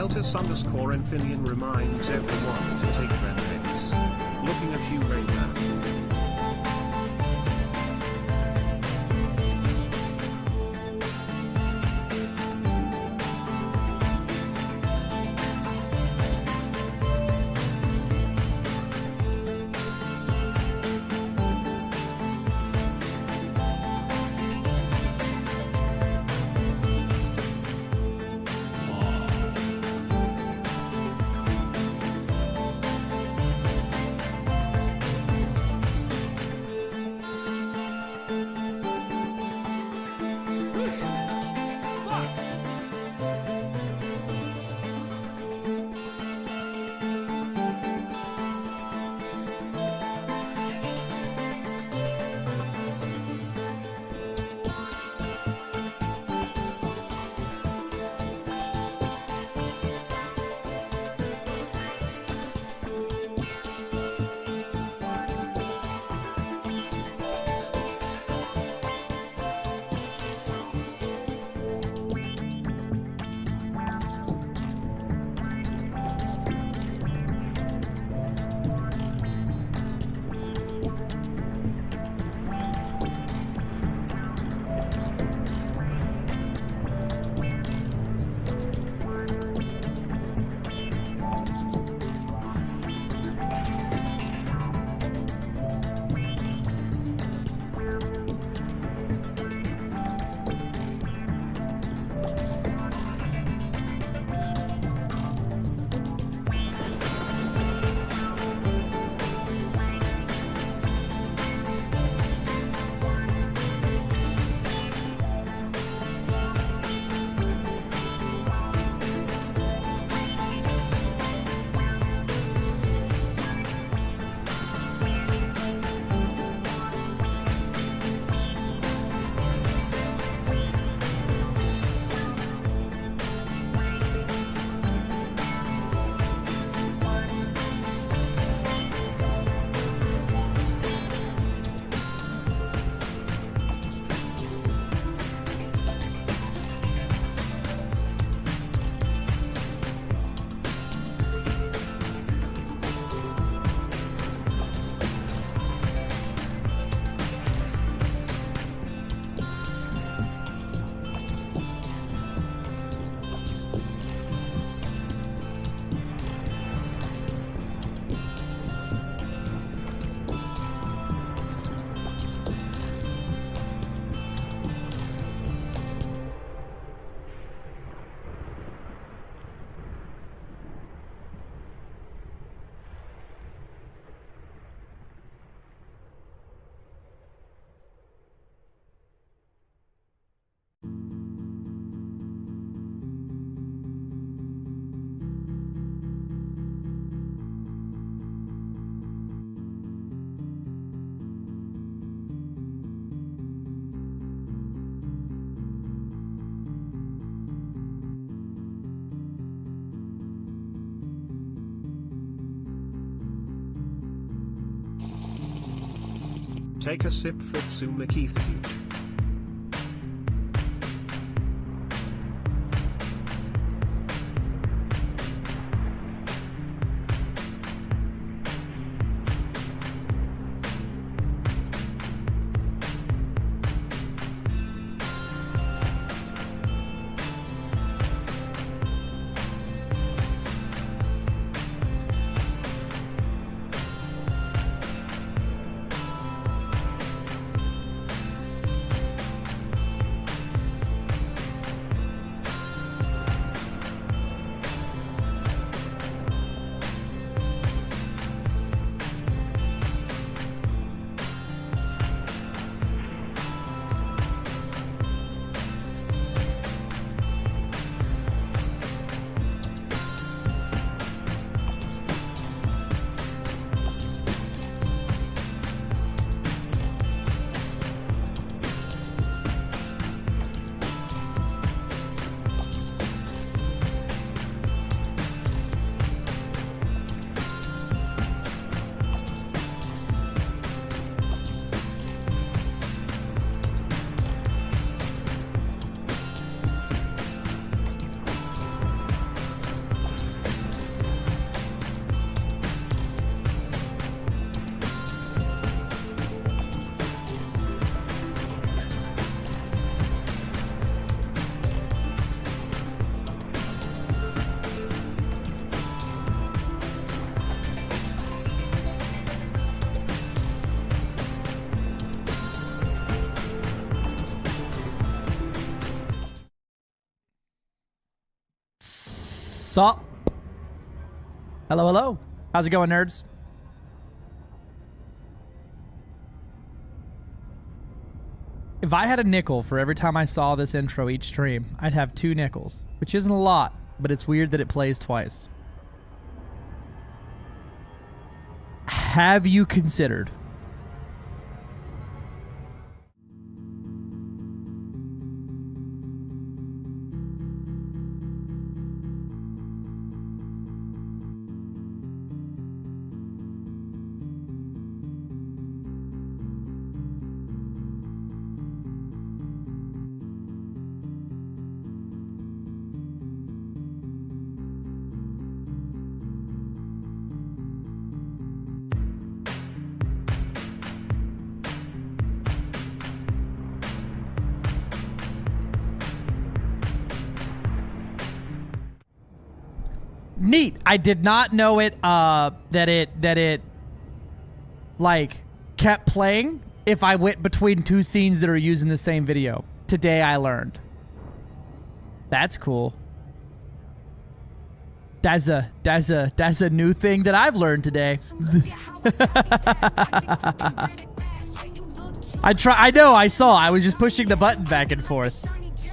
Lotus_Infineon reminds everyone to take their meds. Looking at you, Rayman. Take a sip, Futsuma Keith. Sup? Hello, hello. How's it going, nerds? If I had a nickel for every time I saw this intro each stream, I'd have 2 nickels, which isn't a lot, but it's weird that it plays twice. Have you considered neat? I did not know it that it like kept playing if I went between 2 scenes that are using the same video. Today I learned. That's cool. That's a new thing that I've learned today. I know, I saw. I was just pushing the button back and forth.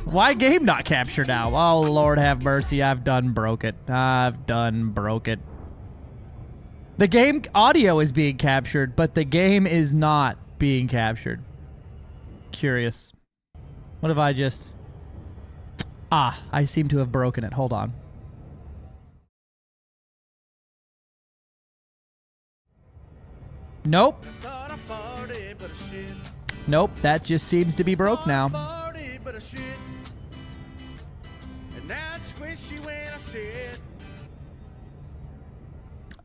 Why game not captured now? Oh, Lord have mercy. I've done broke it. I've done broke it. The game audio is being captured, but the game is not being captured. Curious. What if I just... Ah, I seem to have broken it. Hold on. Nope. Nope, that just seems to be broke now.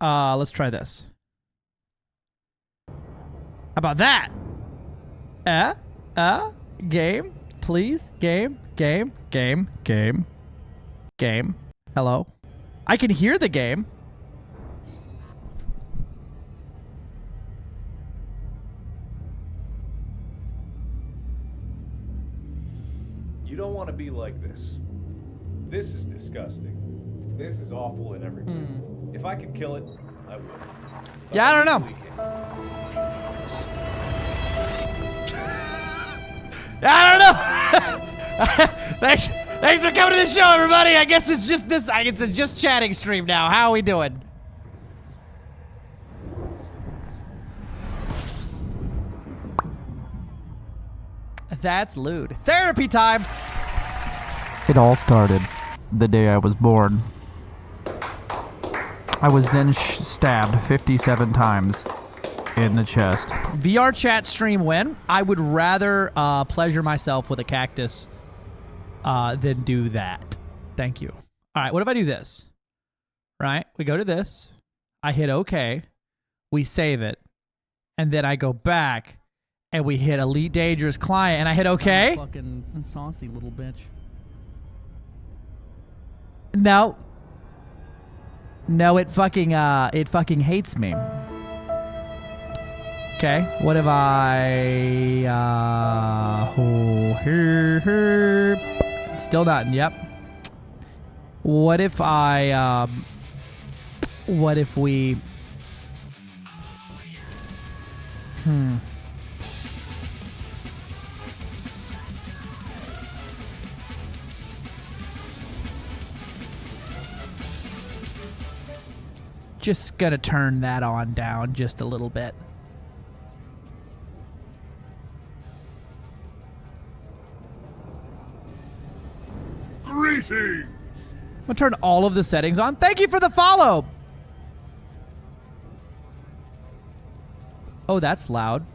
Let's try this. How about that? Game, please. Game. Hello. I can hear the game. You don't want to be like this. This is disgusting. This is awful in every way. If I could kill it, I would. But Yeah, I don't know. I don't know. Thanks for coming to the show, everybody. I guess it's just this. It's a just chatting stream now. How are we doing? That's lewd. Therapy time. It all started the day I was born. I was then stabbed 57 times in the chest. VR chat stream win. I would rather pleasure myself with a cactus than do that. Thank you. All right, what if I do this? Right? We go to this. I hit OK. We save it. And then I go back and we hit Elite Dangerous Client and I hit OK. Fucking saucy little bitch. No. No, it fucking hates me. Okay, what if I still not, yep. What if I what if we just gonna turn that on down just a little bit. Greetings! I'm gonna turn all of the settings on. Thank you for the follow! Oh, that's loud.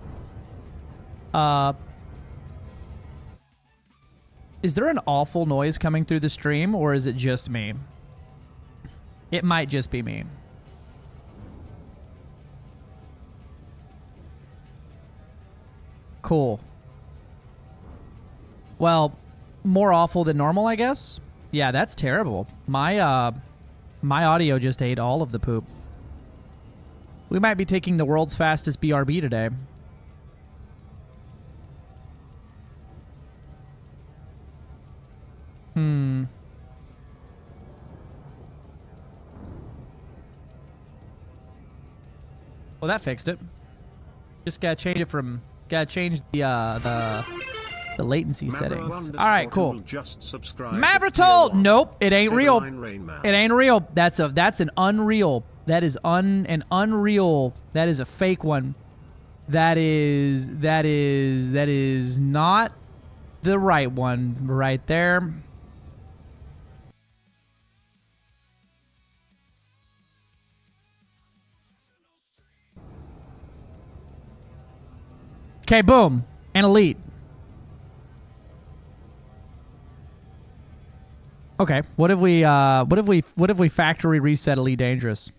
Is there an awful noise coming through the stream, or is it just me? It might just be me. Cool. Well, more awful than normal, I guess. Yeah, that's terrible. My my audio just ate all of the poop. We might be taking the world's fastest BRB today. Well, that fixed it. Just gotta change it from. Gotta change the latency settings. All right, cool. Mavritol. Nope, it ain't real. It ain't real. That's an unreal. That is an unreal. That is a fake one. That is not the right one right there. Okay, boom. And elite. Okay, what if we factory reset Elite Dangerous?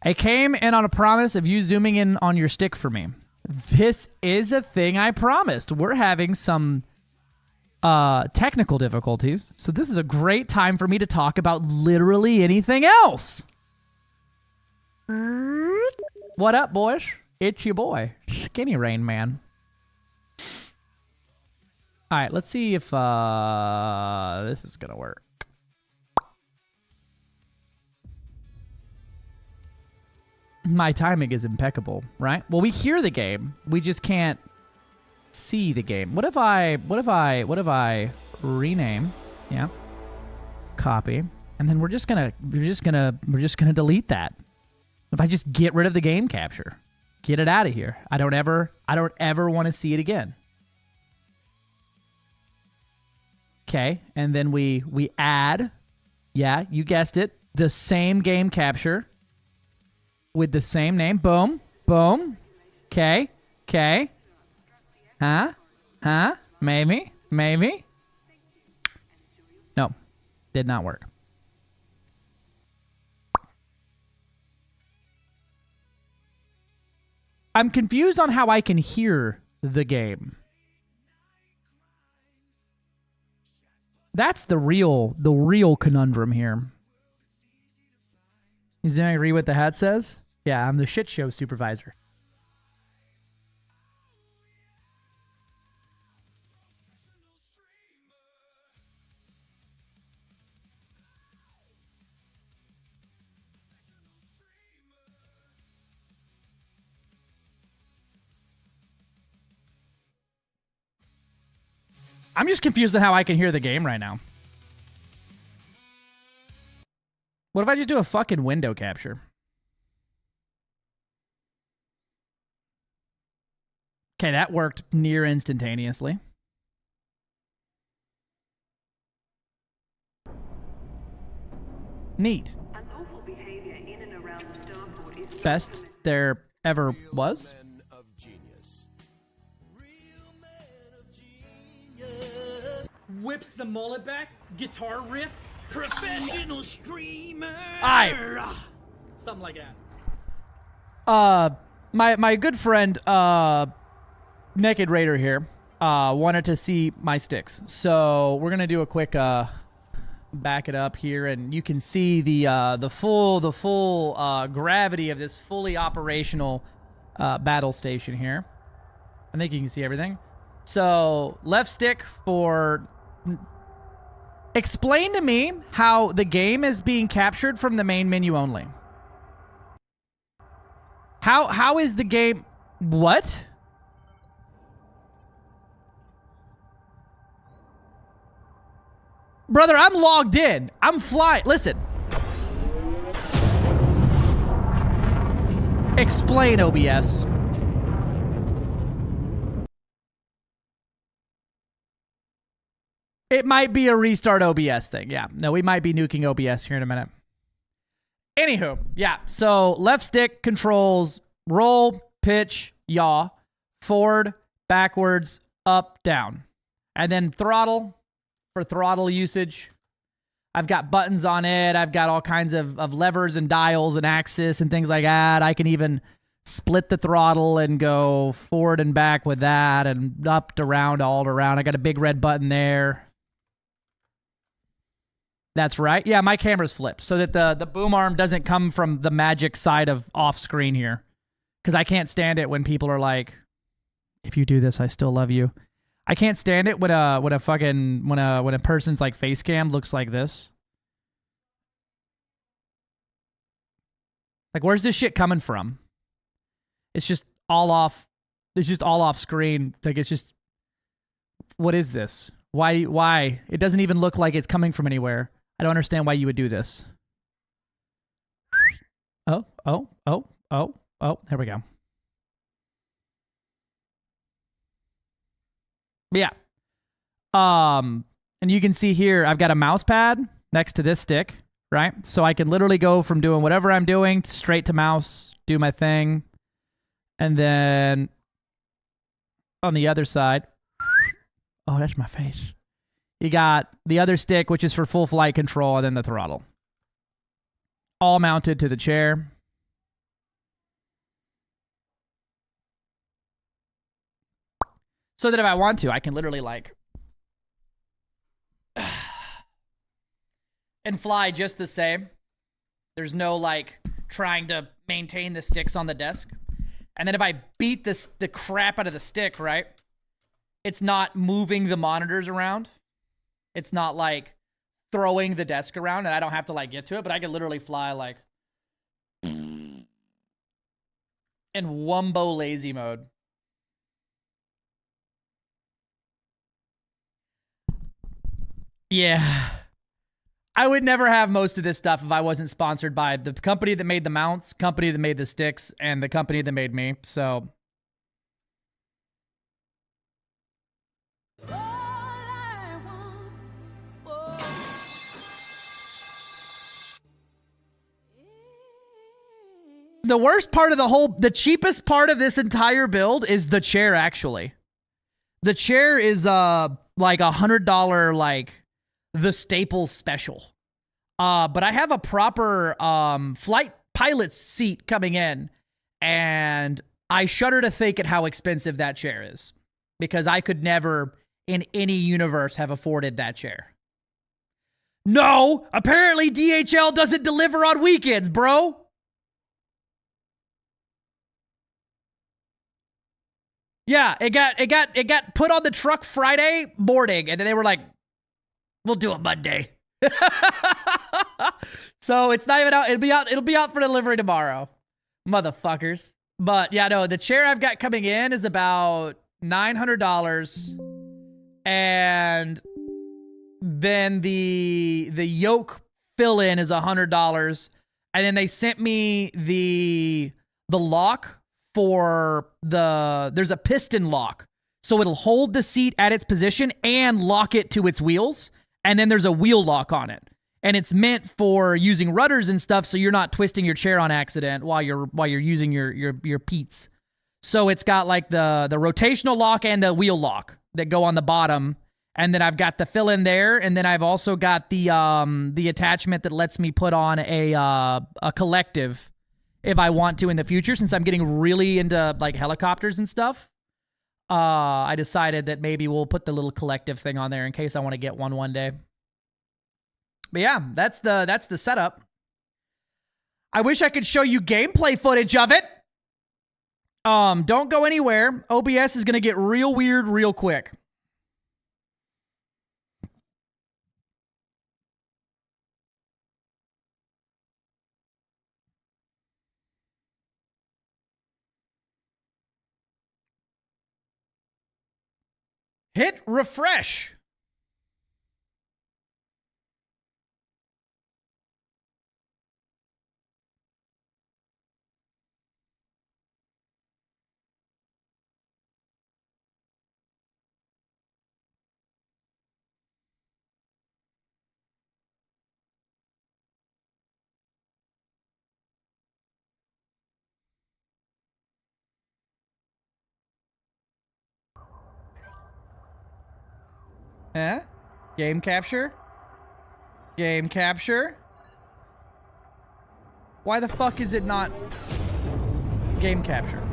I came in on a promise of you zooming in on your stick for me. This is a thing I promised. We're having some technical difficulties, so this is a great time for me to talk about literally anything else. What up, boys? It's your boy, Skinny Rain Man. All right, let's see if this is gonna work. My timing is impeccable, right? Well, we hear the game. We just can't see the game. What if I rename? Yeah. Copy. And then we're just gonna delete that. If I just get rid of the game capture. Get it out of here. I don't ever want to see it again. Okay, and then we add, yeah, you guessed it, the same game capture with the same name. Boom, boom. Okay, okay. Huh? Maybe. No, did not work. I'm confused on how I can hear the game. That's the real conundrum here. Does anyone agree what the hat says? Yeah, I'm the shit show supervisor. I'm just confused on how I can hear the game right now. What if I just do a fucking window capture? Okay, that worked near instantaneously. Neat. Best there ever was. Whips the mullet back, guitar riff, professional streamer. Something like that. My good friend, Naked Raider here, wanted to see my sticks. So we're gonna do a quick back it up here, and you can see the full gravity of this fully operational battle station here. I think you can see everything. So left stick for. Explain to me how the game is being captured from the main menu only. How is the game... What? Brother, I'm logged in. I'm flying. Listen. Explain, OBS. It might be a restart OBS thing. Yeah. No, we might be nuking OBS here in a minute. Anywho, yeah. So left stick controls roll, pitch, yaw, forward, backwards, up, down. And then throttle for throttle usage. I've got buttons on it. I've got all kinds of levers and dials and axis and things like that. I can even split the throttle and go forward and back with that, and up, around, all around. I got a big red button there. That's right. Yeah, my camera's flipped so that the boom arm doesn't come from the magic side of off screen here. Because I can't stand it when people are like, if you do this, I still love you. I can't stand it when a person's like face cam looks like this. Like, where's this shit coming from? It's just all off. It's just all off screen. Like, it's just, what is this? Why? It doesn't even look like it's coming from anywhere. I don't understand why you would do this. Oh, there we go. But yeah. And you can see here, I've got a mouse pad next to this stick, right? So I can literally go from doing whatever I'm doing straight to mouse, do my thing. And then on the other side, oh, that's my face. You got the other stick, which is for full flight control, and then the throttle. All mounted to the chair. So that if I want to, I can literally like and fly just the same. There's no like trying to maintain the sticks on the desk. And then if I beat the crap out of the stick, right? It's not moving the monitors around. It's not like throwing the desk around, and I don't have to like get to it, but I can literally fly like in wumbo lazy mode. Yeah. I would never have most of this stuff if I wasn't sponsored by the company that made the mounts, company that made the sticks, and the company that made me. So the worst part of the cheapest part of this entire build is the chair, actually. The chair is like $100, like the Staples special. But I have a proper flight pilot seat coming in, and I shudder to think at how expensive that chair is, because I could never in any universe have afforded that chair. No, apparently DHL doesn't deliver on weekends, bro. Yeah, it got put on the truck Friday morning, and then they were like, "We'll do it Monday." So it's not even out. It'll be out for delivery tomorrow, motherfuckers. But yeah, no, the chair I've got coming in is about $900, and then the yoke fill in is $100, and then they sent me the lock for there's a piston lock, so it'll hold the seat at its position and lock it to its wheels, and then there's a wheel lock on it, and it's meant for using rudders and stuff, so you're not twisting your chair on accident while you're using your Peets. So it's got like the rotational lock and the wheel lock that go on the bottom, and then I've got the fill in there, and then I've also got the attachment that lets me put on a collective if I want to in the future, since I'm getting really into like helicopters and stuff. I decided that maybe we'll put the little collective thing on there in case I want to get one day. But yeah, that's the setup. I wish I could show you gameplay footage of it. Don't go anywhere. OBS is going to get real weird real quick. Hit refresh. Huh? Game capture? Game capture? Why the fuck is it not game capture?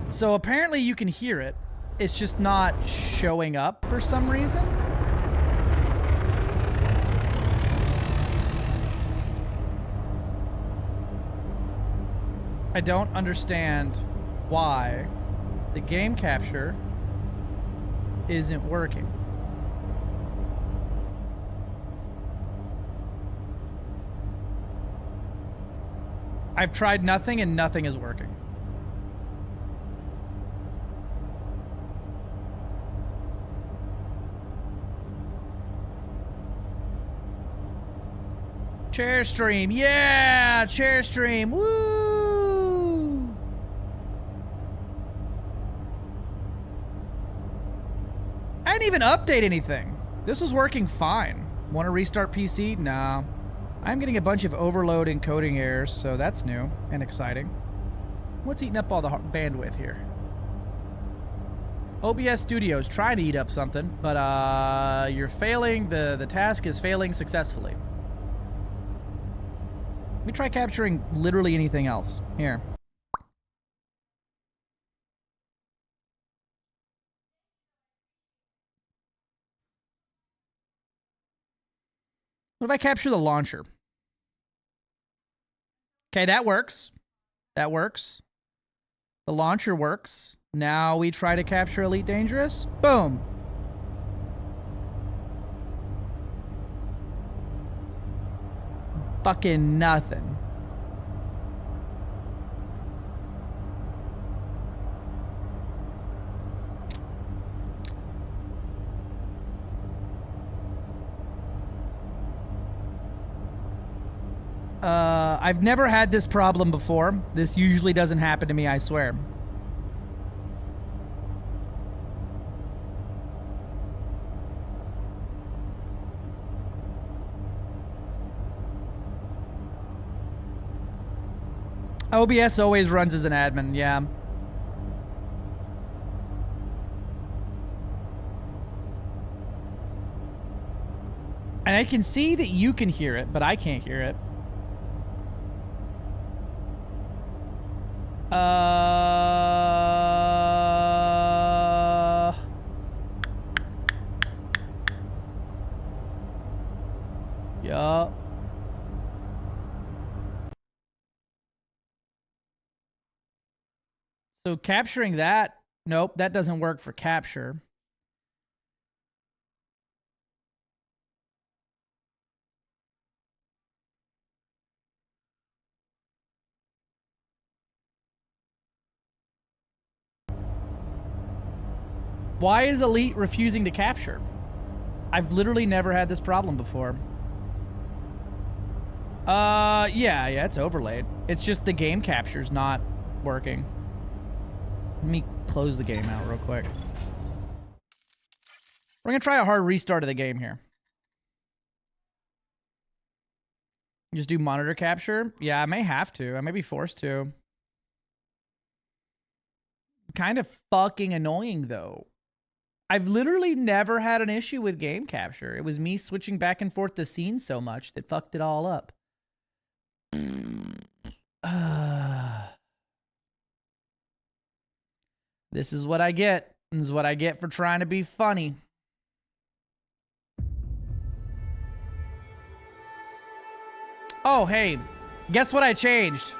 So apparently you can hear it. It's just not showing up for some reason. I don't understand why the game capture isn't working. I've tried nothing and nothing is working. Chair stream, yeah, chair stream, woo! I didn't even update anything. This was working fine. Want to restart PC? Nah. I'm getting a bunch of overload encoding errors, so that's new and exciting. What's eating up all the bandwidth here? OBS Studios trying to eat up something, but you're failing. The task is failing successfully. Let me try capturing literally anything else. Here. What if I capture the launcher? Okay, that works. That works. The launcher works. Now we try to capture Elite Dangerous. Boom. Fucking nothing. I've never had this problem before. This usually doesn't happen to me, I swear. OBS always runs as an admin, yeah. And I can see that you can hear it, but I can't hear it. Yup. So capturing that, nope, that doesn't work for capture. Why is Elite refusing to capture? I've literally never had this problem before. Yeah, it's overlaid. It's just the game capture's not working. Let me close the game out real quick. We're gonna try a hard restart of the game here. Just do monitor capture? Yeah, I may have to. I may be forced to. Kind of fucking annoying, though. I've literally never had an issue with game capture. It was me switching back and forth the scene so much that fucked it all up. This is what I get. This is what I get for trying to be funny. Oh, hey. Guess what I changed?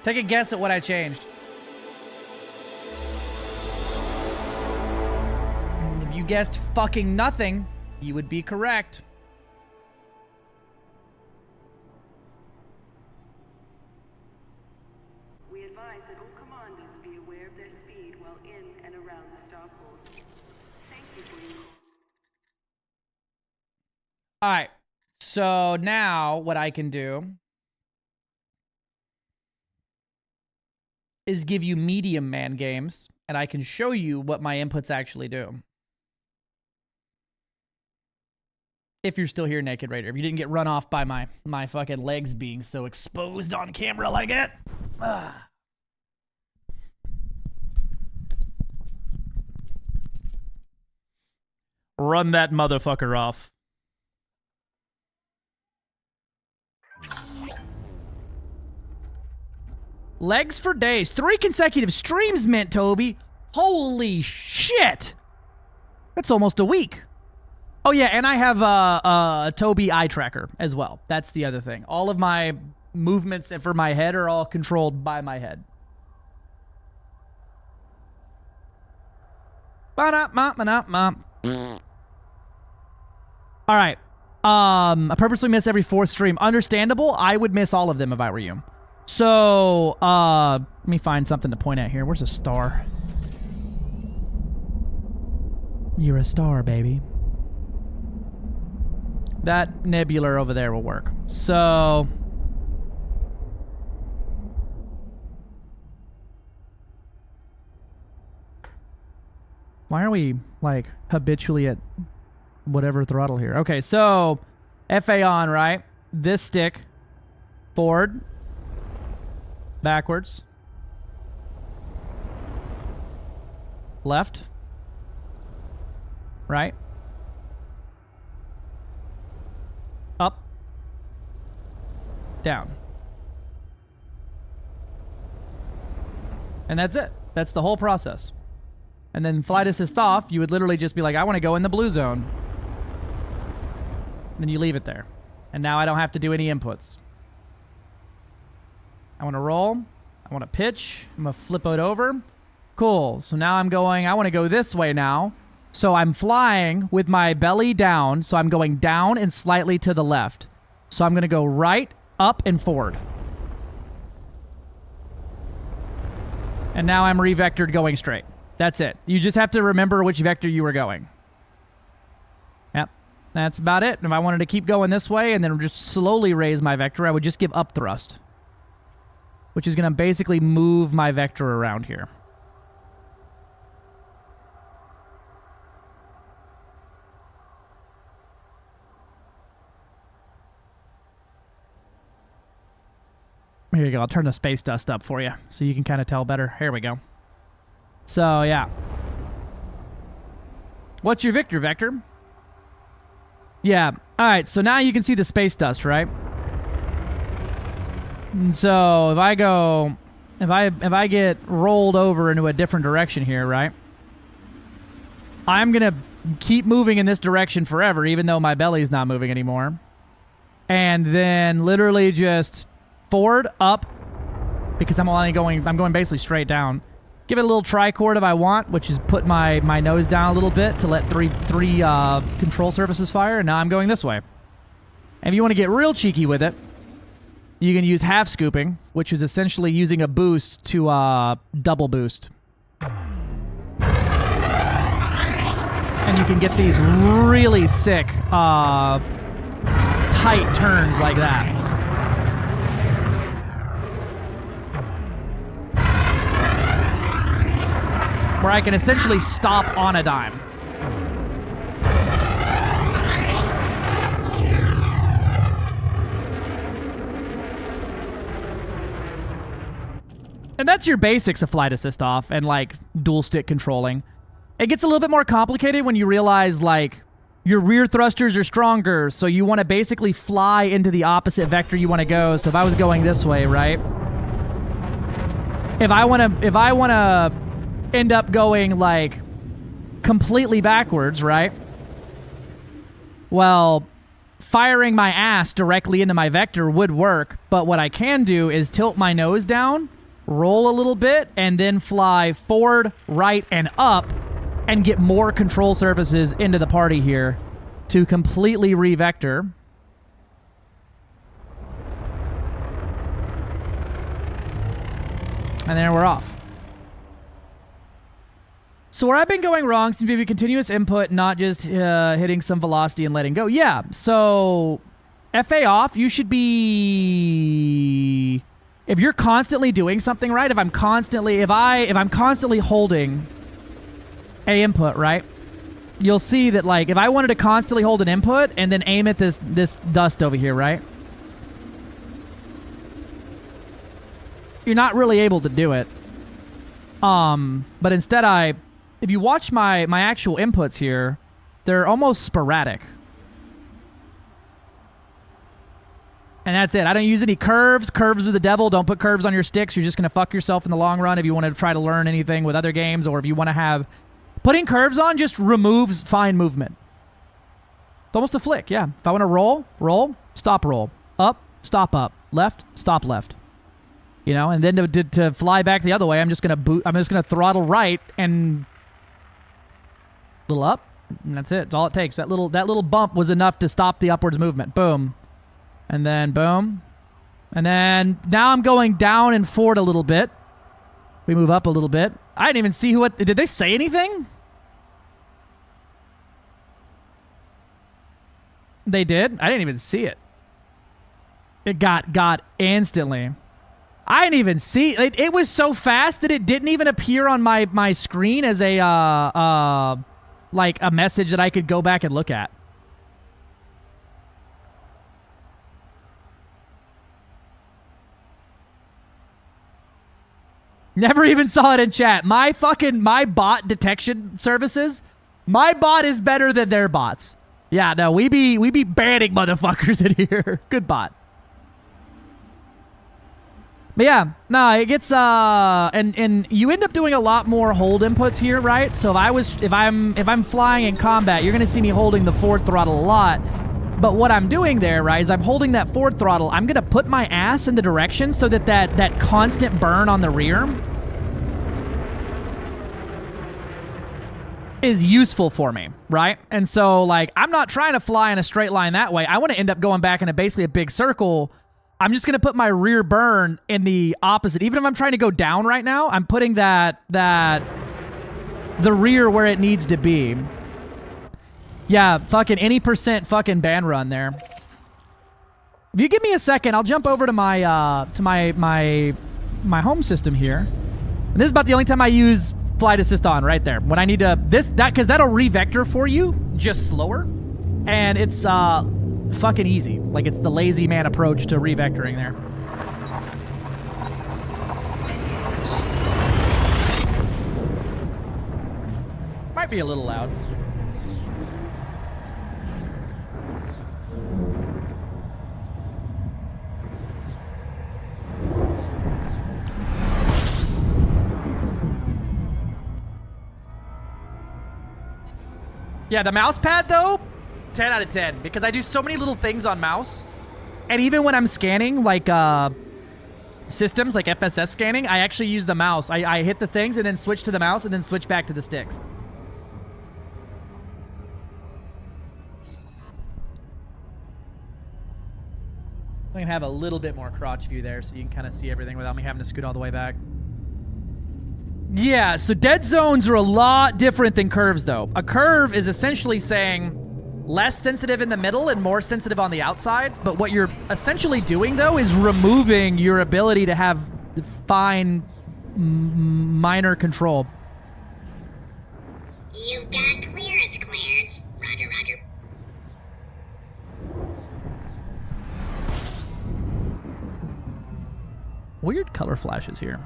Take a guess at what I changed. If you guessed fucking nothing, you would be correct. We advise that all commanders be aware of their speed while in and around the starport. Thank you for your call. Alright. So now what I can do is give you medium man games, and I can show you what my inputs actually do. If you're still here, Naked Raider. If you didn't get run off by my fucking legs being so exposed on camera like it. Run that motherfucker off. Legs for days. 3 consecutive streams, Mint Toby. Holy shit. That's almost a week. Oh yeah, and I have a Toby eye tracker as well. That's the other thing. All of my movements for my head are all controlled by my head. All right. I purposely miss every 4th stream. Understandable. I would miss all of them if I were you. So, let me find something to point at here. Where's a star? You're a star, baby. That nebular over there will work. So... why are we, like, habitually at whatever throttle here? Okay, so... FA on, right? This stick. Forward. Backwards. Left. Right. Up. Down. And that's it. That's the whole process. And then flight assist off, you would literally just be like, I want to go in the blue zone. Then you leave it there. And now I don't have to do any inputs. I want to roll. I want to pitch. I'm going to flip it over. Cool. So now I'm going, I want to go this way now. So I'm flying with my belly down. So I'm going down and slightly to the left. So I'm going to go right, up, and forward. And now I'm revectored going straight. That's it. You just have to remember which vector you were going. Yep. That's about it. If I wanted to keep going this way and then just slowly raise my vector, I would just give up thrust, which is going to basically move my vector around here. Here you go. I'll turn the space dust up for you so you can kind of tell better. Here we go. So, yeah. What's your Victor vector? Yeah. All right. So now you can see the space dust, right? And so if I go, if I get rolled over into a different direction here, right? I'm going to keep moving in this direction forever, even though my belly's not moving anymore. And then literally just forward, up, because I'm going basically straight down. Give it a little trichord if I want, which is put my nose down a little bit to let three control surfaces fire, and now I'm going this way. And if you want to get real cheeky with it, you can use half scooping, which is essentially using a boost to double boost. And you can get these really sick tight turns like that. Where I can essentially stop on a dime. And that's your basics of flight assist off and like dual stick controlling. It gets a little bit more complicated when you realize like your rear thrusters are stronger, so you want to basically fly into the opposite vector you want to go. So if I was going this way, right? If I want to end up going like completely backwards, right? Well, firing my ass directly into my vector would work, but what I can do is tilt my nose down, roll a little bit, and then fly forward, right, and up, and get more control surfaces into the party here to completely re-vector. And then we're off. So where I've been going wrong seems to be continuous input, not just hitting some velocity and letting go. Yeah, so FA off, you should be... If you're constantly doing something right, if I'm constantly holding a input, right? You'll see that like if I wanted to constantly hold an input and then aim at this dust over here, right? You're not really able to do it. But instead if you watch my actual inputs here, they're almost sporadic. And that's it. I don't use any curves. Curves are the devil. Don't put curves on your sticks. You're just going to fuck yourself in the long run if you want to try to learn anything with other games, or if you want to have... Putting curves on just removes fine movement. It's almost a flick, yeah. If I want to roll, stop roll. Up, stop up. Left, stop left. You know, and then to fly back the other way, I'm just going to throttle right and... Little up, and that's it. That's all it takes. That little bump was enough to stop the upwards movement. Boom. And then boom. And then now I'm going down and forward a little bit. We move up a little bit. I didn't even see did they say anything? They did? I didn't even see it. It got instantly. I didn't even see it. It was so fast that it didn't even appear on my screen as a like a message that I could go back and look at. Never even saw it in chat. My bot detection services, my bot is better than their bots. Yeah, no, we be banning motherfuckers in here. Good bot. But yeah, no, it gets and you end up doing a lot more hold inputs here, right? So if I'm flying in combat, you're gonna see me holding the forward throttle a lot. But what I'm doing there, right, is I'm holding that forward throttle. I'm gonna put my ass in the direction so that constant burn on the rear is useful for me, right? And so, like, I'm not trying to fly in a straight line that way. I want to end up going back in basically a big circle. I'm just gonna put my rear burn in the opposite. Even if I'm trying to go down right now, I'm putting the rear where it needs to be. Yeah, fucking any percent fucking ban run there. If you give me a second, I'll jump over to my home system here. And this is about the only time I use flight assist on, right there. When I need to because that'll re-vector for you just slower, and it's fucking easy. Like, it's the lazy man approach to re-vectoring there. Might be a little loud. Yeah, the mouse pad though, 10 out of 10, because I do so many little things on mouse. And even when I'm scanning, like, systems, like FSS scanning, I actually use the mouse. I hit the things and then switch to the mouse and then switch back to the sticks. I can have a little bit more crotch view there so you can kind of see everything without me having to scoot all the way back. Yeah, so dead zones are a lot different than curves, though. A curve is essentially saying less sensitive in the middle and more sensitive on the outside, but what you're essentially doing, though, is removing your ability to have fine, minor control. You've got clearance, Clarence. Roger, roger. Weird color flashes here.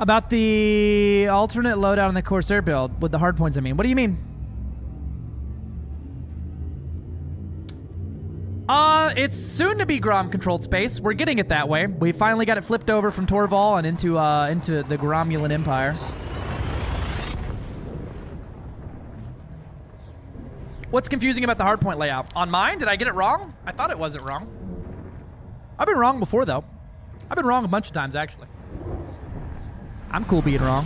About the alternate loadout on the Corsair build with the hardpoints, I mean. What do you mean? It's soon to be Grom-controlled space. We're getting it that way. We finally got it flipped over from Torval and into the Gromulan Empire. What's confusing about the hardpoint layout? On mine? Did I get it wrong? I thought it wasn't wrong. I've been wrong before, though. I've been wrong a bunch of times, actually. I'm cool being wrong.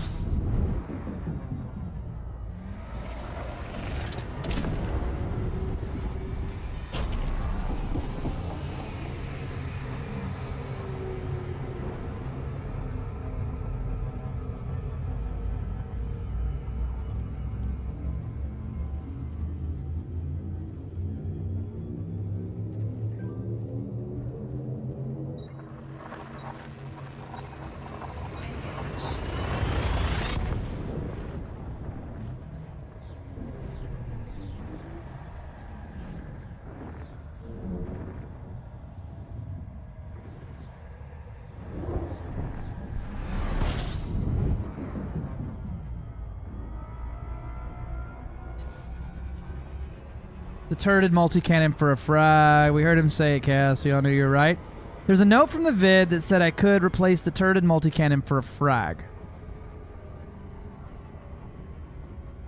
The turreted multi-cannon for a frag. We heard him say it, Cass. We all knew you're right. There's a note from the vid that said I could replace the turreted multi-cannon for a frag.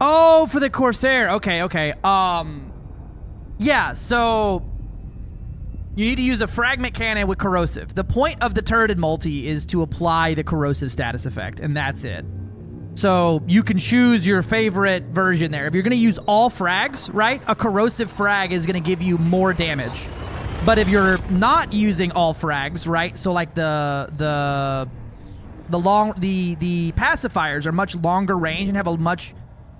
Oh, for the Corsair. Okay, okay. Yeah, so you need to use a fragment cannon with corrosive. The point of the turreted multi is to apply the corrosive status effect, and that's it. So you can choose your favorite version there. If you're going to use all frags, right, a corrosive frag is going to give you more damage. But if you're not using all frags, right, so like the pacifiers are much longer range and have a much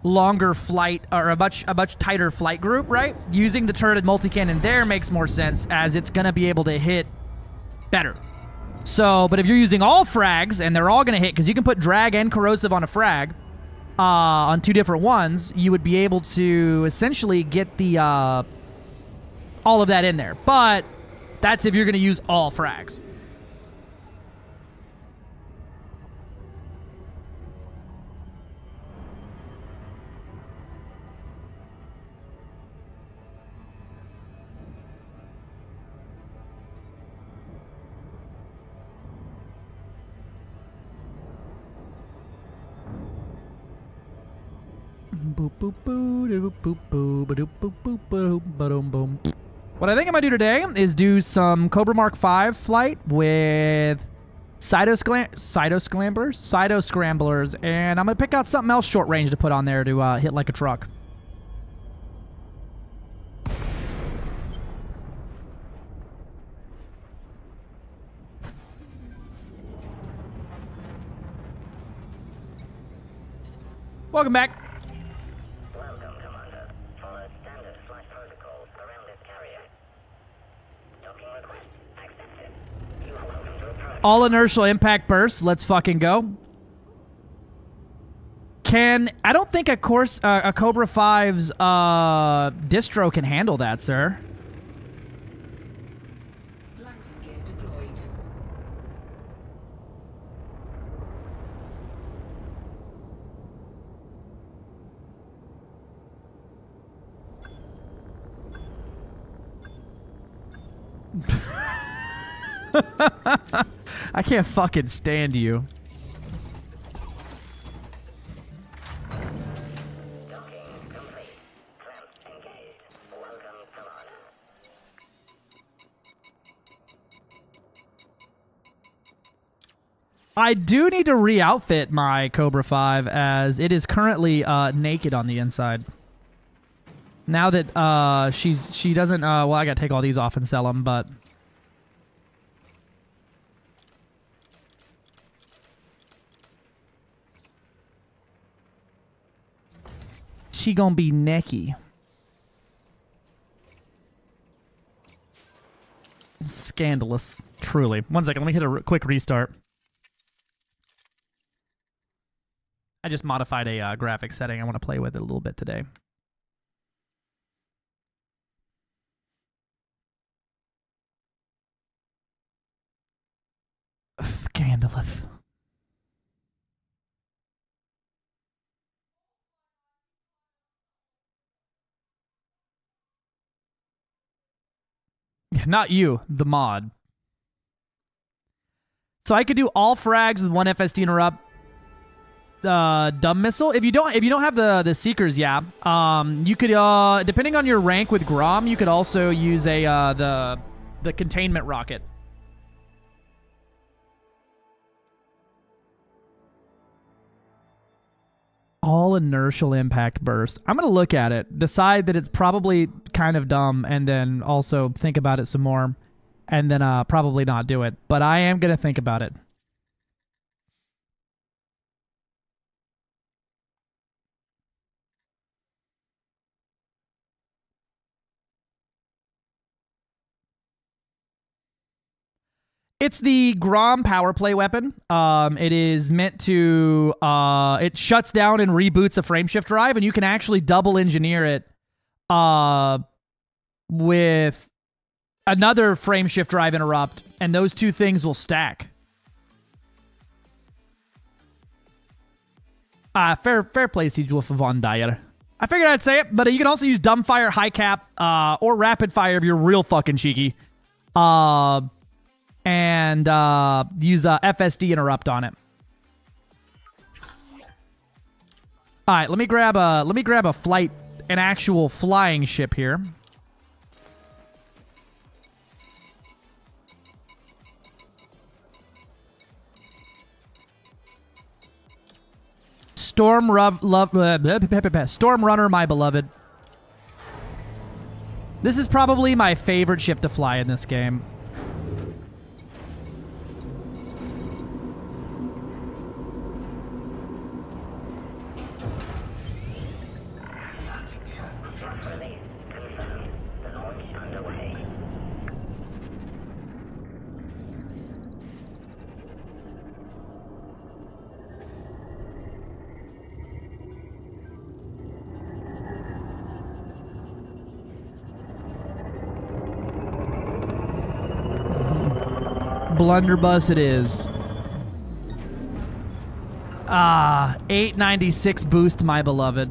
longer flight, or a much tighter flight group, right? Using the turreted multi-cannon there makes more sense, as it's gonna be able to hit better. So, but if you're using all frags and they're all gonna hit, because you can put drag and corrosive on a frag, on 2 different ones, you would be able to essentially get the all of that in there. But that's if you're gonna use all frags. What I think I'm gonna do today is do some Cobra Mark 5 flight with Cyto Scramblers, and I'm gonna pick out something else short range to put on there to hit like a truck. Welcome back. Welcome, Commander. Follow standard flight protocols around this carrier. Docking request accepted. You are welcome to approach. All inertial impact bursts. Let's fucking go. I don't think a Cobra 5's distro can handle that, sir. Landing gear deployed. I can't fucking stand you. Docking complete. Clamps engaged. Welcome, Commander. I do need to re-outfit my Cobra 5, as it is currently naked on the inside. Now that she doesn't, well, I gotta take all these off and sell them, but she gonna be necky. Scandalous, truly. One second, let me hit a quick restart. I just modified a graphic setting. I want to play with it a little bit today. Scandalous. Yeah, not you, the mod. So I could do all frags with 1 FSD interrupt. Dumb missile. If you don't have the seekers, yeah. You could depending on your rank with Grom, you could also use a the containment rocket. All inertial impact burst. I'm gonna look at it, decide that it's probably kind of dumb, and then also think about it some more, and then probably not do it. But I am gonna think about it. It's the Grom power play weapon. It is meant to, it shuts down and reboots a frameshift drive, and you can actually double engineer it with another frameshift drive interrupt, and those two things will stack. Fair play, Siege Wolf of Von Dyer. I figured I'd say it, but you can also use dumbfire, high cap, or rapid fire if you're real fucking cheeky. And use FSD interrupt on it. All right, let me grab a flight, an actual flying ship here. Storm Runner, my beloved. This is probably my favorite ship to fly in this game. Blunderbuss it is. 896 boost, my beloved.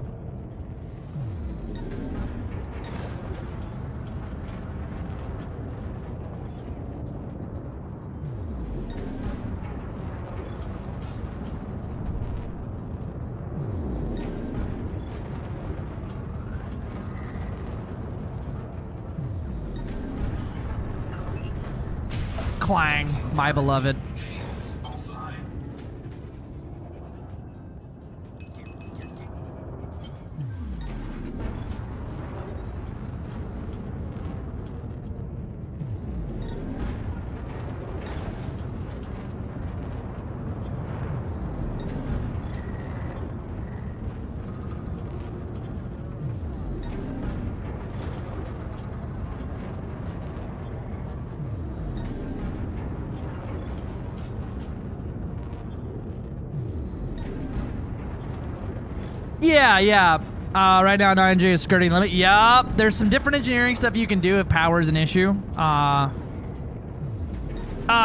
Clang, my beloved. Yeah. Right now, 9J is skirting limit. Yup. There's some different engineering stuff you can do if power is an issue.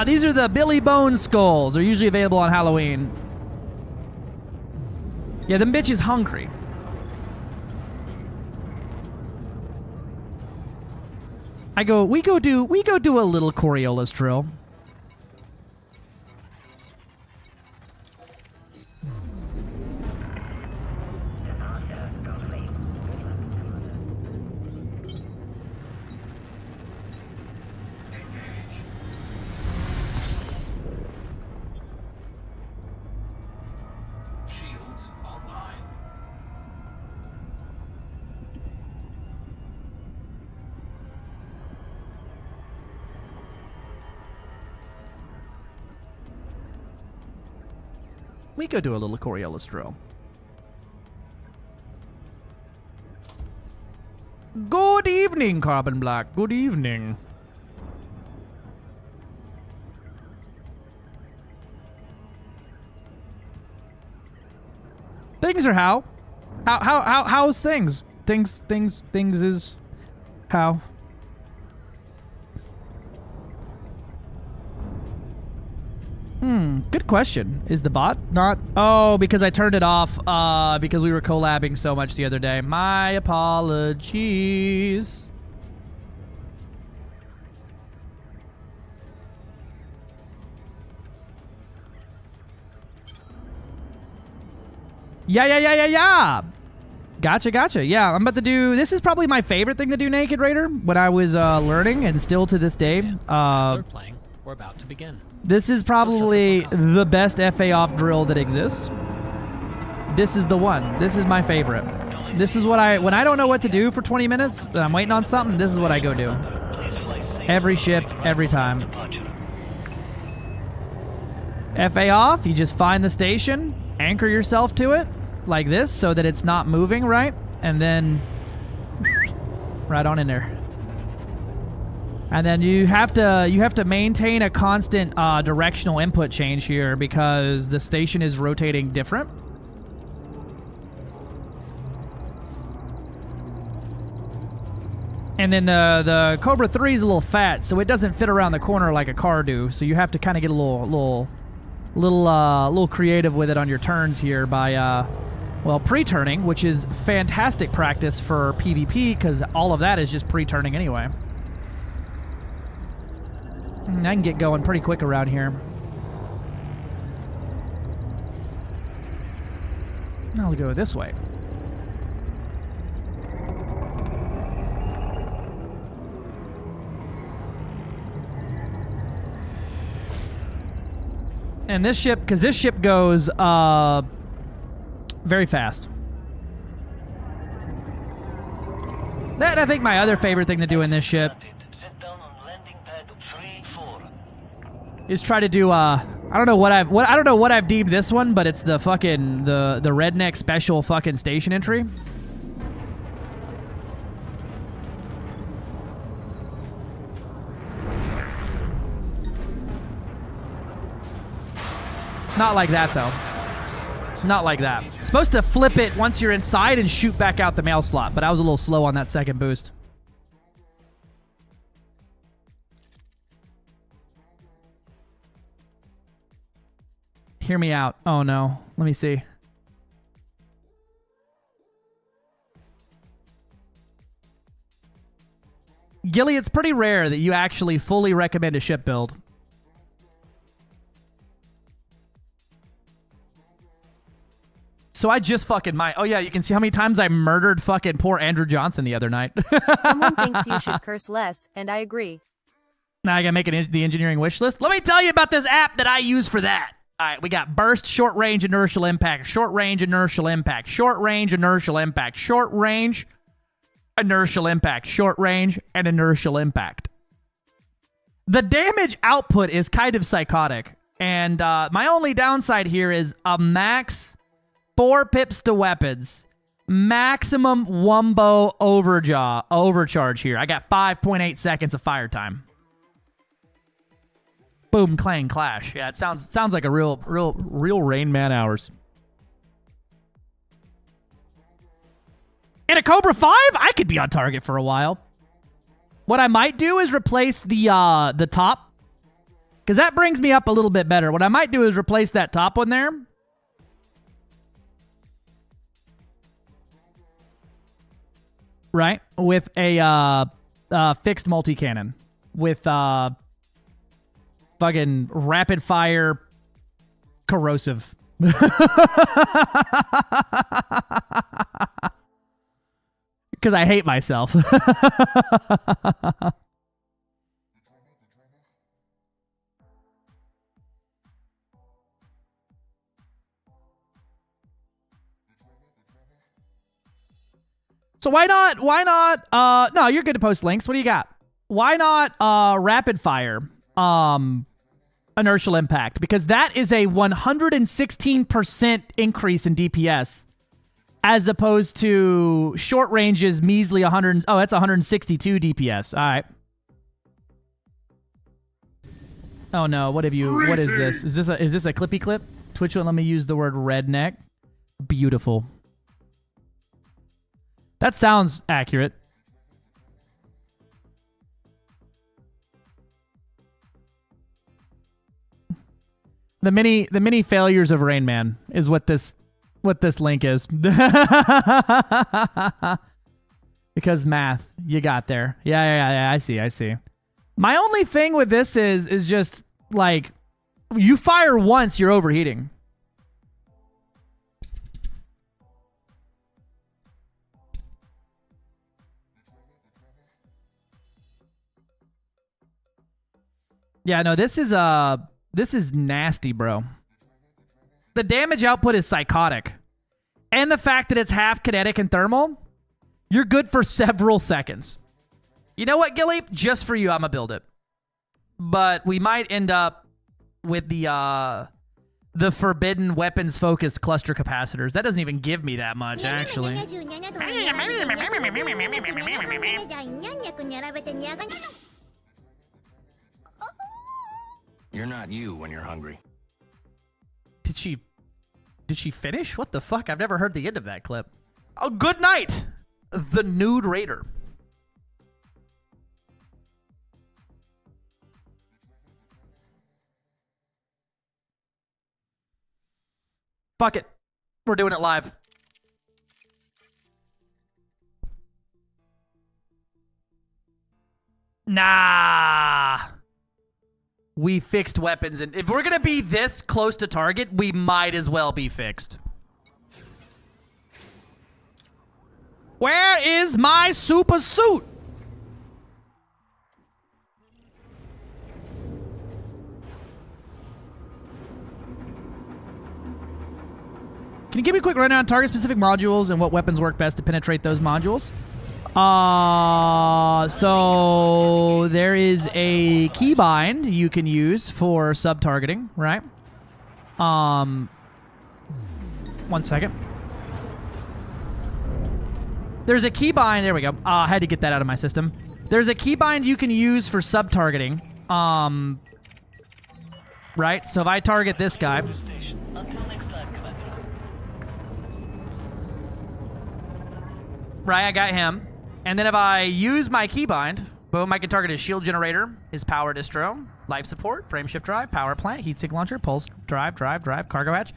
These are the Billy Bone skulls. They're usually available on Halloween. Yeah, them bitches hungry. We go do a little Coriolis drill. We go do a little Coriolis drill. Good evening, Carbon Black. Good evening. Things are how? How's things? Things is how? Good question. Is the bot not? Oh, because I turned it off because we were collabing so much the other day. My apologies. Yeah. Gotcha. Yeah, I'm about to do... This is probably my favorite thing to do, Naked Raider, when I was learning, and still to this day. We're playing. We're about to begin. This is probably the best FA off drill that exists. This is the one. This is my favorite. This is what when I don't know what to do for 20 minutes, and I'm waiting on something, this is what I go do. Every ship, every time. FA off, you just find the station, anchor yourself to it, like this, so that it's not moving, right? And then right on in there. And then you have to maintain a constant directional input change here because the station is rotating different. And then the Cobra 3 is a little fat, so it doesn't fit around the corner like a car do. So you have to kind of get a little creative with it on your turns here by Well, pre-turning, which is fantastic practice for PvP, because all of that is just pre-turning anyway. I can get going pretty quick around here. I'll go this way. And this ship, because this ship goes very fast. That, I think, my other favorite thing to do in this ship is try to do I don't know what I've deemed this one, but it's the fucking the redneck special fucking station entry. Not like that though. Not like that. Supposed to flip it once you're inside and shoot back out the mail slot, but I was a little slow on that second boost. Hear me out. Oh no. Let me see. Gilly, it's pretty rare that you actually fully recommend a ship build. So I just fucking might. Oh yeah, you can see how many times I murdered fucking poor Andrew Johnson the other night. Someone thinks you should curse less, and I agree. Now I gotta make the engineering wish list. Let me tell you about this app that I use for that. All right, we got burst, short range, inertial impact, short range, inertial impact, short range, inertial impact, short range, inertial impact, short range, and inertial impact. The damage output is kind of psychotic, and my only downside here is a max 4 pips to weapons, maximum wumbo overcharge here. I got 5.8 seconds of fire time. Boom, clang, clash. Yeah, it sounds like a real Rain Man hours. In a Cobra 5, I could be on target for a while. What I might do is replace the top, because that brings me up a little bit better. What I might do is replace that top one there. Right? With a fixed multi-cannon. With fucking rapid fire corrosive. Because I hate myself. So why not, no, you're good to post links. What do you got? Why not rapid fire inertial impact? Because that is a 116% increase in DPS as opposed to short range's measly 100. Oh, that's 162 DPS. All right. Oh no, what is this? Is this a clippy clip? Twitch won't let me use the word redneck. Beautiful. That sounds accurate. The many failures of Rain Man is what this link is. Because math, you got there. Yeah, I see. My only thing with this is just like you fire once, you're overheating. Yeah, no, this is nasty, bro. The damage output is psychotic. And the fact that it's half kinetic and thermal, you're good for several seconds. You know what, Gilly? Just for you, I'm gonna build it. But we might end up with the forbidden weapons focused cluster capacitors. That doesn't even give me that much, actually. You're not you when you're hungry. Did she finish? What the fuck? I've never heard the end of that clip. Oh, good night, the Nude Raider. Fuck it. We're doing it live. Nah. We fixed weapons, and if we're gonna be this close to target, we might as well be fixed. Where is my super suit? Can you give me a quick rundown on target-specific modules and what weapons work best to penetrate those modules? So there is a keybind you can use for sub-targeting, right? 1 second. There's a keybind, there we go. I had to get that out of my system. There's a keybind you can use for sub-targeting. Right, so if I target this guy... Right, I got him. And then if I use my keybind, boom, I can target his shield generator, his power distro, life support, frame shift drive, power plant, heatsink launcher, pulse drive, cargo hatch.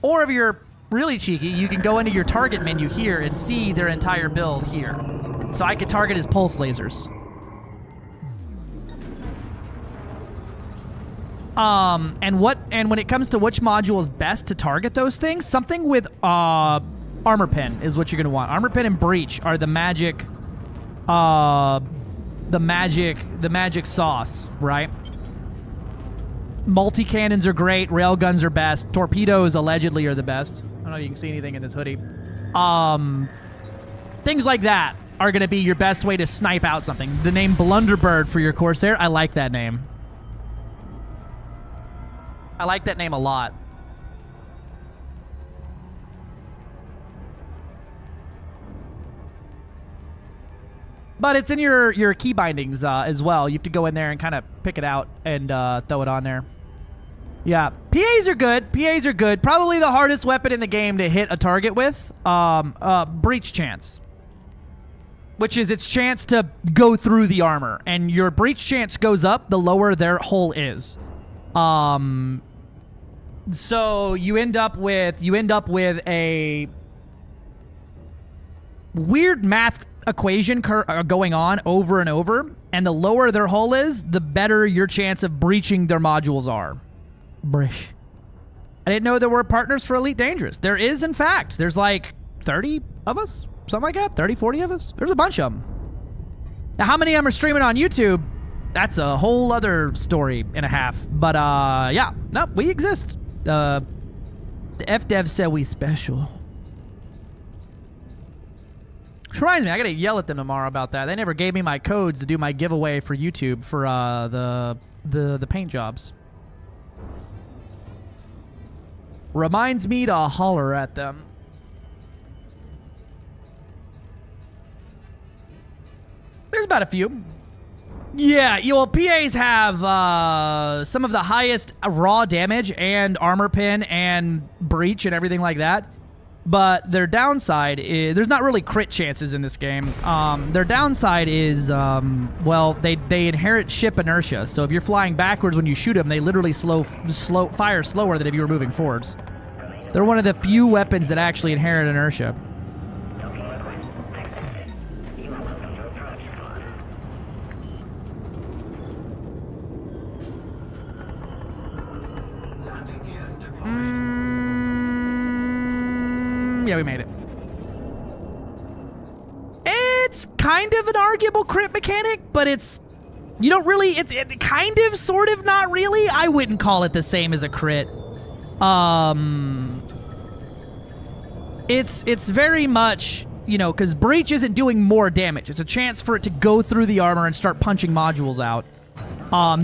Or if you're really cheeky, you can go into your target menu here and see their entire build here. So I could target his pulse lasers. And when it comes to which module is best to target those things, something with armor pen is what you're gonna want. Armor pen and breach are the magic sauce, right? Multi-cannons are great, railguns are best, torpedoes allegedly are the best. I don't know if you can see anything in this hoodie. Things like that are gonna be your best way to snipe out something. The name Blunderbird for your Corsair, I like that name. I like that name a lot. But it's in your key bindings as well. You have to go in there and kind of pick it out and throw it on there. Yeah, PAs are good. PAs are good. Probably the hardest weapon in the game to hit a target with. Breach chance. Which is its chance to go through the armor. And your breach chance goes up the lower their hull is. So you end up with a weird math equation going on over and over, and the lower their hull is, the better your chance of breaching their modules are. Brish. I didn't know there were partners for Elite Dangerous. There is, in fact. There's like 30 of us, something like that. 30, 40 of us. There's a bunch of them. Now, how many of them are streaming on YouTube? That's a whole other story and a half. But yeah, no, we exist. The FDev said we special. Which reminds me, I gotta yell at them tomorrow about that. They never gave me my codes to do my giveaway for YouTube for the paint jobs. Reminds me to holler at them. There's about a few. Yeah, well, PAs have some of the highest raw damage and armor pin and breach and everything like that. But their downside is there's not really crit chances in this game. Their downside is, well, they inherit ship inertia. So if you're flying backwards when you shoot them, they literally fire slower than if you were moving forwards. They're one of the few weapons that actually inherit inertia. Yeah, we made it. It's kind of an arguable crit mechanic, but it's... You don't really... It's kind of, sort of, not really. I wouldn't call it the same as a crit. It's very much... You know, because breach isn't doing more damage. It's a chance for it to go through the armor and start punching modules out.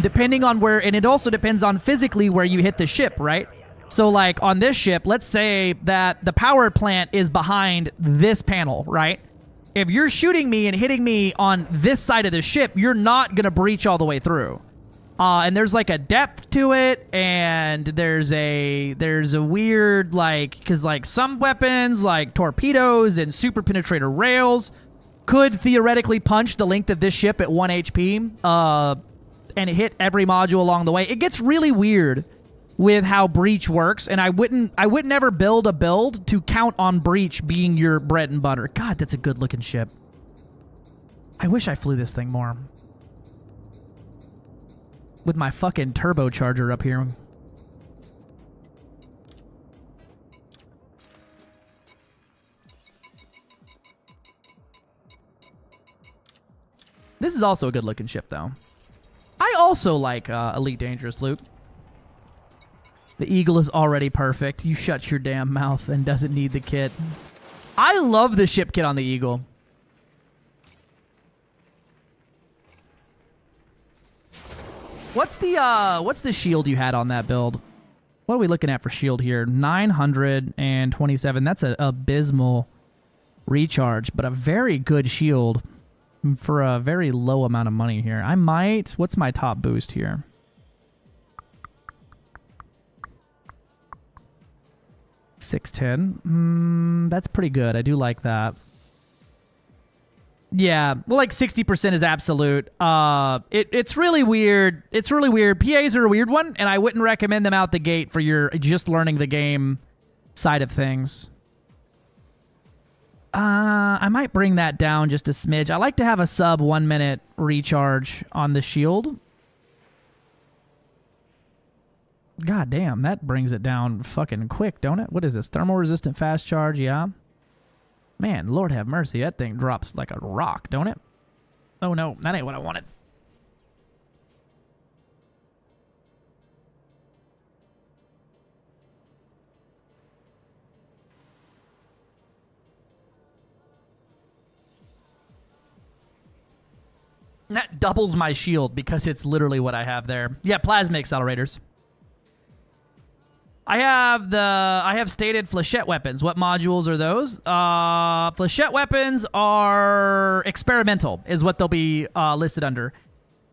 Depending on where... And it also depends on physically where you hit the ship, right? So, like, on this ship, let's say that the power plant is behind this panel, right? If you're shooting me and hitting me on this side of the ship, you're not going to breach all the way through. And there's, like, a depth to it, and there's a weird, like... Because, like, some weapons, like torpedoes and super penetrator rails, could theoretically punch the length of this ship at 1 HP, and hit every module along the way. It gets really weird with how breach works, and I wouldn't ever build a build to count on breach being your bread and butter. God, that's a good looking ship. I wish I flew this thing more. with my fucking turbocharger up here. This is also a good looking ship, though. I also like Elite Dangerous loot. The Eagle is already perfect. You shut your damn mouth and doesn't need the kit. I love the ship kit on the Eagle. What's the shield you had on that build? What are we looking at for shield here? 927. That's an abysmal recharge, but a very good shield for a very low amount of money here. I might... What's my top boost here? $610. That's pretty good. I do like that. Yeah, well, like 60% is absolute. It's really weird. It's really weird. PAs are a weird one, and I wouldn't recommend them out the gate for your just learning the game side of things. I might bring that down just a smidge. I like to have a sub 1 minute recharge on the shield. God damn, that brings it down fucking quick, don't it? What is this? Thermal resistant fast charge, yeah. Man, Lord have mercy, that thing drops like a rock, don't it? Oh no, that ain't what I wanted. That doubles my shield because it's literally what I have there. Yeah, plasma accelerators. I have stated flechette weapons. What modules are those? Flechette weapons are experimental, is what they'll be listed under.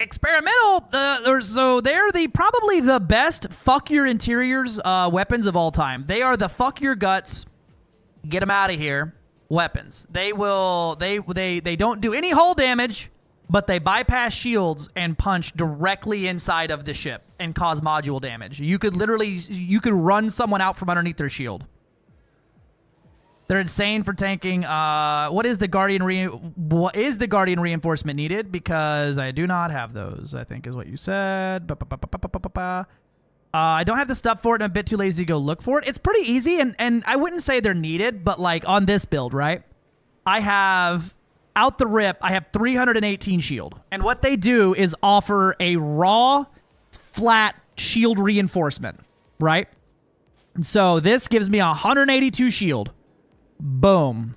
Experimental, so they're probably the best fuck your interiors weapons of all time. They are the fuck your guts, get them out of here weapons. They don't do any hull damage, but they bypass shields and punch directly inside of the ship and cause module damage. You could run someone out from underneath their shield. They're insane for tanking. What is the Guardian reinforcement needed? Because I do not have those, I think is what you said. I don't have the stuff for it, and I'm a bit too lazy to go look for it. It's pretty easy, and I wouldn't say they're needed, but like on this build, right? I have... Out the rip, I have 318 shield. And what they do is offer a raw, flat shield reinforcement, right? And so this gives me 182 shield. Boom.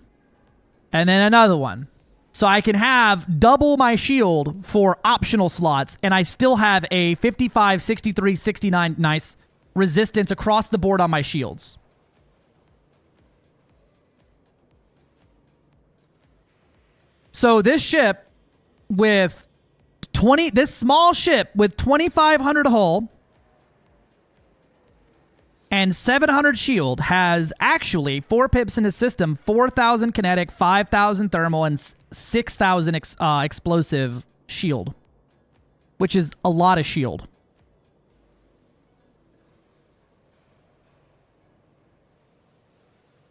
And then another one. So I can have double my shield for optional slots, and I still have a 55, 63, 69, nice, resistance across the board on my shields. So this ship with this small ship with 2,500 hull and 700 shield has actually 4 pips in his system, 4,000 kinetic, 5,000 thermal, and 6,000 explosive shield, which is a lot of shield.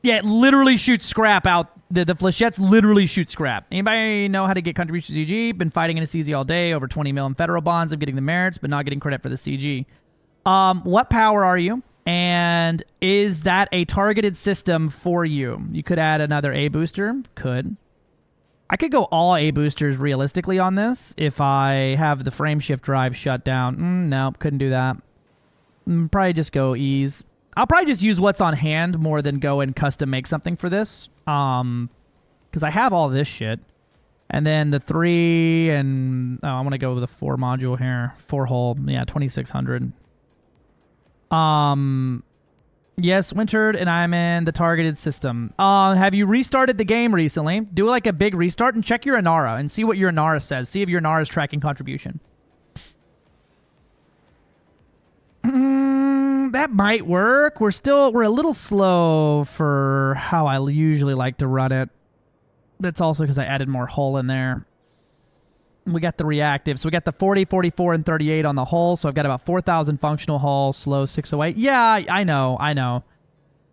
Yeah, it literally shoots scrap out. The flechettes literally shoot scrap. Anybody know how to get contributions to CG? Been fighting in a CZ all day, over 20 mil in federal bonds. I'm getting the merits, but not getting credit for the CG. What power are you? And is that a targeted system for you? You could add another A booster. Could. I could go all A boosters realistically on this if I have the frame shift drive shut down. No, couldn't do that. Probably just go E's. I'll probably just use what's on hand more than go and custom make something for this. Because I have all this shit. And then the 3 and... Oh, I'm going to go with the 4 module here. 4 hull. Yeah, 2,600. Yes, wintered, and I'm in the targeted system. Have you restarted the game recently? Do like a big restart and check your Inara and see what your Inara says. See if your Inara is tracking contribution. That might work. We're a little slow for how I usually like to run it. That's also because I added more hull in there. We got the reactive. So we got the 40, 44, and 38 on the hull. So I've got about 4,000 functional hull, slow 608. Yeah, I know.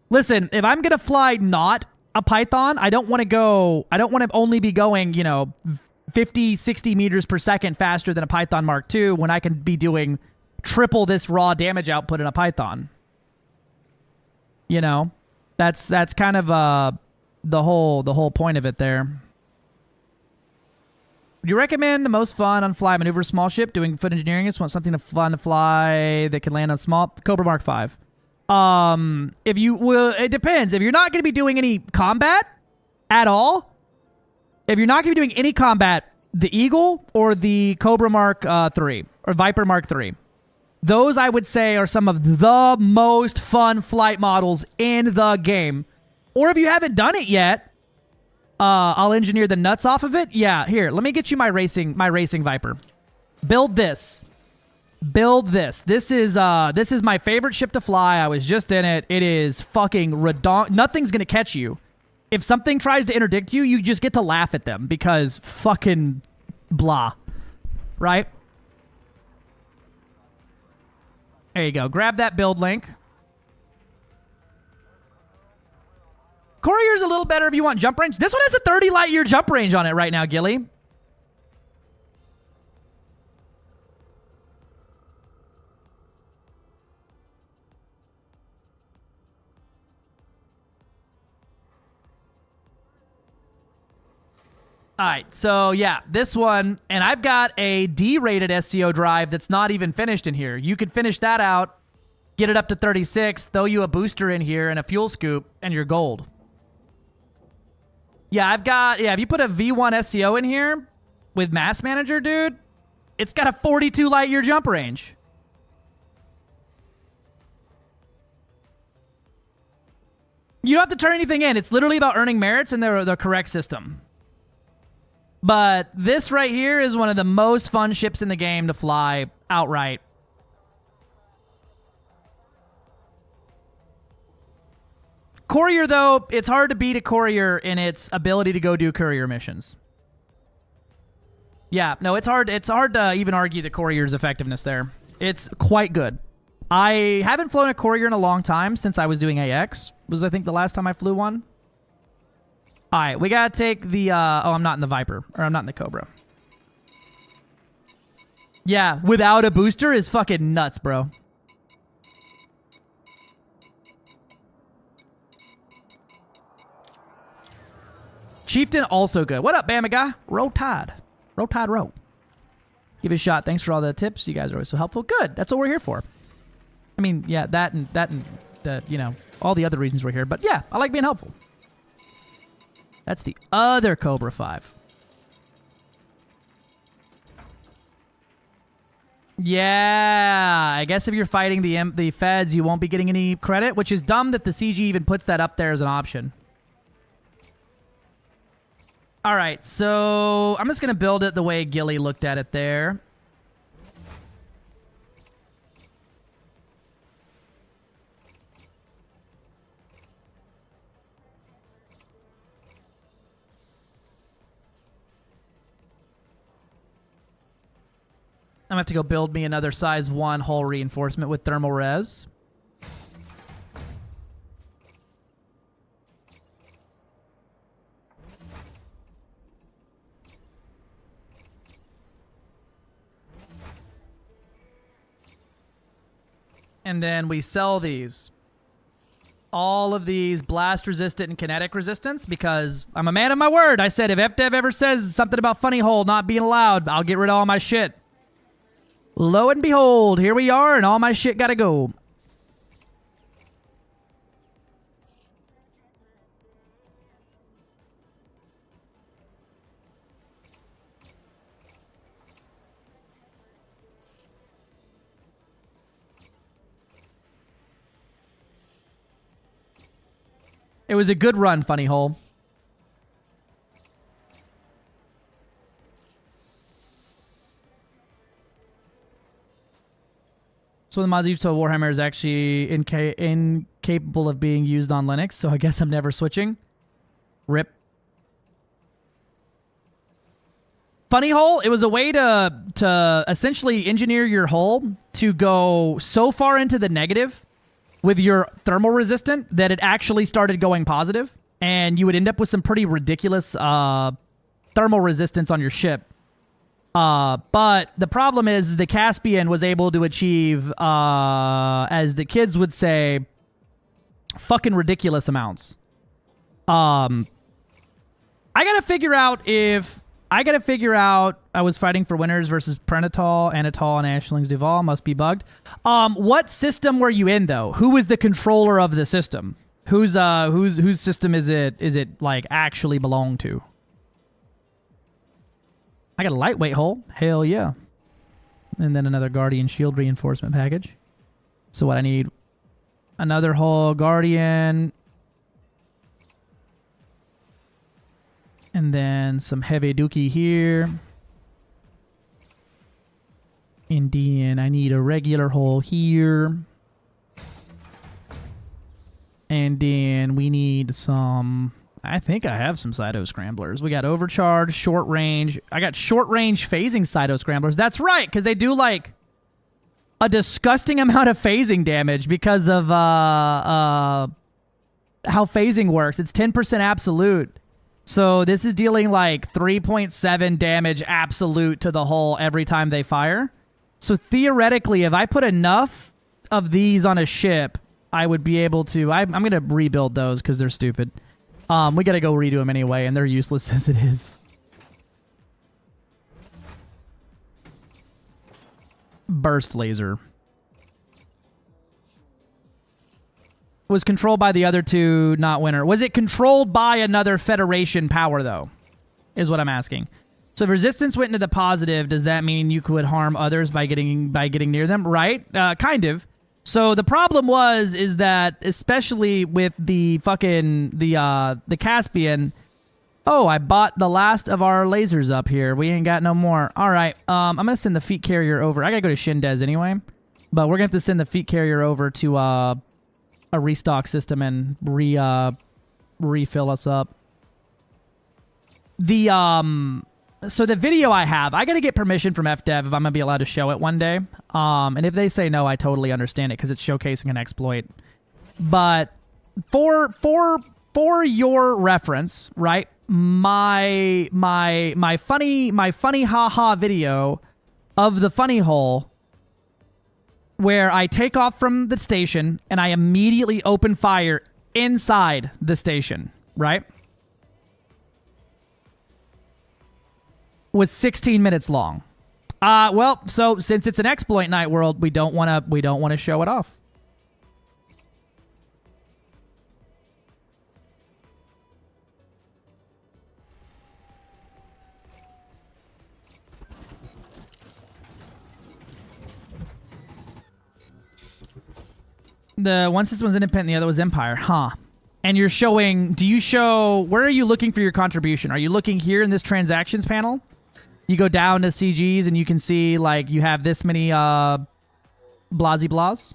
Listen, if I'm going to fly not a Python, I don't want to only be going, 50, 60 meters per second faster than a Python Mark II when I can be doing triple this raw damage output in a Python. You know, that's kind of the whole point of it there. Would you recommend the most fun on fly maneuver small ship doing foot engineering? Just want something fun to fly that can land on small Cobra Mark V. If you will, it depends. If you're not going to be doing any combat at all, if you're not going to be doing any combat, the Eagle or the Cobra Mark III or Viper Mark III, those I would say are some of the most fun flight models in the game. Or if you haven't done it yet, I'll engineer the nuts off of it. Yeah, here, let me get you my racing Viper. Build this. Build this. This is my favorite ship to fly. I was just in it. It is fucking redonk. Nothing's gonna catch you. If something tries to interdict you, you just get to laugh at them because fucking blah. Right? There you go. Grab that build link. Courier's a little better if you want jump range. This one has a 30 light year jump range on it right now, Gilly. All right, so yeah, this one, and I've got a D-rated SCO drive that's not even finished in here. You could finish that out, get it up to 36, throw you a booster in here and a fuel scoop, and you're gold. Yeah, if you put a V1 SCO in here with Mass Manager, dude, it's got a 42 light year jump range. You don't have to turn anything in. It's literally about earning merits in the correct system. But this right here is one of the most fun ships in the game to fly outright. Courier, though, it's hard to beat a Courier in its ability to go do courier missions. Yeah, no, it's hard to even argue the Courier's effectiveness there. It's quite good. I haven't flown a Courier in a long time since I was doing AX. Was, I think, the last time I flew one. All right, we got to take the... oh, I'm not in the Viper. Or I'm not in the Cobra. Yeah, without a booster is fucking nuts, bro. Chieftain, also good. What up, Bama guy? Roll Tide. Roll Tide, roll. Give it a shot. Thanks for all the tips. You guys are always so helpful. Good. That's what we're here for. I mean, yeah, that and you know, all the other reasons we're here. But yeah, I like being helpful. That's the other Cobra 5. Yeah, I guess if you're fighting the feds, you won't be getting any credit, which is dumb that the CG even puts that up there as an option. All right, so I'm just going to build it the way Gilly looked at it there. I'm going to have to go build me another size 1 hull reinforcement with thermal res. And then we sell these. All of these blast resistant and kinetic resistance because I'm a man of my word. I said if FDev ever says something about funny hole not being allowed, I'll get rid of all my shit. Lo and behold, here we are and all my shit gotta go. It was a good run, Funny Hole. So the mods to Warhammer is actually incapable of being used on Linux, so I guess I'm never switching. RIP. Funny Hole, it was a way to essentially engineer your hull to go so far into the negative with your thermal resistant that it actually started going positive, and you would end up with some pretty ridiculous thermal resistance on your ship. But the problem is the Caspian was able to achieve, as the kids would say, fucking ridiculous amounts. I gotta figure out I was fighting for winners versus Prenatal, Anatol, and Ashlings Duval. Must be bugged. What system were you in though? Who was the controller of the system? Whose system is it like actually belong to? I got a lightweight hull. Hell yeah. And then another Guardian shield reinforcement package. So what I need? Another hull Guardian. And then some heavy dookie here. And then I need a regular hull here. And then we need some... I think I have some Cyto Scramblers. We got overcharge, short range. I got short range phasing Cyto Scramblers. That's right, because they do like a disgusting amount of phasing damage because of how phasing works. It's 10% absolute. So this is dealing like 3.7 damage absolute to the hull every time they fire. So theoretically, if I put enough of these on a ship, I would be able to... I'm going to rebuild those because they're stupid. We gotta go redo them anyway, and they're useless as it is. Burst laser. Was controlled by the other two, not winner. Was it controlled by another Federation power, though? Is what I'm asking. So if resistance went into the positive, does that mean you could harm others by getting near them? Right? Kind of. So the problem is that, especially with the fucking, the Caspian, oh, I bought the last of our lasers up here. We ain't got no more. All right, I'm going to send the feet carrier over. I got to go to Shindez anyway, but we're going to have to send the feet carrier over to a restock system and refill us up. So the video I have, I got to get permission from FDev if I'm going to be allowed to show it one day. And if they say no, I totally understand it because it's showcasing an exploit. But for your reference, right? My funny haha video of the funny hole where I take off from the station and I immediately open fire inside the station, right? Was 16 minutes long. Well, so since it's an exploit night world, we don't want to show it off. The one system was independent, the other was Empire, huh? And you're showing, do you show, where are you looking for your contribution? Are you looking here in this transactions panel? You go down to CGs and you can see, like, you have this many, blasey blas.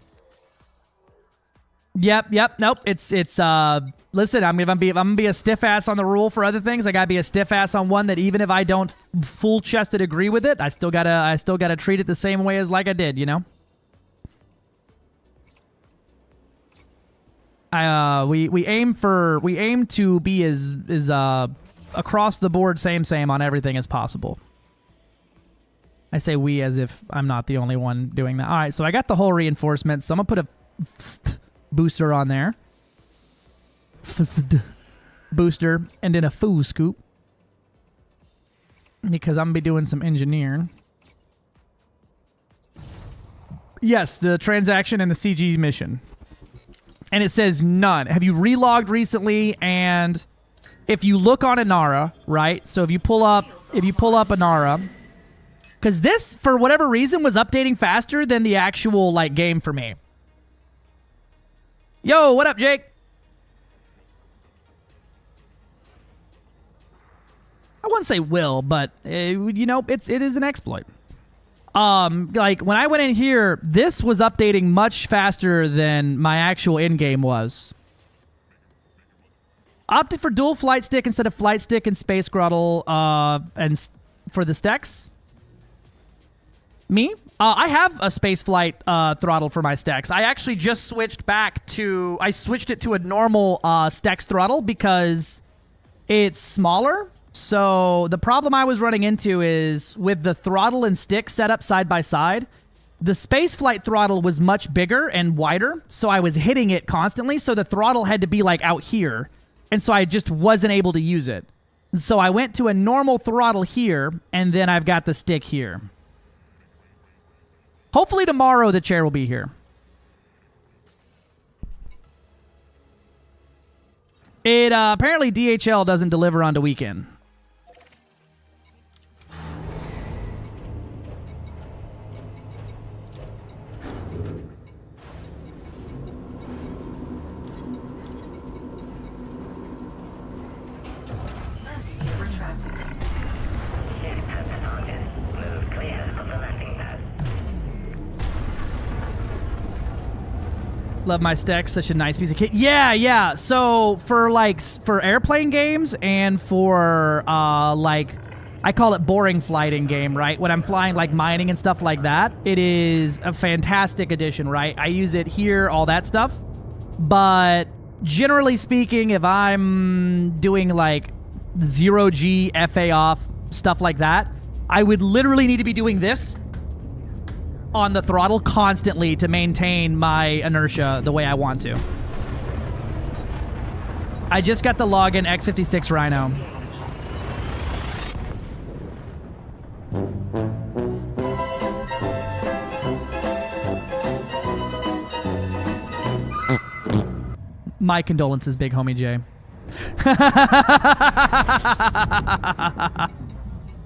Yep, nope, it's, listen, I'm gonna be a stiff ass on the rule for other things. I gotta be a stiff ass on one that even if I don't full-chested agree with it, I still gotta treat it the same way as like I did, you know? We aim to be as across the board same on everything as possible. I say we as if I'm not the only one doing that. All right, so I got the whole reinforcement, so I'm gonna put a booster on there. Booster, and then a foo scoop. Because I'm gonna be doing some engineering. Yes, the transaction and the CG mission. And it says none. Have you relogged recently? And if you look on Inara, right? So if you pull up Inara, because this, for whatever reason, was updating faster than the actual like game for me. Yo, what up, Jake? I wouldn't say will, but you know, it is an exploit. Like when I went in here, this was updating much faster than my actual in-game was. Opted for dual flight stick instead of flight stick and space throttle, and for the stacks. Me? I have a space flight throttle for my stacks. I actually just switched back to... I switched it to a normal stacks throttle because it's smaller So the problem I was running into is with the throttle and stick set up side by side, the spaceflight throttle was much bigger and wider, so I was hitting it constantly, so the throttle had to be like out here, and so I just wasn't able to use it. So I went to a normal throttle here, and then I've got the stick here. Hopefully tomorrow the chair will be here. It apparently DHL doesn't deliver on the weekend. Love my stack, such a nice piece of kit. Yeah. So for airplane games and for like, I call it boring flighting game, right? When I'm flying like mining and stuff like that, it is a fantastic addition, right? I use it here, all that stuff. But generally speaking, if I'm doing like 0G, FA off, stuff like that, I would literally need to be doing this on the throttle constantly to maintain my inertia the way I want to. I just got the login X56 Rhino. My condolences, big homie Jay.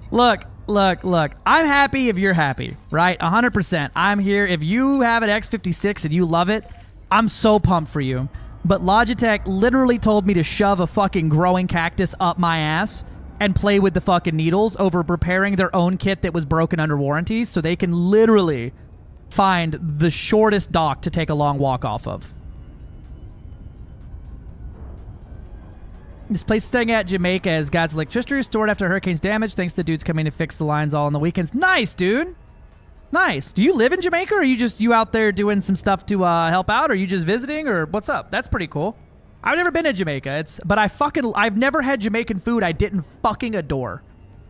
Look. I'm happy if you're happy, right? 100%. I'm here. If you have an X56 and you love it, I'm so pumped for you. But Logitech literally told me to shove a fucking growing cactus up my ass and play with the fucking needles over repairing their own kit that was broken under warranty so they can literally find the shortest dock to take a long walk off of. This place staying at Jamaica has God's electricity restored after hurricane's damage thanks to dudes coming to fix the lines all on the weekends. Nice, dude. Nice. Do you live in Jamaica, or are you just out there doing some stuff to help out, or are you just visiting, or what's up? That's pretty cool. I've never been to Jamaica, but I've never had Jamaican food I didn't fucking adore.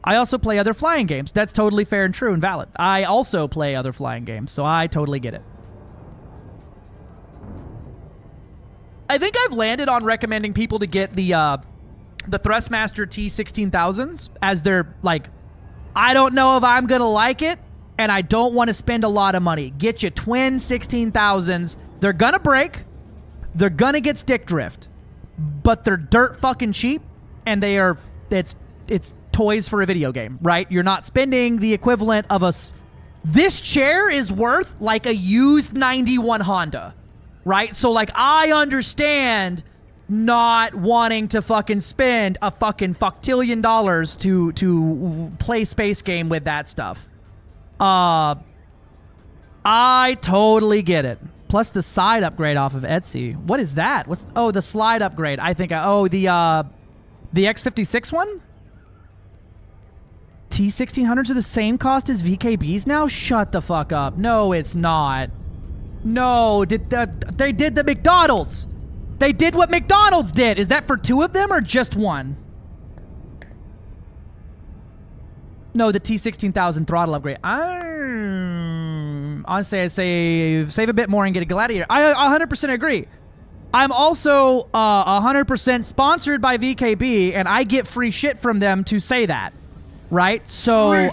I also play other flying games. That's totally fair and true and valid. I also play other flying games, so I totally get it. I think I've landed on recommending people to get the Thrustmaster T16000s as their, like, I don't know if I'm going to like it, and I don't want to spend a lot of money. Get you twin 16,000s. They're going to break. They're going to get stick drift. But they're dirt fucking cheap, and it's toys for a video game, right? You're not spending the equivalent of this chair is worth like a used 91 Honda. Right? So, like, I understand not wanting to fucking spend a fucking fucktillion dollars to play space game with that stuff. I totally get it. Plus the side upgrade off of Etsy. What is that? The slide upgrade. I think, the X56 one? T1600s are the same cost as VKBs now? Shut the fuck up. No, it's not. No, they did the McDonald's. They did what McDonald's did. Is that for two of them or just one? No, the T16000 throttle upgrade. Honestly, I say save a bit more and get a Gladiator. I 100% agree. I'm also 100% sponsored by VKB, and I get free shit from them to say that. Right? So...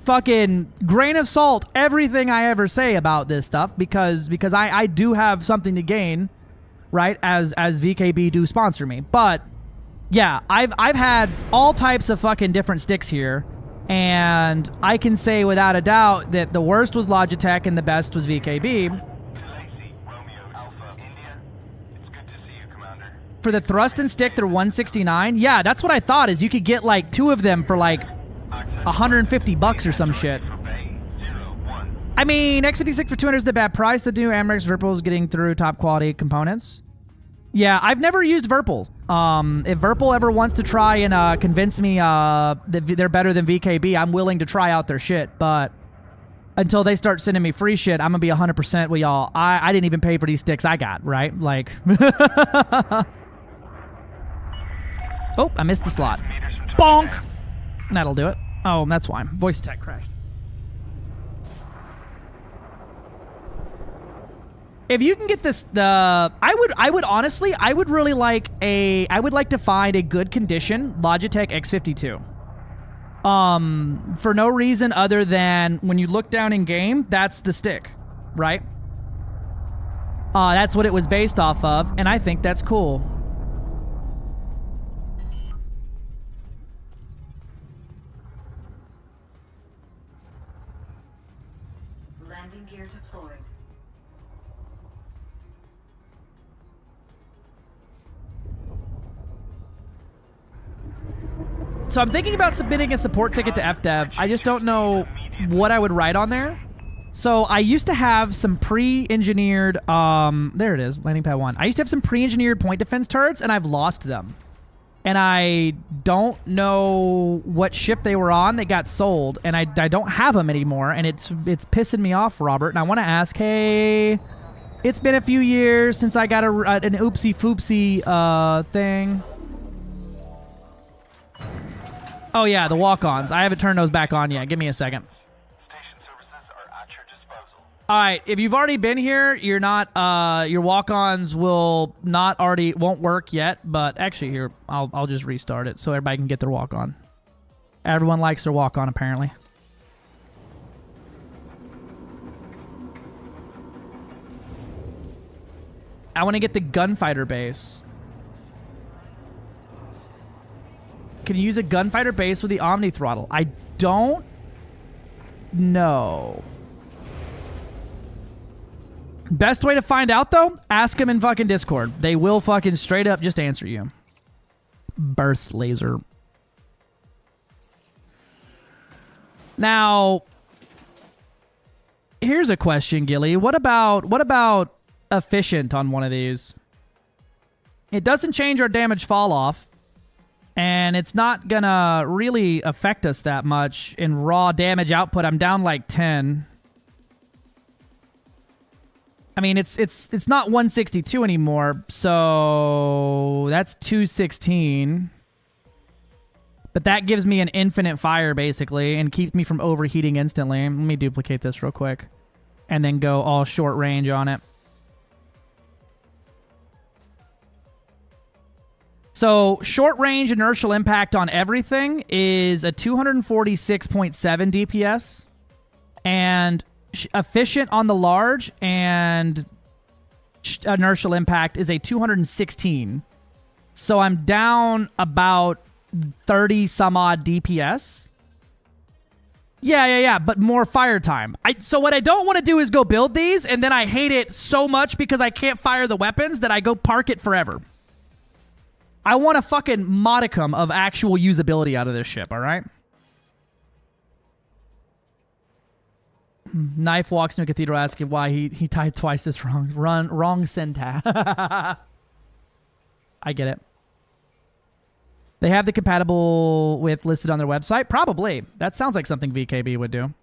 fucking grain of salt everything I ever say about this stuff because I do have something to gain, right, as VKB do sponsor me. But yeah, I've had all types of fucking different sticks here, and I can say without a doubt that the worst was Logitech and the best was VKB. For the thrust and stick, they're $169. Yeah, that's what I thought, is you could get like two of them for like $150 or some shit. I mean, X56 for 200 is the bad price. The new Amex Virpil is getting through top quality components. Yeah, I've never used Virpil. If Virpil ever wants to try and convince me that they're better than VKB, I'm willing to try out their shit. But until they start sending me free shit, I'm gonna be 100% with y'all. I didn't even pay for these sticks I got, right? Like, Oh, I missed the slot. Bonk! That'll do it. Oh, that's why. Voice tech crashed. If you can get this, I would honestly, I would like to find a good condition Logitech X52. For no reason other than when you look down in game, that's the stick, right? That's what it was based off of, and I think that's cool. Landing gear deployed. So I'm thinking about submitting a support ticket to FDev. I just don't know what I would write on there. So I used to have some pre-engineered, there it is, landing pad 1. I used to have some pre-engineered point defense turrets, and I've lost them. And I don't know what ship they were on that got sold, and I don't have them anymore, and it's pissing me off, Robert. And I want to ask, hey, it's been a few years since I got an oopsie-foopsie thing. Oh yeah, the walk-ons. I haven't turned those back on yet. Give me a second. Station services are at your disposal. All right, if you've already been here, you're not. Your walk-ons won't work yet. But actually, here I'll just restart it so everybody can get their walk-on. Everyone likes their walk-on apparently. I want to get the gunfighter base. Can you use a gunfighter base with the Omni throttle? I don't know. Best way to find out, though, ask them in fucking Discord. They will fucking straight up just answer you. Burst laser. Now, here's a question, Gilly. What about efficient on one of these? It doesn't change our damage fall off. And it's not gonna really affect us that much in raw damage output. I'm down like 10. I mean, it's not 162 anymore, so that's 216. But that gives me an infinite fire, basically, and keeps me from overheating instantly. Let me duplicate this real quick. And then go all short range on it. So, short range inertial impact on everything is a 246.7 DPS. And efficient on the large and inertial impact is a 216. So, I'm down about 30 some odd DPS. Yeah, but more fire time. So what I don't want to do is go build these, and then I hate it so much because I can't fire the weapons that I go park it forever. I want a fucking modicum of actual usability out of this ship, all right? Knife walks into a cathedral asking why he typed twice this wrong. Wrong syntax. I get it. They have the compatible with listed on their website? Probably. That sounds like something VKB would do.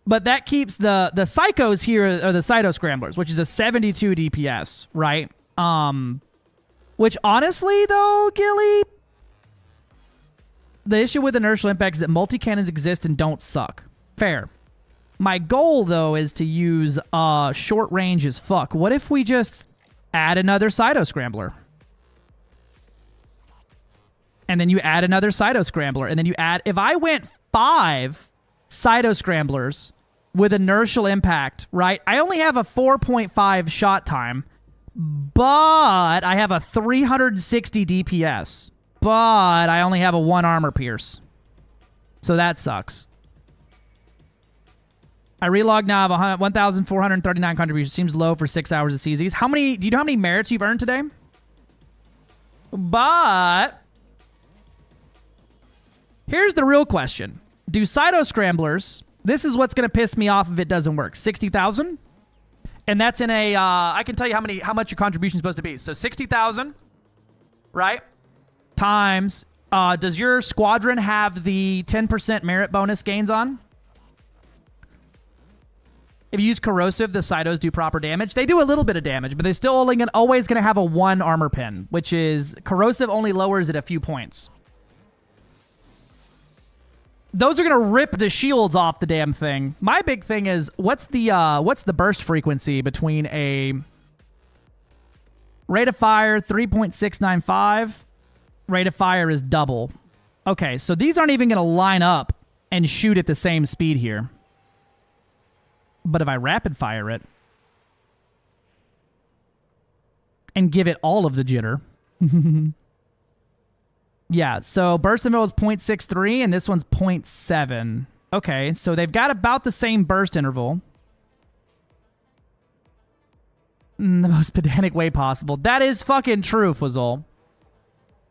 But that keeps the psychos here, or the Cyto Scramblers, which is a 72 DPS, right? Which honestly, though, Gilly, the issue with inertial impact is that multi-cannons exist and don't suck. Fair. My goal, though, is to use short range as fuck. What if we just add another Cyto Scrambler? And then you add another Cyto Scrambler. And then you add... If I went 5 Cyto Scramblers with inertial impact, right? I only have a 4.5 shot time, but I have a 360 DPS. But I only have a 1 armor pierce. So that sucks. I relog now of 1,439 contributions. Seems low for 6 hours of CZs. How many... Do you know how many merits you've earned today? But... here's the real question. Do Cyto Scramblers... This is what's going to piss me off if it doesn't work. 60,000? And that's in a... I can tell you how much your contribution is supposed to be. So 60,000, right? Times... does your squadron have the 10% merit bonus gains on? If you use corrosive, the Cytos do proper damage. They do a little bit of damage, but they're still only always going to have a 1 armor pin, which is corrosive only lowers it a few points. Those are going to rip the shields off the damn thing. My big thing is, what's the burst frequency between a rate of fire 3.695? Rate of fire is double. Okay, so these aren't even going to line up and shoot at the same speed here. But if I rapid fire it and give it all of the jitter. Yeah, so burst interval is 0.63 and this one's 0.7. Okay, so they've got about the same burst interval. In the most pedantic way possible. That is fucking true, Fuzzle.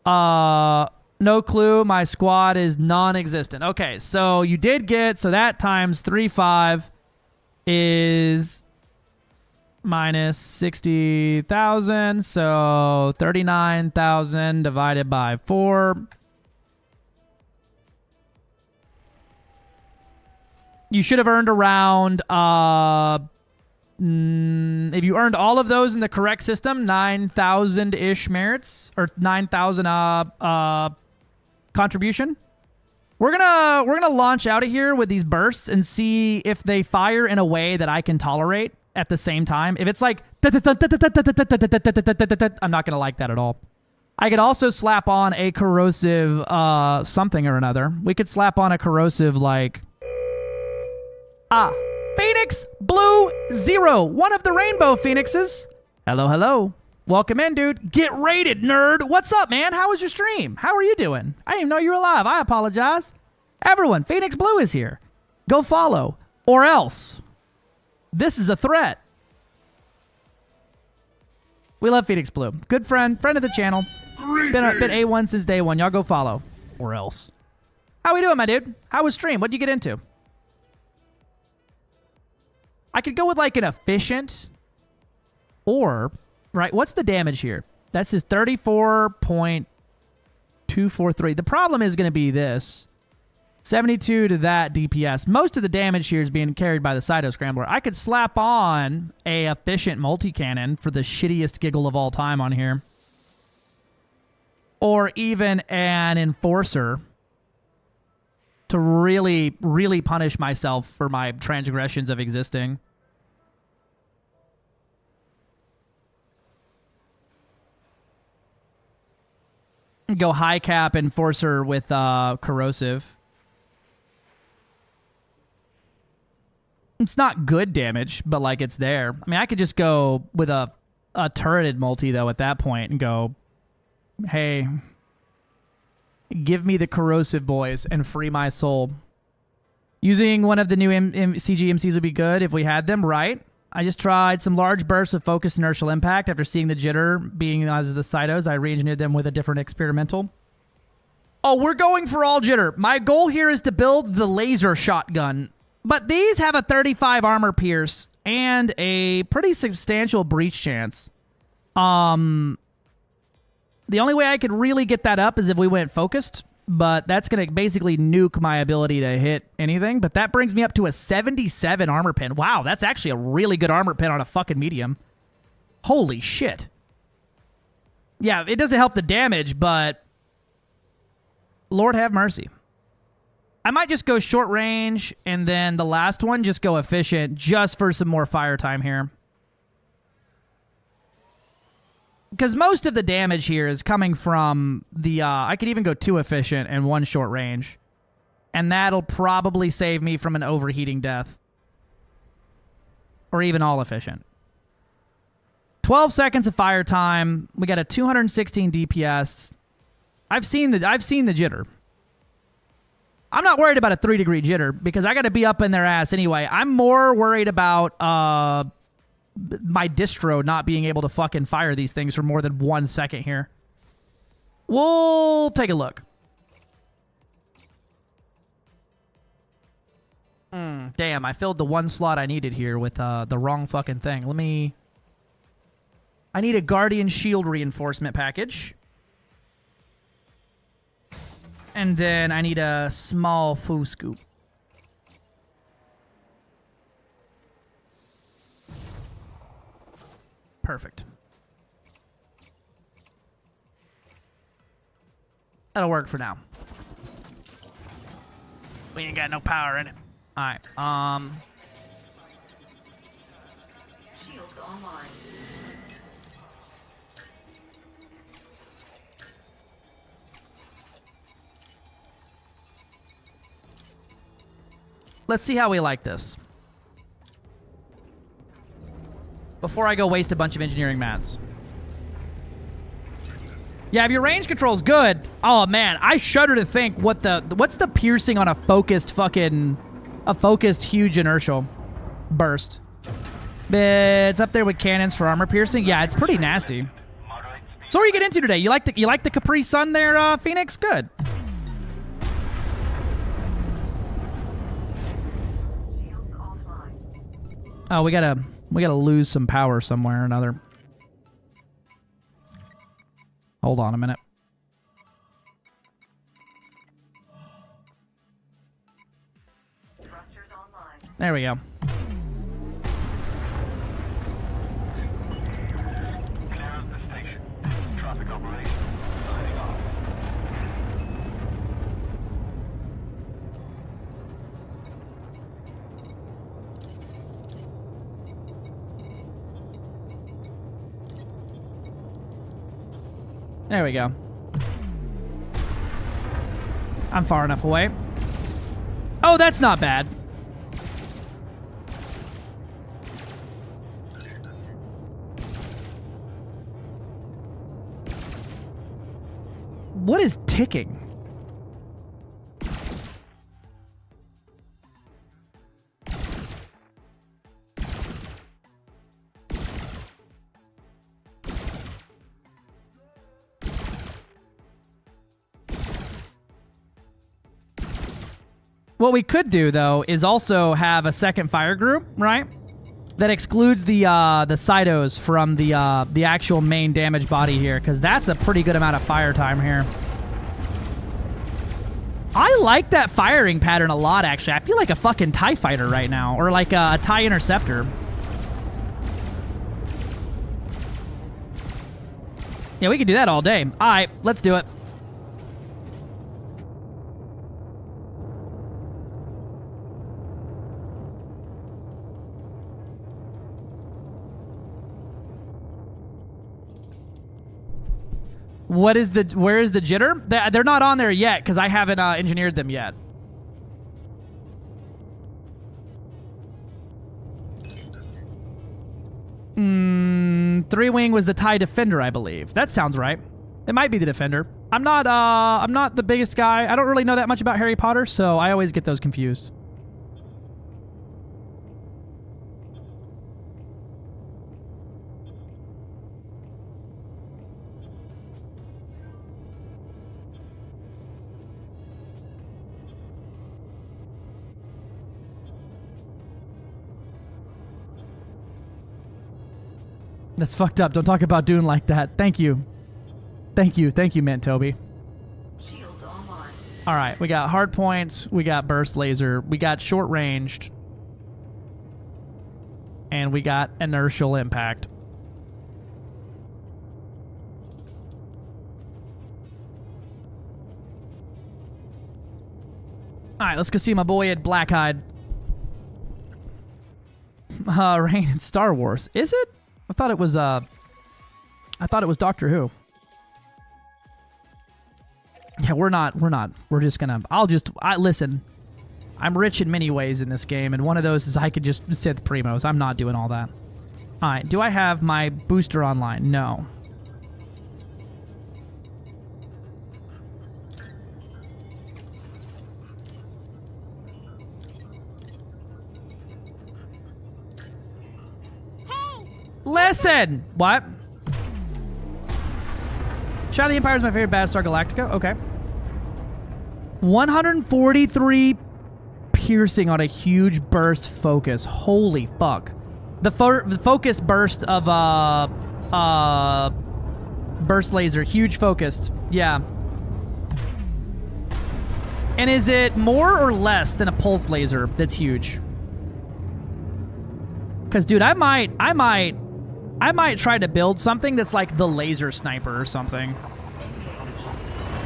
No clue. My squad is non-existent. Okay, so you did get... So that times 3.5 is minus 60,000. So 39,000 divided by 4. You should have earned around... if you earned all of those in the correct system, 9,000-ish merits. Or 9,000 contribution. We're gonna launch out of here with these bursts and see if they fire in a way that I can tolerate at the same time. If it's like I'm not gonna like that at all. I could also slap on a corrosive something or another. We could slap on a corrosive like Phoenix Blue Zero, one of the rainbow phoenixes. Hello, hello. Welcome in, dude. Get raided, nerd. What's up, man? How was your stream? How are you doing? I didn't even know you were alive. I apologize. Everyone, Phoenix Blue is here. Go follow. Or else. This is a threat. We love Phoenix Blue. Good friend. Friend of the channel. Been A1 since day one. Y'all go follow. Or else. How we doing, my dude? How was stream? What'd you get into? I could go with like an efficient or... Right, what's the damage here? That's his 34.243. The problem is going to be this. 72 to that DPS. Most of the damage here is being carried by the Cyto Scrambler. I could slap on a efficient multi-cannon for the shittiest giggle of all time on here. Or even an Enforcer to really, really punish myself for my transgressions of existing. Go high cap Enforcer with corrosive. It's not good damage, but like it's there. I mean, I could just go with a turreted multi though at that point and go, hey, give me the corrosive boys and free my soul. Using one of the new CGMCs would be good if we had them, right? I just tried some large bursts of focused inertial impact after seeing the jitter being as the Cytos. I re-engineered them with a different experimental. Oh, we're going for all jitter. My goal here is to build the laser shotgun. But these have a 35 armor pierce and a pretty substantial breach chance. The only way I could really get that up is if we went focused. But that's going to basically nuke my ability to hit anything. But that brings me up to a 77 armor pin. Wow, that's actually a really good armor pin on a fucking medium. Holy shit. Yeah, it doesn't help the damage, but... Lord have mercy. I might just go short range, and then the last one just go efficient, just for some more fire time here. Because most of the damage here is coming from the... I could even go 2 efficient and 1 short range. And that'll probably save me from an overheating death. Or even all efficient. 12 seconds of fire time. We got a 216 DPS. I've seen the jitter. I'm not worried about a 3-degree jitter because I got to be up in their ass anyway. I'm more worried about... my distro not being able to fucking fire these things for more than 1 second here. We'll take a look. Damn, I filled the 1 slot I needed here with the wrong fucking thing. I need a Guardian Shield reinforcement package. And then I need a small foo scoop. Perfect. That'll work for now. We ain't got no power in it. All right. Shields online. Let's see how we like this. Before I go waste a bunch of engineering mats. Yeah, if your range control's good. Oh man, I shudder to think what's the piercing on a focused huge inertial burst. It's up there with cannons for armor piercing. Yeah, it's pretty nasty. So what are you getting into today? You like the Capri Sun there, Phoenix? Good. Oh, we gotta lose some power somewhere or another. Hold on a minute. There we go. Clear of the station. Traffic operations signing off. There we go. I'm far enough away. Oh, that's not bad. What is ticking? What we could do, though, is also have a second fire group, right? That excludes the Cytos from the actual main damage body here, because that's a pretty good amount of fire time here. I like that firing pattern a lot, actually. I feel like a fucking TIE fighter right now, or like a TIE interceptor. Yeah, we could do that all day. All right, let's do it. Where is the jitter? They're not on there yet because I haven't engineered them yet. Three-wing was the TIE Defender, I believe. That sounds right. It might be the Defender. I'm not the biggest guy. I don't really know that much about Harry Potter, so I always get those confused. That's fucked up. Don't talk about Dune like that. Thank you. Thank you, Mantobi. Shields online. All right, we got hard points, we got burst laser, we got short ranged, and we got inertial impact. All right, let's go see my boy at Blackhide. Rain in Star Wars. Is it? I thought it was Doctor Who. Yeah, we're not. We're just gonna, listen. I'm rich in many ways in this game, and one of those is I could just Sith Primos. I'm not doing all that. All right, do I have my booster online? No. Listen! What? Shadow of the Empire is my favorite Battlestar Galactica. Okay. 143 piercing on a huge burst focus. Holy fuck. The focus burst of burst laser. Huge focused. Yeah. And is it more or less than a pulse laser that's huge? Because, dude, I might I might try to build something that's like the laser sniper or something.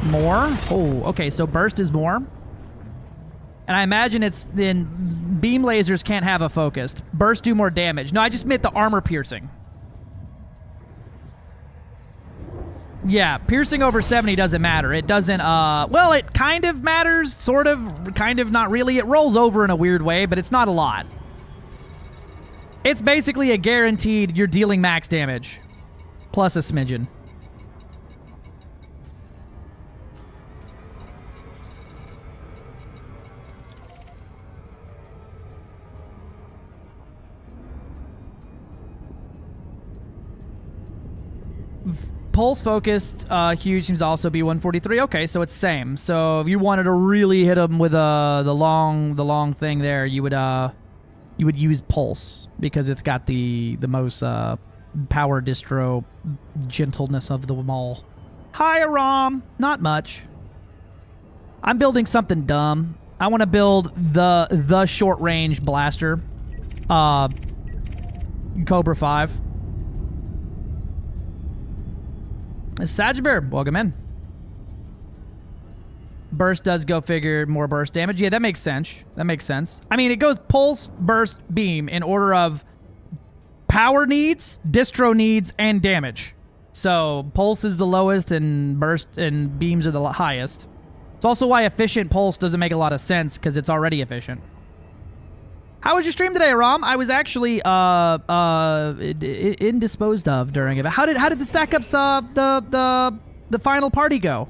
More? Oh, okay, so burst is more. And I imagine it's then beam lasers can't have a focused. Burst do more damage. No, I just meant the armor piercing. Yeah, piercing over 70 doesn't matter. It doesn't, well, it kind of matters, sort of, kind of, not really. It rolls over in a weird way, but it's not a lot. It's basically a guaranteed you're dealing max damage, plus a smidgen. Pulse focused, huge seems to also be 143. Okay, so it's same. So if you wanted to really hit them with the long thing there, you would use pulse because it's got the most power distro gentleness of them all. Hi, Aram. Not much. I'm building something dumb. I want to build the short range blaster, Cobra 5. Sagbear, welcome in. Burst does go figure more burst damage. Yeah, that makes sense. That makes sense. I mean, it goes pulse, burst, beam in order of power needs, distro needs, and damage. So pulse is the lowest and burst and beams are the highest. It's also why efficient pulse doesn't make a lot of sense because it's already efficient. How was your stream today, Ram? I was actually indisposed of during it. How did the stack ups the final party go?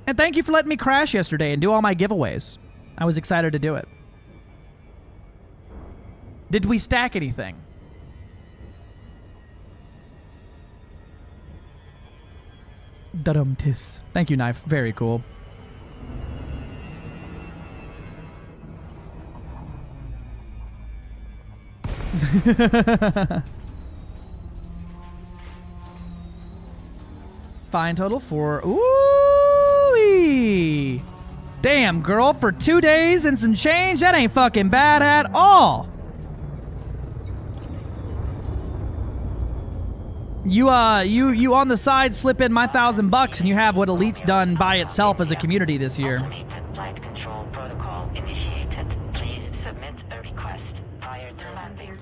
And thank you for letting me crash yesterday and do all my giveaways. I was excited to do it. Did we stack anything? Da-dum-tis. Thank you, Knife. Very cool. Fine total for... Ooh-wee! Damn, girl, for 2 days and some change, that ain't fucking bad at all! You on the side slip in my $1,000 and you have what Elite's done by itself as a community this year. Flight control protocol initiated. Please submit a request prior to landing.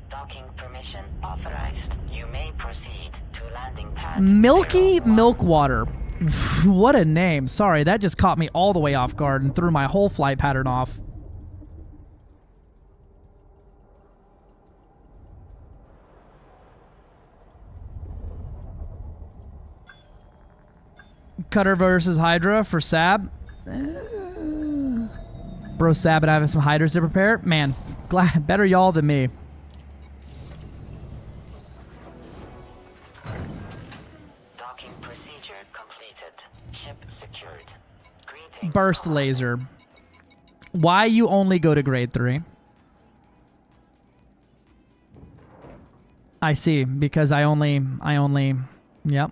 Docking permission authorized. You may proceed to landing pad. Milky Milkwater. What a name. Sorry, that just caught me all the way off guard and threw my whole flight pattern off. Cutter versus Hydra for Sab. Bro, Sab and I have some Hydras to prepare. Man, glad better y'all than me. Docking procedure completed. Ship secured. Greetings. Burst laser. Why you only go to grade 3? I see, because I only, yep.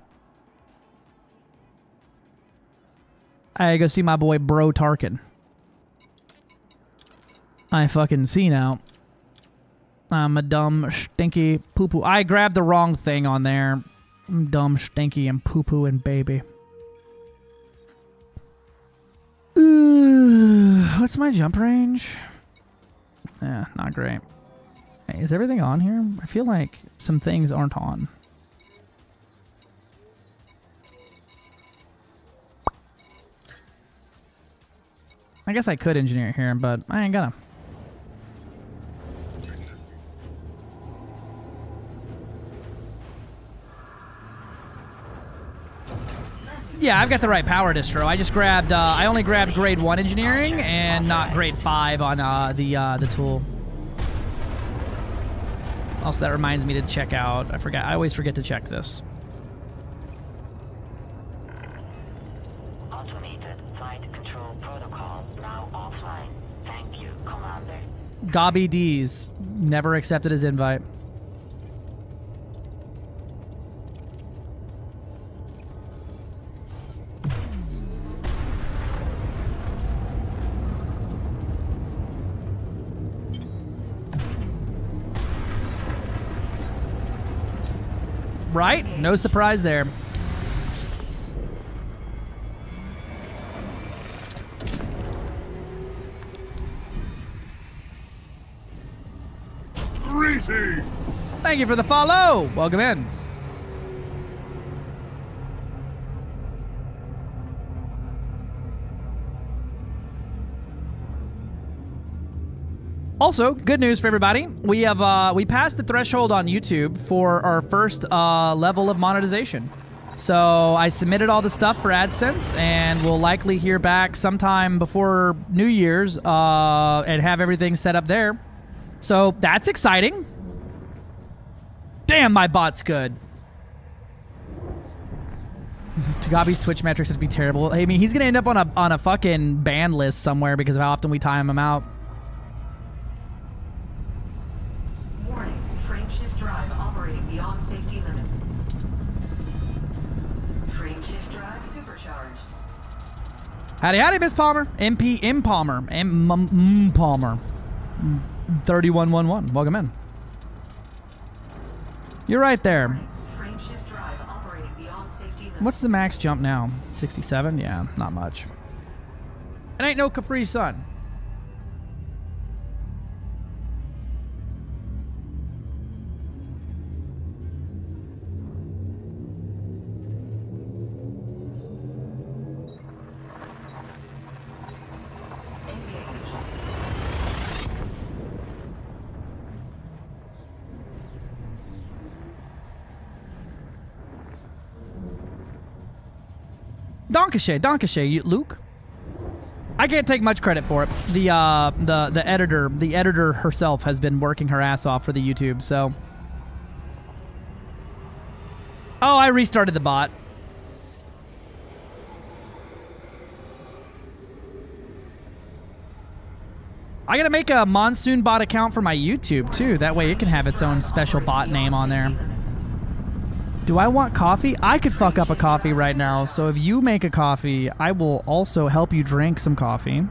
I go see my boy Bro Tarkin. I fucking see now. I'm a dumb, stinky poo-poo. I grabbed the wrong thing on there. I'm dumb, stinky, and poo-poo and baby. What's my jump range? Yeah, not great. Hey, is everything on here? I feel like some things aren't on. I guess I could engineer it here, but I ain't gonna. Yeah, I've got the right power distro. I just grabbed, I only grabbed grade 1 engineering and not grade 5 on the tool. Also, that reminds me to check out. I always forget to check this. Automated flight control protocol now offline. Thank you, Commander. Gobby D's never accepted his invite. right? No surprise there. Greasy! Thank you for the follow. Welcome in. Also, good news for everybody. We have we passed the threshold on YouTube for our first level of monetization. So I submitted all the stuff for AdSense, and we'll likely hear back sometime before New Year's and have everything set up there. So that's exciting. Damn, my bot's good. Tagabi's Twitch metrics would be terrible. I mean, he's gonna end up on a fucking ban list somewhere because of how often we time him out. Warning, frameshift drive operating beyond safety limits. Frameshift drive supercharged. Howdy, howdy, Miss Palmer. MP M Palmer. M Palmer. 3111. Welcome in. You're right there. Frameshift drive operating beyond safety limits. What's the max jump now? 67? Yeah, not much. It ain't no Capri Sun. Donkashay, Luke. I can't take much credit for it. The editor herself has been working her ass off for the YouTube, so. Oh, I restarted the bot. I gotta make a Monsoon bot account for my YouTube too. That way it can have its own special bot name on there. Do I want coffee? I could fuck up a coffee right now, so if you make a coffee, I will also help you drink some coffee.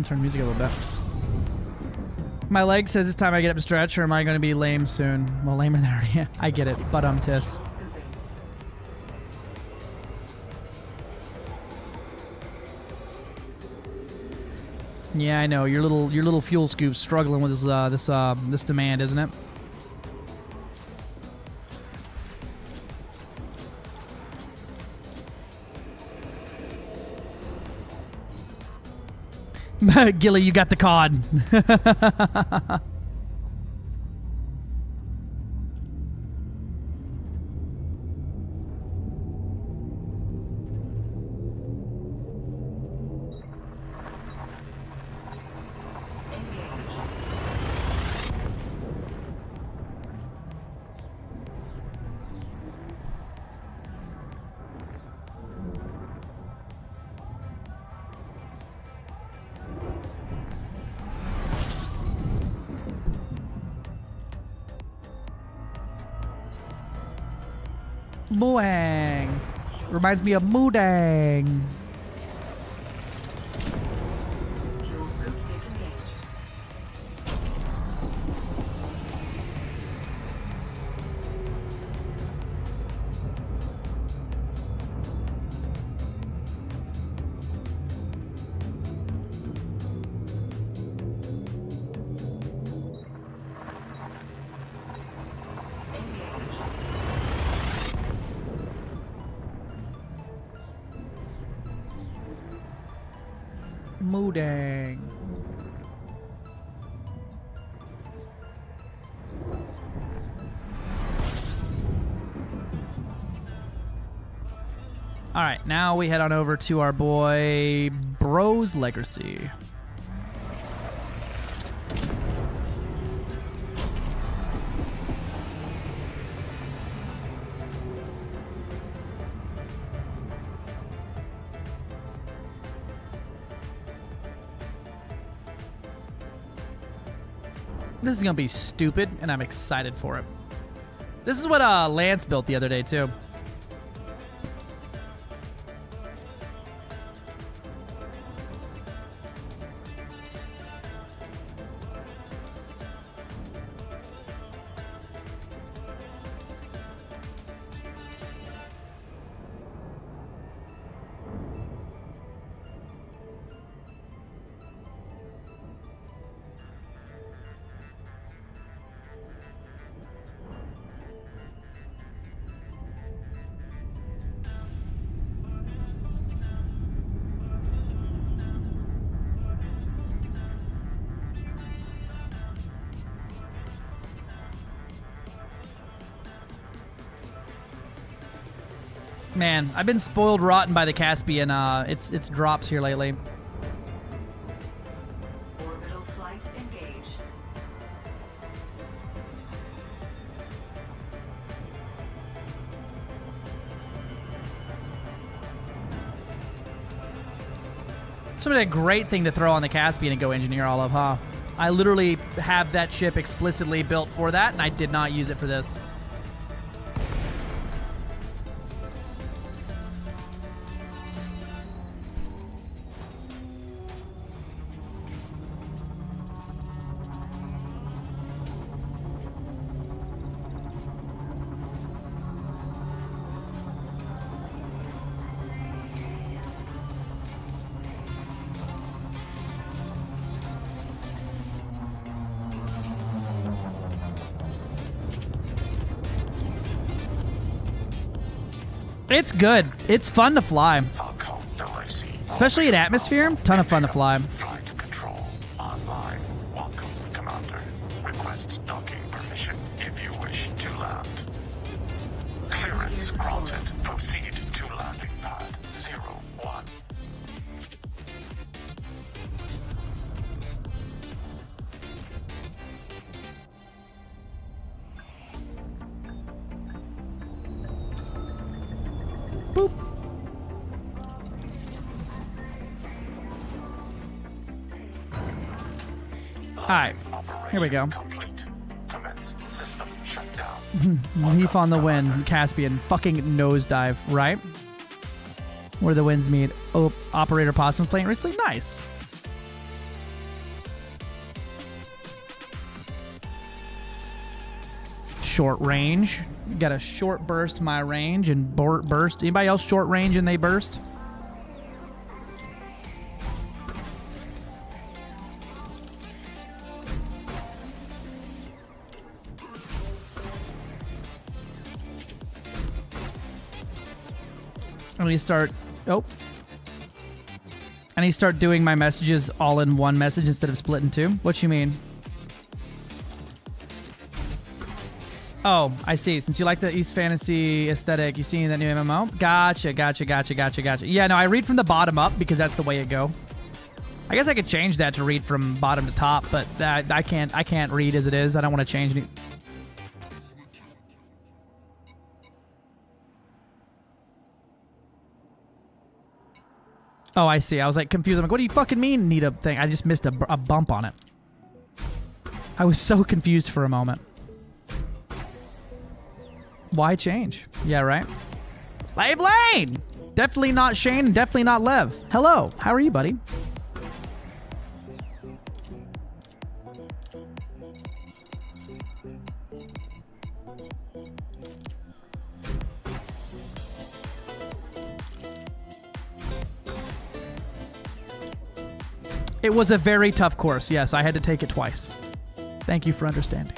Turn the music a little bit. My leg says it's time I get up to stretch, or am I going to be lame soon? Well, lamer than already. Yeah, I get it, but tis. Yeah, I know your little fuel scoop's struggling with this demand, isn't it? Gilly, you got the cod. Moang. Reminds me of Moodang. Fuel scoop disengaged. Moodang. All right, now we head on over to our boy Bro's Legacy. This is gonna be stupid, and I'm excited for it. This is what Lance built the other day too. Man, I've been spoiled rotten by the Caspian. Its drops here lately. Orbital flight engaged. It's a great thing to throw on the Caspian and go engineer all of, huh? I literally have that ship explicitly built for that, and I did not use it for this. It's good. It's fun to fly. Especially in atmosphere. Ton of fun to fly. Flight control online. Welcome, Commander. Request docking permission if you wish to land. Clearance granted. Proceed to landing pad 01. Boop. Alright, here we go. Leaf on the wind, Caspian. Fucking nosedive, right? Where the winds meet. Oh, Operator Possum playing recently? Nice. Short range. Got a short burst my range and burst. Anybody else short range and they burst? I need to start. Oh. I need to start doing my messages all in one message instead of split in two. What you mean? Oh, I see. Since you like the East Fantasy aesthetic, you seen that new MMO? Gotcha. Yeah, no, I read from the bottom up because that's the way it go. I guess I could change that to read from bottom to top, but I can't read as it is. I don't want to change any. Oh, I see. I was like confused. I'm like, what do you fucking mean need a thing? I just missed a bump on it. I was so confused for a moment. Why change? Yeah, right? Lave Lane! Definitely not Shane and definitely not Lev. Hello. How are you, buddy? It was a very tough course. Yes, I had to take it twice. Thank you for understanding.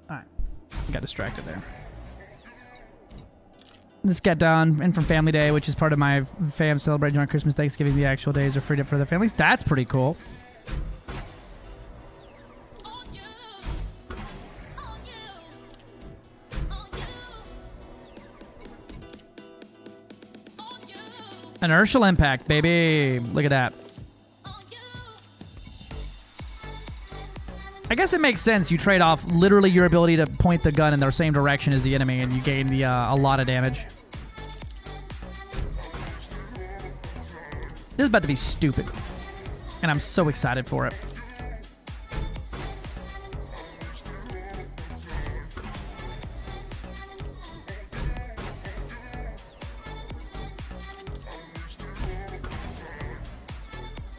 Alright. Got distracted there. This got done in from Family Day, which is part of my fam celebrating on Christmas, Thanksgiving. The actual days are freed up for their families. That's pretty cool. Inertial impact, baby. Look at that. I guess it makes sense. You trade off literally your ability to point the gun in the same direction as the enemy, and you gain the a lot of damage. This is about to be stupid, and I'm so excited for it.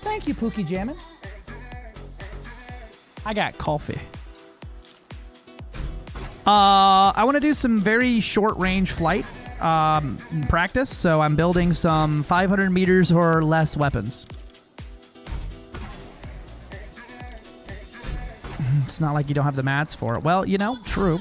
Thank you, Pookie Jammin'. I got coffee. I want to do some very short range flight practice, so I'm building some 500 meters or less weapons. It's not like you don't have the mats for it. Well, you know, true.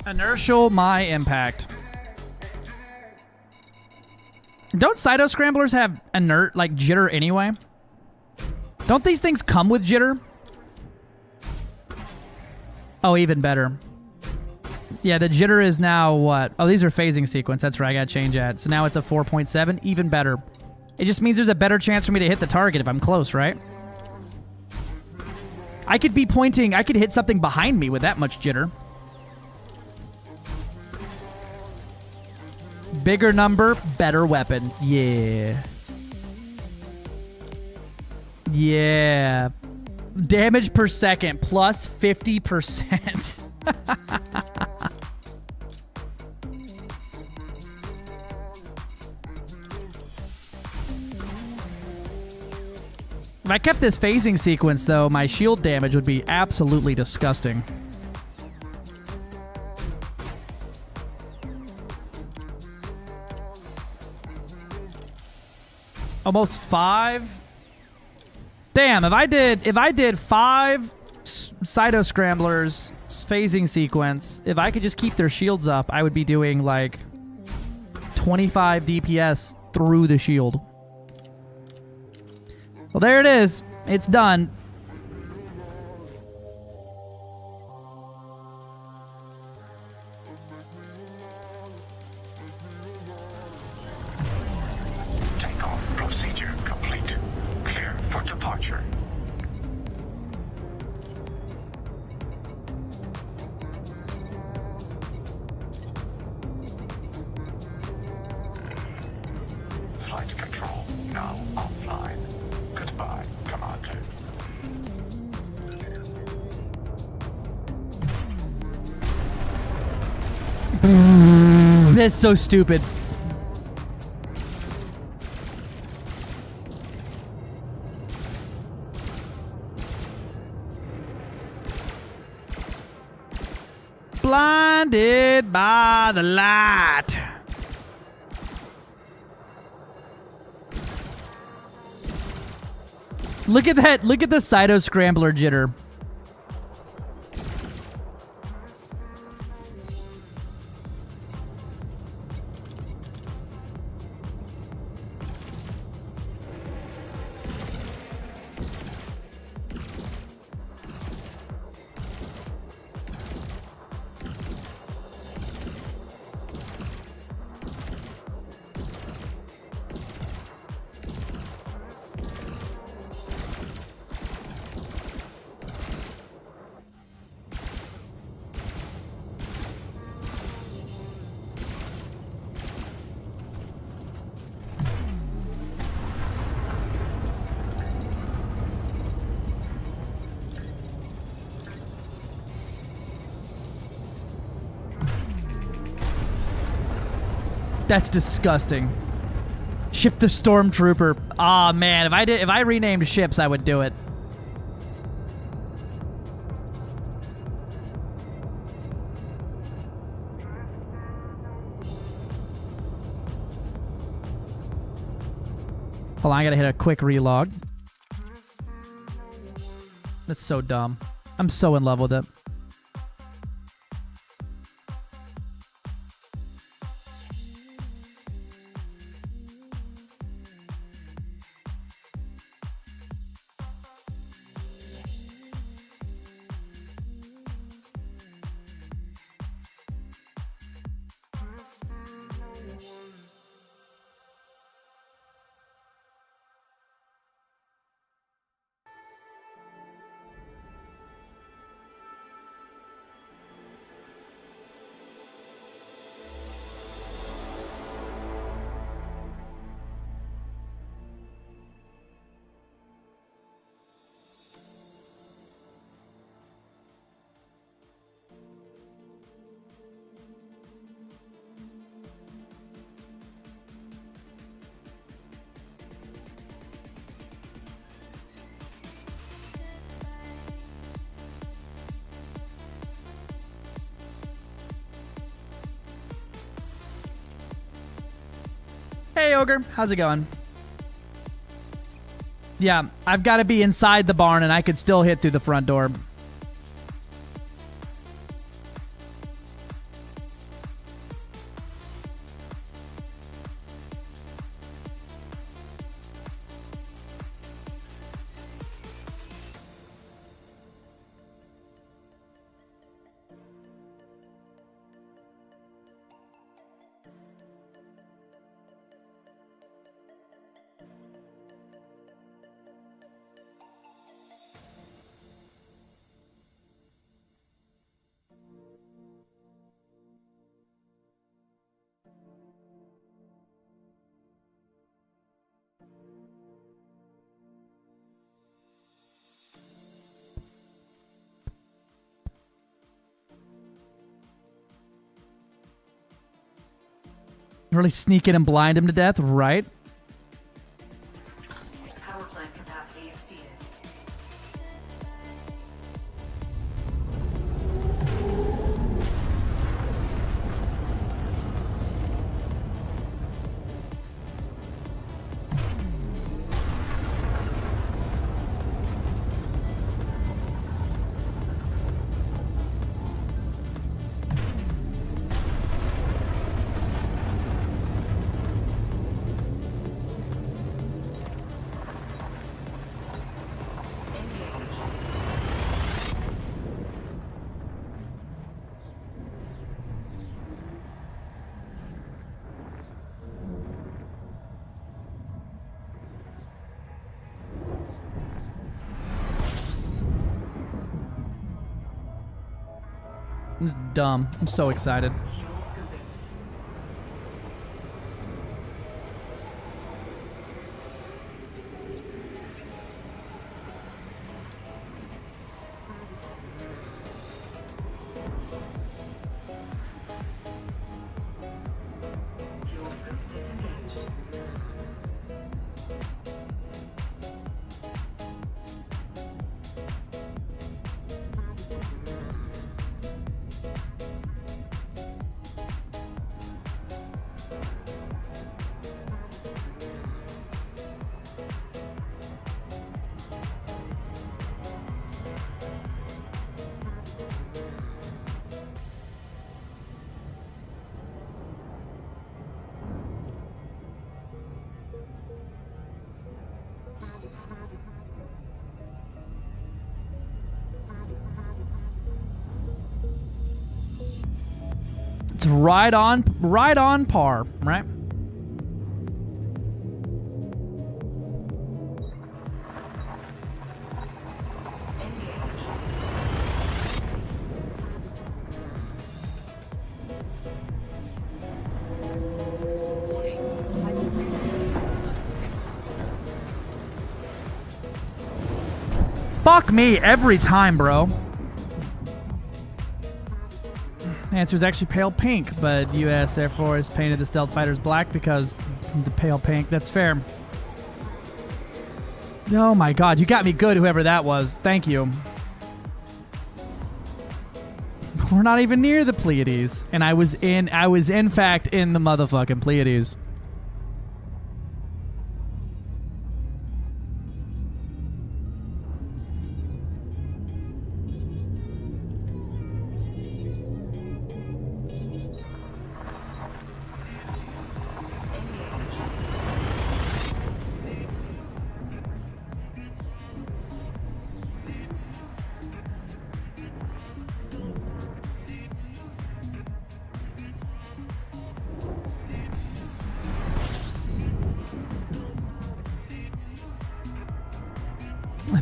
Inertial my impact. Don't Cyto Scramblers have inert, like, jitter anyway? Don't these things come with jitter? Oh, even better. Yeah, the jitter is now what? Oh, these are phasing sequence. That's right, I gotta change that. So now it's a 4.7. Even better. It just means there's a better chance for me to hit the target if I'm close, right? I could be pointing, I could hit something behind me with that much jitter. Bigger number, better weapon. Yeah. Yeah. Damage per second plus 50%. If I kept this phasing sequence, though, my shield damage would be absolutely disgusting. Almost 5. Damn, if I did 5 Cyto Scramblers phasing sequence, if I could just keep their shields up, I would be doing like 25 DPS through the shield. Well, there it is. It's done. Takeoff procedure complete. Clear for departure. Flight control now offline. Goodbye, Commander. That's so stupid. Blinded by the light. Look at that. Look at the Cyto Scrambler jitter. That's disgusting. Ship the Stormtrooper. Aw, man, if I renamed ships, I would do it. Hold on, I gotta hit a quick relog. That's so dumb. I'm so in love with it. Hey, Ogre. How's it going? Yeah, I've got to be inside the barn, and I could still hit through the front door. Really sneak in and blind him to death, right? Power plant capacity exceeded. This is dumb. I'm so excited. Fuel scooping. Fuel scoop disengaged. It's right on par, right? Fuck me every time, bro. Answer is actually pale pink, but US Air Force painted the stealth fighters black because the pale pink. That's fair. Oh my god, you got me good, whoever that was. Thank you. We're not even near the Pleiades, and I was in fact in the motherfucking Pleiades.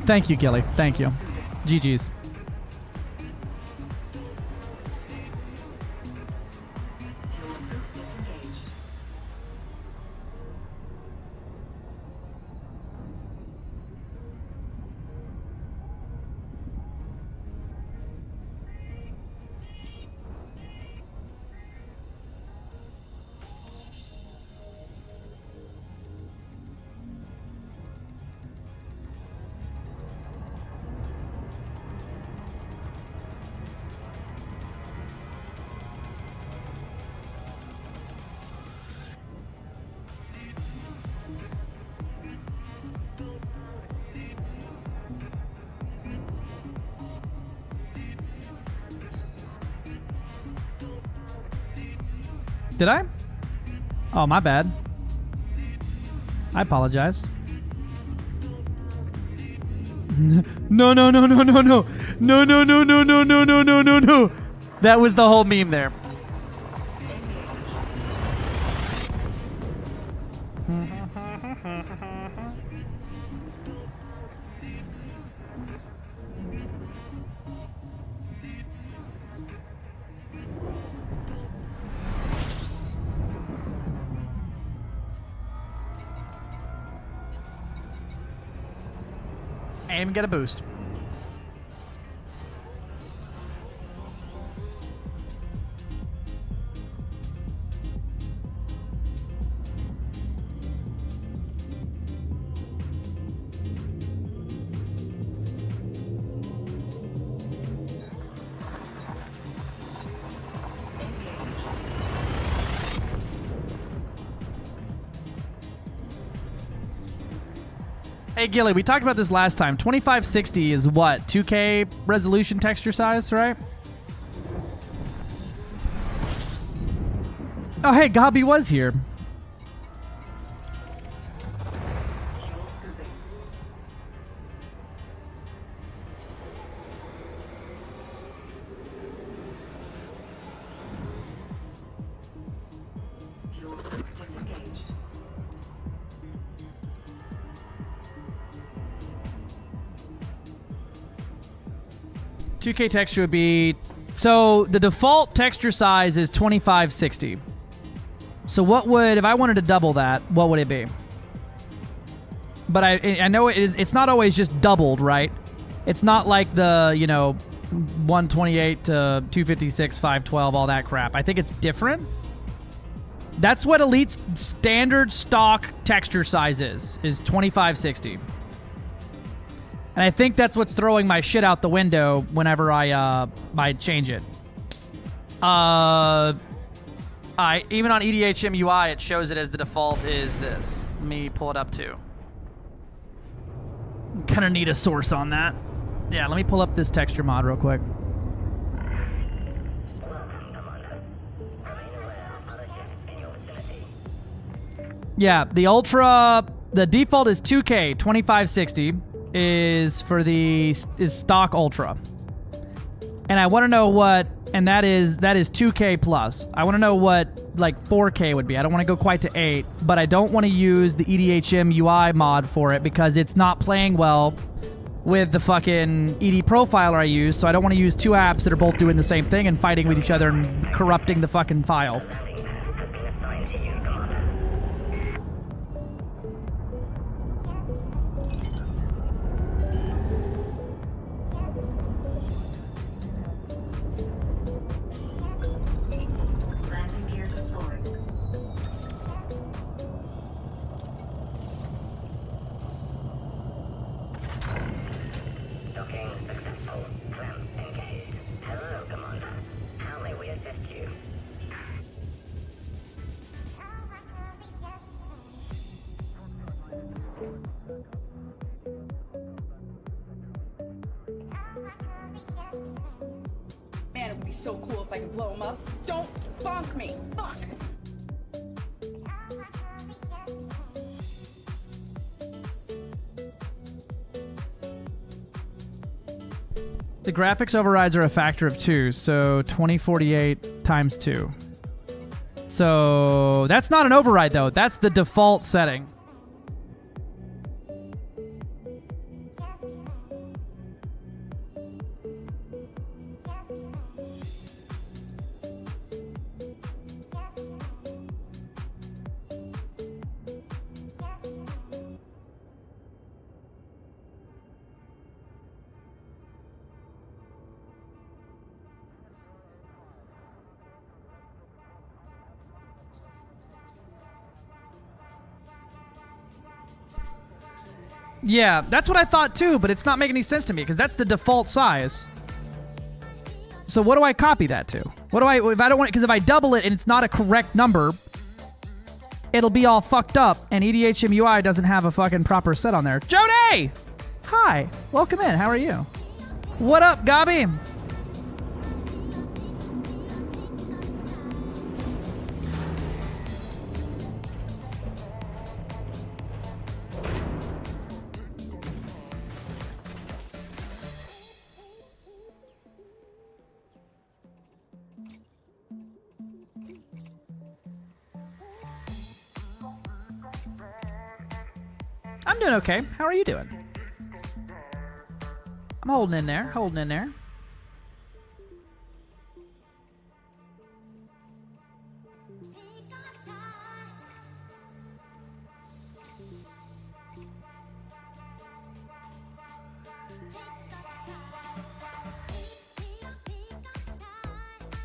Thank you, Gilly. Thank you. GG's. Fuel scoop disengaged. Did I? Oh, my bad. I apologize. No, no, no, no, no, no. No, no, no, no, no, no, no, no, no, no. That was the whole meme there. Aim and get a boost. Hey, Gilly, we talked about this last time. 2560 is what? 2K resolution texture size, right? Oh, hey, Gabi was here. Fuel scooping. Fuel scoop disengaged. .2K texture would be... So, the default texture size is 2560. So what would... If I wanted to double that, what would it be? But I know it's not always just doubled, right? It's not like the, 128 to 256, 512, all that crap. I think it's different. That's what Elite's standard stock texture size is 2560. And I think that's what's throwing my shit out the window whenever I change it. Even on EDHM UI, it shows it as the default is this. Let me pull it up too. Kind of need a source on that. Yeah, let me pull up this texture mod real quick. Yeah, the Ultra, the default is 2K 2560 is for the stock Ultra. And I want to know what, and that is 2K plus. I want to know what like 4K would be. I don't want to go quite to 8, but I don't want to use the EDHM UI mod for it because it's not playing well with the fucking ED profiler I use, so I don't want to use two apps that are both doing the same thing and fighting with each other and corrupting the fucking file. Man, it would be so cool if I could blow him up. Don't bonk me. Fuck. The graphics overrides are a factor of 2, so 2048 times 2. So that's not an override, though. That's the default setting. Yeah, that's what I thought too, but it's not making any sense to me because that's the default size. So what do I copy that to? What do I, if I don't want it, because if I double it and it's not a correct number, it'll be all fucked up and EDHMUI doesn't have a fucking proper set on there. Jody! Hi, welcome in, how are you? What up, Gabi? I'm doing okay. How are you doing? I'm holding in there, holding in there.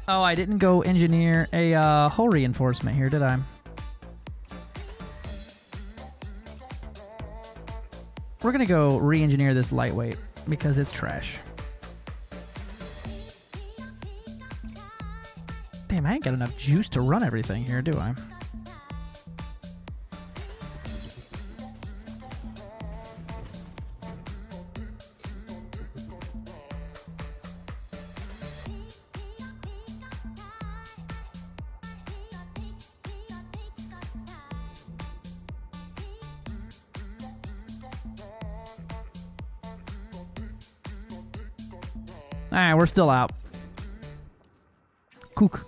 Oh, I didn't go engineer a hull reinforcement here, did I? We're gonna go re-engineer this lightweight because it's trash. Damn, I ain't got enough juice to run everything here, do I? Alright, we're still out. Kook.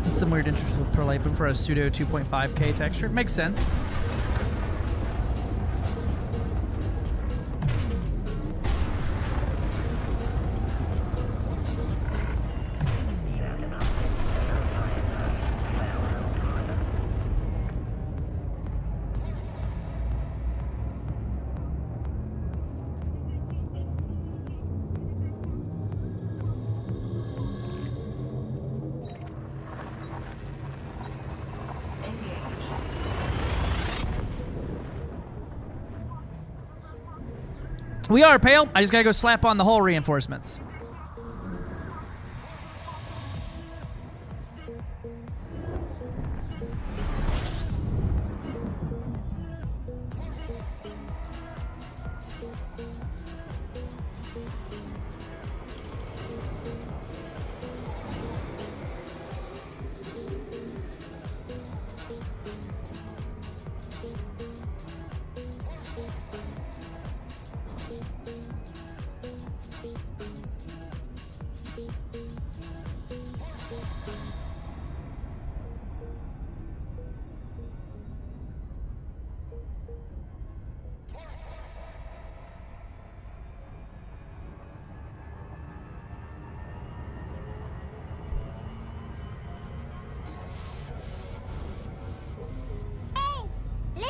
Some weird interest with Perlapin for a pseudo 2.5K texture. Makes sense. We are, Pale. I just gotta go slap on the hull reinforcements.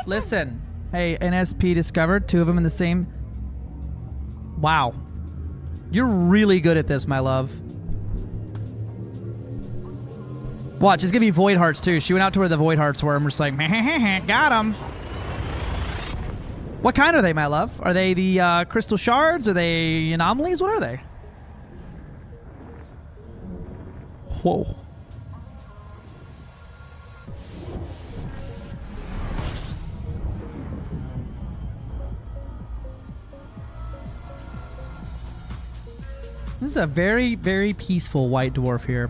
Listen. Hey, NSP discovered 2 of them in the same Wow. You're really good at this, my love. Watch, it's gonna be Void Hearts too. She went out to where the Void Hearts were and we're just like, got them. What kind are they, my love? Are they the crystal shards? Are they anomalies? What are they? Whoa. This is a very, very peaceful white dwarf here.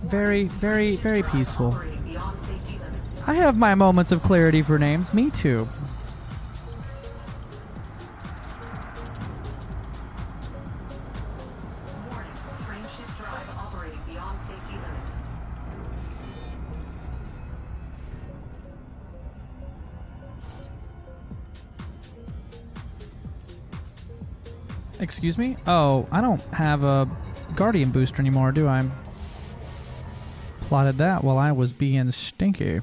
Very, very, very peaceful. I have my moments of clarity for names. Me too. Warning, frameshift drive operating beyond safety limits. Excuse me? Oh, I don't have a Guardian booster anymore, do I? Plotted that while I was being stinky.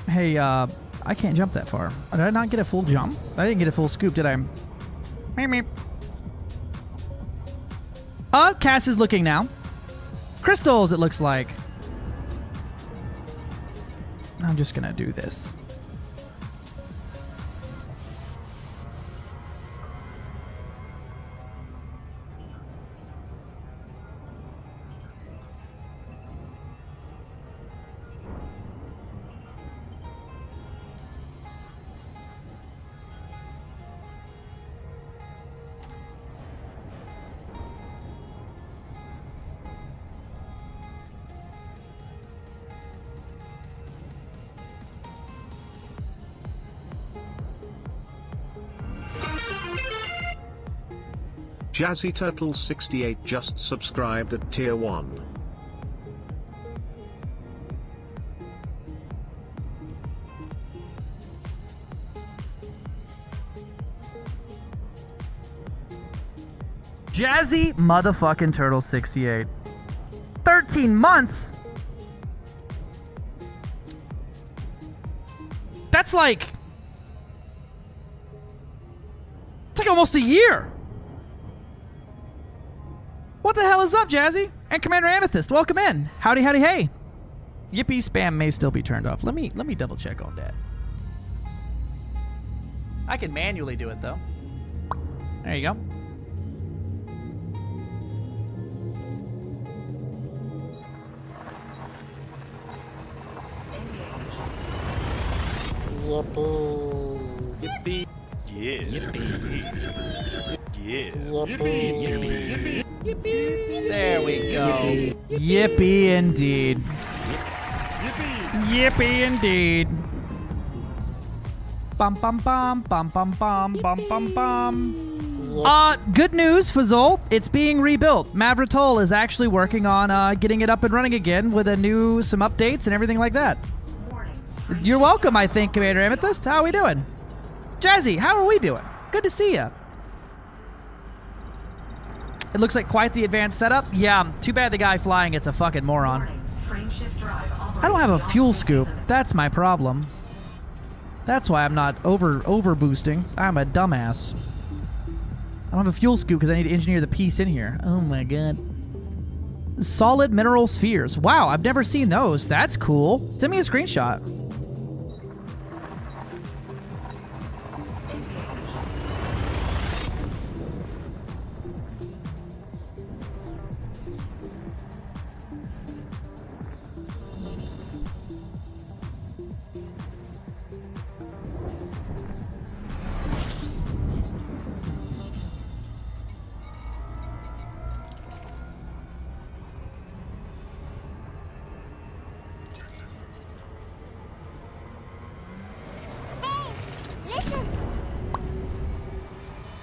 Hey, I can't jump that far. Did I not get a full jump? I didn't get a full scoop, did I? Meep, meep. Cass is looking now. Crystals, it looks like. I'm just gonna do this. Jazzy Turtle 68 just subscribed at tier 1. Jazzy motherfucking Turtle 68. 13 months? That's like... It's like almost a year. What the hell is up, Jazzy? And Commander Amethyst, welcome in. Howdy, howdy, hey. Yippee spam may still be turned off. Let me double check on that. I can manually do it though. There you go. Yippee. Yeah. Yippee. Yeah. Yippee. Yippee. There we go. Yippee indeed. Yippee indeed. Bum bum bum bum bum bum bum bum bum. Good news, Fazol. It's being rebuilt. Mavratol is actually working on getting it up and running again with some updates and everything like that. You're welcome, I think, Commander Amethyst. How are we doing? Jazzy, how are we doing? Good to see ya. It looks like quite the advanced setup. Yeah, too bad the guy flying it's a fucking moron. I don't have a fuel scoop. That's my problem. That's why I'm not over boosting. I'm a dumbass. I don't have a fuel scoop because I need to engineer the piece in here. Oh my god. Solid mineral spheres. Wow, I've never seen those. That's cool. Send me a screenshot.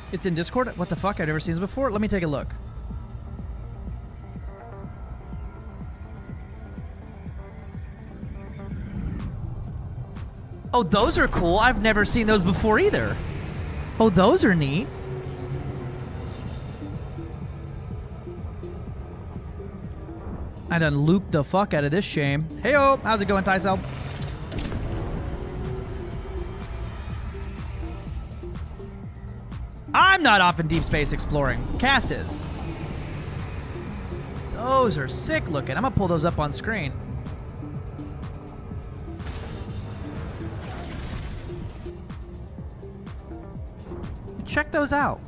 It's in Discord? What the fuck? I've never seen this before. Let me take a look. Oh, those are cool. I've never seen those before either. Oh, those are neat. I done looped the fuck out of this shame. Heyo, how's it going, Tycel? I'm not off in deep space exploring. Cass is. Those are sick looking. I'm gonna pull those up on screen. Check those out.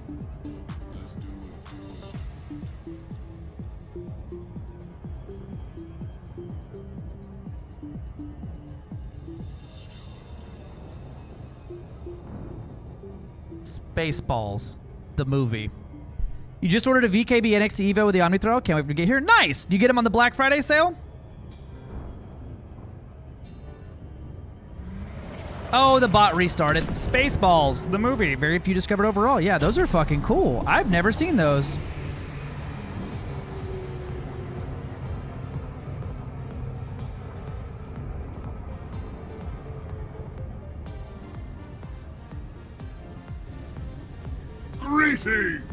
Spaceballs, the movie. You just ordered a VKB NXT Evo with the Omnithrow. Can't wait to get here. Nice! You get them on the Black Friday sale? Oh, the bot restarted. Spaceballs, the movie. Very few discovered overall. Yeah, those are fucking cool. I've never seen those. Greetings!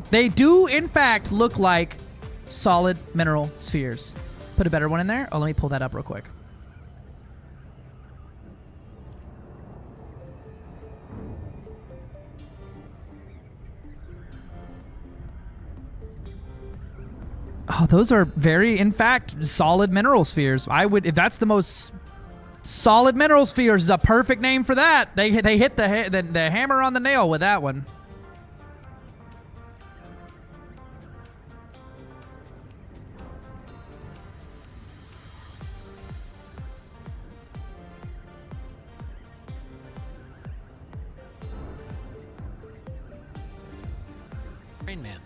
They do, in fact, look like solid mineral spheres. Put a better one in there. Oh, let me pull that up real quick. Oh, those are very, in fact, solid mineral spheres. I would, if that's the most solid mineral spheres, is a perfect name for that. They hit the hammer on the nail with that one. Rain Man.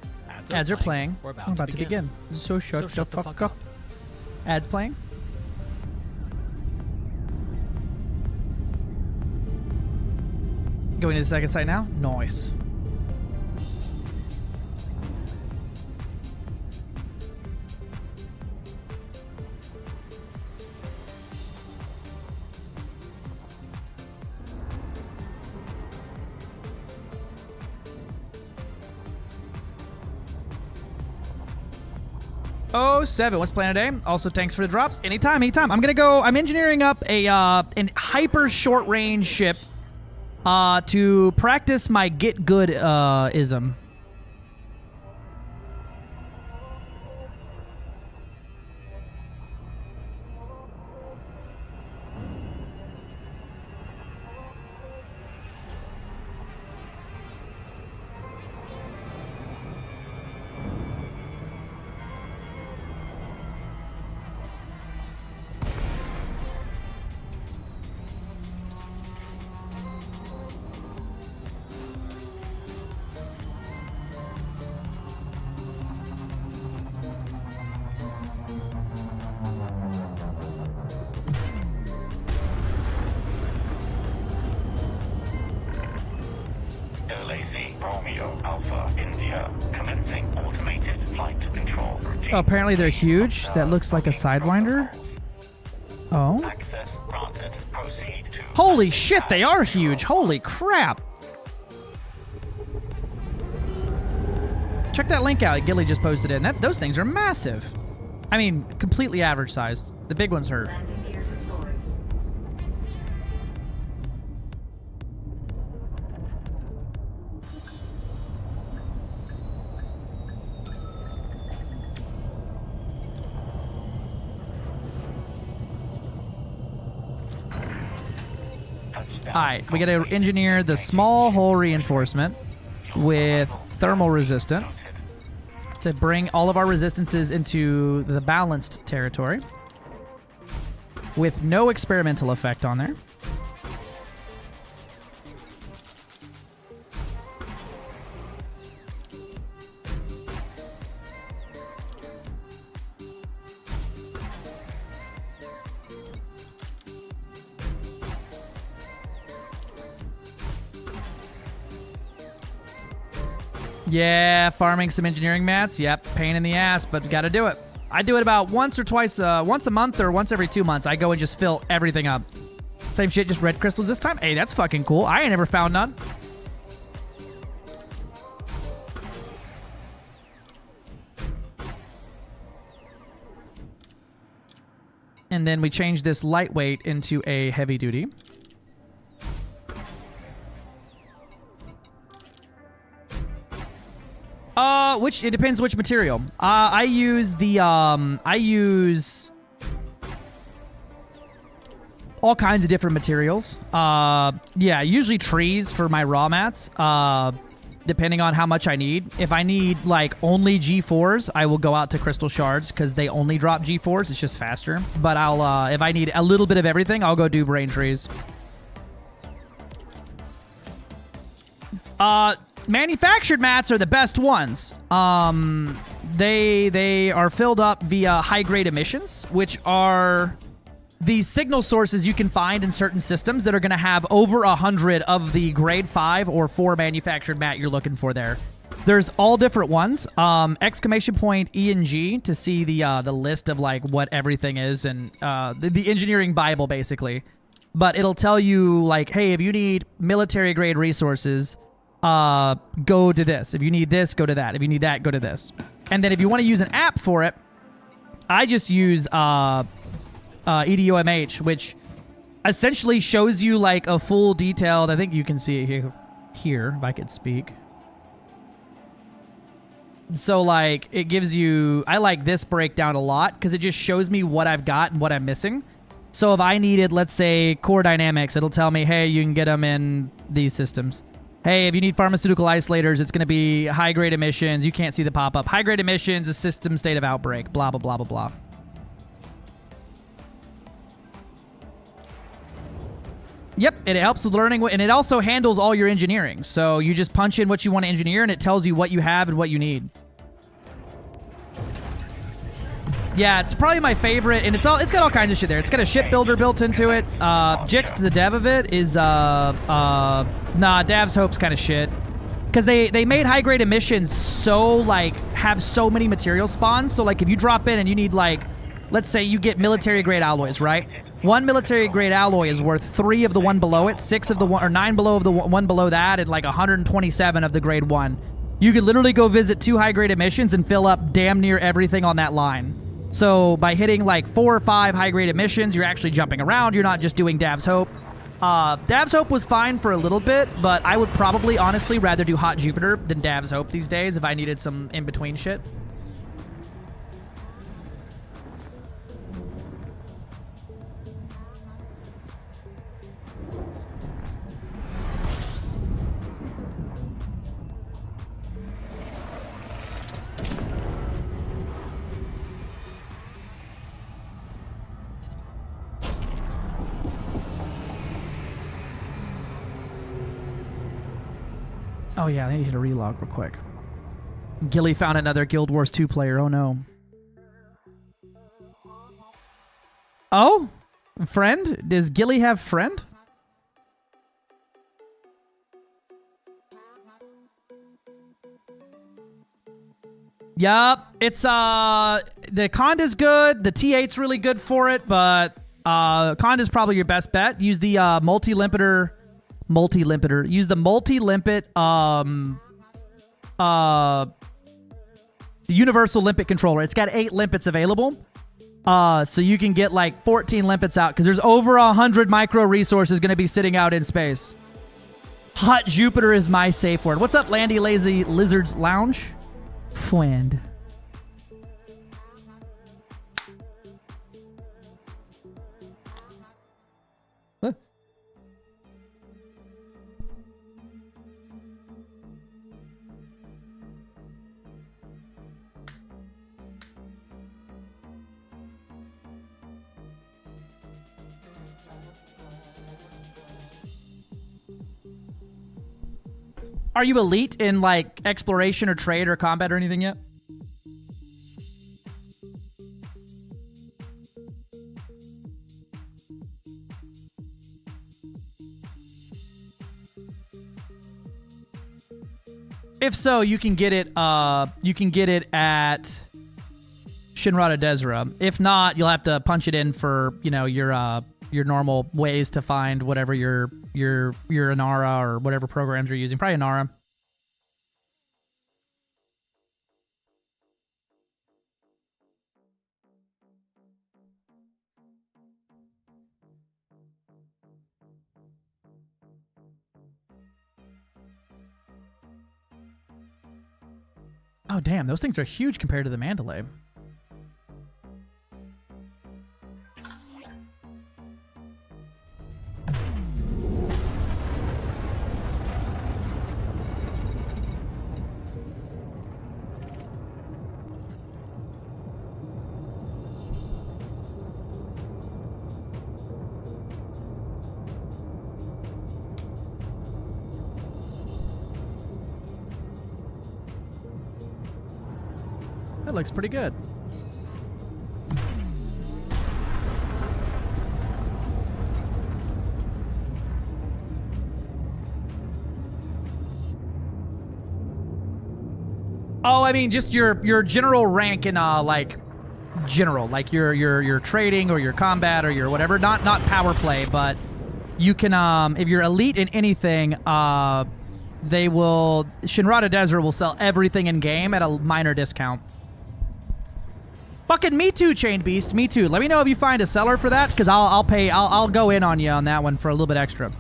Ads are playing. We're about to begin. So shut the fuck up. Ads playing. Going to the second site now. Nice. Oh, 7. What's playing today? Also, thanks for the drops. Anytime. I'm gonna go. I'm engineering up a an hyper short range ship to practice my get good ism. Oh, apparently they're huge. That looks like a Sidewinder. Oh. Holy shit, they are huge. Holy crap. Check that link out. Gilly just posted it. Those things are massive. I mean, completely average sized. The big ones hurt. Alright, we gotta engineer the small hull reinforcement with thermal resistant to bring all of our resistances into the balanced territory with no experimental effect on there. Yeah, farming some engineering mats. Yep, pain in the ass, but got to do it. I do it about once a month or once every 2 months. I go and just fill everything up. Same shit, just red crystals this time. Hey, that's fucking cool. I ain't never found none. And then we change this lightweight into a heavy duty. It depends which material. I use all kinds of different materials. Yeah, usually trees for my raw mats. Depending on how much I need. If I need like only G4s, I will go out to crystal shards because they only drop G4s. It's just faster. But if I need a little bit of everything, I'll go do brain trees. Manufactured mats are the best ones. They are filled up via high-grade emissions, which are the signal sources you can find in certain systems that are going to have over 100 of the grade 5 or 4 manufactured mat you're looking for there. There's all different ones. Exclamation point E and G to see the list of like what everything is and the engineering Bible basically. But it'll tell you like, hey, if you need military grade resources, go to this. If you need this, go to that. If you need that, go to this. And then if you want to use an app for it, I just use EDOMH, which essentially shows you like a full detailed, I think you can see it here if I could speak. So like it gives you, I like this breakdown a lot because it just shows me what I've got and what I'm missing. So if I needed, let's say, core dynamics, it'll tell me, hey, you can get them in these systems. Hey, if you need pharmaceutical isolators, it's going to be high-grade emissions. You can't see the pop-up. High-grade emissions, a system state of outbreak, blah, blah, blah, blah, blah. Yep, it helps with learning, and it also handles all your engineering. So you just punch in what you want to engineer, and it tells you what you have and what you need. Yeah, it's probably my favorite, and it's got all kinds of shit there. It's got a shipbuilder built into it. Jix, the dev of it, is Dav's Hope's kind of shit. Because they made high-grade emissions so, like, have so many material spawns. So, like, if you drop in and you need, like, let's say you get military-grade alloys, right? One military-grade alloy is worth 3 of the one below it, 6 of the one, or 9 below of the one below that, and, like, 127 of the grade 1. You could literally go visit 2 high-grade emissions and fill up damn near everything on that line. So by hitting like 4 or 5 high-grade emissions, you're actually jumping around. You're not just doing Dav's Hope. Dav's Hope was fine for a little bit, but I would probably honestly rather do Hot Jupiter than Dav's Hope these days if I needed some in-between shit. Oh yeah, I need to hit a relog real quick. Gilly found another Guild Wars 2 player. Oh no. Oh? Friend? Does Gilly have friend? Yup. It's, the Conda's good. The T8's really good for it, but, Conda's probably your best bet. Use the, multi-limiter. Use the multi-limpet, the universal limpet controller. It's got 8 limpets available. So you can get like 14 limpets out because there's over 100 micro resources going to be sitting out in space. Hot Jupiter is my safe word. What's up, Landy Lazy Lizards Lounge? Friend. Are you elite in, like, exploration or trade or combat or anything yet? If so, you can get it. You can get it at Shinrada Desra. If not, you'll have to punch it in for your normal ways to find whatever your Inara or whatever programs you're using. Probably Inara. Oh, damn. Those things are huge compared to the Mandalay. That looks pretty good. Oh, I mean, just your general rank in like general, like your trading or your combat or your whatever. Not power play, but you can if you're elite in anything, Shinrada Desert will sell everything in game at a minor discount. Fucking me too, Chain Beast. Me too. Let me know if you find a seller for that, because I'll go in on you on that one for a little bit extra.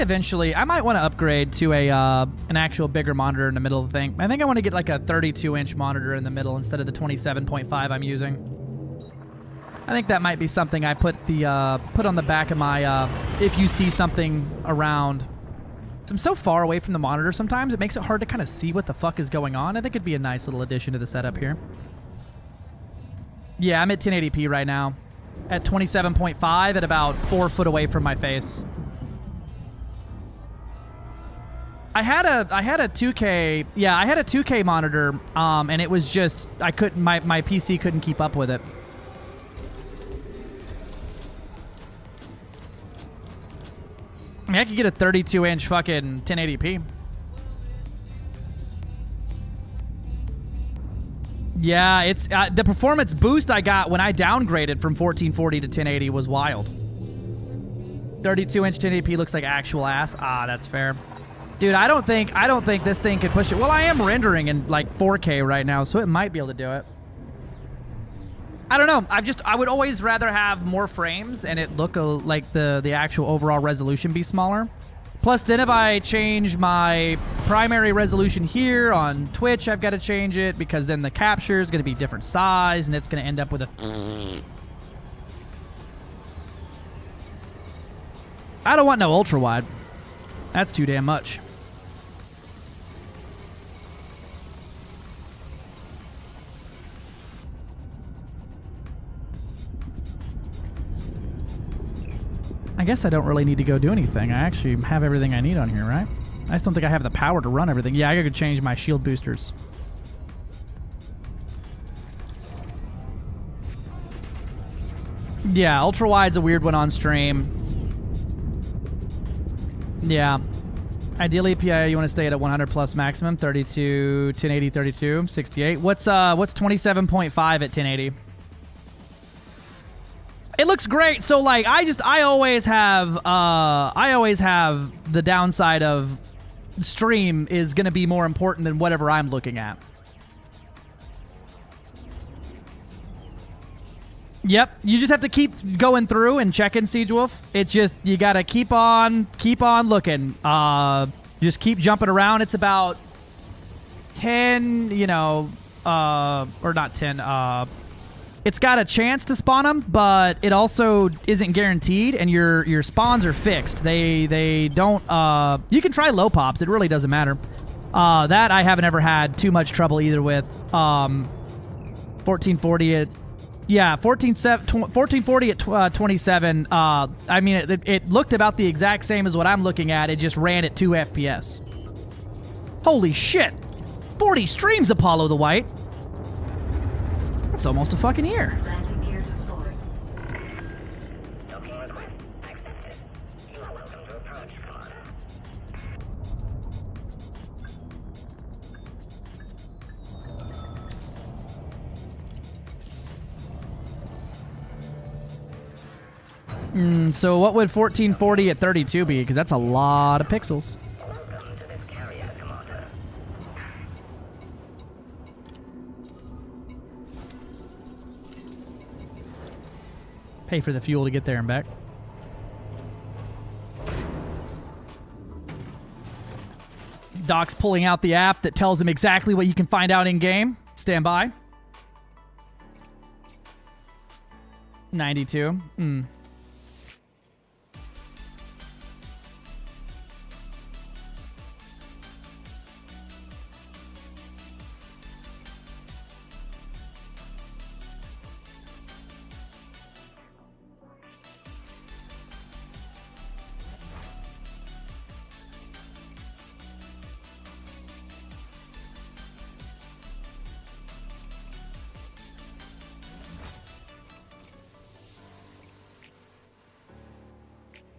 I might want to upgrade to an actual bigger monitor in the middle of the thing. I think I want to get like a 32-inch monitor in the middle instead of the 27.5 I'm using. I think that might be something I put on the back of my if you see something around. I'm so far away from the monitor sometimes, it makes it hard to kind of see what the fuck is going on. I think it'd be a nice little addition to the setup here. Yeah, I'm at 1080p right now. At 27.5 at about 4 foot away from my face. I had a 2K, yeah, I had a 2K monitor, and it was just, I couldn't, my PC couldn't keep up with it. I mean, I could get a 32-inch fucking 1080p. Yeah, it's, the performance boost I got when I downgraded from 1440 to 1080 was wild. 32-inch 1080p looks like actual ass. Ah, that's fair. Dude, I don't think this thing could push it. Well, I am rendering in like 4K right now, so it might be able to do it. I don't know. I would always rather have more frames and it look like the actual overall resolution be smaller. Plus, then if I change my primary resolution here on Twitch, I've got to change it because then the capture is going to be different size and it's going to end up with a... I don't want no ultra wide. That's too damn much. I guess I don't really need to go do anything. I actually have everything I need on here, right? I just don't think I have the power to run everything. Yeah, I gotta change my shield boosters. Yeah, ultra wide's a weird one on stream. Yeah. Ideally, PI, you want to stay at a 100 plus maximum, 32, 1080, 32, 68. What's 27.5 at 1080? It looks great. So like, I always have the downside of stream is going to be more important than whatever I'm looking at. Yep, you just have to keep going through and checking, Siege Wolf. It's just, you got to keep on looking. Just keep jumping around. It's about 10, or not 10, it's got a chance to spawn them, but it also isn't guaranteed, and your spawns are fixed. They don't. You can try low pops. It really doesn't matter. That I haven't ever had too much trouble either with. 1440 at 1440 at 27. I mean, it looked about the exact same as what I'm looking at. It just ran at 2 FPS. Holy shit! 40 streams, Apollo the White. That's almost a fucking year. Landing gear deployed. Docking request accepted. You are welcome to approach pod. So what would 1440 at 32 be? Because that's a lot of pixels. Welcome to this carrier, Commander. Pay for the fuel to get there and back. Doc's pulling out the app that tells him exactly what you can find out in game. Stand by. 92.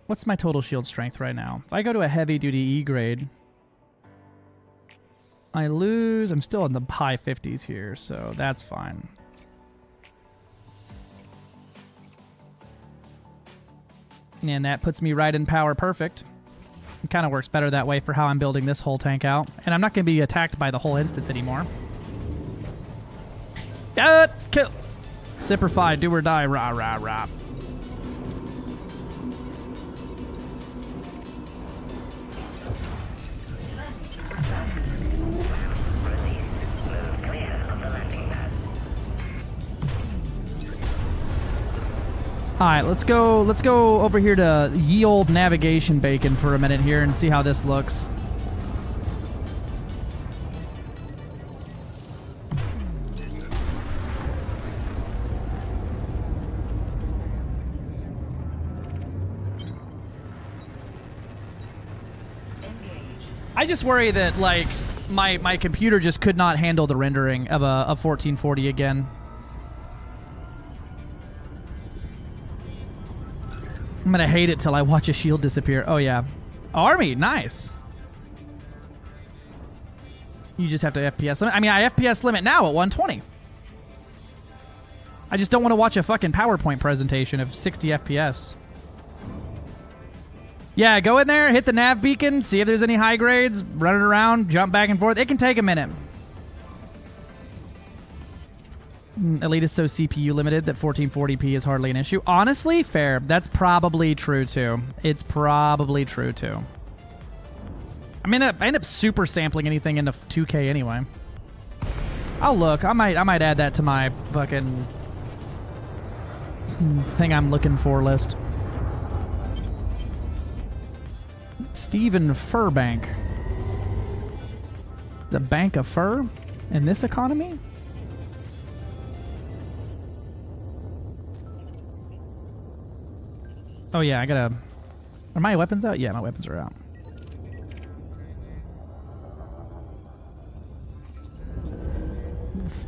What's my total shield strength right now? If I go to a heavy duty E grade, I lose. I'm still in the high 50s here, so that's fine. And that puts me right in power perfect. It kind of works better that way for how I'm building this whole tank out. And I'm not going to be attacked by the whole instance anymore. Kill! Simplify, do or die, rah, rah, rah. All right, let's go over here to ye old navigation bacon for a minute here and see how this looks. I just worry that like my computer just could not handle the rendering of a 1440 again. I'm gonna hate it till I watch a shield disappear. Oh yeah. Army, nice. You just have to FPS limit. I mean, I FPS limit now at 120. I just don't want to watch a fucking PowerPoint presentation of 60 FPS. Yeah, go in there, hit the nav beacon, see if there's any high grades, run it around, jump back and forth. It can take a minute. Elite is so CPU limited that 1440p is hardly an issue. Honestly, fair. That's probably true too. It's probably true too. I mean, I end up super sampling anything into 2K anyway. I'll look. I might add that to my fucking thing I'm looking for list. Stephen Furbank. The bank of fur in this economy? Oh yeah, I gotta... Are my weapons out? Yeah, my weapons are out.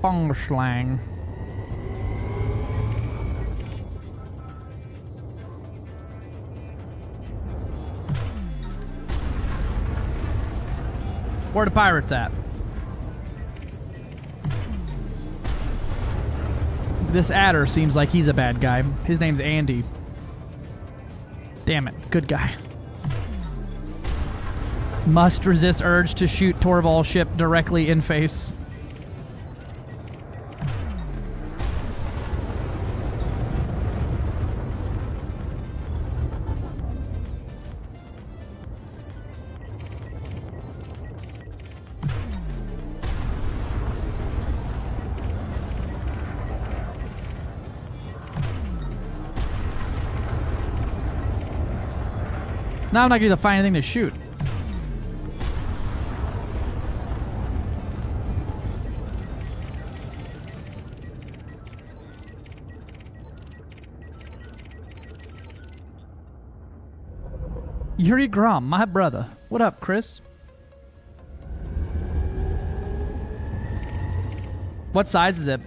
Fong slang. Where the pirates at? This adder seems like he's a bad guy. His name's Andy. Damn it, good guy. Must resist urge to shoot Torval's ship directly in face. Now I'm not going to find anything to shoot. Yuri Grom, my brother. What up, Chris? What size is it?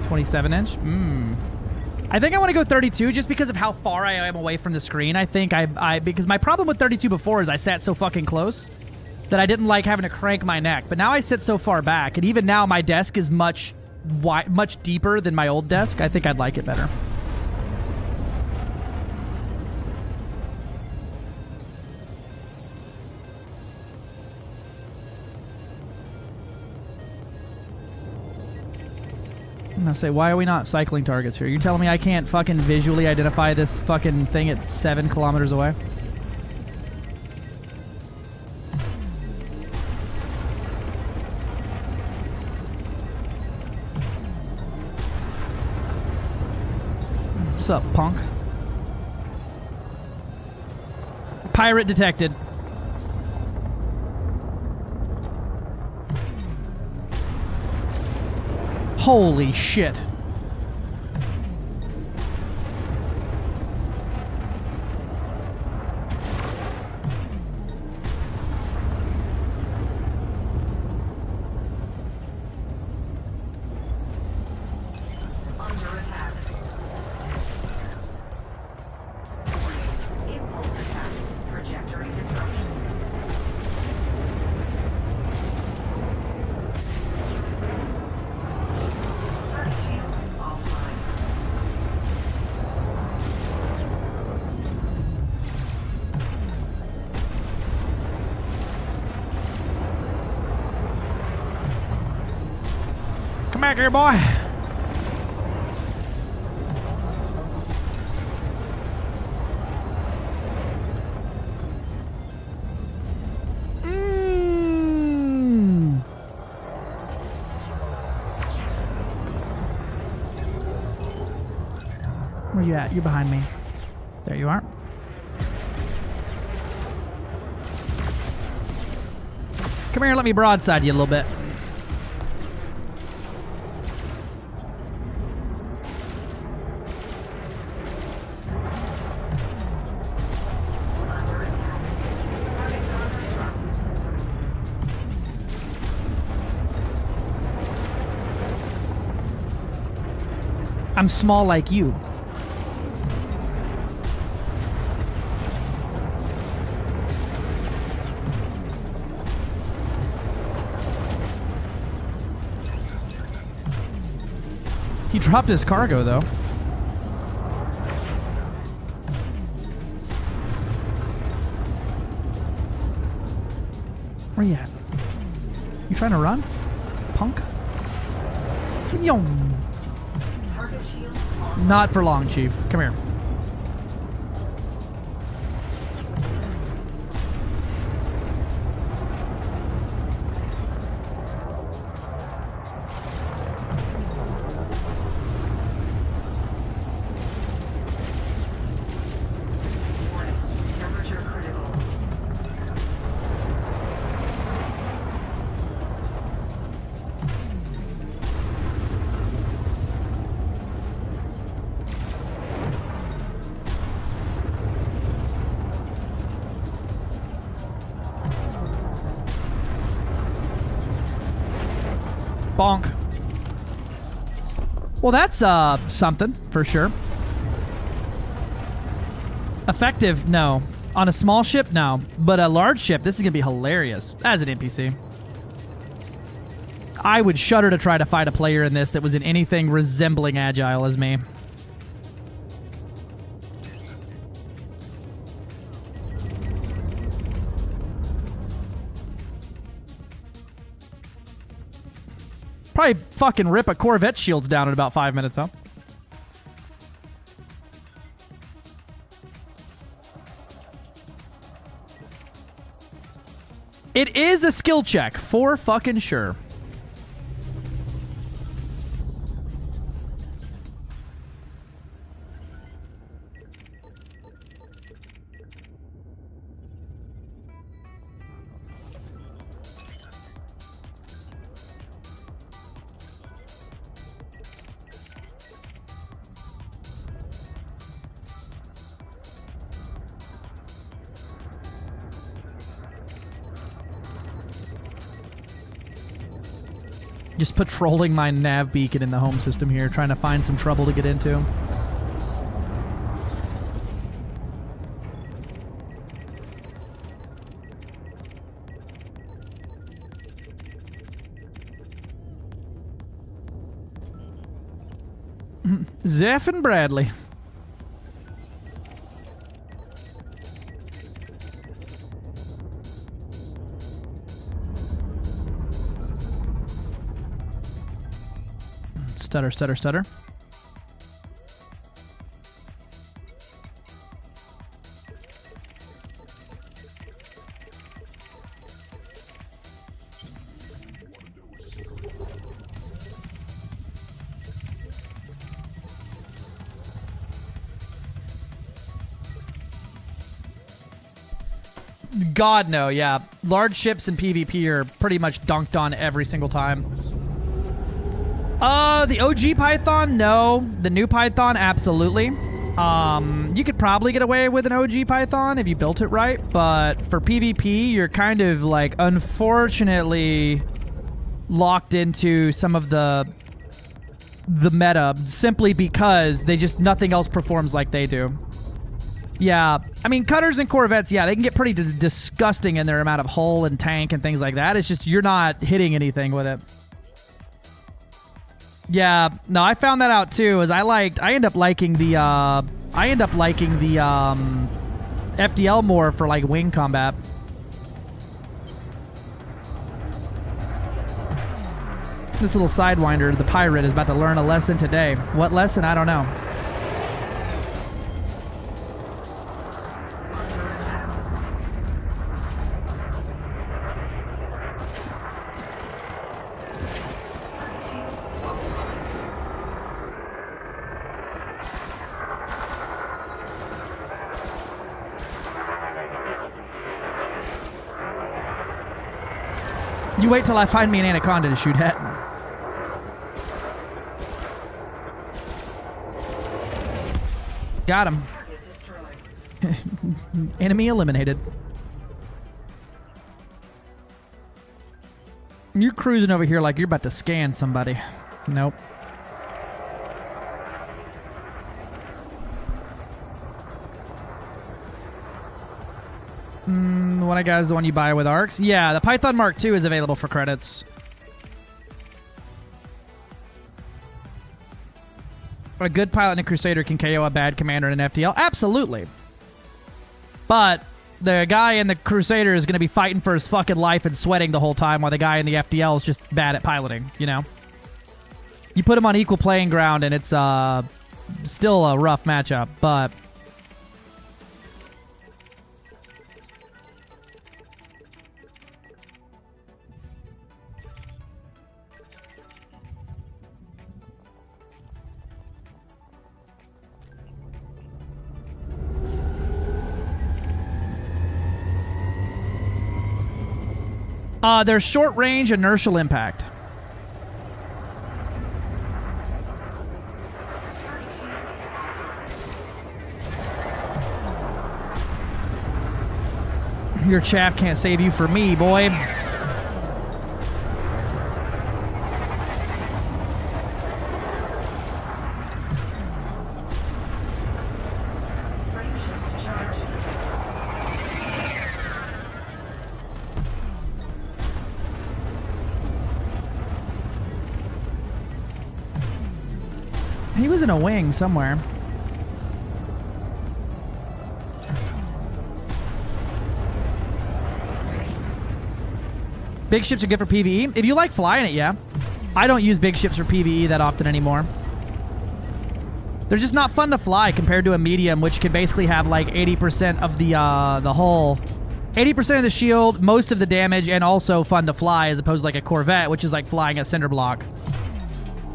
.27-inch? I think I want to go 32 just because of how far I am away from the screen. I think because my problem with 32 before is I sat so fucking close that I didn't like having to crank my neck. But now I sit so far back, and even now my desk is much deeper than my old desk. I think I'd like it better. I'm gonna say, why are we not cycling targets here? You telling me I can't fucking visually identify this fucking thing at 7 kilometers away? What's up, punk? Pirate detected. Holy shit. Under attack. Impulse attack. Trajectory disruption. Turret shields offline. Come back here, boy. Where you at? You're behind me. There you are. Come here, let me broadside you a little bit. Under attack. Target target dropped. I'm small like you. He dropped his cargo, though. Where you at? You trying to run? Punk? Yo. Target shields on. Not for long, Chief. Come here. Warning. Temperature critical. Bonk. Well, that's something for sure. Effective, no. On a small ship, no. But a large ship, this is gonna be hilarious as an NPC. I would shudder to try to fight a player in this that was in anything resembling agile as me. Probably fucking rip a Corvette shields down in about 5 minutes, huh? It is a skill check, for fucking sure. Just patrolling my nav beacon in the home system here, trying to find some trouble to get into. Zeph and Bradley. Stutter, stutter, stutter. God, no, yeah. Large ships in PvP are pretty much dunked on every single time. The OG Python, no. The new Python, absolutely. You could probably get away with an OG Python if you built it right, but for PvP, you're kind of, like, unfortunately locked into some of the meta simply because nothing else performs like they do. Yeah, I mean, cutters and corvettes, yeah, they can get pretty disgusting in their amount of hull and tank and things like that. It's just you're not hitting anything with it. Yeah, no, I found that out too. I end up liking the FDL more for like wing combat. This little sidewinder, the pirate, is about to learn a lesson today. What lesson? I don't know. You wait till I find me an anaconda to shoot at. Got him. Enemy eliminated. You're cruising over here like you're about to scan somebody. Nope. The one I got is the one you buy with arcs. Yeah, the Python Mark II is available for credits. A good pilot and a Crusader can KO a bad commander in an FTL? Absolutely. But the guy in the Crusader is going to be fighting for his fucking life and sweating the whole time while the guy in the FTL is just bad at piloting, you know? You put him on equal playing ground and it's still a rough matchup, but... There's short range inertial impact. Your chaff can't save you for me, boy. He was in a wing somewhere. Big ships are good for PvE. If you like flying it, yeah. I don't use big ships for PvE that often anymore. They're just not fun to fly compared to a medium, which can basically have like 80% of the hull, 80% of the shield, most of the damage, and also fun to fly, as opposed to like a Corvette, which is like flying a cinder block.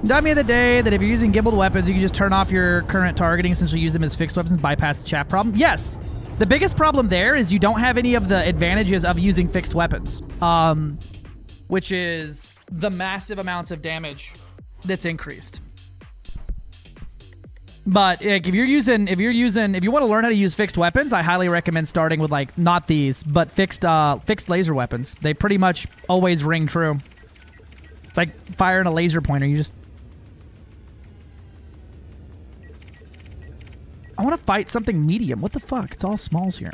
Taught me the day that if you're using gimbaled weapons, you can just turn off your current targeting since you use them as fixed weapons and bypass the chaff problem. Yes! The biggest problem there is you don't have any of the advantages of using fixed weapons. Which is the massive amounts of damage that's increased. But like, if you want to learn how to use fixed weapons, I highly recommend starting with like, not these, but fixed laser weapons. They pretty much always ring true. It's like firing a laser pointer. You just... I want to fight something medium. What the fuck? It's all smalls here.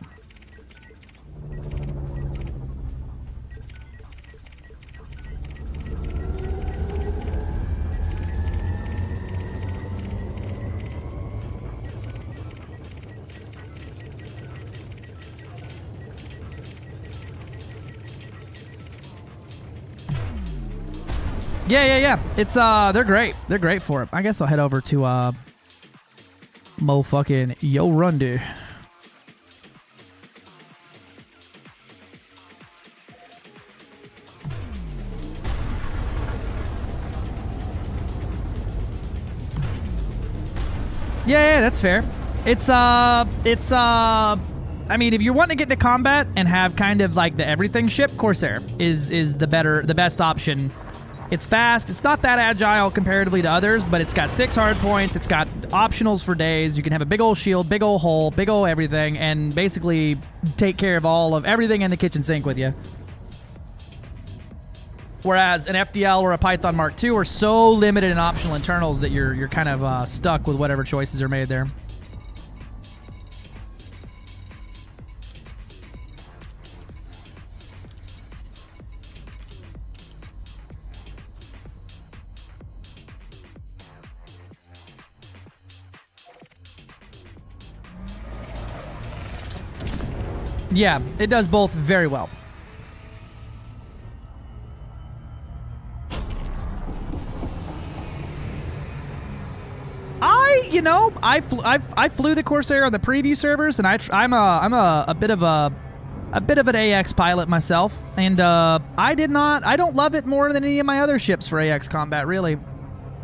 Yeah. It's they're great. They're great for it. I guess I'll head over to Mo fucking Yo Rundu. Yeah, that's fair. I mean, if you're wanting to get into combat and have kind of like the everything ship, Corsair is the best option. It's fast. It's not that agile comparatively to others, but it's got 6 hard points. It's got optionals for days. You can have a big old shield, big old hull, big old everything, and basically take care of all of everything in the kitchen sink with you. Whereas an FDL or a Python Mark II are so limited in optional internals that you're kind of stuck with whatever choices are made there. Yeah, it does both very well. I flew the Corsair on the preview servers, and I'm a bit of an AX pilot myself, and I don't love it more than any of my other ships for AX combat, really.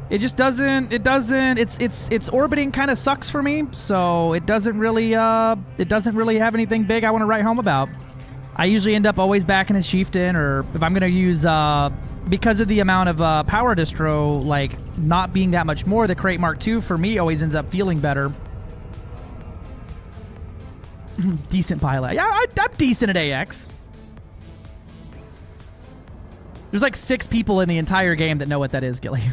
It just doesn't. Its orbiting kind of sucks for me, so it doesn't really have anything big I want to write home about. I usually end up always backing a chieftain, or if I'm gonna use because of the amount of power distro, like not being that much more, the Crate Mark II for me always ends up feeling better. Decent pilot. Yeah, I'm decent at AX. There's like 6 people in the entire game that know what that is, Gilly.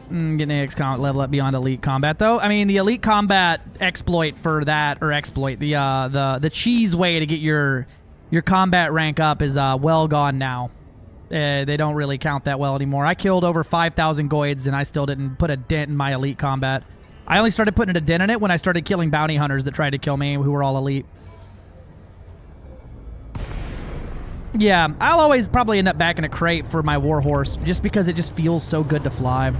Getting AX level up beyond elite combat, though. I mean, the elite combat exploit for that, or exploit, the cheese way to get your combat rank up is well gone now. They don't really count that well anymore. I killed over 5,000 Goids, and I still didn't put a dent in my elite combat. I only started putting a dent in it when I started killing bounty hunters that tried to kill me, who were all elite. Yeah, I'll always probably end up back in a crate for my Warhorse, just because it just feels so good to fly.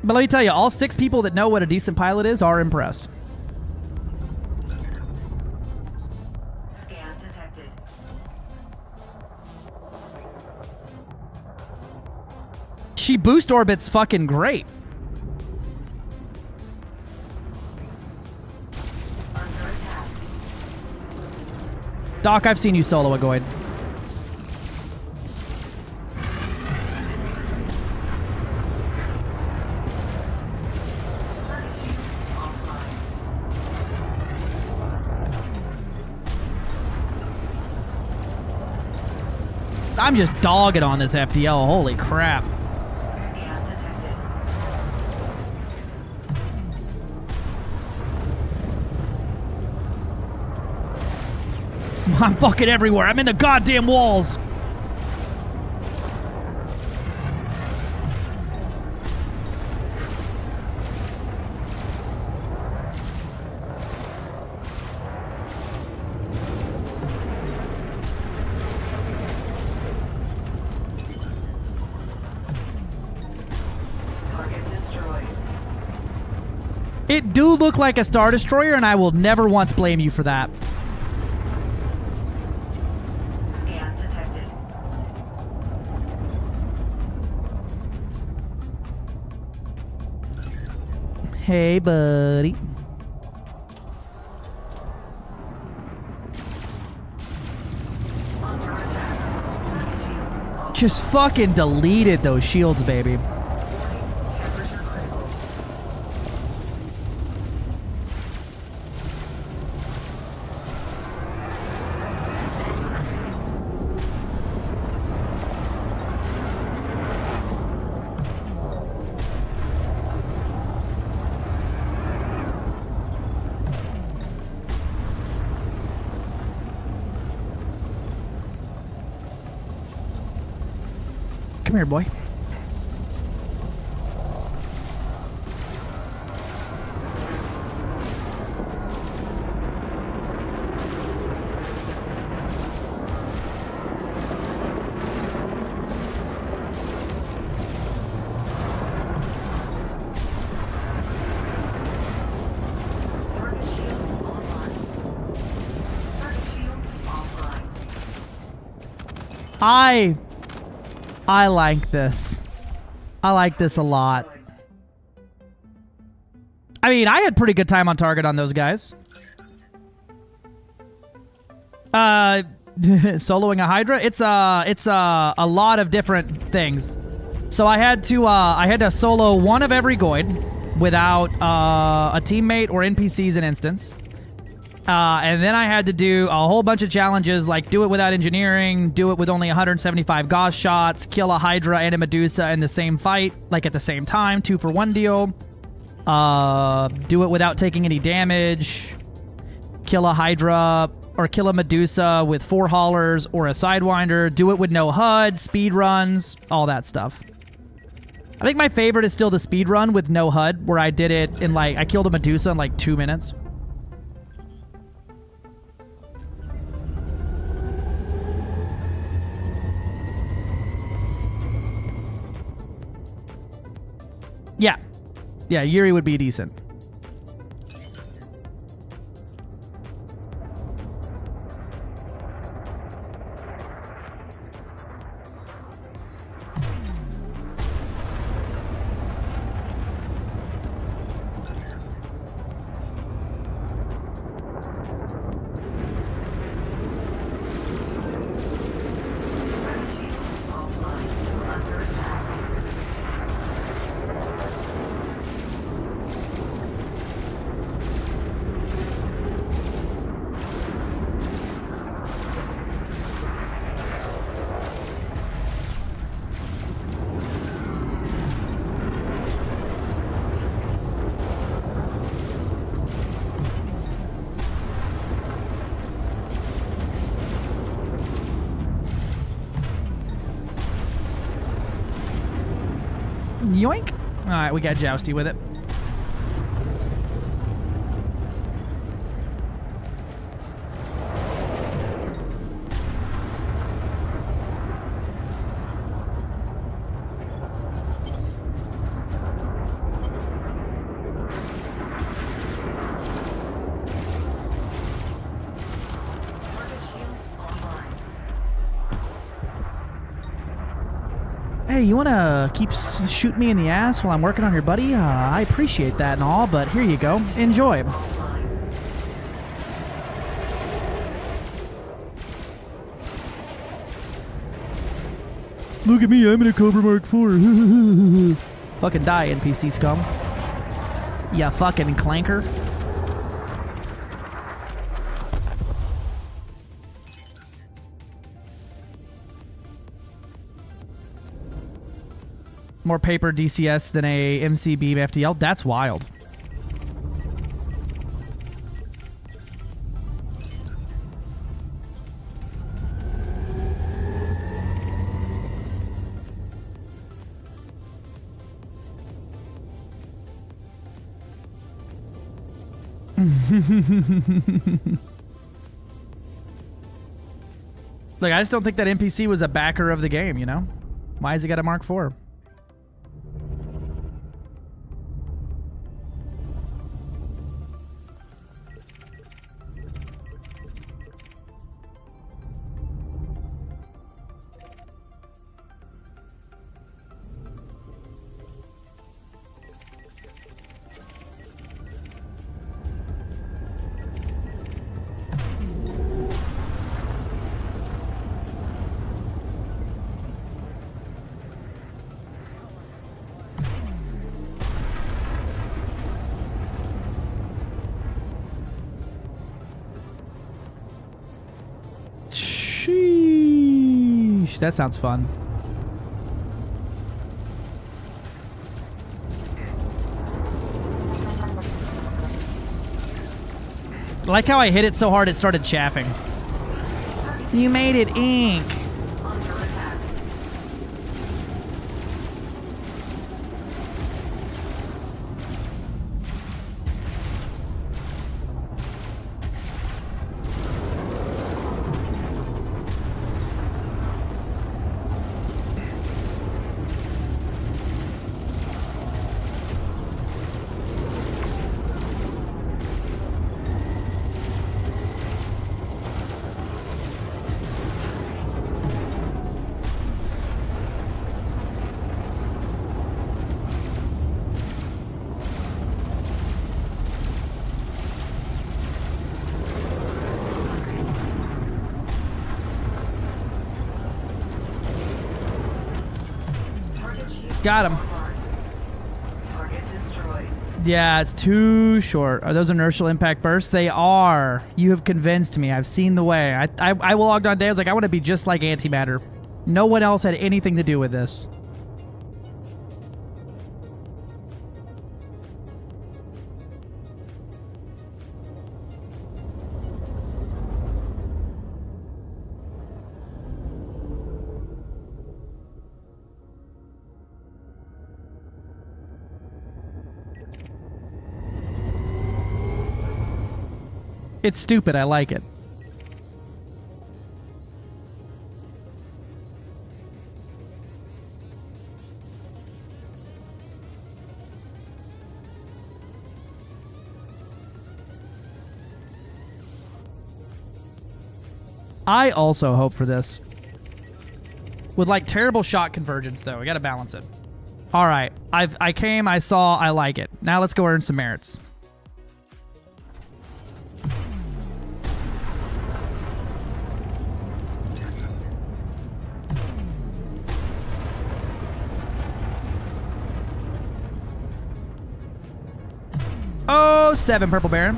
But let me tell you, all 6 people that know what a decent pilot is are impressed. Scan detected. She boost orbits fucking great. Under attack. Doc, I've seen you solo a Goid. I'm just dogging on this FDL. Holy crap. Scan detected. I'm fucking everywhere. I'm in the goddamn walls. It do look like a Star Destroyer, and I will never once blame you for that. Scan detected. Hey, buddy. Under attack. Shields off. Just fucking deleted those shields, baby. Temperature critical. Come here, boy. Target shields online. Target shields offline. I like this. I like this a lot. I mean, I had pretty good time on target on those guys. Soloing a Hydra, it's a lot of different things. So I had to solo one of every Goid without a teammate or NPCs in instance. And then I had to do a whole bunch of challenges, like do it without engineering, do it with only 175 Gauss shots, kill a Hydra and a Medusa in the same fight, like at the same time, 2-for-1 deal. Do it without taking any damage, kill a Hydra or kill a Medusa with 4 haulers or a Sidewinder, do it with no HUD, speed runs, all that stuff. I think my favorite is still the speed run with no HUD, where I did it in like, I killed a Medusa in like 2 minutes. Yeah. Yeah, Yuri would be decent. Target shields offline. Under attack. Yoink. All right, we got Jousty with it. Target shields online. Hey, you want to keep shooting me in the ass while I'm working on your buddy? I appreciate that and all, but here you go. Enjoy. Look at me, I'm in a Cobra Mark 4. Fucking die, NPC scum. Ya fucking clanker. More paper DCS than a MC Beam FTL? That's wild. Like, I just don't think that NPC was a backer of the game, you know? Why has he got a Mark IV? Sheesh. That sounds fun. I like how I hit it so hard it started chaffing. You made it ink. Got him. Target destroyed. Yeah, it's too short. Are those inertial impact bursts? They are. You have convinced me. I've seen the way. I logged on today. I was like, I want to be just like antimatter. No one else had anything to do with this. It's stupid. I like it. I also hope for this. With like terrible shot convergence though. We gotta balance it. Alright. I came, I saw, I like it. Now let's go earn some merits. Oh, 7 Purple Baron.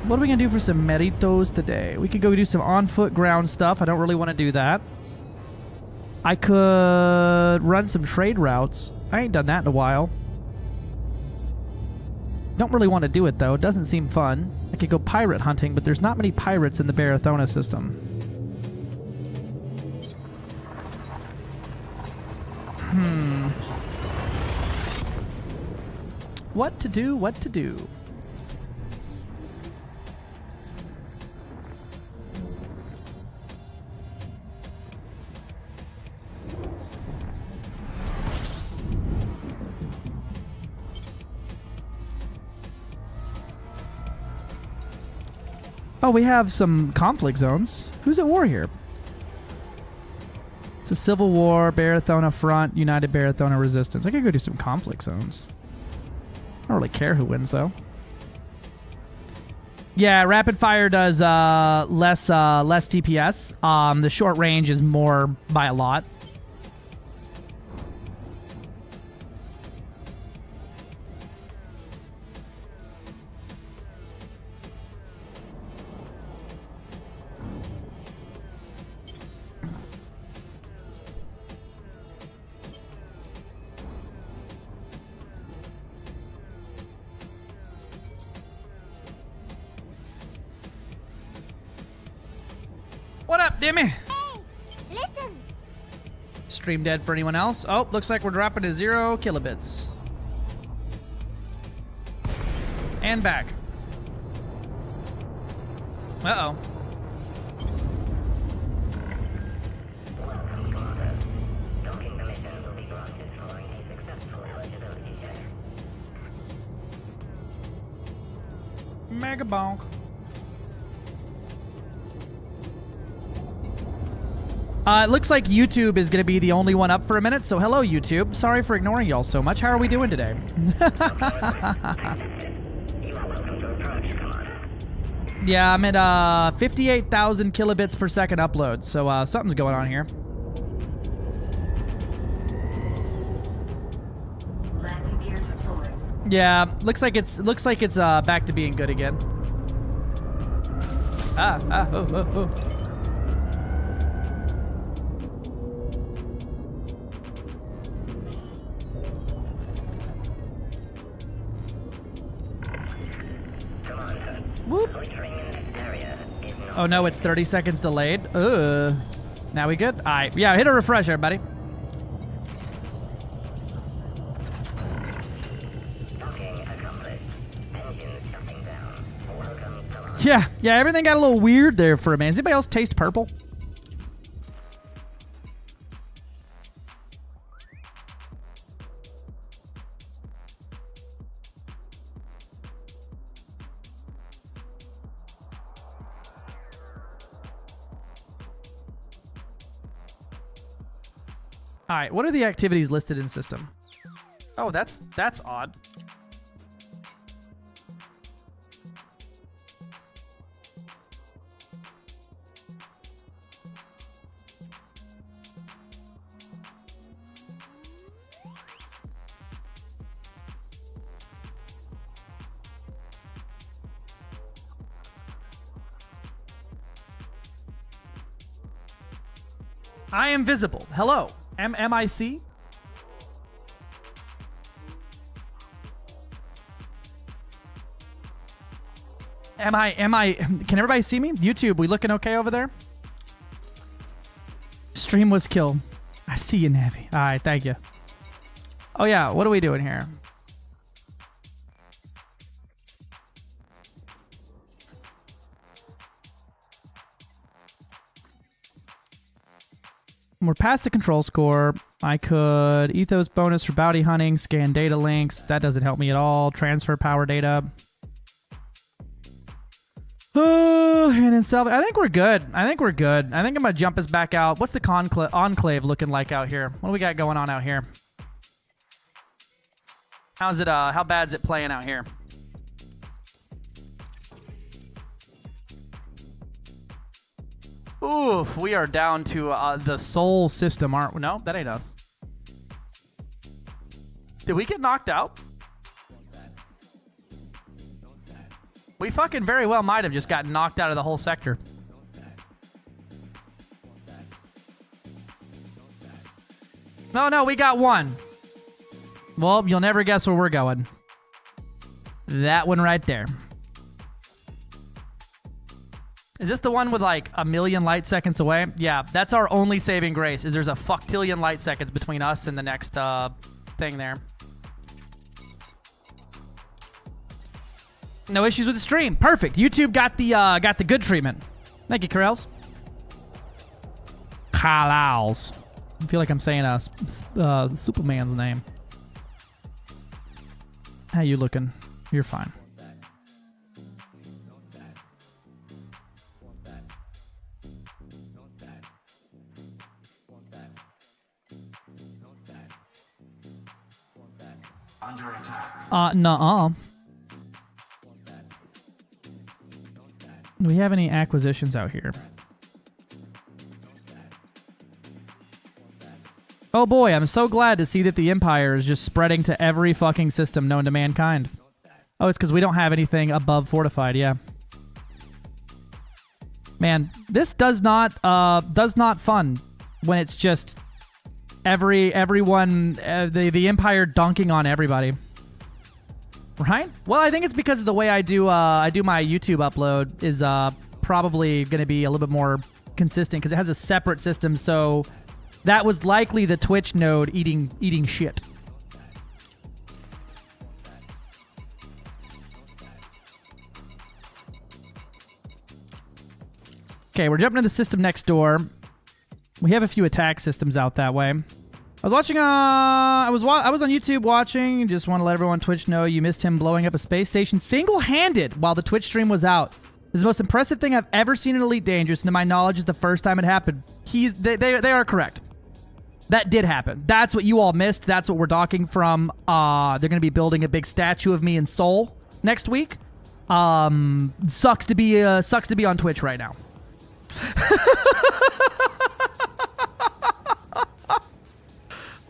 What are we going to do for some meritos today? We could go do some on-foot ground stuff. I don't really want to do that. I could run some trade routes. I ain't done that in a while. Don't really want to do it, though. It doesn't seem fun. I could go pirate hunting, but there's not many pirates in the Barathona system. What to do, what to do. Oh, we have some conflict zones. Who's at war here? It's a civil war, Barathona Front, United Barathona Resistance. I could go do some conflict zones. I don't really care who wins, though. Yeah, rapid fire does less DPS. The short range is more by a lot. What up, Dimmy? Hey, listen. Stream dead for anyone else? Oh, looks like we're dropping to 0 kilobits. And back. Uh-oh. Mega bonk. It looks like YouTube is going to be the only one up for a minute, so hello, YouTube. Sorry for ignoring y'all so much. How are we doing today? Yeah, I'm at 58,000 kilobits per second upload, so something's going on here. Landing gear deployed. Yeah, looks like it's back to being good again. Oh. Whoop. Oh no, it's 30 seconds delayed. Now we good? Alright, yeah, hit a refresh, everybody. Yeah, everything got a little weird there for a minute. Does anybody else taste purple? All right, what are the activities listed in system? Oh, that's odd. I am visible. Hello. MMIC? Am I, can everybody see me? YouTube, we looking okay over there? Stream was killed. I see you, Navi. All right, thank you. Oh yeah, what are we doing here? We're past the control score. I could ethos bonus for bounty hunting, scan data links. That doesn't help me at all. Transfer power data. And in salvage, I think we're good. I think I'm gonna jump us back out. What's the enclave looking like out here? What do we got going on out here? How's it? How bad's it playing out here? Oof, we are down to the Sol system, aren't we? No, that ain't us. Did we get knocked out? We fucking very well might have just gotten knocked out of the whole sector. No, we got one. Well, you'll never guess where we're going. That one right there. Is this the one with like 1,000,000 light seconds away? Yeah, that's our only saving grace, is there's a fucktillion light seconds between us and the next thing there. No issues with the stream. Perfect. YouTube got the good treatment. Thank you, Corels. Kalaus. I feel like I'm saying Superman's name. How you looking? You're fine. Under attack. Nuh-uh. Do we have any acquisitions out here? Oh boy, I'm so glad to see that the Empire is just spreading to every fucking system known to mankind. Oh, it's because we don't have anything above fortified, yeah. Man, this does not fun when it's just everyone, the Empire dunking on everybody. Right? Well, I think it's because of the way I do my YouTube upload is probably going to be a little bit more consistent because it has a separate system. So that was likely the Twitch node eating shit. Okay, we're jumping to the system next door. We have a few attack systems out that way. I was watching, I was on YouTube watching, just want to let everyone on Twitch know you missed him blowing up a space station single-handed while the Twitch stream was out. This is the most impressive thing I've ever seen in Elite Dangerous, and to my knowledge is the first time it happened. They are correct. That did happen. That's what you all missed. That's what we're docking from. They're going to be building a big statue of me in Seoul next week. Sucks to be on Twitch right now.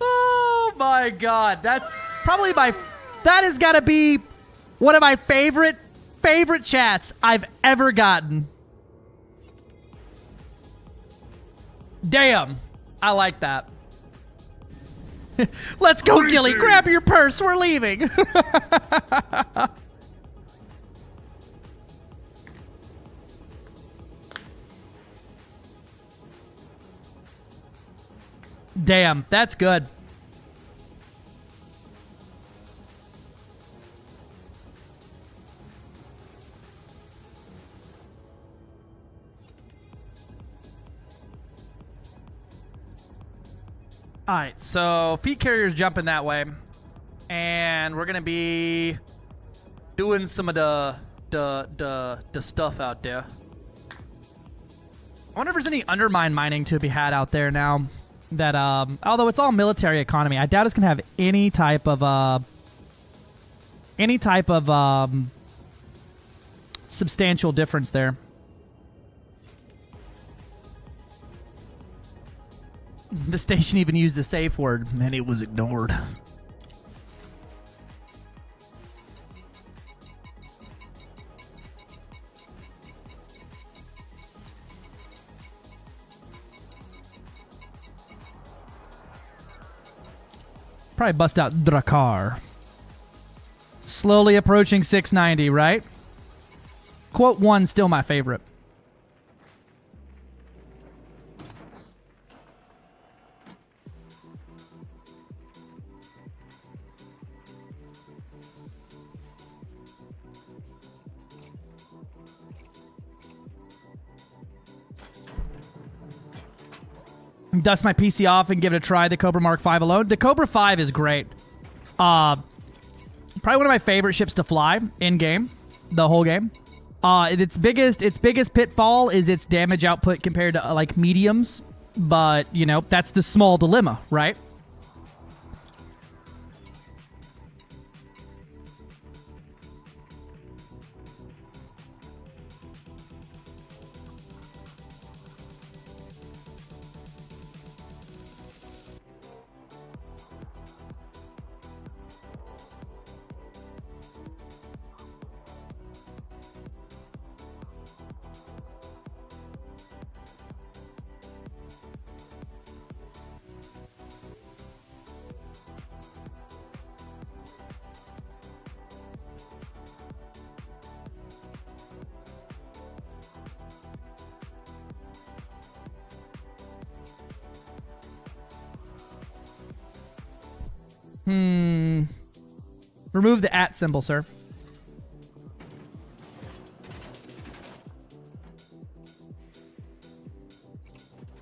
Oh my god, that's probably that has got to be one of my favorite chats I've ever gotten. Damn, I like that. Let's go, Gilly, grab your purse, we're leaving. Damn, that's good. All right, so feed carrier's jumping that way, and we're gonna be doing some of the stuff out there. I wonder if there's any undermine mining to be had out there now. That although it's all military economy, I doubt it's gonna have any type of substantial difference there. The station even used the safe word, and it was ignored. Probably bust out Drakkar. Slowly approaching 690, right? Quote 1 still my favorite. Dust my PC off and give it a try. The Cobra Mark V alone. The Cobra 5 is great. Probably one of my favorite ships to fly in game, the whole game. Its biggest pitfall is its damage output compared to like mediums, but you know that's the small dilemma, right? Remove the @ symbol, sir.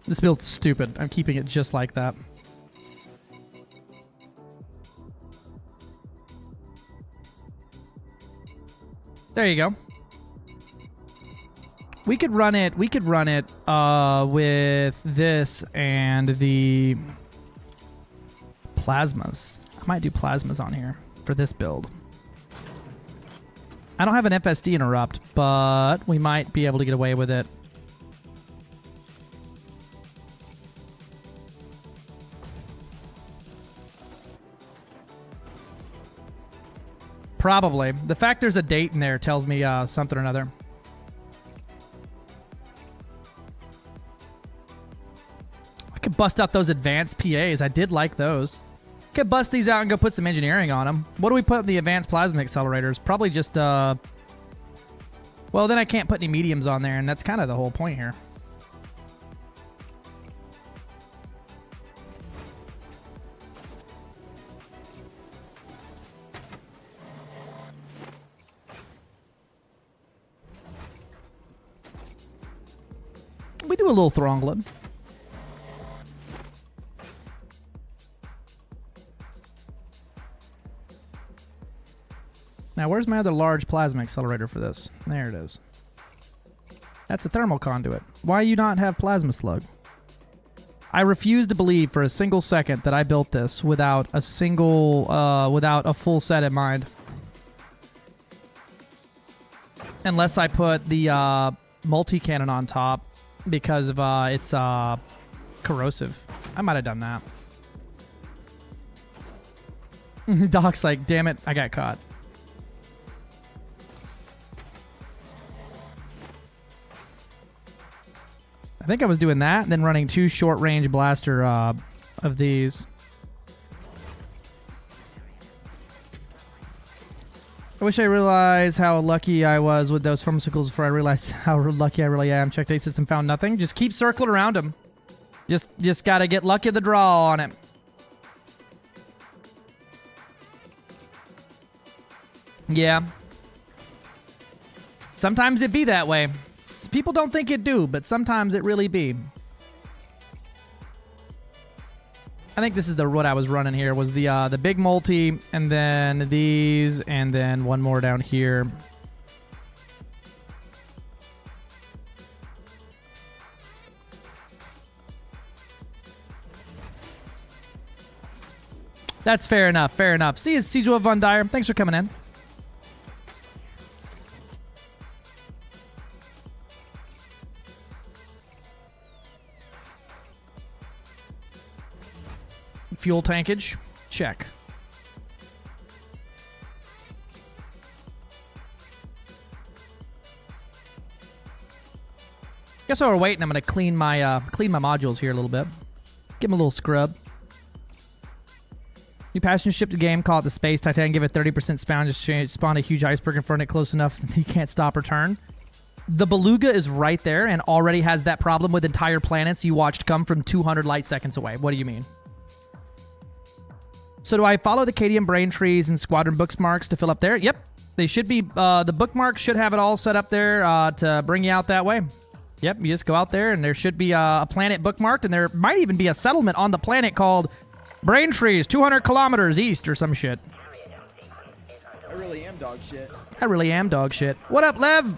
This build's stupid. I'm keeping it just like that. There you go. We could run it with this and the plasmas. I might do plasmas on here for this build. I don't have an FSD interrupt, but we might be able to get away with it. Probably. The fact there's a date in there tells me something or another. I could bust out those advanced PAs. I did like those. Could bust these out and go put some engineering on them. What do we put in the advanced plasma accelerators? Probably just, well, then I can't put any mediums on there, and that's kind of the whole point here. We do a little throttling. Now, where's my other large plasma accelerator for this? There it is. That's a thermal conduit. Why you not have plasma slug? I refuse to believe for a single second that I built this without a full set in mind. Unless I put the multi-cannon on top because of it's corrosive. I might have done that. Doc's like, damn it, I got caught. I think I was doing that, and then running 2 short-range blaster of these. I wish I realized how lucky I was with those pharmaceuticals before I realized how lucky I really am. Checked A system, found nothing. Just keep circling around them. Just gotta get lucky of the draw on it. Yeah. Sometimes it be that way. People don't think it do, but sometimes it really be. I think this is what I was running here was the big multi, and then these, and then one more down here. That's fair enough. Fair enough. See you, Sigil Von Dyer. Thanks for coming in. Fuel tankage, check. Guess while we're waiting, I'm gonna clean my modules here a little bit. Give them a little scrub. New passenger ship the game, call it the Space Titan, give it 30% spawn, just spawn a huge iceberg in front of it close enough that you can't stop or turn. The Beluga is right there and already has that problem with entire planets you watched come from 200 light seconds away. What do you mean? So do I follow the Cadian brain trees and squadron bookmarks to fill up there? Yep. They should be, the bookmarks should have it all set up there to bring you out that way. Yep, you just go out there and there should be a planet bookmarked, and there might even be a settlement on the planet called Brain Trees, 200 kilometers east or some shit. I really am dog shit. I really am dog shit. What up, Lev?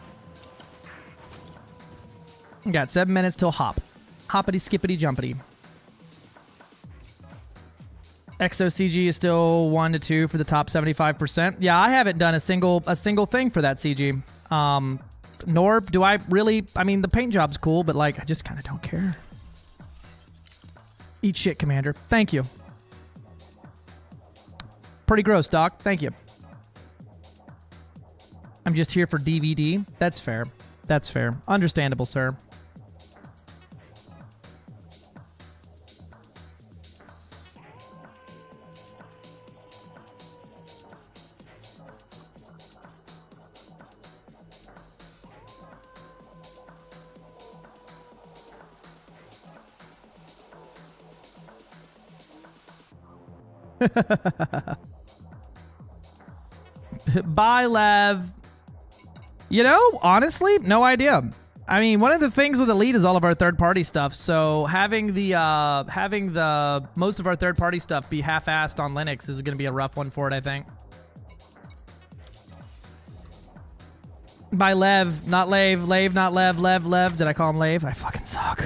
Got 7 minutes till hop. Hoppity skippity jumpity. XOCG is still 1 to 2 for the top 75%. Yeah, I haven't done a single thing for that CG. Nor do I really. I mean, the paint job's cool, but like, I just kind of don't care. Eat shit, Commander. Thank you. Pretty gross, Doc. Thank you. I'm just here for DVD. That's fair. That's fair. Understandable, sir. Bye, Lev. You know, honestly, no idea. I mean, one of the things with Elite is all of our third-party stuff. So having the most of our third-party stuff be half-assed on Linux is going to be a rough one for it, I think. By Lev, not Lave, Lave, not Lev, Lev, Lev. Did I call him Lave? I fucking suck.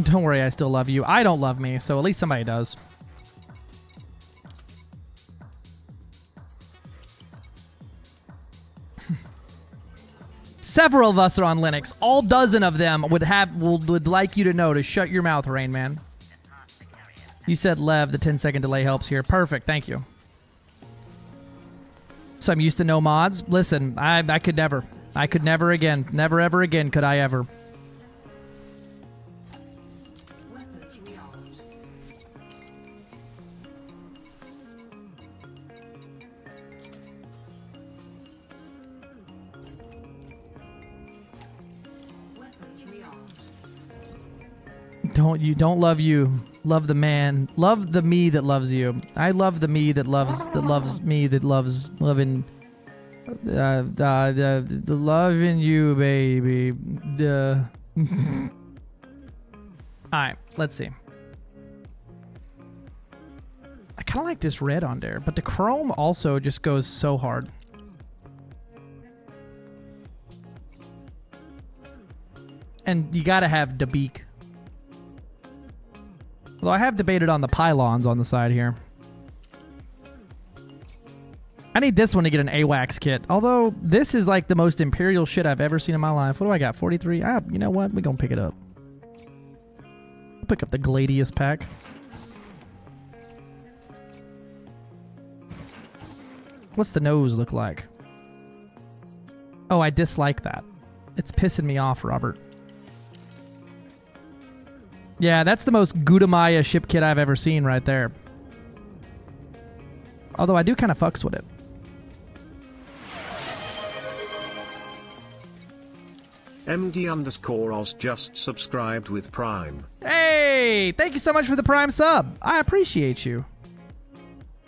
Don't worry, I still love you. I don't love me, so at least somebody does. Several of us are on Linux. All dozen of them would like you to know to shut your mouth, Rain Man. You said Lev, the 10-second delay helps here. Perfect, thank you. So I'm used to no mods. Listen, I could never. I could never again. Never ever again could I ever. Don't love you. Love the man. Love the me that loves you. I love the me that loves me that loves loving the loving you, baby. Alright, let's see. I kinda like this red on there, but the chrome also just goes so hard. And you gotta have the beak. Although I have debated on the pylons on the side here. I need this one to get an AWACS kit. Although, this is like the most Imperial shit I've ever seen in my life. What do I got? 43? Ah, you know what? We're gonna pick it up. I'll pick up the Gladius pack. What's the nose look like? Oh, I dislike that. It's pissing me off, Robert. Yeah, that's the most Gudamaya ship kit I've ever seen right there. Although I do kind of fucks with it. MD_Oz just subscribed with Prime. Hey! Thank you so much for the Prime sub. I appreciate you.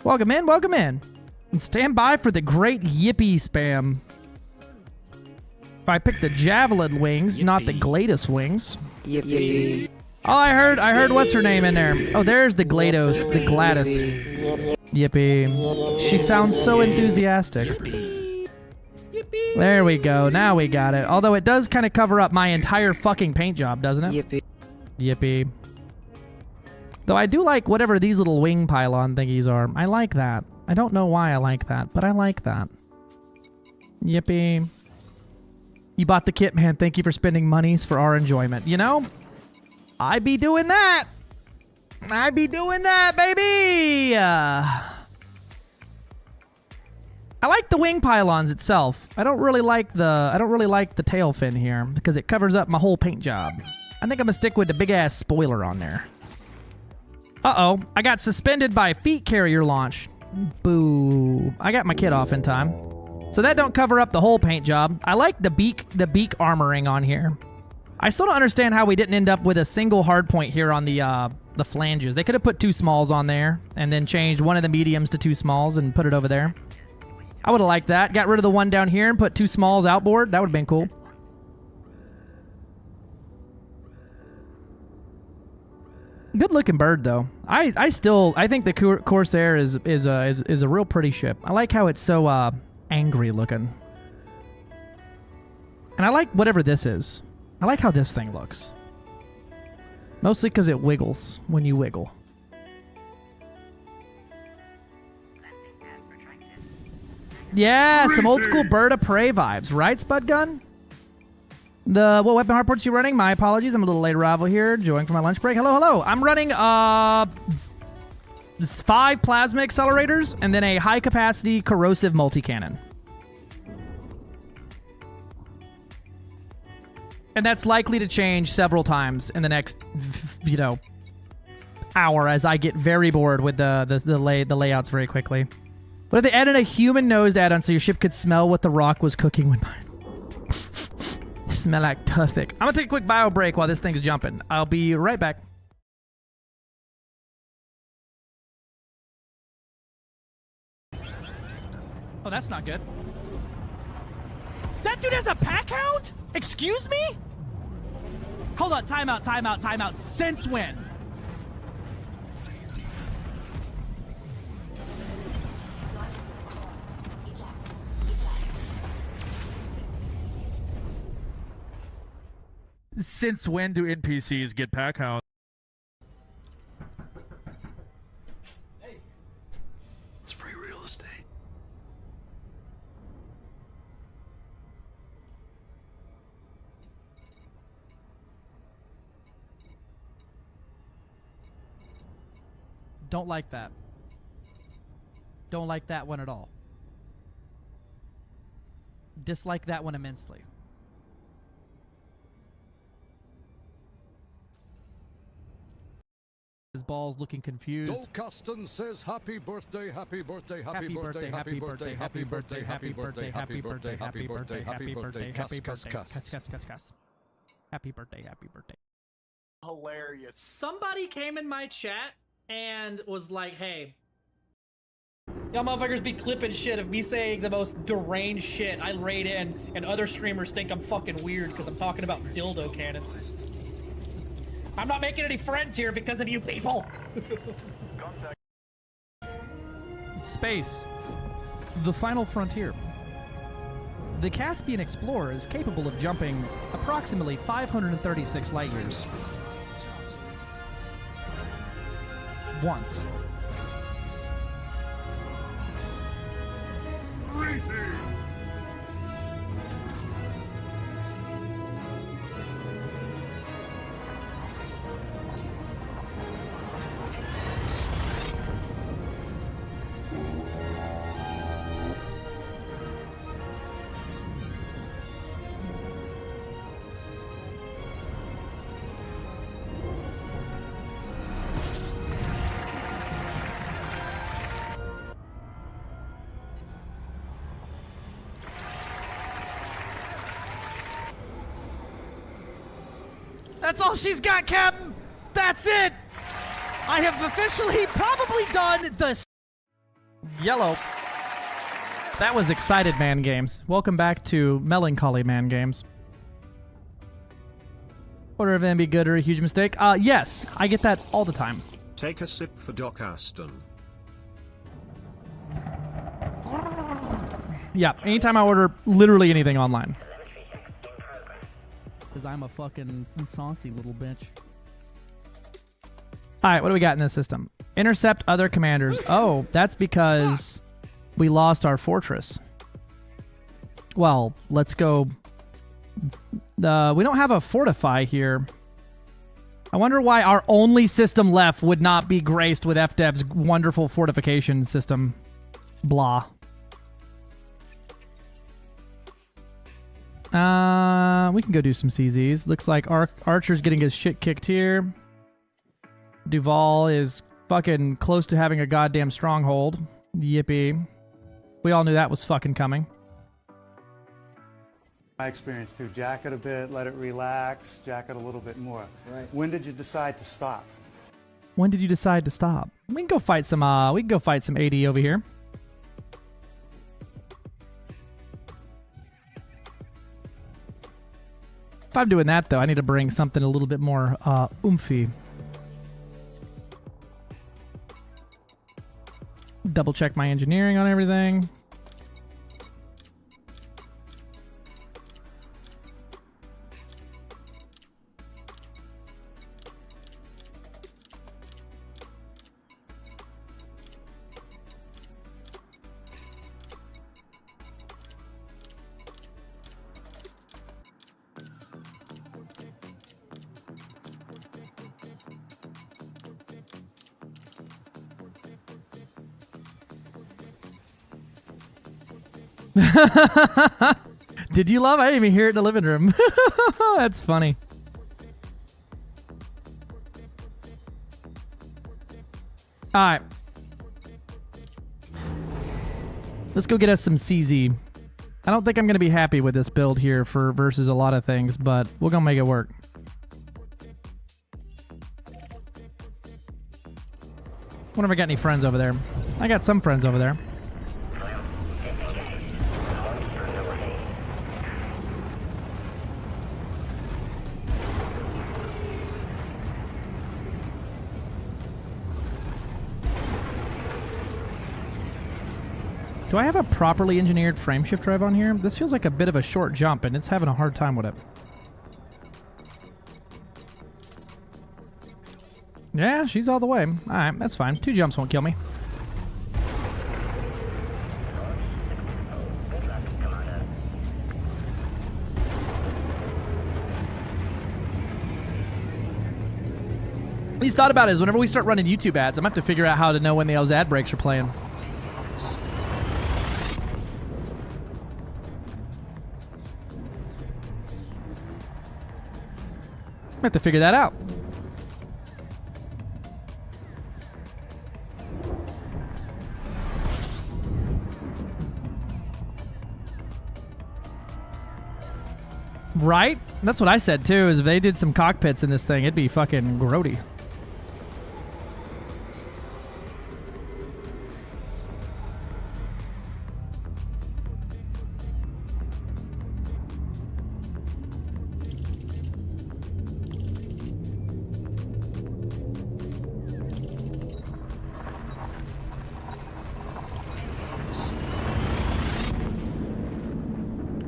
Welcome in, welcome in. And stand by for the great Yippee spam. I picked the Javelin wings, Yippee. not the Gladys wings. Yippee. Oh, I heard what's her name in there. Oh, there's the GLaDOS, the Gladys. Yippee. She sounds so enthusiastic. There we go. Now we got it. Although it does kind of cover up my entire fucking paint job, doesn't it? Yippee. Yippee. Though I do like whatever these little wing pylon thingies are. I like that. I don't know why I like that, but I like that. Yippee. You bought the kit, man. Thank you for spending monies for our enjoyment. You know? I be doing that. I be doing that, baby. I like the wing pylons itself. I don't really like the tail fin here because it covers up my whole paint job. I think I'm gonna stick with the big ass spoiler on there. Uh-oh, I got suspended by feet carrier launch. Boo. I got my kit off in time. So that don't cover up the whole paint job. I like the beak armoring on here. I still don't understand how we didn't end up with a single hard point here on the flanges. They could have put 2 smalls on there and then changed one of the mediums to 2 smalls and put it over there. I would have liked that. Got rid of the one down here and put 2 smalls outboard. That would have been cool. Good looking bird though. I think the Corsair is a real pretty ship. I like how it's so angry looking. And I like whatever this is. I like how this thing looks. Mostly because it wiggles when you wiggle. Yeah, some old school Bird of Prey vibes, right, Spud Gun? What weapon hardports you running? My apologies, I'm a little late arrival here, joining for my lunch break. Hello. I'm running 5 plasma accelerators and then a high capacity corrosive multi-cannon. And that's likely to change several times in the next, hour as I get very bored with the layouts very quickly. What if they added a human-nosed add-on so your ship could smell what the rock was cooking when mine? Smell like Tuthic. I'm gonna take a quick bio break while this thing's jumping. I'll be right back. Oh, that's not good. That dude has a pack hound? Excuse me? Hold on, time out. Since when? Since when do NPCs get pack hounds? Hey. It's free real estate. Don't like that. Don't like that one at all. Dislike that one immensely. His balls looking confused. Doe Costin says happy birthday, happy birthday, happy birthday, happy birthday, happy birthday, happy birthday, happy birthday, happy birthday, happy birthday, cuss, cuss, cuss. Happy birthday, happy birthday. Hilarious. Somebody came in my chat and was like, hey, y'all motherfuckers be clipping shit of me saying the most deranged shit I raid in, and other streamers think I'm fucking weird because I'm talking about dildo cannons. I'm not making any friends here because of you people. Space. The final frontier. The Caspian Explorer is capable of jumping approximately 536 light years. Once. That's all she's got, Captain! That's it! I have officially probably done the yellow. That was Excited Man Games. Welcome back to Melancholy Man Games. Order of M be good or a huge mistake? Yes, I get that all the time. Take a sip for Doc Aston. Yeah, anytime I order literally anything online. Because I'm a fucking saucy little bitch. Alright, what do we got in this system? Intercept other commanders. Oh, that's because we lost our fortress. Well, let's go. We don't have a fortify here. I wonder why our only system left would not be graced with FDev's wonderful fortification system. Blah. We can go do some CZs. Looks like Archer's getting his shit kicked here. Duval is fucking close to having a goddamn stronghold. Yippee. We all knew that was fucking coming. My experience too. Jack it a bit, let it relax, jack it a little bit more. Right. When did you decide to stop? When did you decide to stop? We can go fight some AD over here. If I'm doing that though, I need to bring something a little bit more oomphy. Double check my engineering on everything. Did you love? I didn't even hear it in the living room. That's funny. All right. Let's go get us some CZ. I don't think I'm going to be happy with this build here for versus a lot of things, but we're going to make it work. Wonder if I got any friends over there. I got some friends over there. Do I have a properly engineered frameshift drive on here? This feels like a bit of a short jump, and it's having a hard time with it. Yeah, she's all the way. Alright, that's fine. 2 jumps won't kill me. What he's thought about is whenever we start running YouTube ads, I'm going to have to figure out how to know when those ad breaks are playing. I have to figure that out. Right? That's what I said too, is if they did some cockpits in this thing, it'd be fucking grody.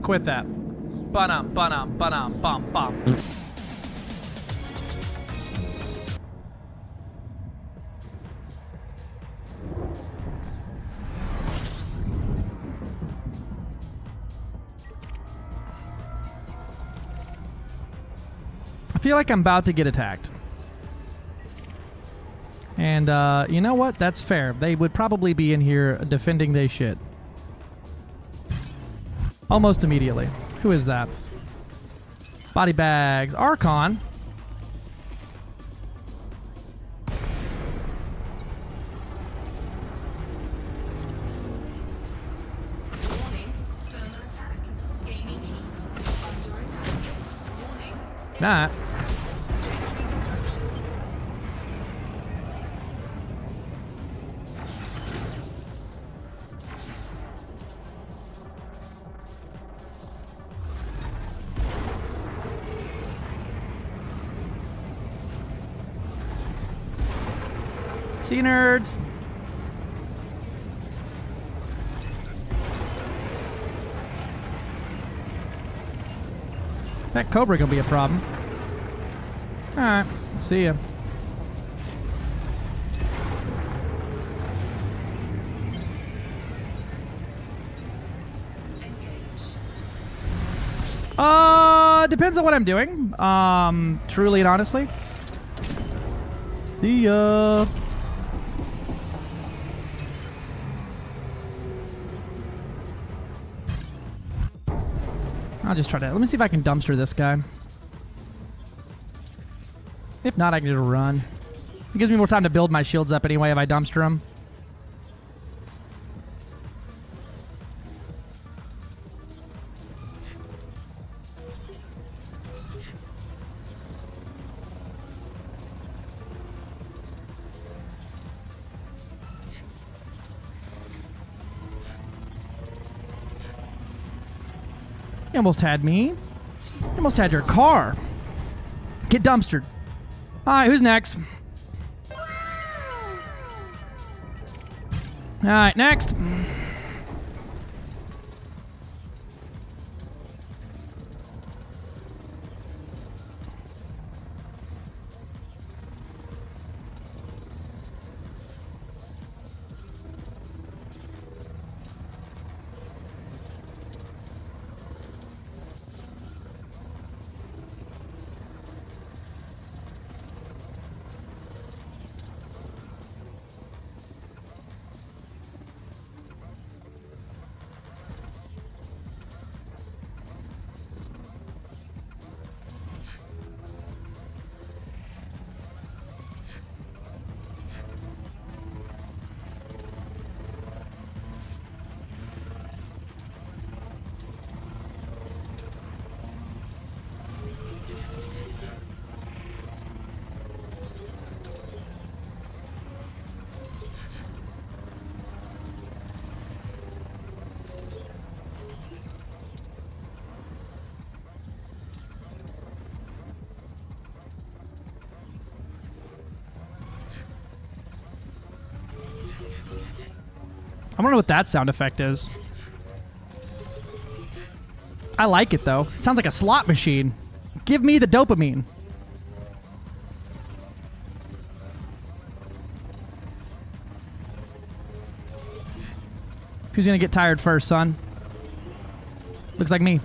Quit that. Ba-dum, ba-dum, ba-dum, bum, bum. I feel like I'm about to get attacked. And, you know what? That's fair. They would probably be in here defending they shit. Almost immediately. Who is that? Body bags. Archon. Nah. See you, nerds. That Cobra gonna be a problem. Alright, see ya. Depends on what I'm doing. Truly and honestly. See ya. I'll just try to... Let me see if I can dumpster this guy. If not, I can just run. It gives me more time to build my shields up anyway if I dumpster them. You almost had me. You almost had your car. Get dumpstered. All right, who's next? All right, next. I don't know what that sound effect is. I like it though. It sounds like a slot machine. Give me the dopamine. Who's gonna get tired first, son? Looks like me.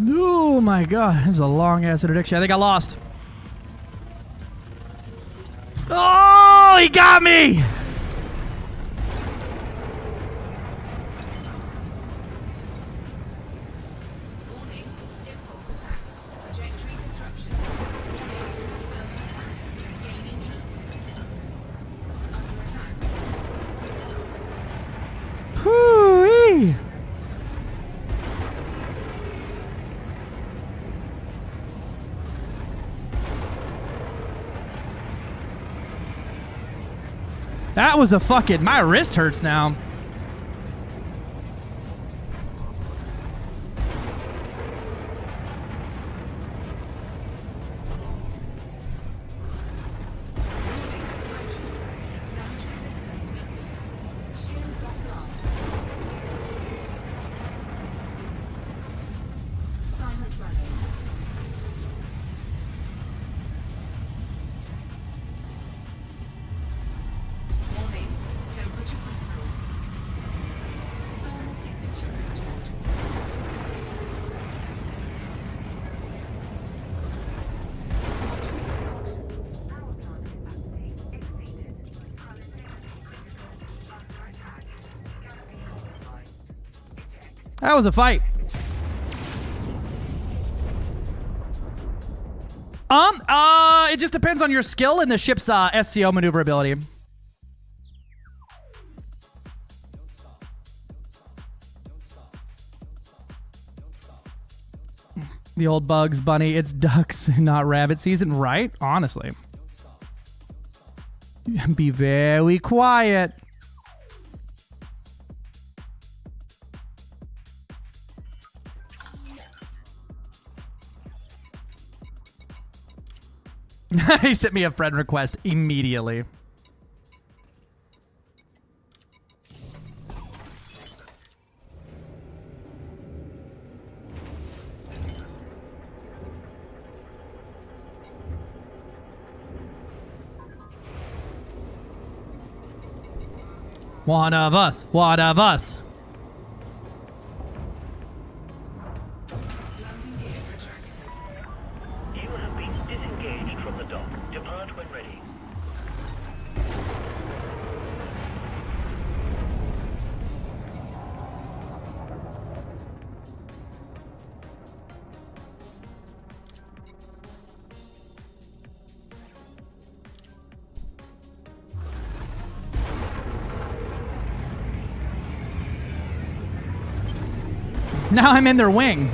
Oh my god, this is a long ass interdiction. I think I lost. Oh, he got me! Whoo-wee! That was a fucking... My wrist hurts now. That was a fight. It just depends on your skill and the ship's SCO maneuverability. The old Bugs Bunny. It's ducks, not rabbit season, right? Honestly. Be very quiet. He sent me a friend request immediately. One of us. One of us. You have been disengaged from the dock. Depart when ready. Now I'm in their wing.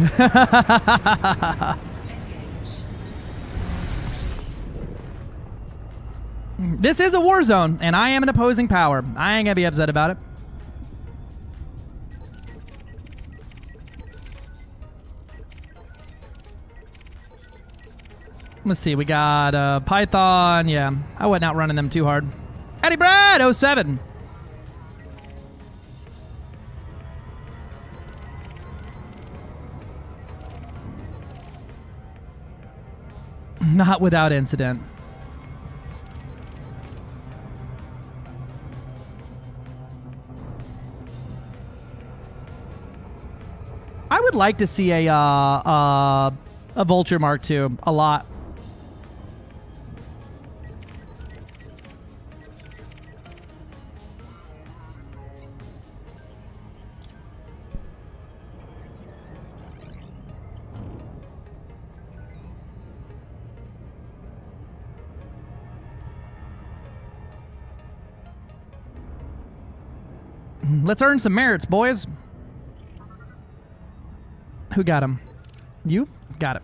This is a war zone, and I am an opposing power. I ain't gonna be upset about it. Let's see, we got Python. Yeah, I wasn't outrunning them too hard. Eddie Brad, 07. Not without incident. I would like to see a Vulture Mark II a lot. Let's earn some merits, boys. Who got him? You? Got it.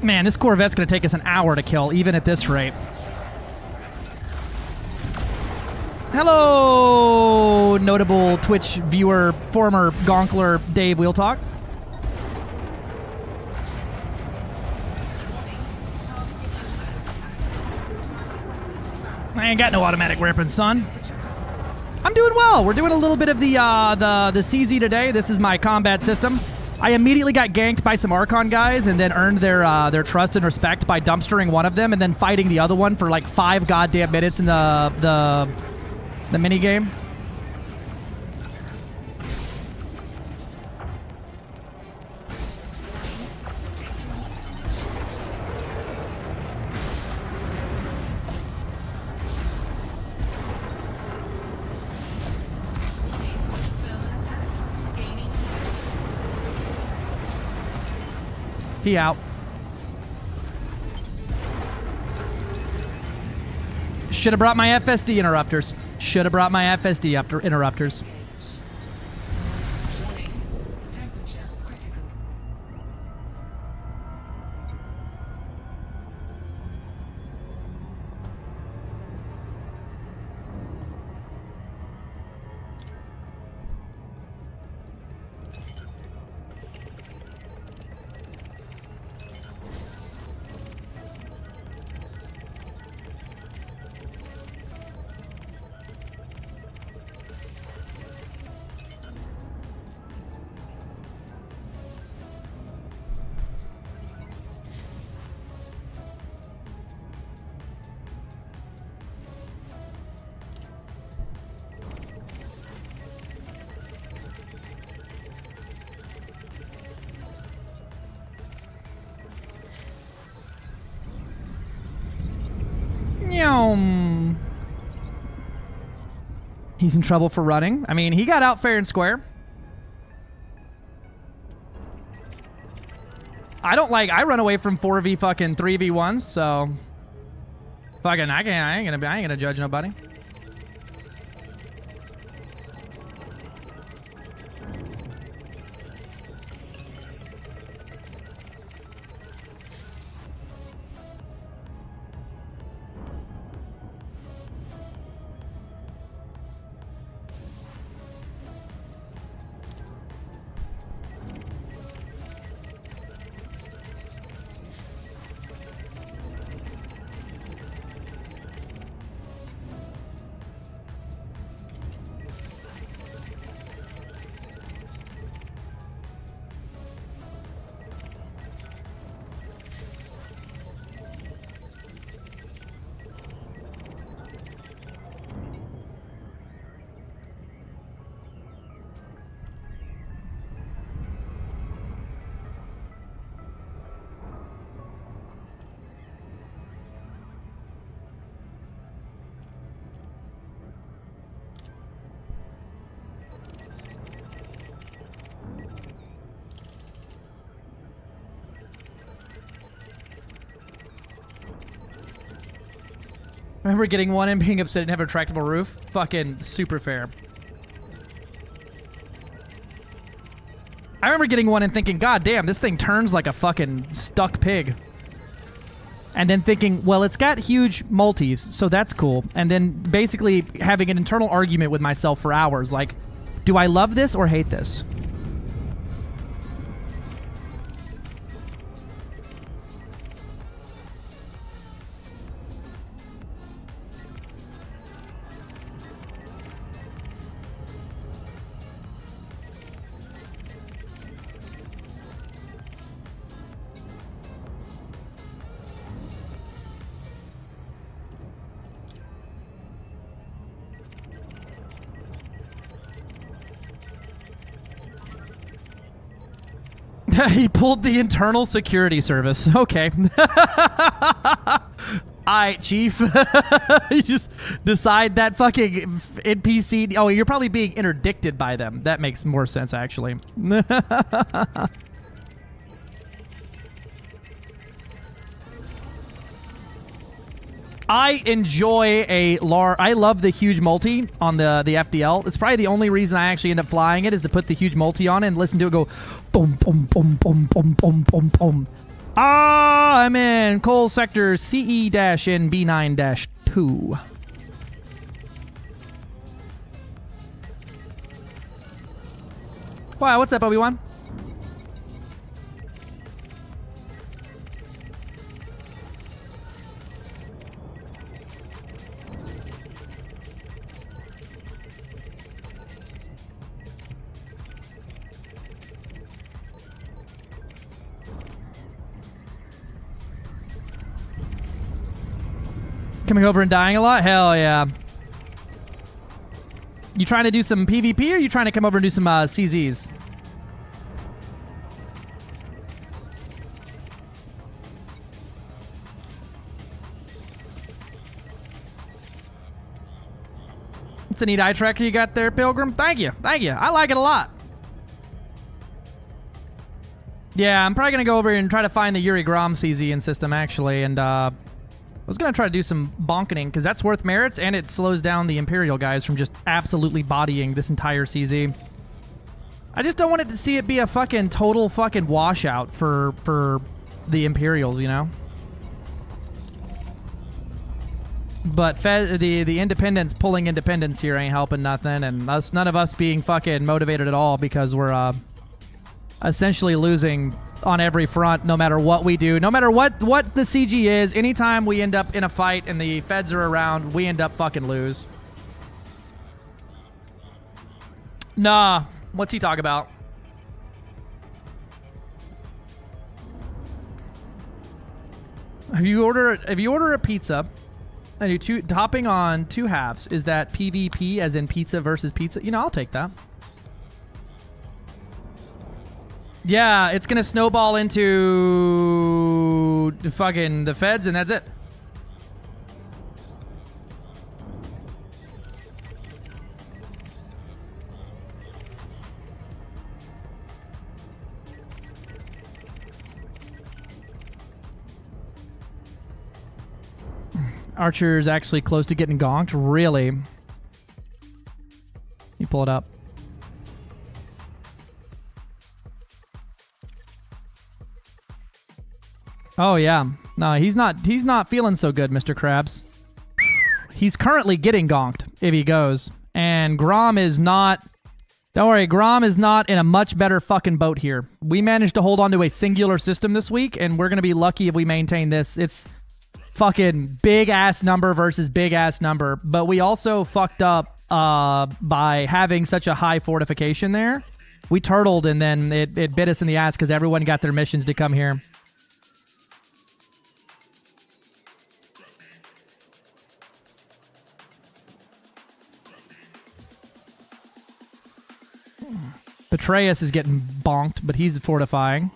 Man, this Corvette's going to take us an hour to kill, even at this rate. Hello, notable Twitch viewer, former Gonkler Dave Wheeltalk. I ain't got no automatic weapons, son. I'm doing well. We're doing a little bit of the CZ today. This is my combat system. I immediately got ganked by some Archon guys and then earned their trust and respect by dumpstering one of them and then fighting the other one for like 5 goddamn minutes in the mini game. He out. Should have brought my FSD interrupters. Should have brought my FSD interrupters. Yum. He's in trouble for running. I mean, he got out fair and square. I run away from 4v fucking 3v1s, so fucking I ain't gonna judge nobody. I remember getting one and being upset it didn't have a retractable roof. Fucking super fair. I remember getting one and thinking, God damn, this thing turns like a fucking stuck pig. And then thinking, well, it's got huge multis, so that's cool. And then basically having an internal argument with myself for hours, like, do I love this or hate this? He pulled the internal security service. Okay. Alright, Chief. You just decide that fucking NPC... Oh, you're probably being interdicted by them. That makes more sense, actually. I enjoy I love the huge multi on the FDL. It's probably the only reason I actually end up flying it is to put the huge multi on it and listen to it go boom, boom, boom, boom, boom, boom, boom, boom. I'm in Coal Sector CE-NB9-2. Wow, what's up, Obi-Wan? Coming over and dying a lot? Hell yeah. You trying to do some PvP or you trying to come over and do some CZs? It's a neat eye tracker you got there, Pilgrim. Thank you. Thank you. I like it a lot. Yeah, I'm probably going to go over and try to find the Yuri Grom CZ in system, actually, and I was going to try to do some bonketing, because that's worth merits, and it slows down the Imperial guys from just absolutely bodying this entire CZ. I just don't want it to see it be a fucking total fucking washout for the Imperials, you know? But the independents pulling independence here ain't helping nothing, and none of us being fucking motivated at all because we're essentially losing on every front, no matter what we do, no matter what the CG is. Anytime we end up in a fight and the feds are around, we end up fucking lose. Nah, what's he talk about? If you order a pizza and you topping on 2 halves, is that PvP as in pizza versus pizza? You know, I'll take that. Yeah, it's gonna snowball into fucking the feds, and that's it. Archer's actually close to getting gonked. Really? You pull it up. Oh yeah. No, he's not feeling so good, Mr. Krabs. He's currently getting gonked if he goes. And Grom is not... Don't worry, Grom is not in a much better fucking boat here. We managed to hold on to a singular system this week, and we're going to be lucky if we maintain this. It's fucking big-ass number versus big-ass number. But we also fucked up by having such a high fortification there. We turtled, and then it bit us in the ass because everyone got their missions to come here. Betrayus is getting bonked, but he's fortifying.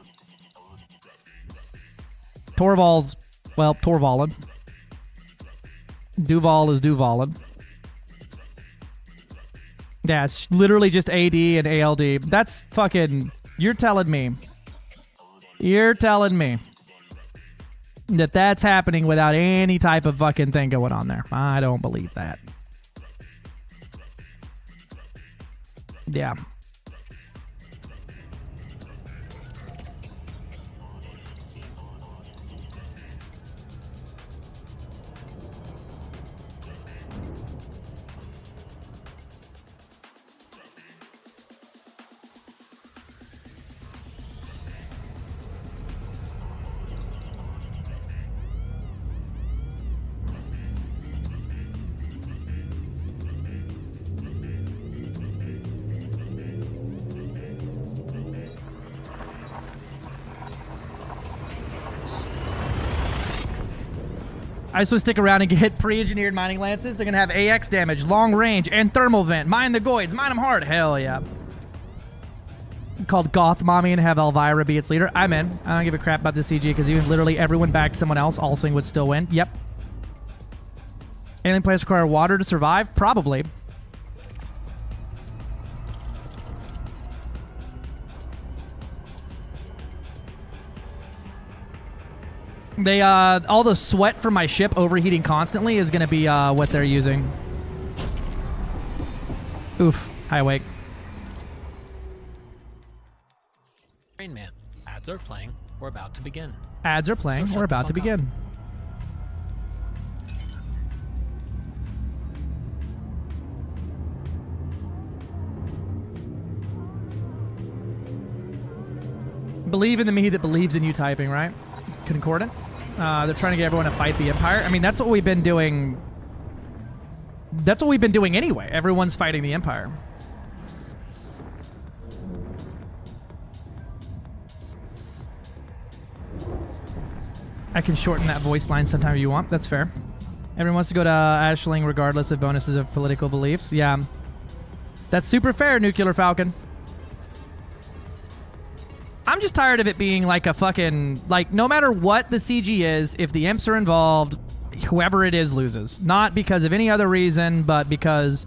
Torval's, well, Torvalid. Duval is Duvalid. Yeah, it's literally just AD and ALD. That's fucking... You're telling me. You're telling me that that's happening without any type of fucking thing going on there. I don't believe that. Yeah. I just want to stick around and get pre-engineered mining lances. They're going to have AX damage, long range, and thermal vent. Mine the Goids. Mine them hard. Hell yeah. Called Goth Mommy and have Elvira be its leader. I'm in. I don't give a crap about this CG because even literally everyone backed someone else, Alsing would still win. Yep. Alien players require water to survive? Probably. They, all the sweat from my ship overheating constantly is going to be, what they're using. Oof. High wake. Rain Man. Ads are playing. We're about to begin. Ads are playing. So We're about to begin. Believe in the me that believes in you typing, right? Concordant. They're trying to get everyone to fight the Empire. I mean, that's what we've been doing. That's what we've been doing anyway. Everyone's fighting the Empire. I can shorten that voice line sometime if you want. That's fair. Everyone wants to go to Ashling regardless of bonuses of political beliefs. Yeah. That's super fair, Nuclear Falcon. I'm just tired of it being like a fucking... Like, no matter what the CG is, if the imps are involved, whoever it is loses. Not because of any other reason, but because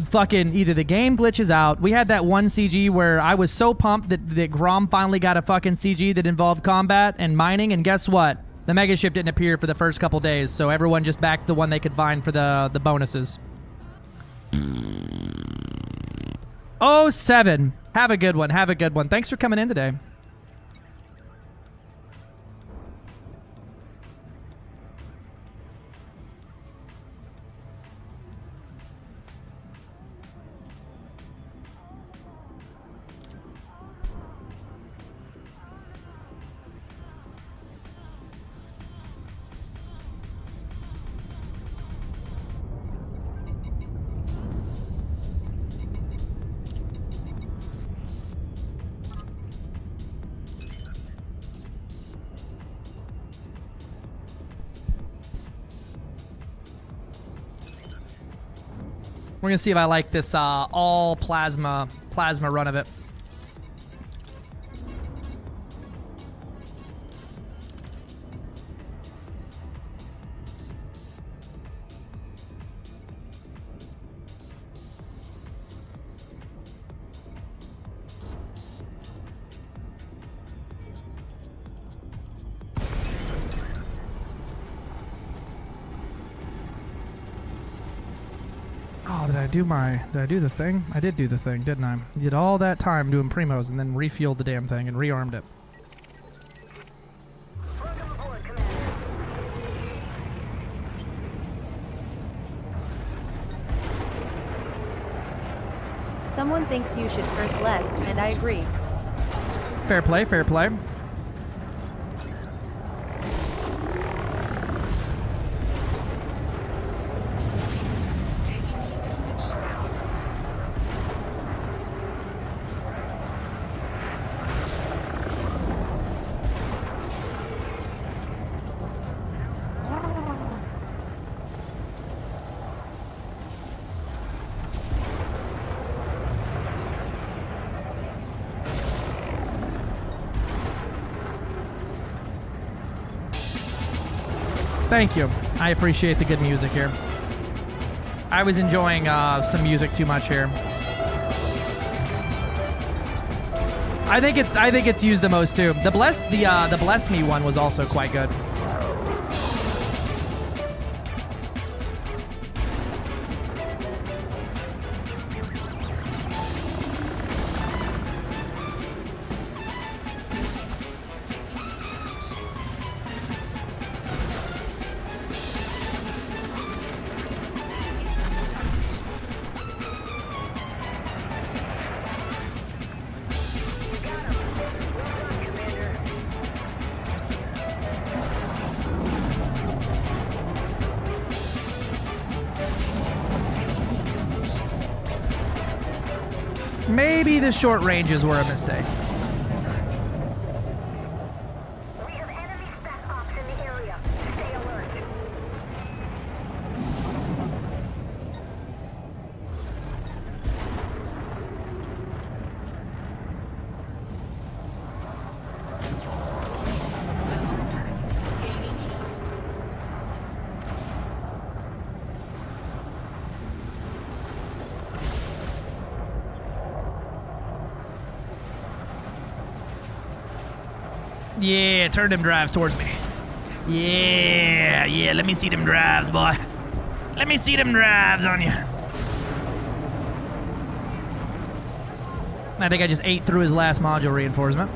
fucking either the game glitches out. We had that one CG where I was so pumped that Grom finally got a fucking CG that involved combat and mining, and guess what? The mega ship didn't appear for the first couple days, so everyone just backed the one they could find for the bonuses. 07. Have a good one. Have a good one. Thanks for coming in today. We're gonna see if I like this all plasma run of it. Oh, did I do the thing? I did do the thing, didn't I? I did all that time doing primos and then refueled the damn thing and rearmed it. Someone thinks you should curse less, and I agree. Fair play, fair play. Thank you. I appreciate the good music here. I was enjoying some music too much here. I think it's used the most too. The Bless Me one was also quite good. Maybe the short ranges were a mistake. We have enemy spec ops in the area. Stay alert. Yeah, turn them drives towards me. Yeah, let me see them drives, boy. Let me see them drives on you. I think I just ate through his last module reinforcement.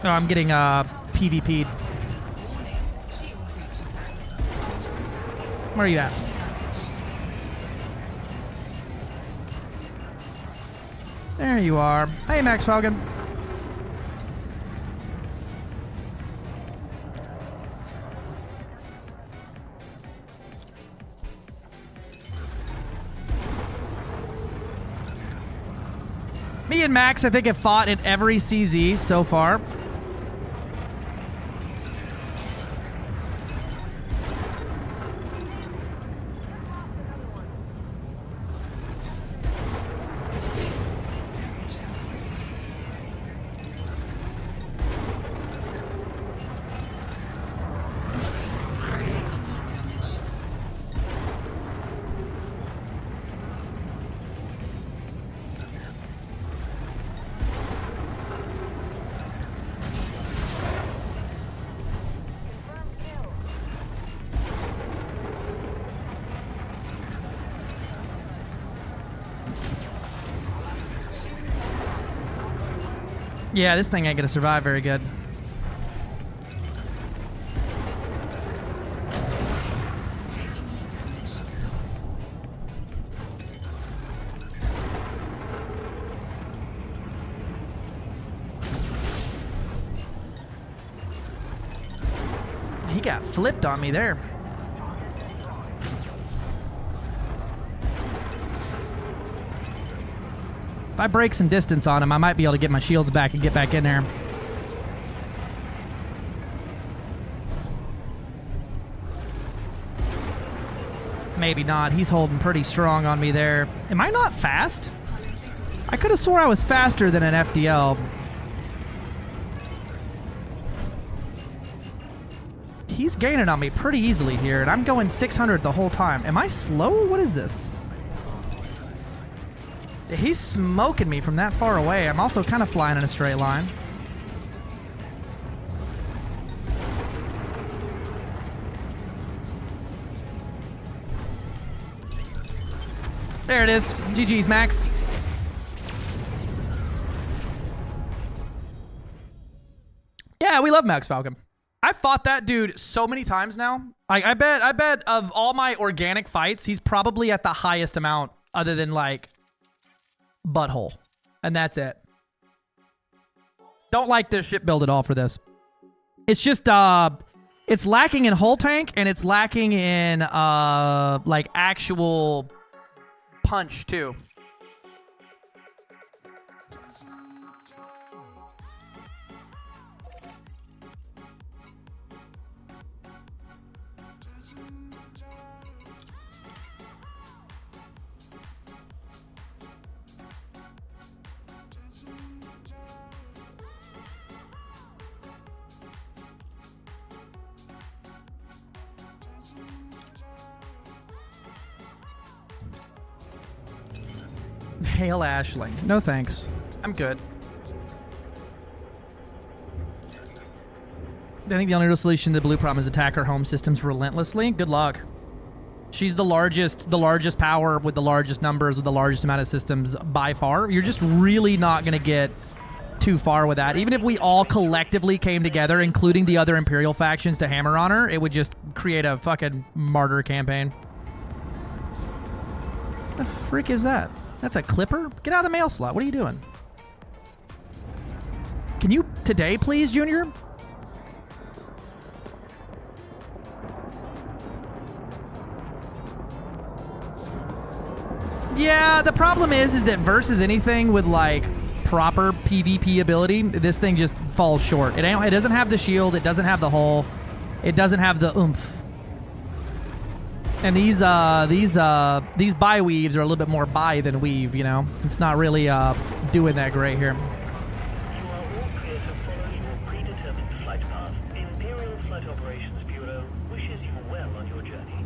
Oh, I'm getting PvP'd. Where are you at? There you are. Hey, Max Falcon. Me and Max, I think, have fought in every CZ so far. Yeah, this thing ain't gonna survive very good. He got flipped on me there. If I break some distance on him, I might be able to get my shields back and get back in there. Maybe not. He's holding pretty strong on me there. Am I not fast? I could have swore I was faster than an FDL. He's gaining on me pretty easily here, and I'm going 600 the whole time. Am I slow? What is this? He's smoking me from that far away. I'm also kind of flying in a straight line. There it is. GG's, Max. Yeah, we love Max Falcon. I fought that dude so many times now. Like, I bet of all my organic fights, he's probably at the highest amount other than, like, Butthole. And that's it. Don't like this ship build at all for this. It's just, it's lacking in hull tank, and it's lacking in, like, actual punch, too. Hail Ashling. No thanks. I'm good. I think the only real solution to the blue problem is attack our home systems relentlessly. Good luck. She's the largest power with the largest numbers with the largest amount of systems by far. You're just really not going to get too far with that. Even if we all collectively came together, including the other Imperial factions, to hammer on her, it would just create a fucking martyr campaign. What the frick is that? That's a clipper? Get out of the mail slot. What are you doing? Can you today, please, Junior? Yeah, the problem is that versus anything with, like, proper PvP ability, this thing just falls short. It doesn't have the shield. It doesn't have the hull. It doesn't have the oomph. And these bi-weaves are a little bit more bi than weave, you know? It's not really doing that great here. You are all clear to follow your predetermined flight path. The Imperial Flight Operations Bureau wishes you well on your journey.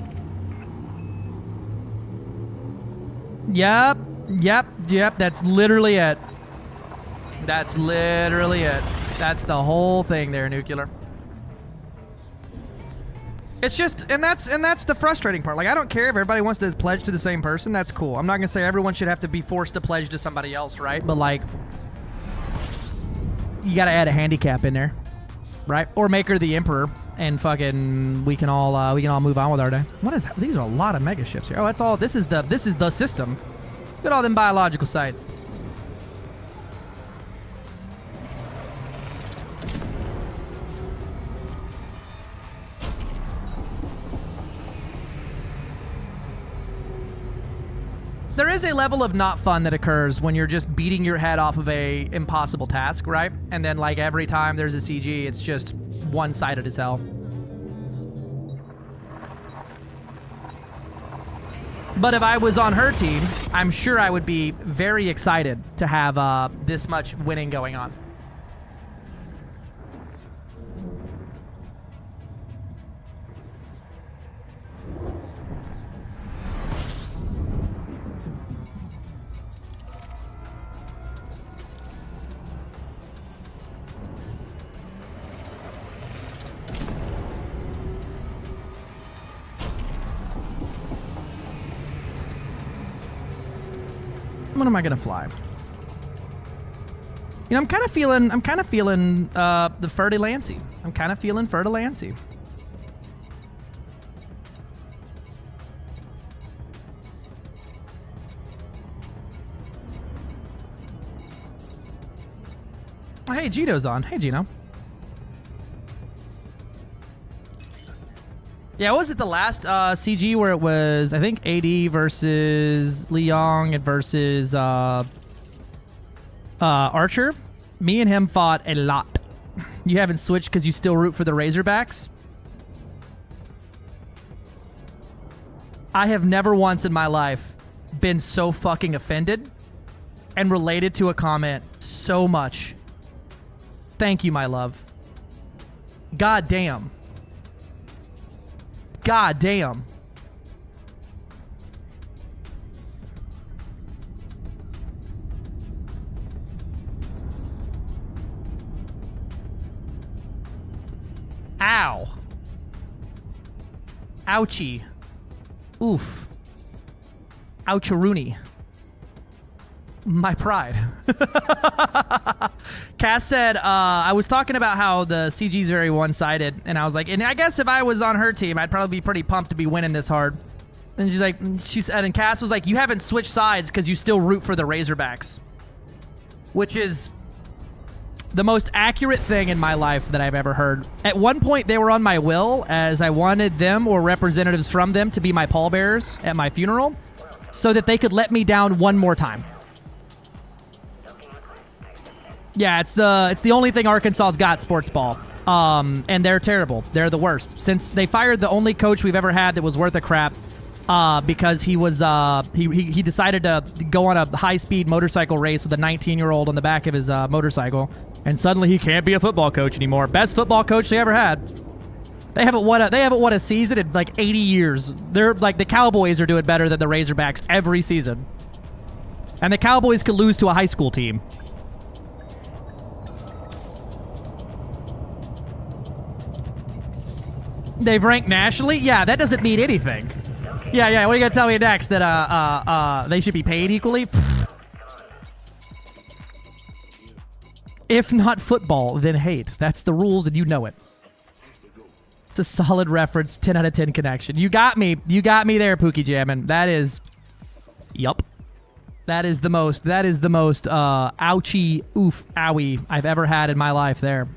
Yep. That's literally it. That's literally it. That's the whole thing there, Nuclear. It's just, and that's the frustrating part. Like, I don't care if everybody wants to pledge to the same person. That's cool. I'm not gonna say everyone should have to be forced to pledge to somebody else, right? But, like, you gotta add a handicap in there, right? Or make her the Emperor, and fucking we can all move on with our day. What is that? These are a lot of mega ships here. Oh, that's all. This is the system. Look at all them biological sites. There is a level of not fun that occurs when you're just beating your head off of a impossible task, right? And then, like, every time there's a CG, it's just one-sided as hell. But if I was on her team, I'm sure I would be very excited to have this much winning going on. What am I gonna fly? You know, I'm kind of feeling the Fer-de-Lancy. I'm kind of feeling Fer-de-Lancy. Oh, hey, Gino's on. Hey, Gino. Yeah, what was it the last CG where it was, I think, AD versus Liang versus Archer? Me and him fought a lot. You haven't switched because you still root for the Razorbacks? I have never once in my life been so fucking offended and related to a comment so much. Thank you, my love. God damn. God damn. Ow. Ouchie. Oof. Oucharoony. My pride. Cass said, I was talking about how the CG is very one-sided, and I was like, and I guess if I was on her team, I'd probably be pretty pumped to be winning this hard. And she's like, she said, and Cass was like, you haven't switched sides because you still root for the Razorbacks. Which is the most accurate thing in my life that I've ever heard. At one point, they were on my will, as I wanted them or representatives from them to be my pallbearers at my funeral, so that they could let me down one more time. Yeah, it's the only thing Arkansas's got, sports ball. And they're terrible. They're the worst. Since they fired the only coach we've ever had that was worth a crap, because he was he decided to go on a high-speed motorcycle race with a 19-year-old on the back of his motorcycle, and suddenly he can't be a football coach anymore. Best football coach they ever had. They haven't won a season in like 80 years. They're like, the Cowboys are doing better than the Razorbacks every season, and the Cowboys could lose to a high school team. They've ranked nationally? Yeah, that doesn't mean anything. Yeah, what are you going to tell me next? That they should be paid equally? If not football, then hate. That's the rules, and you know it. It's a solid reference, 10 out of 10 connection. You got me. You got me there, Pookie Jammin'. That is... Yup. That is the most ouchie, oof, owie I've ever had in my life there.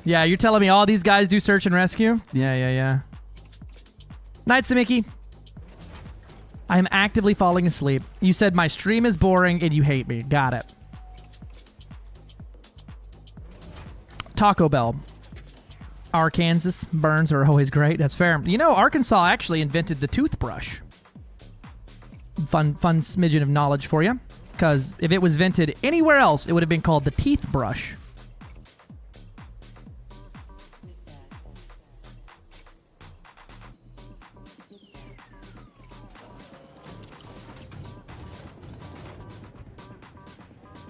Yeah, you're telling me all these guys do search and rescue? Yeah. Night, Samiki. I am actively falling asleep. You said my stream is boring and you hate me. Got it. Taco Bell. Arkansas burns are always great. That's fair. You know, Arkansas actually invented the toothbrush. Fun smidgen of knowledge for you. Because if it was invented anywhere else, it would have been called the teeth brush.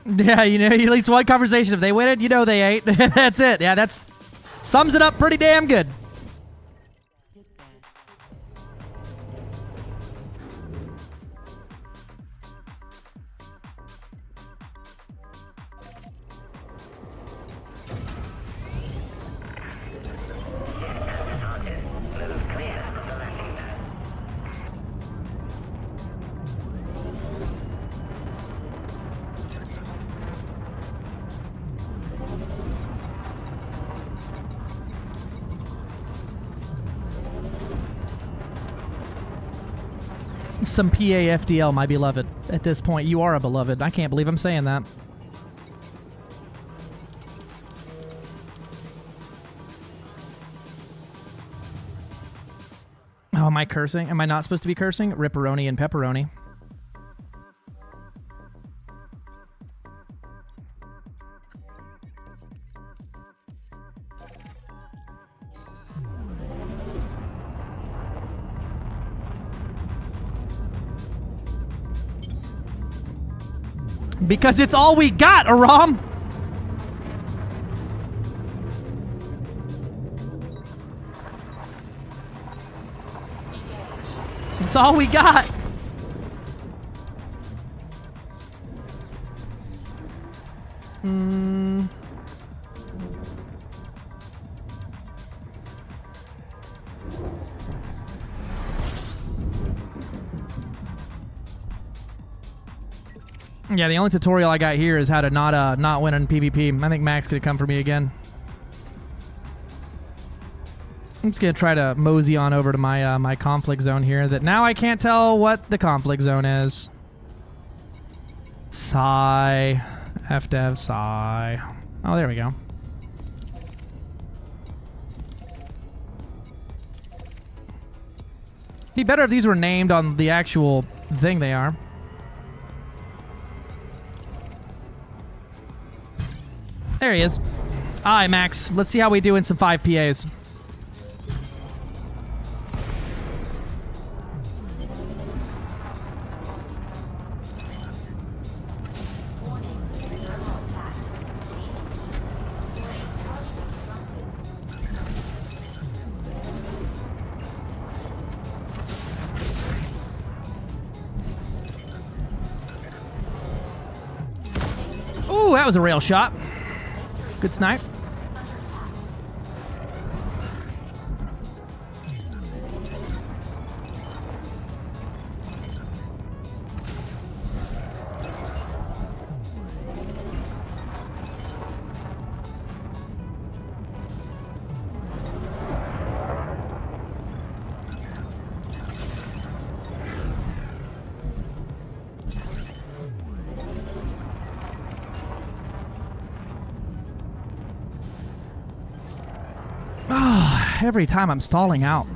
Yeah, you know, at least one conversation. If they win it, you know they ain't. That's it. Yeah, that's sums it up pretty damn good. Some PAFDL, my beloved. At this point, you are a beloved. I can't believe I'm saying that. Oh, am I cursing? Am I not supposed to be cursing? Ripperoni and pepperoni. Because it's all we got, Aram! It's all we got! Yeah, the only tutorial I got here is how to not win in PvP. I think Max could come for me again. I'm just gonna try to mosey on over to my my conflict zone here. That now I can't tell what the conflict zone is. Sigh, FDev, sigh. Oh, there we go. Be better if these were named on the actual thing they are. There he is. All right, Max. Let's see how we do in some 5 PAs. Ooh, that was a rail shot. Good snipe. Every time I'm stalling out.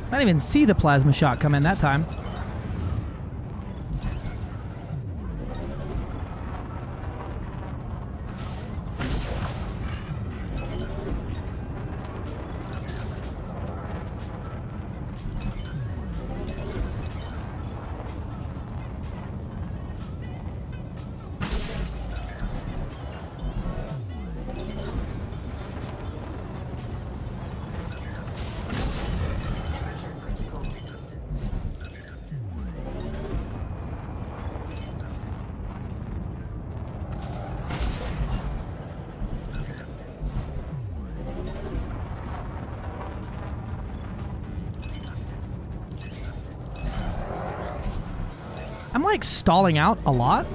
I didn't even see the plasma shot come in that time. I'm like stalling out a lot.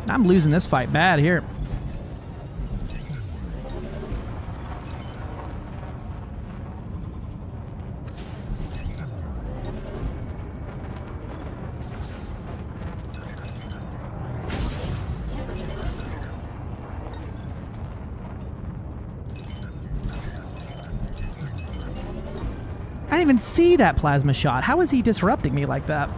I'm losing this fight bad here. I didn't even see that plasma shot. How is he disrupting me like that?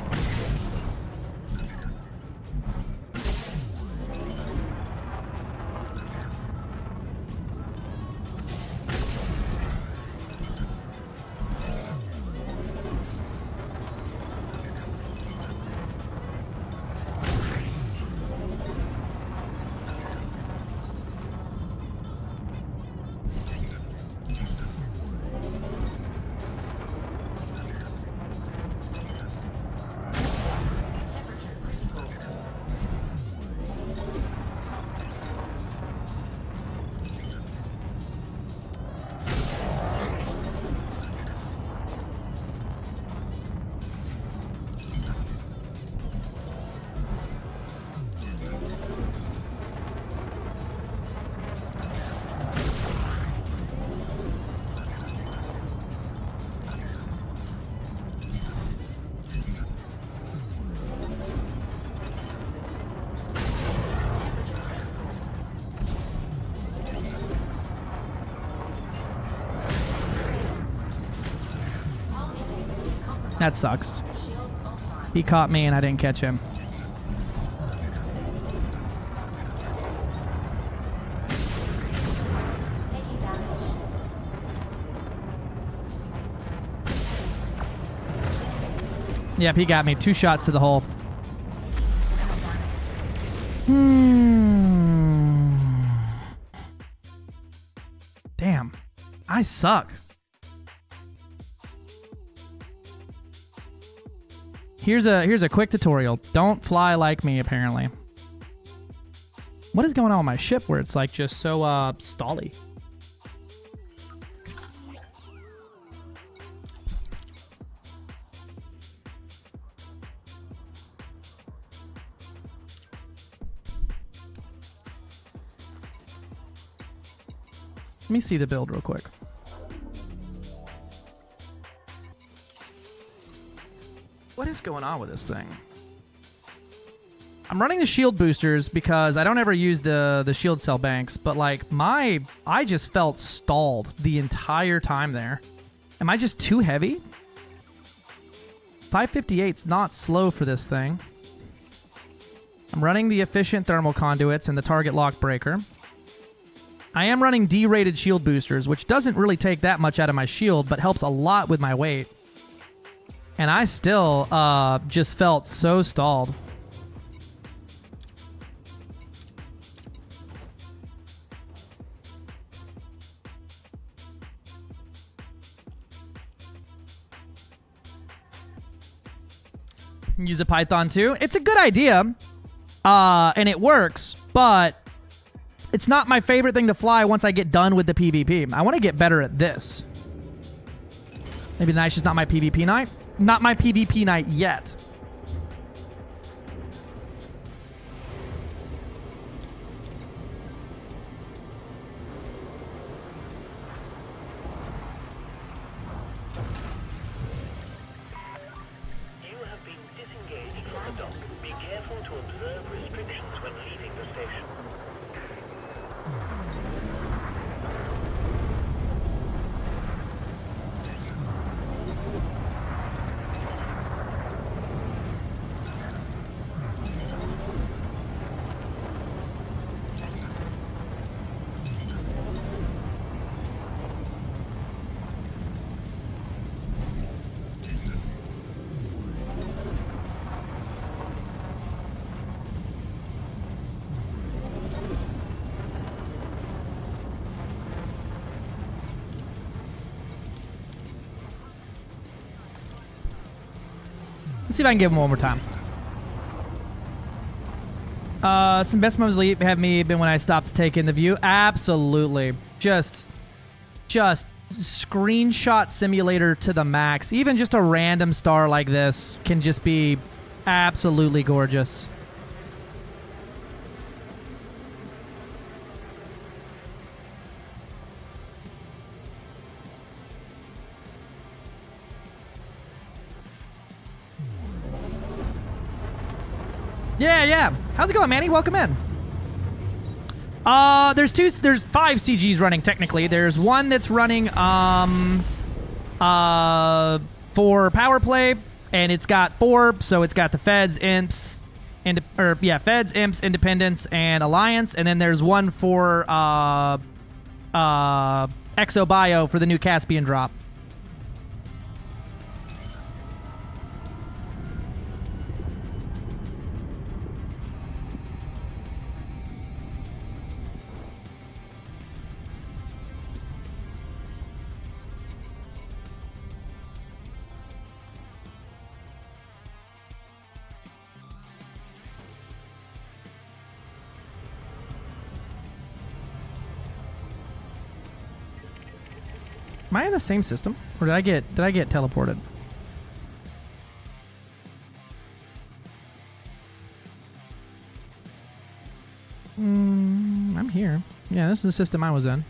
That sucks. He caught me and I didn't catch him. Yep, he got me. 2 shots to the hole. Damn. I suck. Here's a quick tutorial. Don't fly like me, apparently. What is going on with my ship where it's like just so stally? Let me see the build real quick. What is going on with this thing? I'm running the shield boosters because I don't ever use the shield cell banks, but like I just felt stalled the entire time there. Am I just too heavy? 558's not slow for this thing. I'm running the efficient thermal conduits and the target lock breaker. I am running D-rated shield boosters, which doesn't really take that much out of my shield, but helps a lot with my weight. And I still just felt so stalled. Use a Python too. It's a good idea, and it works, but it's not my favorite thing to fly once I get done with the PvP. I want to get better at this. Maybe tonight's just not my PvP night. Not my PvP night yet. You have been disengaged from the dock. Be careful to observe restrictions when leaving the station. Let's see if I can give him one more time. Some best moments have me been when I stopped to take in the view. Absolutely. Just screenshot simulator to the max. Even just a random star like this can just be absolutely gorgeous. Yeah. How's it going, Manny? Welcome in. There's 5 CGs running technically. There's one that's running for power play, and it's got 4, so it's got the Feds, Imps, Feds, Imps, Independence, and Alliance, and then there's one for ExoBio for the new Caspian drop. Am I in the same system, or did I get teleported? I'm here. Yeah, this is the system I was in.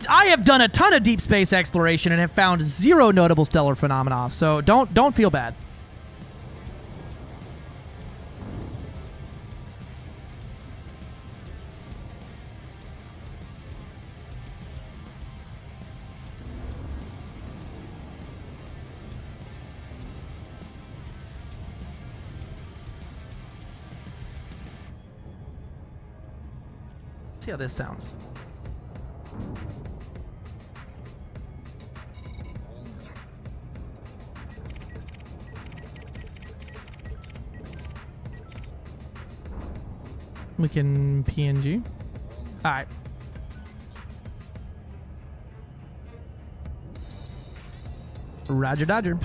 I have done a ton of deep space exploration and have found 0 notable stellar phenomena, so don't feel bad. See how this sounds. We can PNG. All right. Roger Dodger.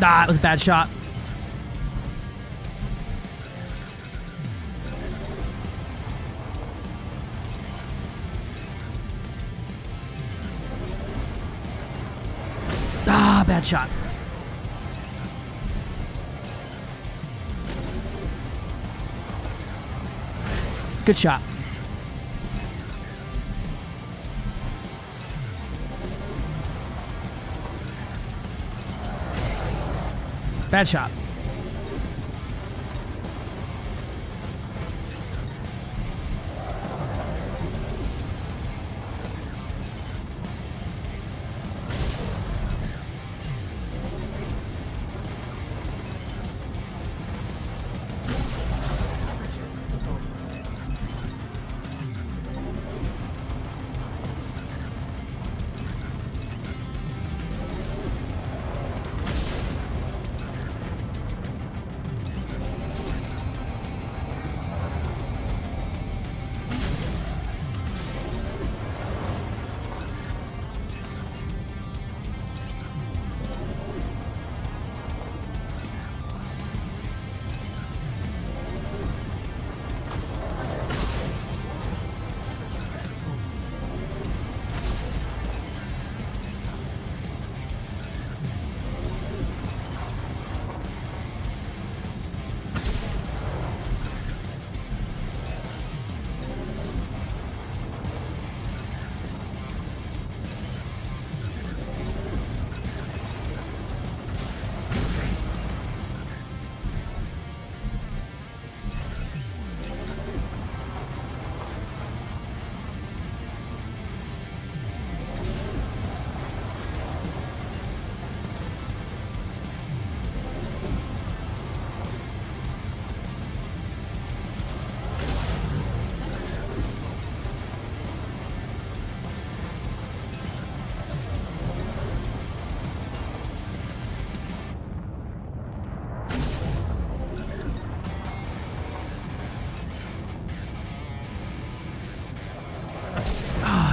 Ah, it was a bad shot. Ah, bad shot. Good shot. Bad shot.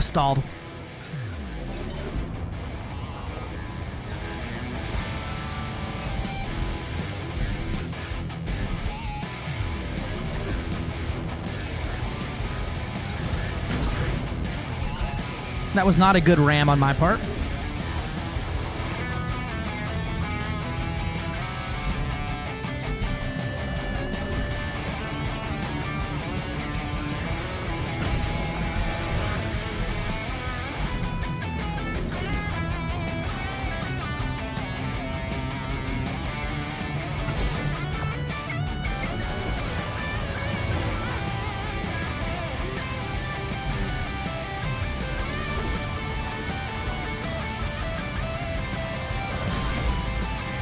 Stalled. That was not a good ram on my part.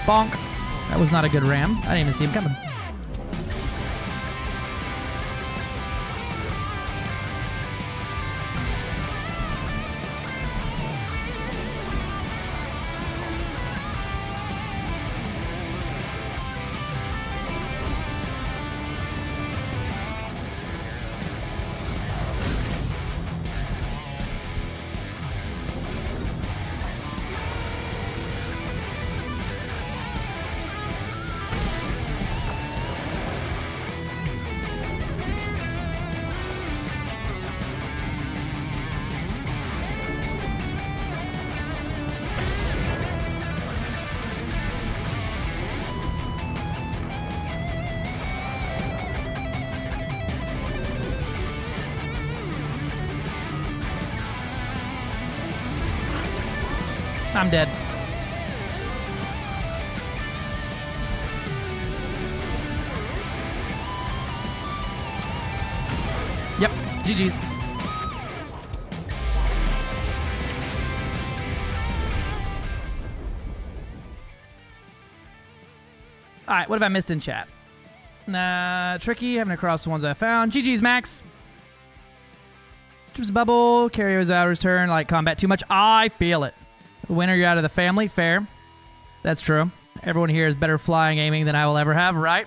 Bonk. That was not a good ram. I didn't even see him coming. I'm dead. Yep, GG's. All right, what have I missed in chat? Nah, tricky, having to cross the ones I found. GG's, Max. Just bubble, carry was out of his turn, like combat too much. I feel it. Winner, you're out of the family. Fair. That's true. Everyone here is better flying aiming than I will ever have, right?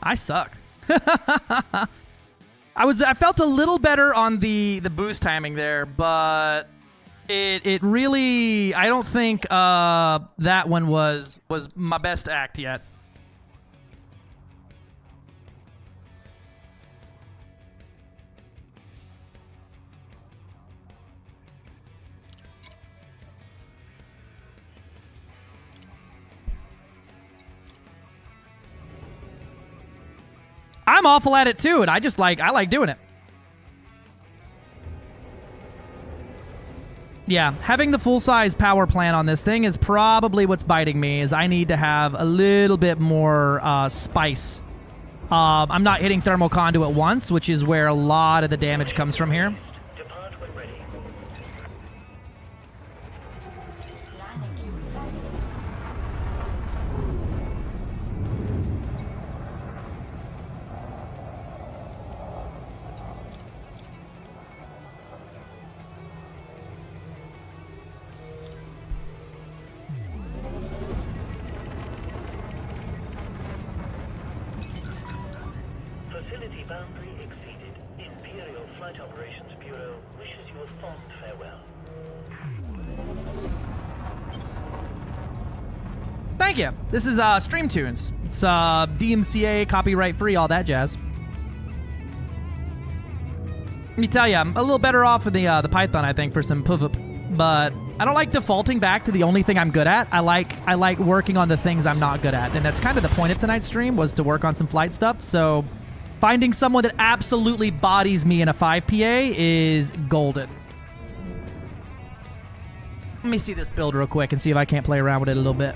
I suck. I felt a little better on the boost timing there, but it really, I don't think that one was my best act yet. I'm awful at it too, and I like doing it. Yeah, having the full-size power plant on this thing is probably what's biting me, is I need to have a little bit more spice. I'm not hitting thermal conduit once, which is where a lot of the damage comes from here. Facility boundary exceeded. Imperial Flight Operations Bureau wishes you a fond farewell. Thank you. This is Stream Tunes. It's DMCA, copyright free, all that jazz. Let me tell you, I'm a little better off with the Python, I think, for some pivot, but I don't like defaulting back to the only thing I'm good at. I like working on the things I'm not good at, and that's kind of the point of tonight's stream, was to work on some flight stuff. So finding someone that absolutely bodies me in a 5PA is golden. Let me see this build real quick and see if I can't play around with it a little bit.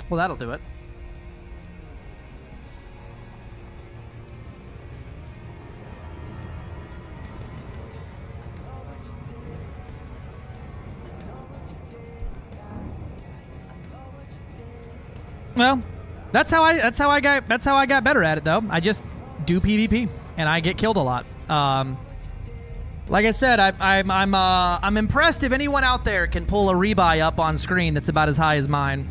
Well, that'll do it. Well, that's how I got better at it, though. I just do PvP and I get killed a lot. Like I said, I'm impressed if anyone out there can pull a rebuy up on screen that's about as high as mine.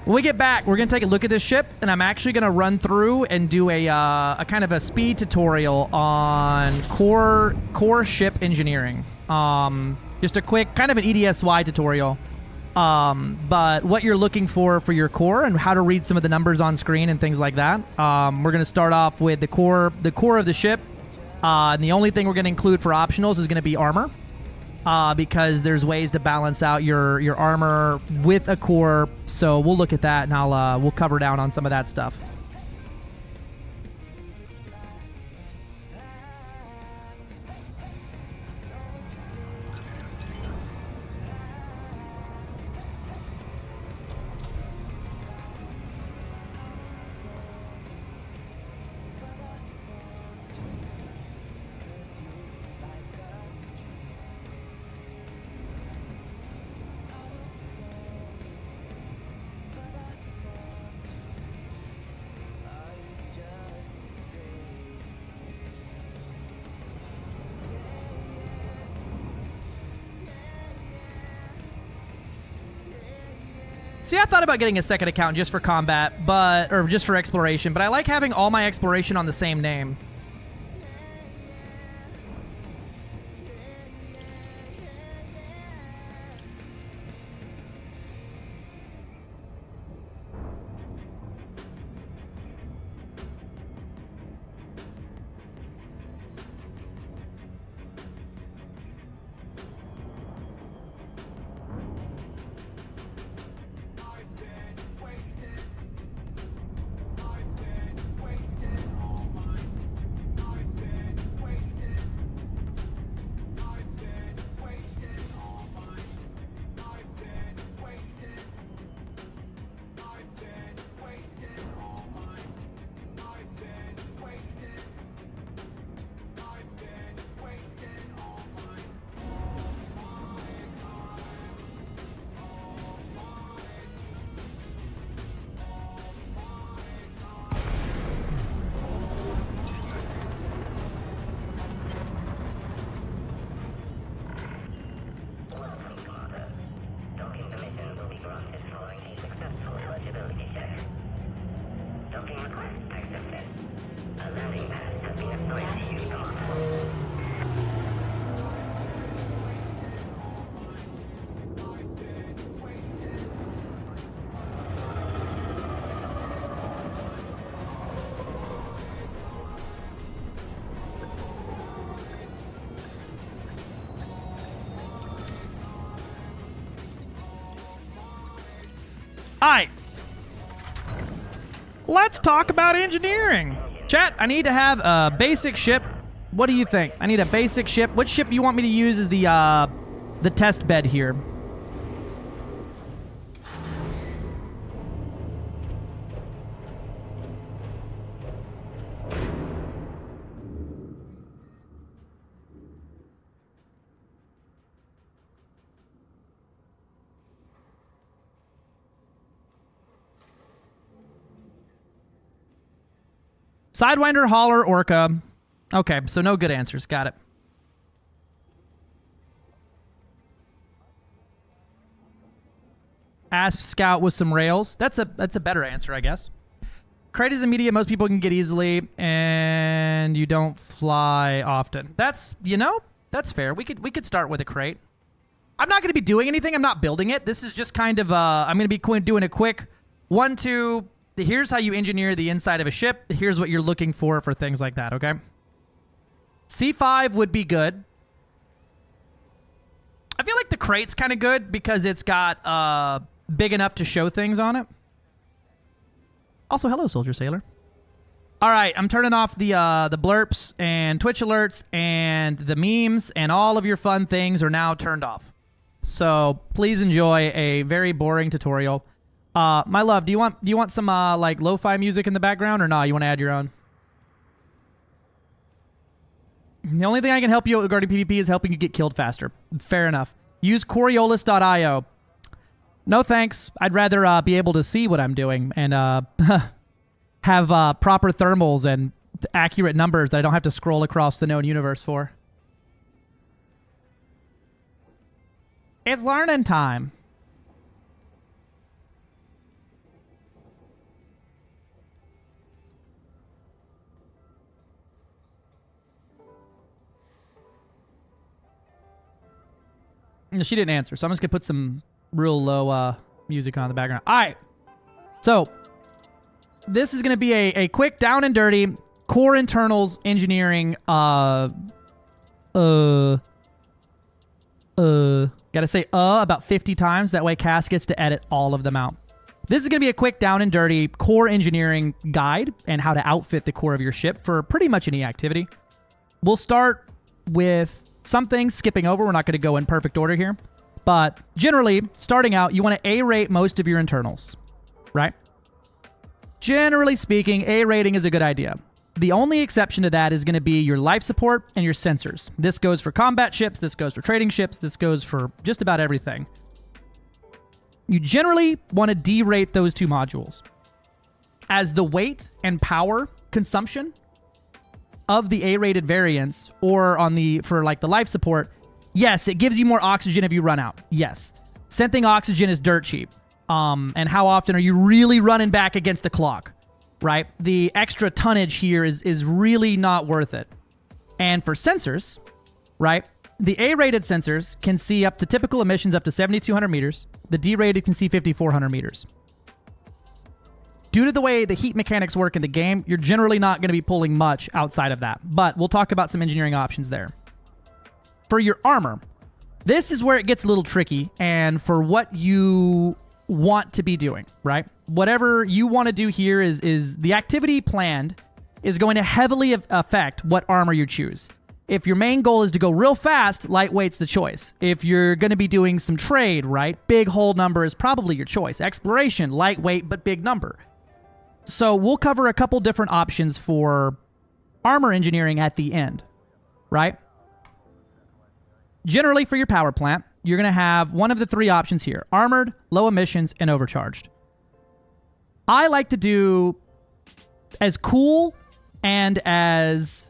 When we get back, we're going to take a look at this ship, and I'm actually going to run through and do a kind of a speed tutorial on core ship engineering. Just a quick, kind of an EDSY tutorial. But what you're looking for your core and how to read some of the numbers on screen and things like that. We're going to start off with the core of the ship. And the only thing we're going to include for optionals is going to be armor. Because there's ways to balance out your armor with a core, so we'll look at that and we'll cover down on some of that stuff. See, I thought about getting a second account just for combat, or just for exploration, but I like having all my exploration on the same name. Alright. Let's talk about engineering. Chat, I need to have a basic ship. What do you think? I need a basic ship. Which ship do you want me to use as the test bed here? Sidewinder, Hauler, Orca. Okay, so no good answers. Got it. Asp Scout with some rails. That's a better answer, I guess. Crate is immediate. Most people can get easily, and you don't fly often. That's, you know, that's fair. We could start with a crate. I'm not going to be doing anything. I'm not building it. This is just kind of I'm going to be doing a quick 1, 2. Here's how you engineer the inside of a ship. Here's what you're looking for things like that, okay? C5 would be good. I feel like the crate's kind of good because it's got big enough to show things on it. Also, hello, Soldier Sailor. All right, I'm turning off the blurps and Twitch alerts and the memes, and all of your fun things are now turned off. So please enjoy a very boring tutorial. My love, do you want some like lo-fi music in the background, or no? You want to add your own? The only thing I can help you regarding PvP is helping you get killed faster. Fair enough. Use Coriolis.io. No thanks. I'd rather be able to see what I'm doing and have proper thermals and accurate numbers that I don't have to scroll across the known universe for. It's learning time. She didn't answer, so I'm just going to put some real low music on in the background. All right. So, this is going to be a quick, down and dirty, core internals engineering, gotta say about 50 times. That way Cass gets to edit all of them out. This is going to be a quick, down and dirty core engineering guide and how to outfit the core of your ship for pretty much any activity. We'll start with some things, skipping over. We're not going to go in perfect order here. But generally, starting out, you want to A-rate most of your internals, right? Generally speaking, A-rating is a good idea. The only exception to that is going to be your life support and your sensors. This goes for combat ships, this goes for trading ships, this goes for just about everything. You generally want to derate those two modules, as the weight and power consumption of the A-rated variants, or for like the life support, yes, it gives you more oxygen if you run out. Yes. Sending oxygen is dirt cheap. And how often are you really running back against the clock, right? The extra tonnage here is really not worth it. And for sensors, right? The A-rated sensors can see up to typical emissions up to 7,200 meters. The D-rated can see 5,400 meters. Due to the way the heat mechanics work in the game, you're generally not going to be pulling much outside of that. But we'll talk about some engineering options there. For your armor, this is where it gets a little tricky, and for what you want to be doing, right? Whatever you want to do here is the activity planned is going to heavily affect what armor you choose. If your main goal is to go real fast, lightweight's the choice. If you're going to be doing some trade, right? Big hull number is probably your choice. Exploration, lightweight but big number. So we'll cover a couple different options for armor engineering at the end, right? Generally for your power plant, you're going to have one of the three options here: armored, low emissions, and overcharged. I like to do as cool and as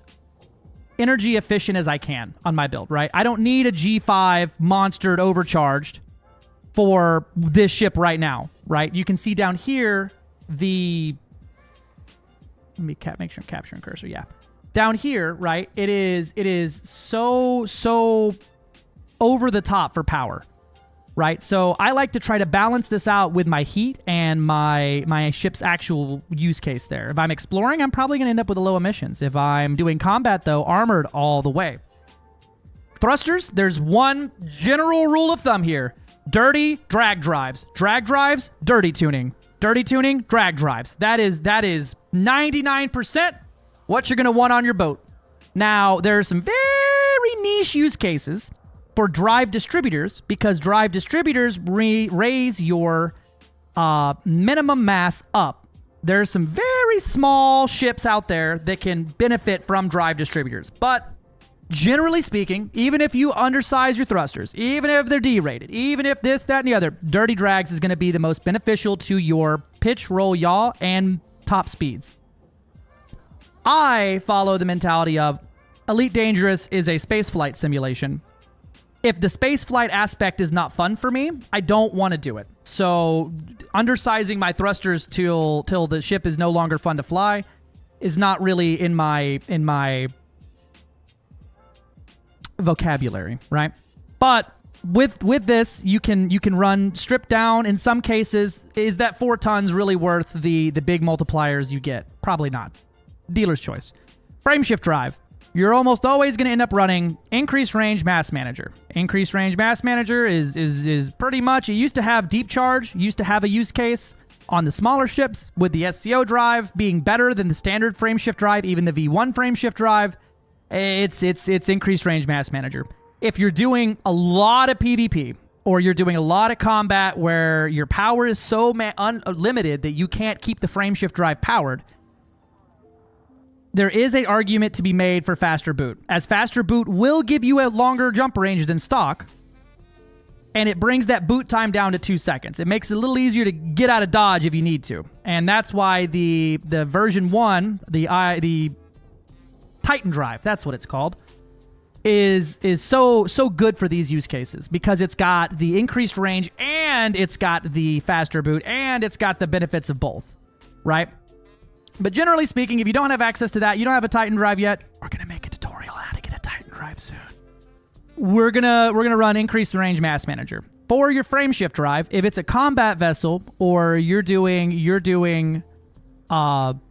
energy efficient as I can on my build, right? I don't need a G5 monstered overcharged for this ship right now, right? You can see down here let me make sure I'm capturing cursor, yeah. Down here, right, it is so over the top for power, right? So I like to try to balance this out with my heat and my ship's actual use case there. If I'm exploring, I'm probably going to end up with a low emissions. If I'm doing combat, though, armored all the way. Thrusters, there's one general rule of thumb here. Dirty drag drives. Drag drives, dirty tuning. Dirty tuning, drag drives. That is 99% what you're going to want on your boat. Now, there are some very niche use cases for drive distributors, because drive distributors raise your minimum mass up. There's some very small ships out there that can benefit from drive distributors. But generally speaking, even if you undersize your thrusters, even if they're D-rated, even if this, that, and the other, dirty drags is going to be the most beneficial to your pitch, roll, yaw, and top speeds. I follow the mentality of Elite Dangerous is a spaceflight simulation. If the spaceflight aspect is not fun for me, I don't want to do it. So undersizing my thrusters till the ship is no longer fun to fly is not really in my vocabulary, right? But with this, you can run stripped down. In some cases, is that 4 tons really worth the big multipliers you get? Probably not. Dealer's choice. Frameshift drive. You're almost always going to end up running Increased Range Mass Manager. Increased Range Mass Manager is pretty much, it used to have Deep Charge, used to have a use case on the smaller ships, with the SCO drive being better than the standard frameshift drive, even the V1 frameshift drive. It's Increased Range Mass Manager. If you're doing a lot of PvP, or you're doing a lot of combat where your power is so unlimited that you can't keep the frameshift drive powered, there is an argument to be made for faster boot, as faster boot will give you a longer jump range than stock, and it brings that boot time down to 2 seconds. It makes it a little easier to get out of dodge if you need to, and that's why the version 1, the Titan drive, that's what it's called, is so good for these use cases, because it's got the increased range and it's got the faster boot and it's got the benefits of both, right? But generally speaking, if you don't have access to that, you don't have a Titan drive yet, we're going to make a tutorial on how to get a Titan drive soon. We're gonna run Increased Range Mass Manager. For your frameshift drive, if it's a combat vessel or you're doing some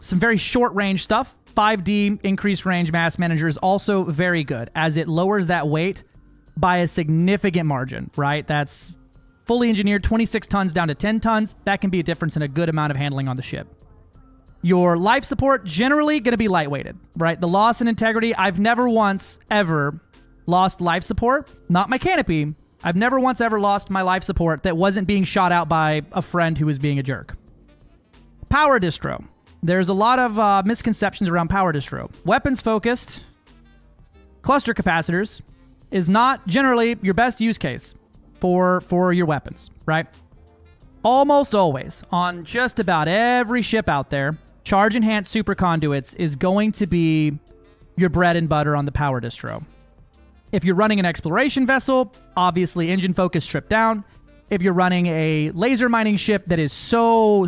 very short range stuff, 5D Increased Range Mass Manager is also very good, as it lowers that weight by a significant margin, right? That's fully engineered 26 tons down to 10 tons. That can be a difference in a good amount of handling on the ship. Your life support, generally going to be lightweighted, right? The loss in integrity, I've never once ever lost life support. Not my canopy. I've never once ever lost my life support that wasn't being shot out by a friend who was being a jerk. Power distro. There's a lot of misconceptions around power distro. Weapons focused cluster capacitors is not generally your best use case for your weapons, right? Almost always, on just about every ship out there, charge-enhanced superconduits is going to be your bread and butter on the power distro. If you're running an exploration vessel, obviously engine focus stripped down. if you're running a laser mining ship that is so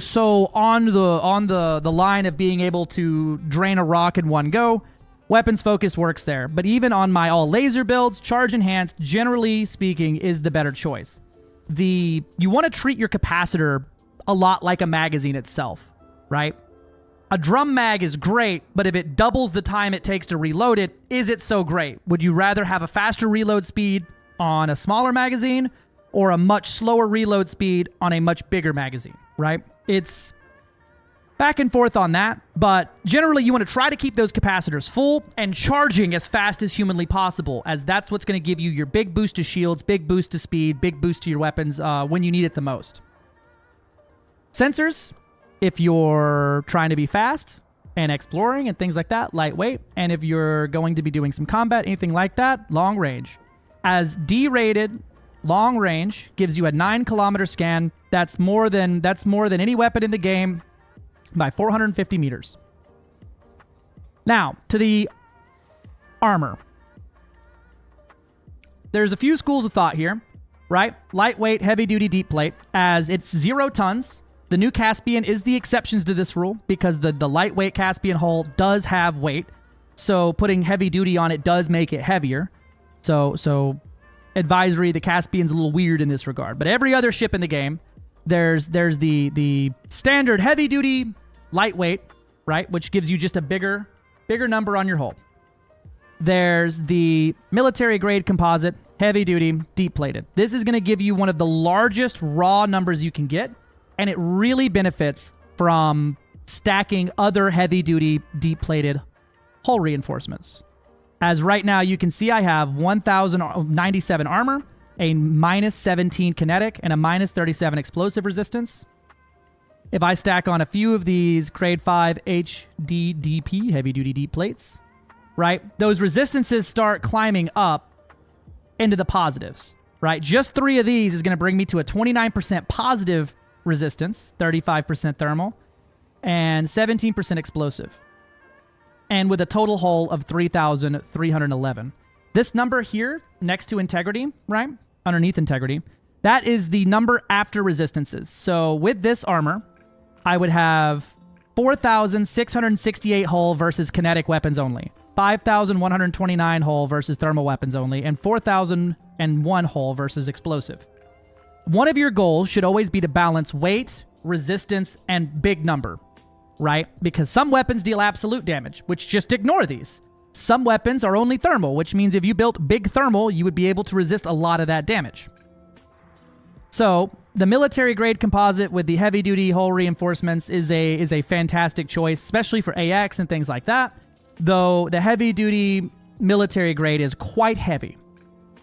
on the line of being able to drain a rock in one go, weapons focused works there. But even on my all laser builds, charge enhanced, generally speaking, is the better choice. You want to treat your capacitor a lot like a magazine itself, right? A drum mag is great, but if it doubles the time it takes to reload it, is it so great? Would you rather have a faster reload speed on a smaller magazine or a much slower reload speed on a much bigger magazine, right? It's back and forth on that, but generally you want to try to keep those capacitors full and charging as fast as humanly possible, as that's what's going to give you your big boost to shields, big boost to speed, big boost to your weapons when you need it the most. Sensors, if you're trying to be fast and exploring and things like that, lightweight. And if you're going to be doing some combat, anything like that, long range. As D-rated, long range gives you a 9-kilometer scan. That's more than any weapon in the game by 450 meters. Now, to the armor. There's a few schools of thought here, right? Lightweight, heavy-duty, deep plate, as it's 0 tons. The new Caspian is the exceptions to this rule because the lightweight Caspian hull does have weight. So putting heavy-duty on it does make it heavier. So advisory, the Caspian's a little weird in this regard. But every other ship in the game, there's the standard heavy-duty lightweight, right, which gives you just a bigger number on your hull. There's the military-grade composite, heavy-duty, deep-plated. This is going to give you one of the largest raw numbers you can get, and it really benefits from stacking other heavy-duty, deep-plated hull reinforcements. As right now, you can see I have 1,097 armor, a -17 kinetic, and a -37 explosive resistance. If I stack on a few of these Grade 5 HDDP, heavy-duty deep plates, right, those resistances start climbing up into the positives, right? Just 3 of these is going to bring me to a 29% positive resistance, 35% thermal, and 17% explosive. And with a total hull of 3,311. This number here, next to integrity, right? Underneath integrity, that is the number after resistances. So with this armor, I would have 4,668 hull versus kinetic weapons only, 5,129 hull versus thermal weapons only, and 4,001 hull versus explosive. One of your goals should always be to balance weight, resistance, and big number, right? Because some weapons deal absolute damage, which just ignore these. Some weapons are only thermal, which means if you built big thermal, you would be able to resist a lot of that damage. So the military-grade composite with the heavy-duty hull reinforcements is a fantastic choice, especially for AX and things like that, though the heavy-duty military-grade is quite heavy.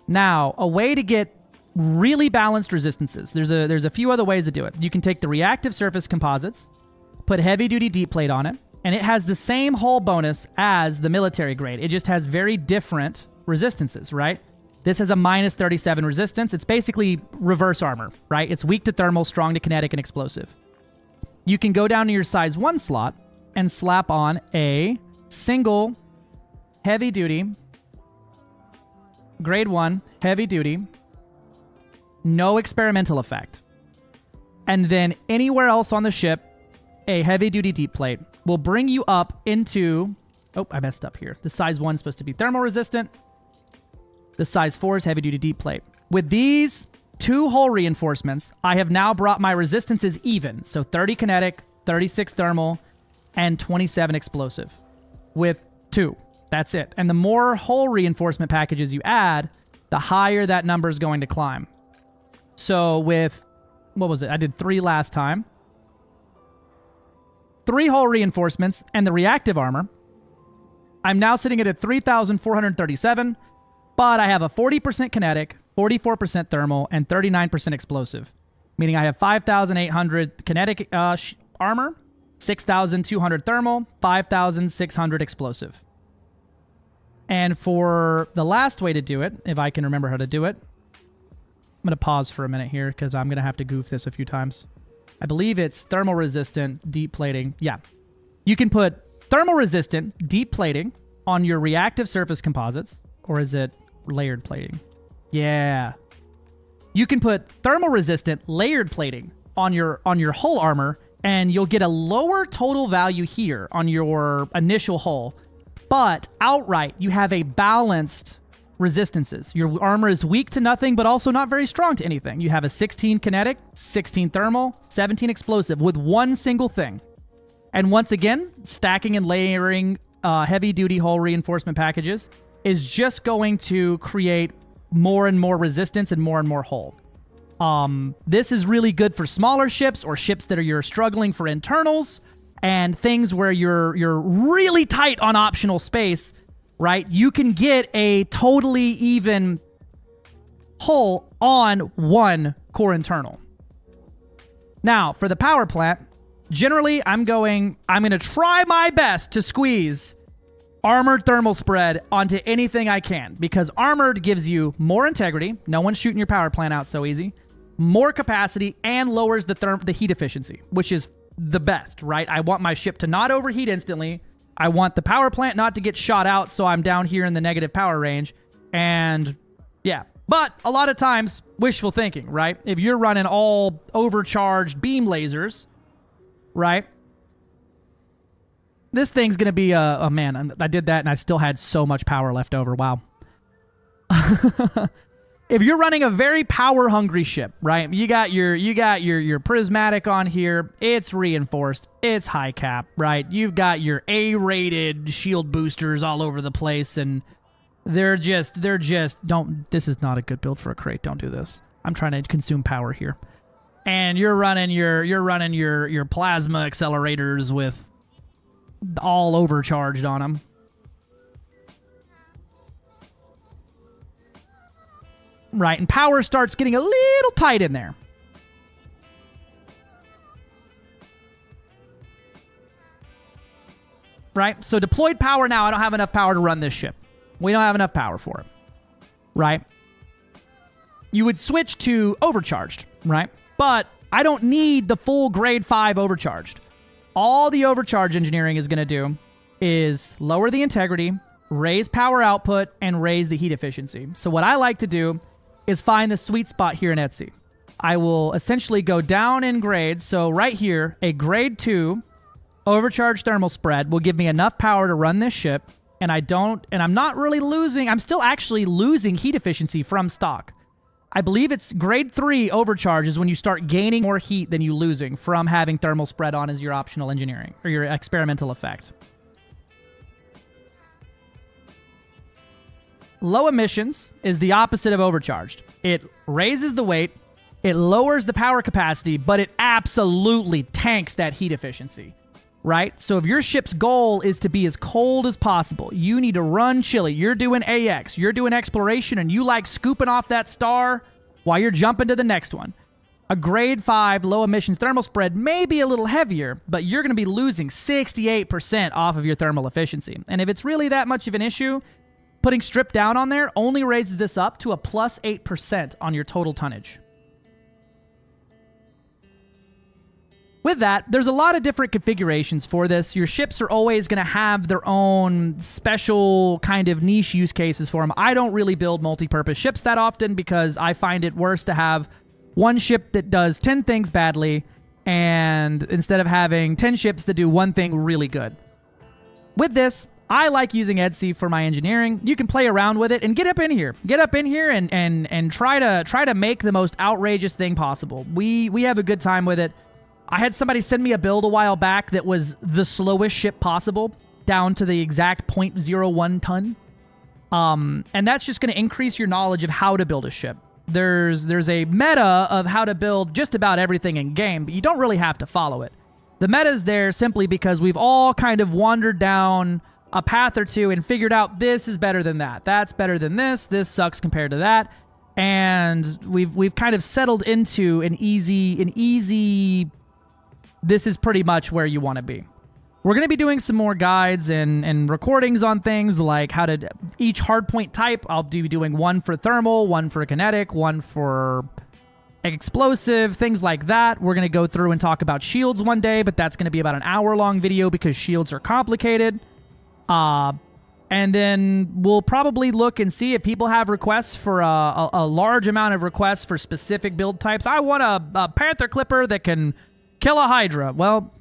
Now, a way to get really balanced resistances, there's a few other ways to do it. You can take the reactive surface composites, put heavy-duty deep plate on it, and it has the same hull bonus as the military grade. It just has very different resistances, right? This has a -37 resistance. It's basically reverse armor, right? It's weak to thermal, strong to kinetic, and explosive. You can go down to your size 1 slot and slap on a single heavy-duty, grade 1, heavy-duty, no experimental effect. And then anywhere else on the ship, a heavy-duty deep plate will bring you up into... Oh, I messed up here. The size 1 is supposed to be thermal resistant. The size 4 is heavy-duty deep plate. With these 2 hull reinforcements, I have now brought my resistances even. So 30 kinetic, 36 thermal, and 27 explosive. With 2. That's it. And the more hull reinforcement packages you add, the higher that number is going to climb. So with... What was it? I did 3 last time. 3 hull reinforcements and the reactive armor. I'm now sitting at a 3,437, but I have a 40% kinetic, 44% thermal, and 39% explosive. Meaning I have 5,800 kinetic armor, 6,200 thermal, 5,600 explosive. And for the last way to do it, if I can remember how to do it, I'm going to pause for a minute here because I'm going to have to goof this a few times. I believe it's thermal resistant deep plating. Yeah. You can put thermal resistant deep plating on your reactive surface composites. Or is it layered plating? Yeah. You can put thermal resistant layered plating on your hull armor, and you'll get a lower total value here on your initial hull. But outright, you have a balanced resistances. Your armor is weak to nothing, but also not very strong to anything. You have a 16 kinetic, 16 thermal, 17 explosive with one single thing. And once again, stacking and layering heavy-duty hull reinforcement packages is just going to create more and more resistance and more hull. This is really good for smaller ships or ships that you're struggling for internals and things where you're really tight on optional space, right? You can get a totally even hull on one core internal. Now, for the power plant, generally I'm going to try my best to squeeze armored thermal spread onto anything I can, because armored gives you more integrity. No one's shooting your power plant out so easy. More capacity and lowers the heat efficiency, which is the best, right? I want my ship to not overheat instantly. I want the power plant not to get shot out, so I'm down here in the negative power range. And yeah, but a lot of times, wishful thinking, right? If you're running all overcharged beam lasers, right? This thing's going to be a man. I did that and I still had so much power left over. Wow. If you're running a very power hungry ship, right? You got your prismatic on here. It's reinforced. It's high cap, right? You've got your A-rated shield boosters all over the place, and they're just this is not a good build for a crate. Don't do this. I'm trying to consume power here. And you're running your plasma accelerators with all overcharged on them. Right, and power starts getting a little tight in there. Right, so deployed power now, I don't have enough power to run this ship. We don't have enough power for it. Right? You would switch to overcharged, right? But I don't need the full grade 5 overcharged. All the overcharge engineering is going to do is lower the integrity, raise power output, and raise the heat efficiency. So what I like to do is find the sweet spot here in Etsy. I will essentially go down in grades. So right here, a grade 2 overcharged thermal spread will give me enough power to run this ship, and I'm not really losing, I'm still actually losing heat efficiency from stock. I believe it's grade 3 overcharge is when you start gaining more heat than you losing from having thermal spread on as your optional engineering or your experimental effect. Low emissions is the opposite of overcharged. It raises the weight, it lowers the power capacity, but it absolutely tanks that heat efficiency, right? So if your ship's goal is to be as cold as possible, you need to run chilly. You're doing AX, you're doing exploration, and you like scooping off that star while you're jumping to the next one. A grade 5 low emissions thermal spread may be a little heavier, but you're going to be losing 68% off of your thermal efficiency. And if it's really that much of an issue, putting strip down on there only raises this up to a plus 8% on your total tonnage. With that, there's a lot of different configurations for this. Your ships are always going to have their own special kind of niche use cases for them. I don't really build multi-purpose ships that often because I find it worse to have one ship that does 10 things badly and instead of having 10 ships that do one thing really good. With this, I like using Etsy for my engineering. You can play around with it and get up in here. Get up in here and try to make the most outrageous thing possible. We have a good time with it. I had somebody send me a build a while back that was the slowest ship possible, down to the exact 0.01 ton. And that's just going to increase your knowledge of how to build a ship. There's a meta of how to build just about everything in game, but you don't really have to follow it. The meta's there simply because we've all kind of wandered down a path or two and figured out this is better than that. That's better than this. This sucks compared to that. And we've kind of settled into an easy this is pretty much where you want to be. We're going to be doing some more guides and recordings on things like how to each hardpoint type. I'll be doing one for thermal, one for kinetic, one for explosive, things like that. We're going to go through and talk about shields one day, but that's going to be about an hour-long video because shields are complicated. And then we'll probably look and see if people have requests for a large amount of requests for specific build types. I want a Panther Clipper that can kill a Hydra. Well,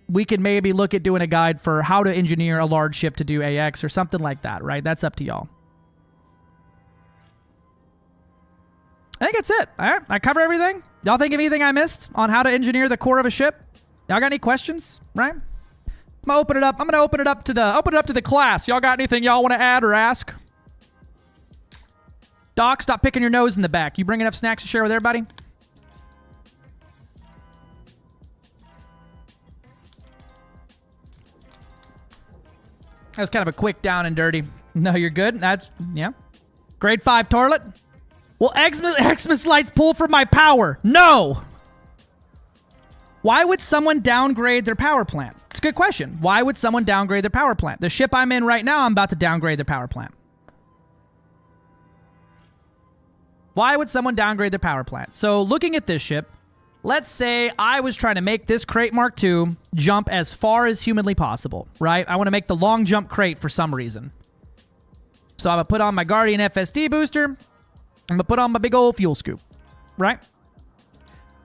we can maybe look at doing a guide for how to engineer a large ship to do AX or something like that, right? That's up to y'all. I think that's it. All right, I cover everything. Y'all think of anything I missed on how to engineer the core of a ship? Y'all got any questions? Right? I'm gonna open it up. I'm gonna open it up to the class. Y'all got anything y'all want to add or ask? Doc, stop picking your nose in the back. You bring enough snacks to share with everybody? That's kind of a quick down and dirty. No, you're good. That's, yeah. Grade 5 toilet. Will Xmas lights pull from my power? No. Why would someone downgrade their power plant? It's a good question. Why would someone downgrade their power plant? The ship I'm in right now, I'm about to downgrade their power plant. Why would someone downgrade their power plant? So looking at this ship, let's say I was trying to make this crate Mark II jump as far as humanly possible, right? I want to make the long jump crate for some reason. So I'm going to put on my Guardian FSD booster. I'm going to put on my big old fuel scoop, right?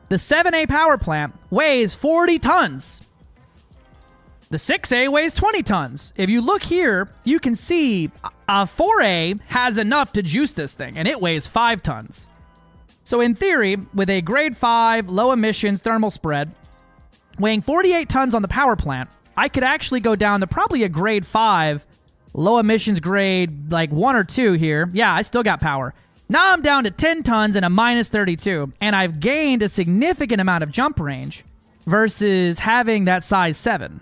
The 7A power plant weighs 40 tons. The 6A weighs 20 tons. If you look here, you can see a 4A has enough to juice this thing, and it weighs 5 tons. So in theory, with a grade 5 low emissions thermal spread, weighing 48 tons on the power plant, I could actually go down to probably a grade 5 low emissions grade like 1 or 2 here. Yeah, I still got power. Now I'm down to 10 tons and a minus 32, and I've gained a significant amount of jump range versus having that size 7,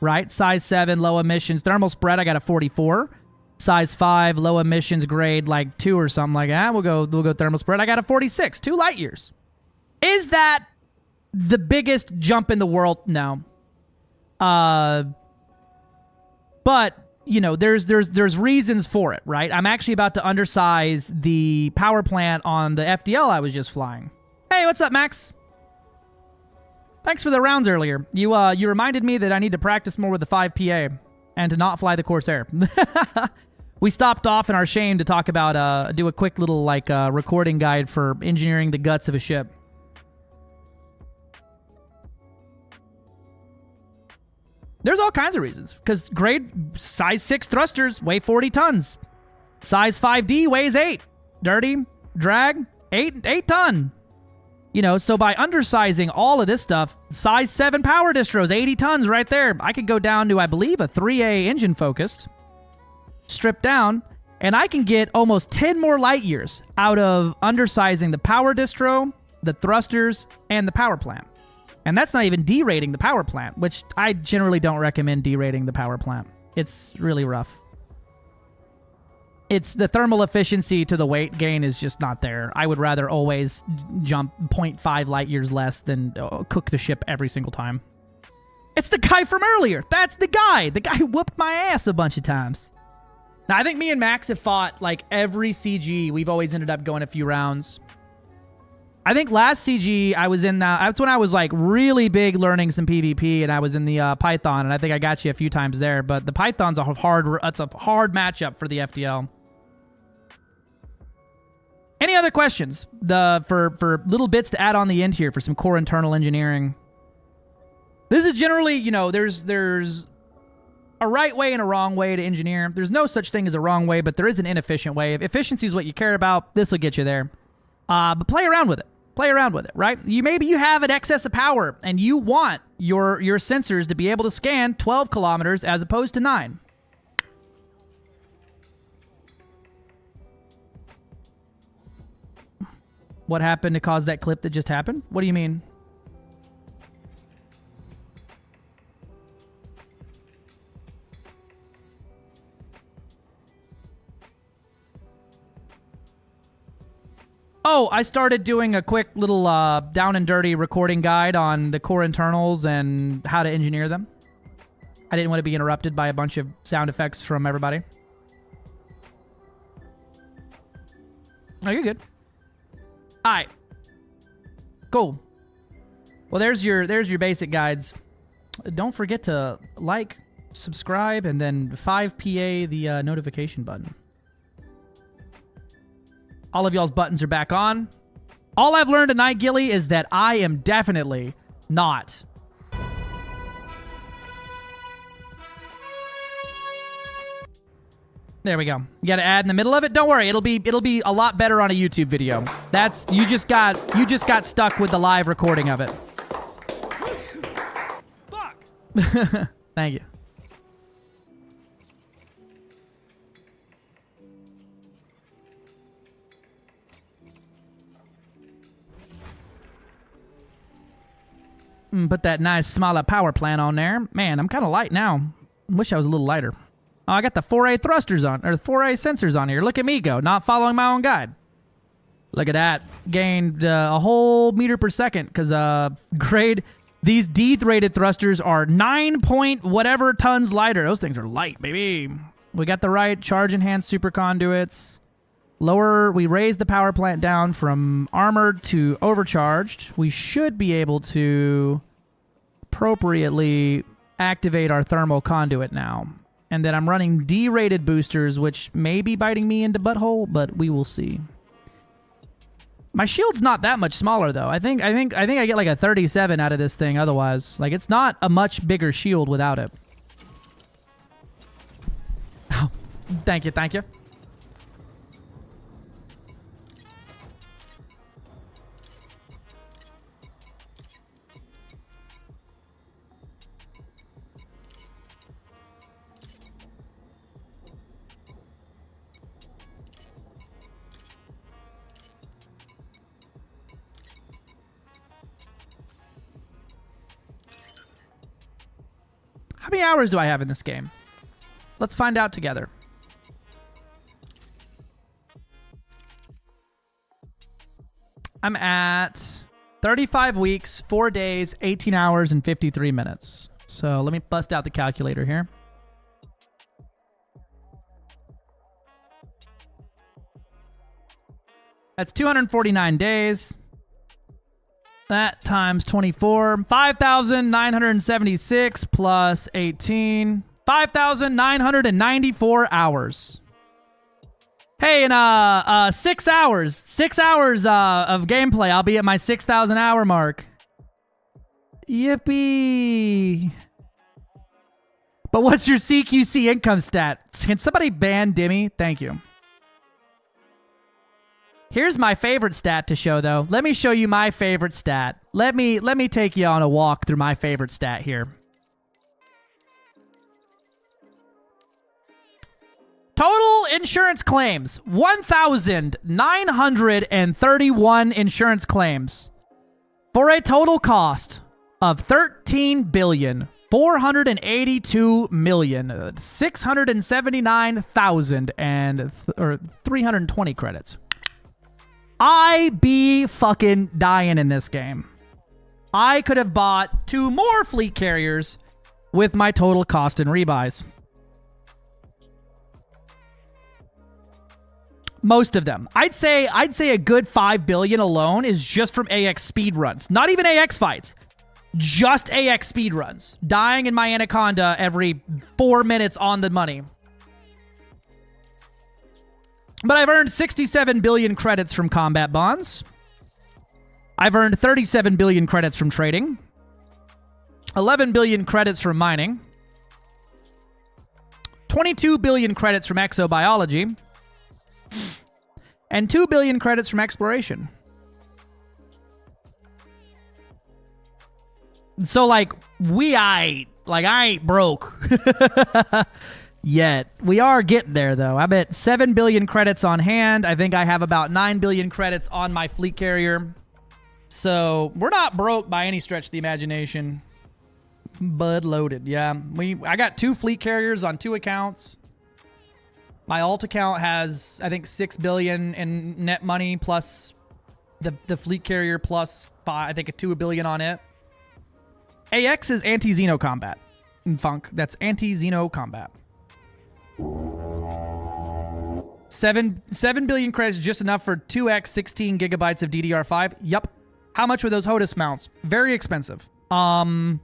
right? Size 7, low emissions, thermal spread, I got a 44. Size 5, low emissions grade like 2 or something like that. We'll go thermal spread. I got a 46, 2 light years. Is that the biggest jump in the world? No. But you know, there's reasons for it, right? I'm actually about to undersize the power plant on the FDL I was just flying. Hey, what's up, Max? Thanks for the rounds earlier. You reminded me that I need to practice more with the 5PA and to not fly the Corsair. We stopped off in our shame to talk about do a quick little like recording guide for engineering the guts of a ship. There's all kinds of reasons. Because grade size 6 thrusters weigh 40 tons. Size 5D weighs 8. Dirty, drag, 8 ton. You know, so by undersizing all of this stuff, size 7 power distros, 80 tons right there. I could go down to, I believe, a 3A engine focused. Stripped down. And I can get almost 10 more light years out of undersizing the power distro, the thrusters, and the power plant. And that's not even derating the power plant, which I generally don't recommend derating the power plant. It's really rough. It's the thermal efficiency to the weight gain is just not there. I would rather always jump 0.5 light years less than cook the ship every single time. It's the guy from earlier. That's the guy. The guy who whooped my ass a bunch of times. Now, I think me and Max have fought like every CG. We've always ended up going a few rounds. I think last CG I was in that's when I was like really big learning some PvP, and I was in the Python, and I think I got you a few times there. But the Python's a hard matchup for the FDL. Any other questions? For little bits to add on the end here for some core internal engineering. This is generally, you know, there's a right way and a wrong way to engineer. There's no such thing as a wrong way, but there is an inefficient way. If efficiency is what you care about, this will get you there. But play around with it. Play around with it, right? Maybe you have an excess of power and you want your sensors to be able to scan 12 kilometers as opposed to 9. What happened to cause that clip that just happened? What do you mean? Oh, I started doing a quick little down and dirty recording guide on the core internals and how to engineer them. I didn't want to be interrupted by a bunch of sound effects from everybody. Oh, you're good. All right. Cool. Well, there's your basic guides. Don't forget to like, subscribe, and then 5PA the notification button. All of y'all's buttons are back on. All I've learned tonight, Gilly, is that I am definitely not. There we go. You got to add in the middle of it. Don't worry, it'll be a lot better on a YouTube video. That's you just got stuck with the live recording of it. Fuck. Thank you. Put that nice smaller power plant on there. Man, I'm kind of light now. Wish I was a little lighter. Oh, I got the 4A thrusters on, or 4A sensors on here. Look at me go, not following my own guide. Look at that. Gained a whole meter per second because these D-rated thrusters are 9 point whatever tons lighter. Those things are light, baby. We got the right charge enhanced super conduits. We raised the power plant down from armored to overcharged. We should be able to appropriately activate our thermal conduit now. And then I'm running D-rated boosters, which may be biting me into butthole, but we will see. My shield's not that much smaller though. I think I get like a 37 out of this thing otherwise. Like it's not a much bigger shield without it. Oh, thank you, thank you. How many hours do I have in this game? Let's find out together. I'm at 35 weeks, 4 days, 18 hours, and 53 minutes. So let me bust out the calculator here. That's 249 days. That times 24, 5,976 plus 18, 5,994 hours. Hey, in 6 hours of gameplay, I'll be at my 6,000 hour mark. Yippee. But what's your CQC income stat? Can somebody ban Dimmy? Thank you. Here's my favorite stat to show, though. Let me show you my favorite stat. Let me take you on a walk through my favorite stat here. Total insurance claims. 1,931 insurance claims. For a total cost of $13,482,679,320 credits. I be fucking dying in this game. I could have bought 2 more fleet carriers with my total cost and rebuys. Most of them. I'd say a good 5 billion alone is just from AX speedruns. Not even AX fights. Just AX speedruns. Dying in my Anaconda every 4 minutes on the money. But I've earned 67 billion credits from combat bonds. I've earned 37 billion credits from trading. 11 billion credits from mining. 22 billion credits from exobiology. And 2 billion credits from exploration. So, like, I ain't broke. Yet. We are getting there, though. I'm at 7 billion credits on hand. I think I have about 9 billion credits on my fleet carrier. So, we're not broke by any stretch of the imagination. Bud loaded, yeah. I got 2 fleet carriers on 2 accounts. My alt account has, I think, 6 billion in net money plus the fleet carrier plus, I think, a 2 billion on it. AX is anti-Xeno combat. In Funk, that's anti-Xeno combat. 7 billion credits is just enough for 2x 16 gigabytes of DDR5. Yup. How much were those HOTAS mounts? Very expensive. I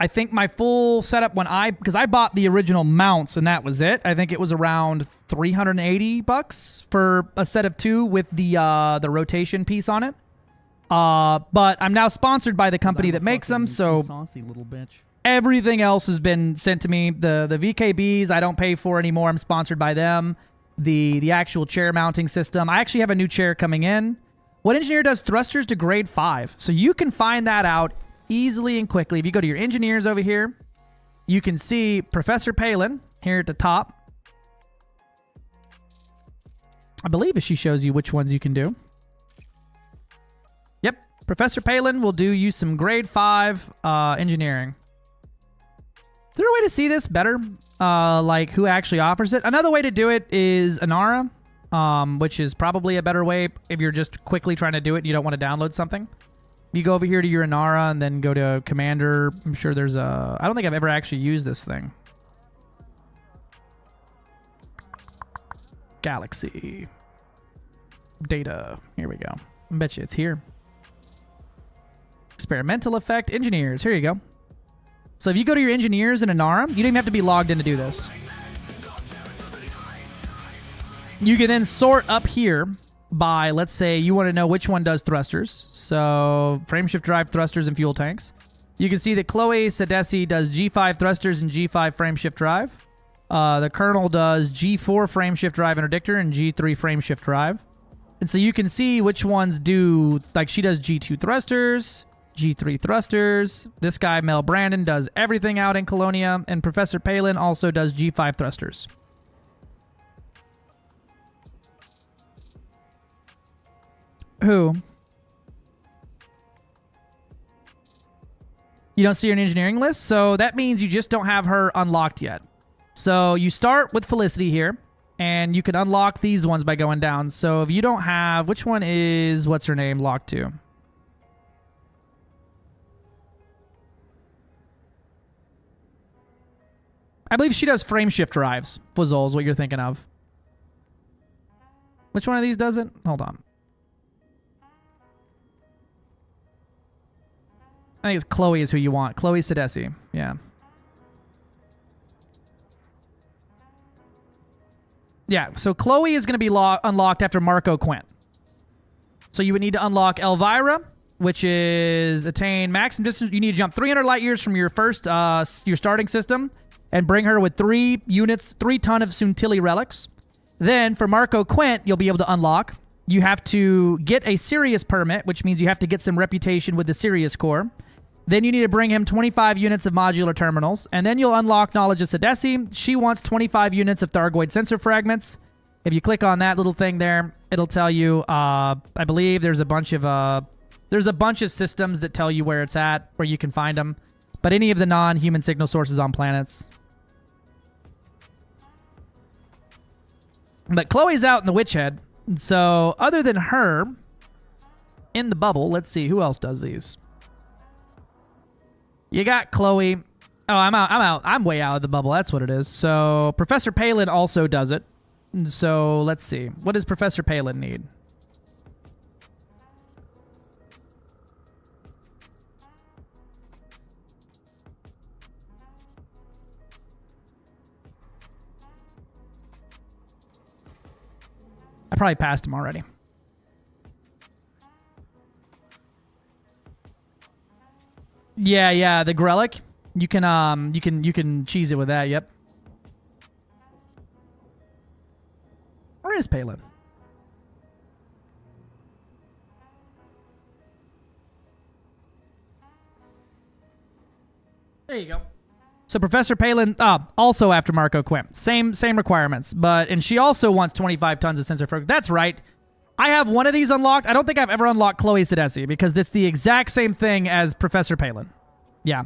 I think my full setup because I bought the original mounts and that was it. I think it was around $380 for a set of 2 with the rotation piece on it. But I'm now sponsored by the company that makes them, so saucy little bitch. everything else has been sent to me. The VKBs I don't pay for anymore. I'm sponsored by them. The actual chair mounting system. I actually have a new chair coming in. What engineer does thrusters to grade 5? So you can find that out easily and quickly. If you go to your engineers over here, you can see Professor Palin here at the top. I believe she shows you which ones you can do. Yep, Professor Palin will do you some grade 5 engineering. Is there a way to see this better? Like who actually offers it? Another way to do it is Inara, which is probably a better way if you're just quickly trying to do it and you don't want to download something. You go over here to your Inara and then go to Commander. I'm sure there's a... I don't think I've ever actually used this thing. Galaxy. Data. Here we go. I bet you it's here. Experimental effect. Engineers. Here you go. So if you go to your engineers in Inara, you don't even have to be logged in to do this. You can then sort up here by, let's say, you want to know which one does thrusters. So frameshift drive thrusters and fuel tanks. You can see that Chloe Sadesi does G5 thrusters and G5 frameshift drive. The Colonel does G4 frameshift drive interdictor and G3 frameshift drive. And so you can see which ones do, like she does G2 thrusters, G3 thrusters. This guy, Mel Brandon, does everything out in Colonia. And Professor Palin also does G5 thrusters. Who? You don't see her in engineering list, so that means you just don't have her unlocked yet. So you start with Felicity here, and you can unlock these ones by going down. So if you don't have... Which one is... What's her name locked to? I believe she does frameshift drives. Fuzzle is what you're thinking of. Which one of these does it? Hold on. I think it's Chloe is who you want. Chloe Sadesi. Yeah. Yeah, so Chloe is going to be unlocked after Marco Quint. So you would need to unlock Elvira, which is attain maximum distance. You need to jump 300 light years from your first, your starting system, and bring her with 3 ton of Suntilli relics. Then for Marco Quint, you'll be able to unlock. You have to get a Sirius permit, which means you have to get some reputation with the Sirius Corps. Then you need to bring him 25 units of modular terminals. And then you'll unlock Knowledge of Sadesi. She wants 25 units of Thargoid sensor fragments. If you click on that little thing there, it'll tell you, I believe there's a bunch of systems that tell you where it's at, where you can find them. But any of the non-human signal sources on planets. But Chloe's out in the Witch Head. So other than her, in the bubble, let's see, who else does these? You got Chloe. Oh, I'm out. I'm way out of the bubble. That's what it is. So Professor Palin also does it. So let's see. What does Professor Palin need? I probably passed him already. Yeah, the Grelic. You can cheese it with that, yep. Where is Palin? There you go. So Professor Palin, also after Marco Quint. Same requirements, and she also wants 25 tons of sensor fragments. That's right. I have one of these unlocked. I don't think I've ever unlocked Chloe Sadesi because it's the exact same thing as Professor Palin. Yeah.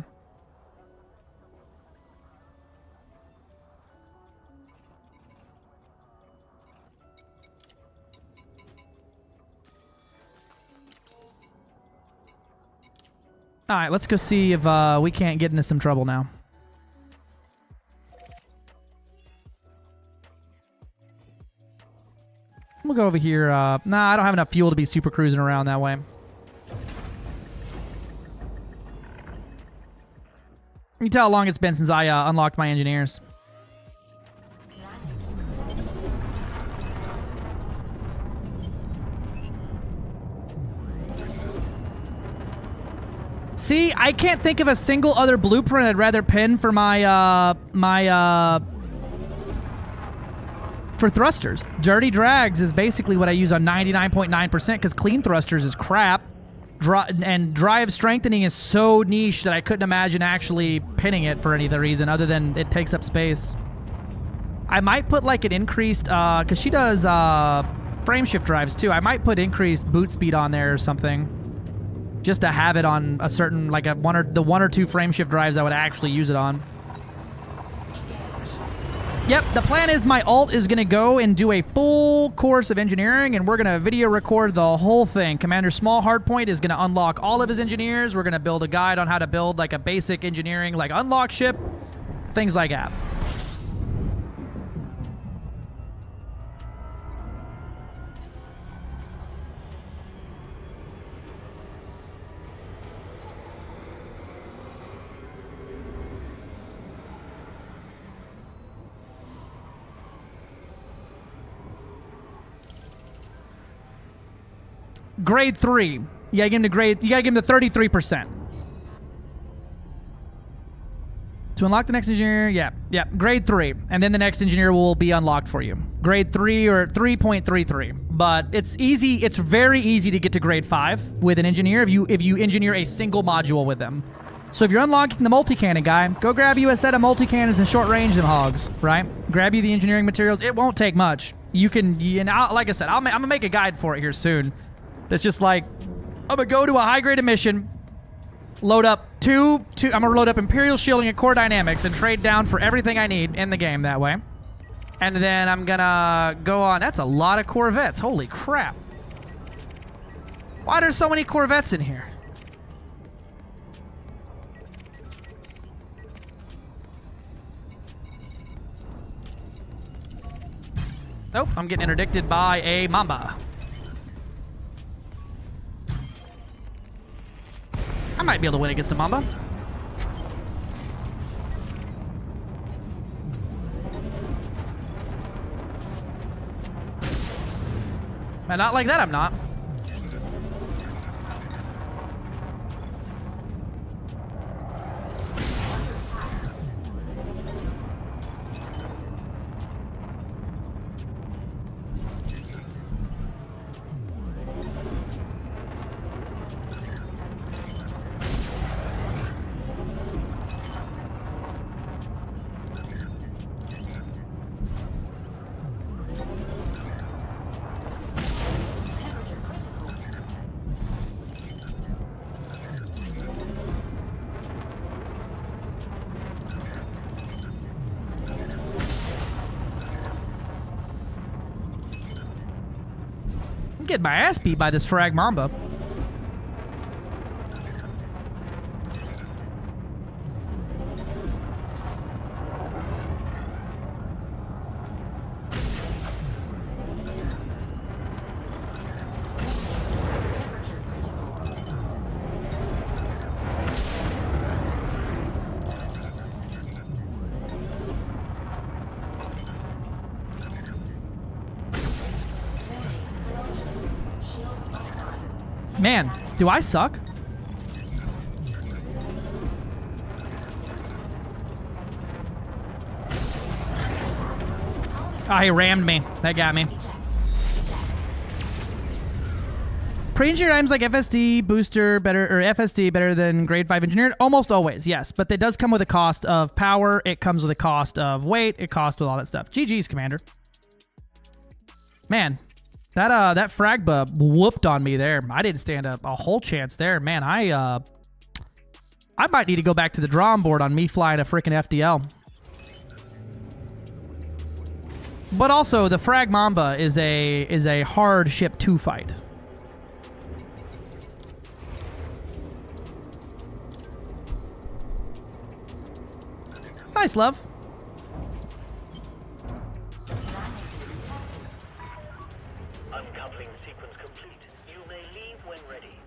All right, let's go see if we can't get into some trouble now. We'll go over here. Nah, I don't have enough fuel to be super cruising around that way. You can tell how long it's been since I unlocked my engineers. See, I can't think of a single other blueprint I'd rather pin for my, for thrusters. Dirty Drags is basically what I use on 99.9% because clean thrusters is crap. And drive strengthening is so niche that I couldn't imagine actually pinning it for any other reason other than it takes up space. I might put like an increased, because she does frame shift drives too. I might put increased boot speed on there or something. Just to have it on a certain, like the one or two frame shift drives I would actually use it on. Yep, the plan is my alt is going to go and do a full course of engineering, and we're going to video record the whole thing. Commander Small Hardpoint is going to unlock all of his engineers. We're going to build a guide on how to build like a basic engineering, like unlock ship, things like that. Grade 3. You gotta give him the grade. You gotta give him the 33%. To unlock the next engineer, yeah, grade 3, and then the next engineer will be unlocked for you. Grade 3 or 3.33. But it's easy. It's very easy to get to grade 5 with an engineer if you engineer a single module with them. So if you're unlocking the multi-cannon guy, go grab you a set of multi-cannons and short range them hogs, right? Grab you the engineering materials. It won't take much. You can, like I said, I'm gonna make a guide for it here soon. That's just like, I'm gonna go to a high-grade mission, load up I'm gonna load up Imperial Shielding and Core Dynamics and trade down for everything I need in the game that way. And then I'm gonna go on. That's a lot of Corvettes. Holy crap. Why are there so many Corvettes in here? Nope, I'm getting interdicted by a Mamba. I might be able to win against a Mamba. Man, not like that, I'm not. Getting my ass beat by this frag Mamba. Man, do I suck? Oh, he rammed me. That got me. Pre-engineered items like FSD booster better, or FSD better than grade 5 engineered? Almost always, yes. But it does come with a cost of power. It comes with a cost of weight. It costs with all that stuff. GG's, Commander. Man. That Fragba whooped on me there. I didn't stand a whole chance there. Man, I might need to go back to the drawing board on me flying a freaking FDL. But also, the Frag Mamba is a hard ship to fight. Nice, love. Uncoupling sequence complete. You may leave when ready.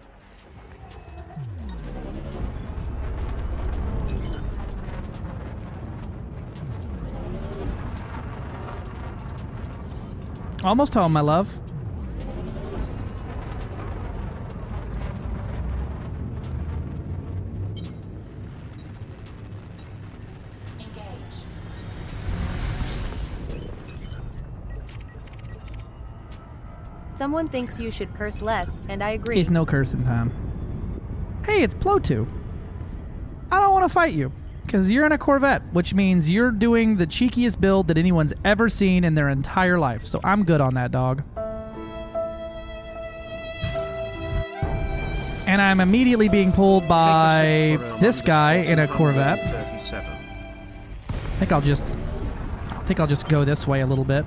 Almost home, my love. Someone thinks you should curse less, and I agree. He's no cursing time. Hey, it's Plo2. I don't want to fight you, because you're in a Corvette, which means you're doing the cheekiest build that anyone's ever seen in their entire life, so I'm good on that, dog. And I'm immediately being pulled by this guy in a Corvette. 37. I think I'll just go this way a little bit.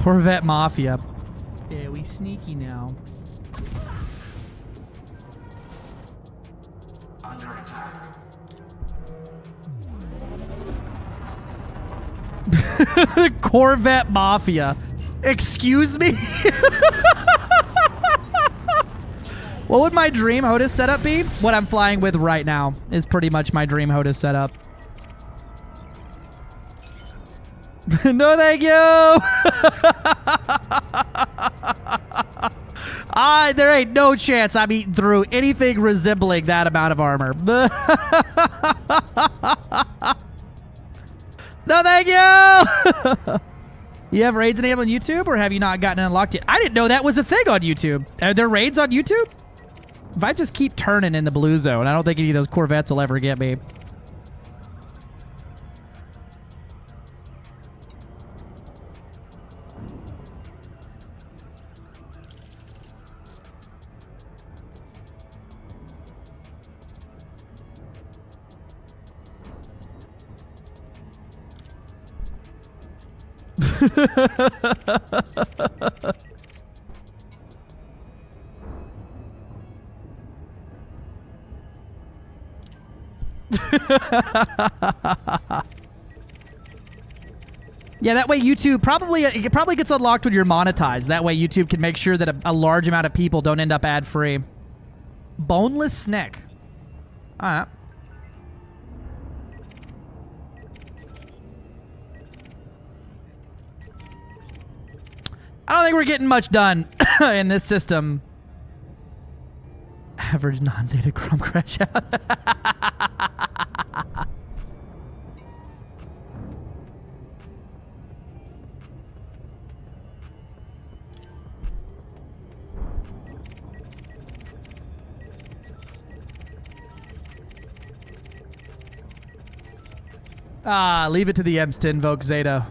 Corvette Mafia. Yeah, we sneaky now. Under attack. Corvette Mafia. Excuse me? What would my dream HOTAS setup be? What I'm flying with right now is pretty much my dream HOTAS setup. No, thank you. There ain't no chance I'm eating through anything resembling that amount of armor. No, thank you. You have raids enabled on YouTube, or have you not gotten it unlocked yet? I didn't know that was a thing on YouTube. Are there raids on YouTube? If I just keep turning in the blue zone, I don't think any of those Corvettes will ever get me. Yeah, that way YouTube it probably gets unlocked when you're monetized. That way YouTube can make sure that a large amount of people don't end up ad-free. Boneless Snick. Alright. I don't think we're getting much done in this system. Average non-Zeta Chrome crash out. Leave it to the Ems to invoke Zeta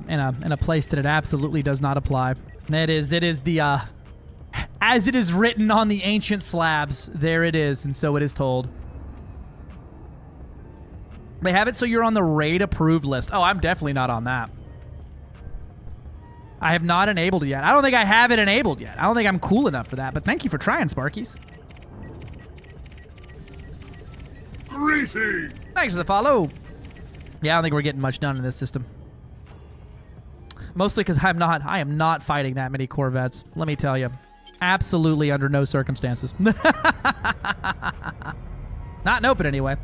in a place that it absolutely does not apply. It is the as it is written on the ancient slabs, there it is, and so it is told. They have it so you're on the raid approved list. Oh, I'm definitely not on that. I have not enabled it yet. I don't think I have it enabled yet. I don't think I'm cool enough for that, but thank you for trying, Sparkies. Greetings! Thanks for the follow. Yeah, I don't think we're getting much done in this system. Mostly because I am not fighting that many Corvettes. Let me tell you. Absolutely under no circumstances. Not in open anyway.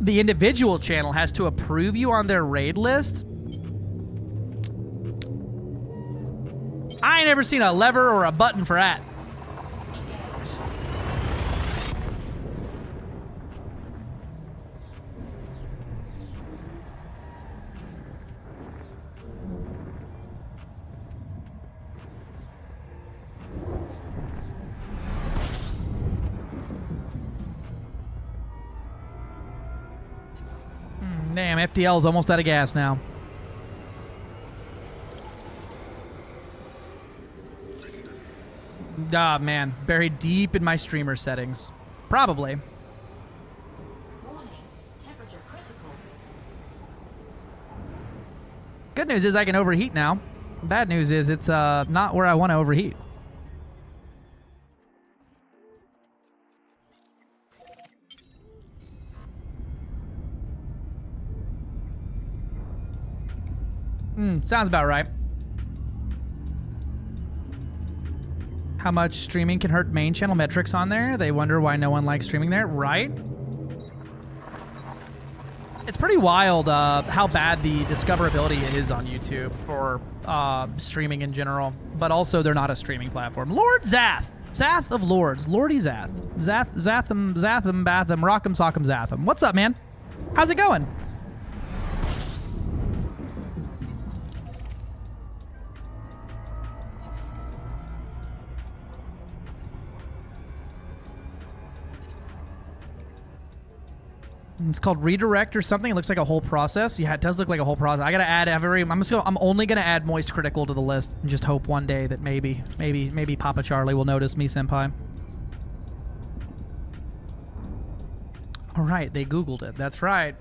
The individual channel has to approve you on their raid list. I ain't ever seen a lever or a button for that. Damn, FTL's almost out of gas now. Ah, man. Buried deep in my streamer settings. Probably. Warning, temperature critical. Good news is I can overheat now. Bad news is it's not where I want to overheat. Sounds about right. How much streaming can hurt main channel metrics on there? They wonder why no one likes streaming there, right? It's pretty wild how bad the discoverability is on YouTube for streaming in general, but also they're not a streaming platform. Lord Zath! Zath of Lords. Lordy Zath. Zatham, Batham, Rock'em Sock'em Zatham. What's up, man? How's it going? It's called redirect or something. It looks like a whole process. Yeah, it does look like a whole process. I gotta add I'm only gonna add Moist Critical to the list and just hope one day that maybe Papa Charlie will notice me, senpai. All right, they Googled it. That's right.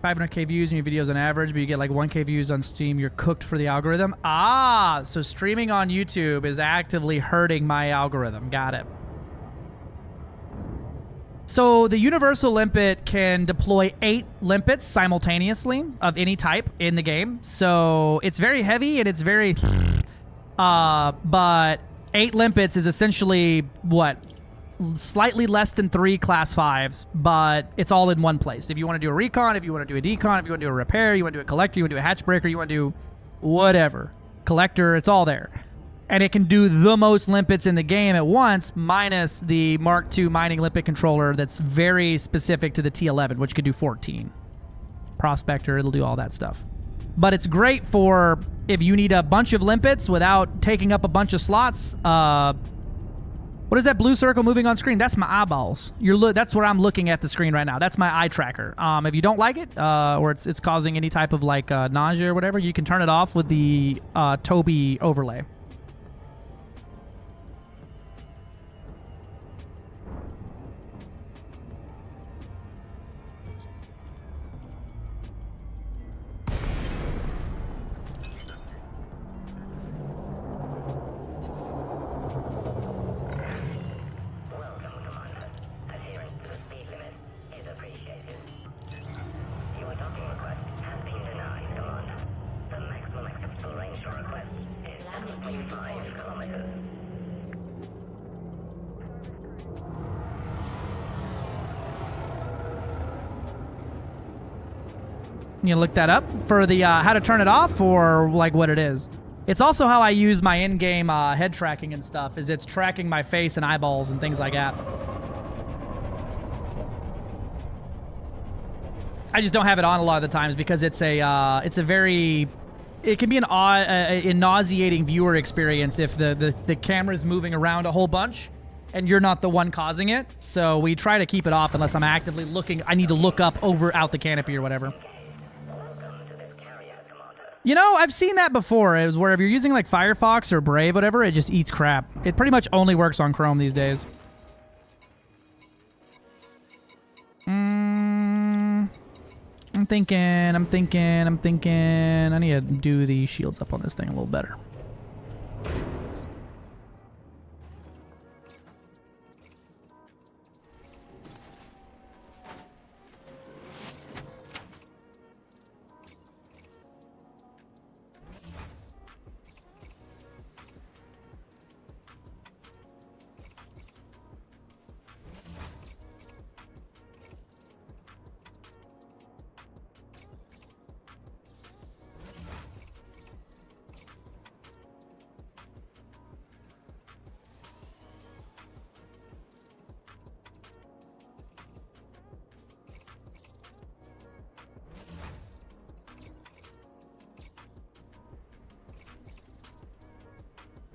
$500K views in your videos on average, but you get like 1K views on Steam. You're cooked for the algorithm. Ah, so streaming on YouTube is actively hurting my algorithm. Got it. So the Universal Limpet can deploy 8 limpets simultaneously of any type in the game. So it's very heavy and it's very... but 8 limpets is essentially, what? Slightly less than 3 class 5s, but it's all in one place. If you want to do a recon, if you want to do a decon, if you want to do a repair, you want to do a collector, you want to do a hatch breaker, you want to do whatever. Collector, it's all there. And it can do the most limpets in the game at once, minus the Mark II mining limpet controller that's very specific to the T11, which could do 14. Prospector, it'll do all that stuff. But it's great for if you need a bunch of limpets without taking up a bunch of slots. What is that blue circle moving on screen? That's my eyeballs. That's where I'm looking at the screen right now. That's my eye tracker. If you don't like it, or it's causing any type of like nausea or whatever, you can turn it off with the Tobii overlay. You look that up for the how to turn it off or like what it is. It's also how I use my in-game head tracking and stuff, is it's tracking my face and eyeballs and things like that. I just don't have it on a lot of the times because it's a very, it can be an a nauseating viewer experience if the camera's moving around a whole bunch and you're not the one causing it. So we try to keep it off unless I'm actively looking. I need to look up out the canopy or whatever. You know, I've seen that before. It was where if you're using like Firefox or Brave, whatever, it just eats crap. It pretty much only works on Chrome these days. I'm thinking. I need to do the shields up on this thing a little better.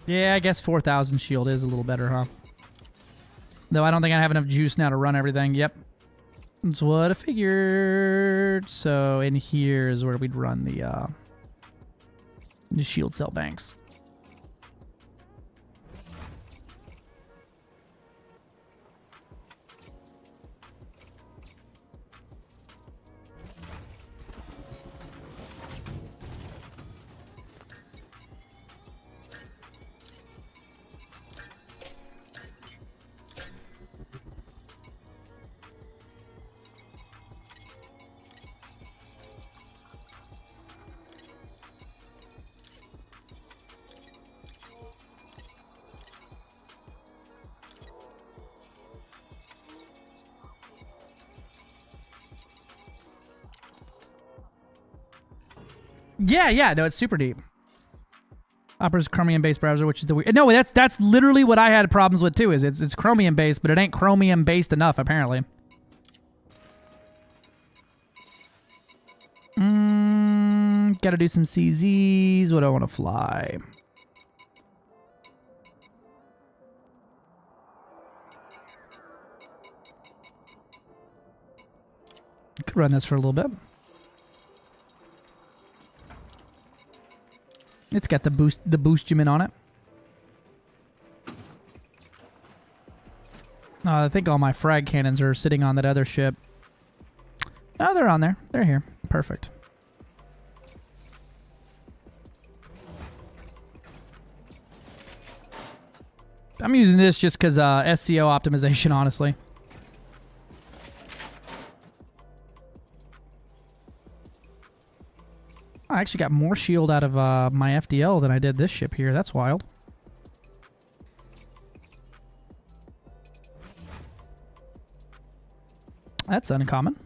Yeah, I guess 4,000 shield is a little better, huh? Though I don't think I have enough juice now to run everything. Yep. That's what I figured. So in here is where we'd run the The shield cell banks. Yeah, no, it's super deep. Opera's Chromium-based browser, which is the weird. No, that's literally what I had problems with too. Is it's Chromium-based, but it ain't Chromium-based enough apparently. Gotta do some CZs. What do I want to fly? Could run this for a little bit. It's got the boostument on it. I think all my frag cannons are sitting on that other ship. No, they're on there. They're here. Perfect. I'm using this just because SCO optimization, honestly. I actually got more shield out of my FDL than I did this ship here. That's wild. That's uncommon.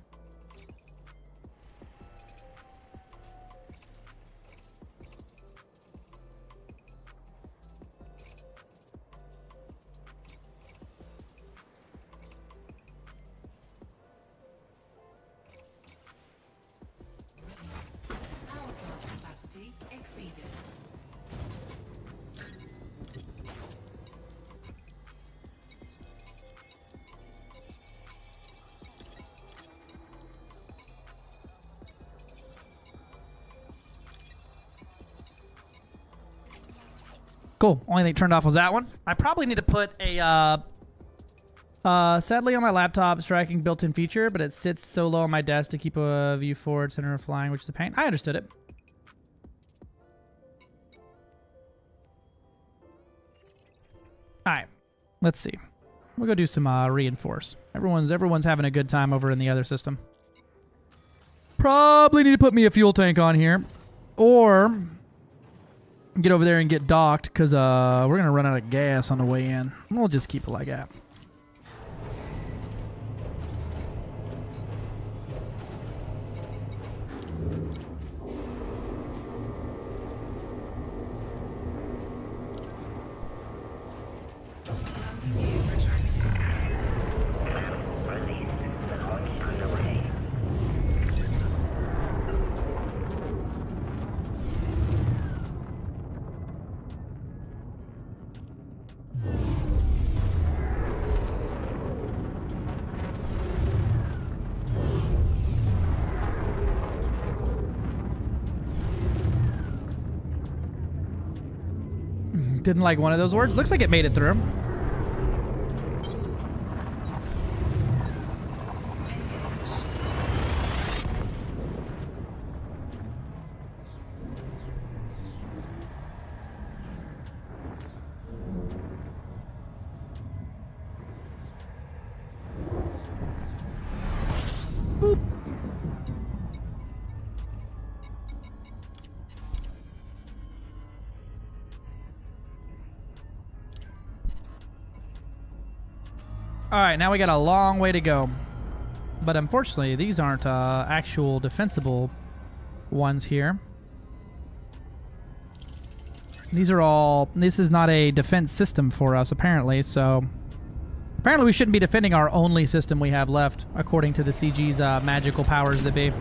Cool. Only thing turned off was that one. I probably need to put a, sadly on my laptop, striking built-in feature, but it sits so low on my desk to keep a view forward, center of flying, which is a pain. I understood it. All right. Let's see. We'll go do some reinforce. Everyone's having a good time over in the other system. Probably need to put me a fuel tank on here, or get over there and get docked because we're gonna run out of gas on the way in. We'll just keep it like that. Didn't like one of those words. Looks like it made it through. Boop. Alright, now we got a long way to go. But unfortunately, these aren't actual defensible ones here. These are all... This is not a defense system for us, apparently, so... Apparently we shouldn't be defending our only system we have left, according to the CG's magical powers that be.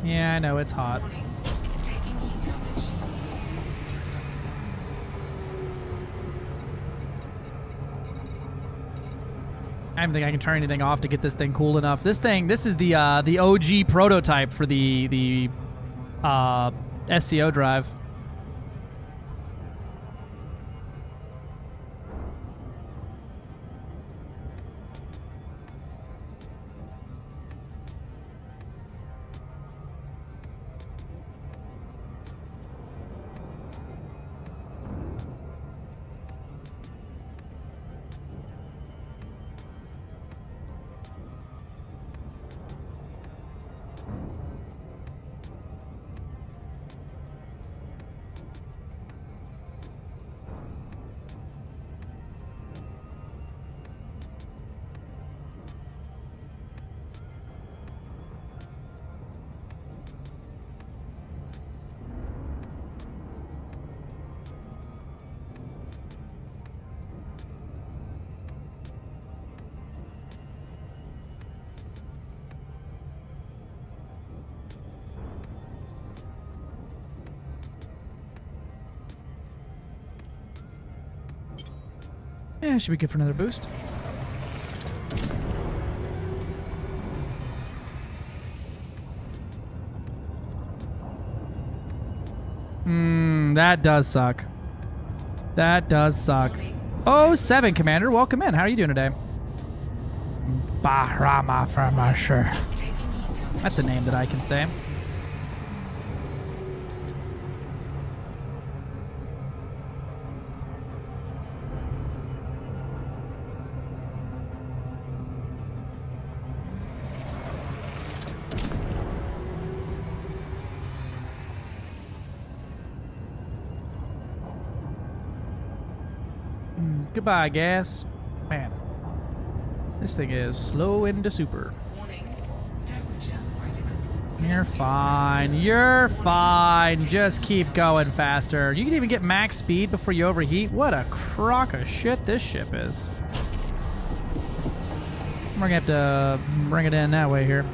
Yeah, I know, it's hot. I don't think I can turn anything off to get this thing cool enough. This is the OG prototype for the SCO drive. Yeah, should be good for another boost. That does suck. That does suck. Oh, 7, Commander. Welcome in. How are you doing today? Bahrama Farmasher. That's a name that I can say. Goodbye, gas. Man, this thing is slow into super. You're fine. You're fine. Just keep going faster. You can even get max speed before you overheat. What a crock of shit this ship is. We're gonna have to bring it in that way here.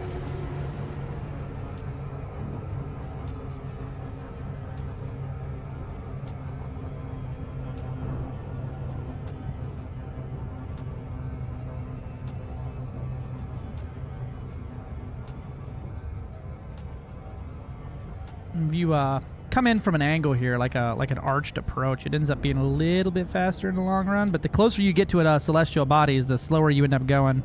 You come in from an angle here, like an arched approach, it ends up being a little bit faster in the long run, but the closer you get to a celestial bodies, the slower you end up going.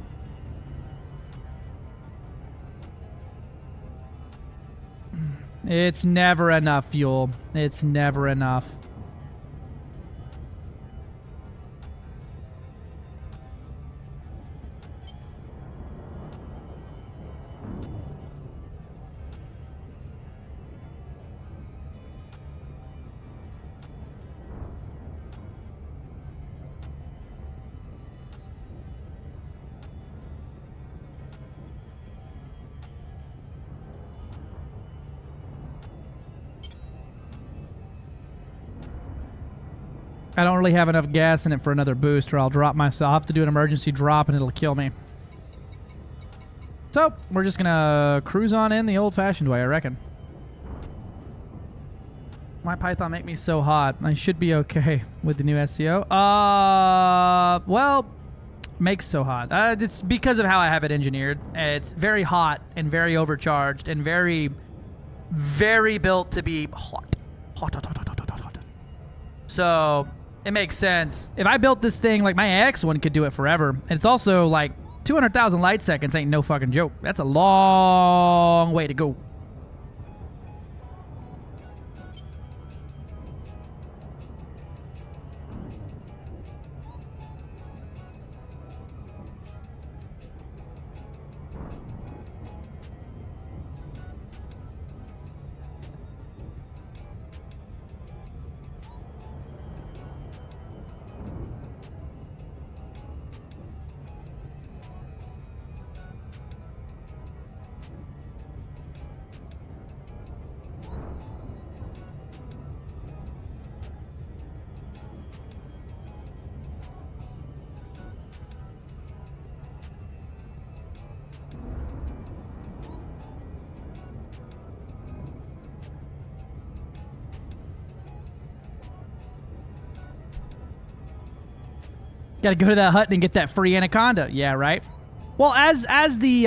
It's never enough fuel. It's never enough. I don't really have enough gas in it for another boost, or I'll drop myself. I'll have to do an emergency drop and it'll kill me. So, we're just gonna cruise on in the old-fashioned way, I reckon. My Python make me so hot. I should be okay with the new SCO. Well, makes so hot. It's because of how I have it engineered. It's very hot and very overcharged and very, very built to be hot. Hot. So, it makes sense. If I built this thing, like my X one could do it forever. And it's also like 200,000 light seconds ain't no fucking joke. That's a long way to go. Gotta go to that hut and get that free anaconda. Yeah, right. Well, as the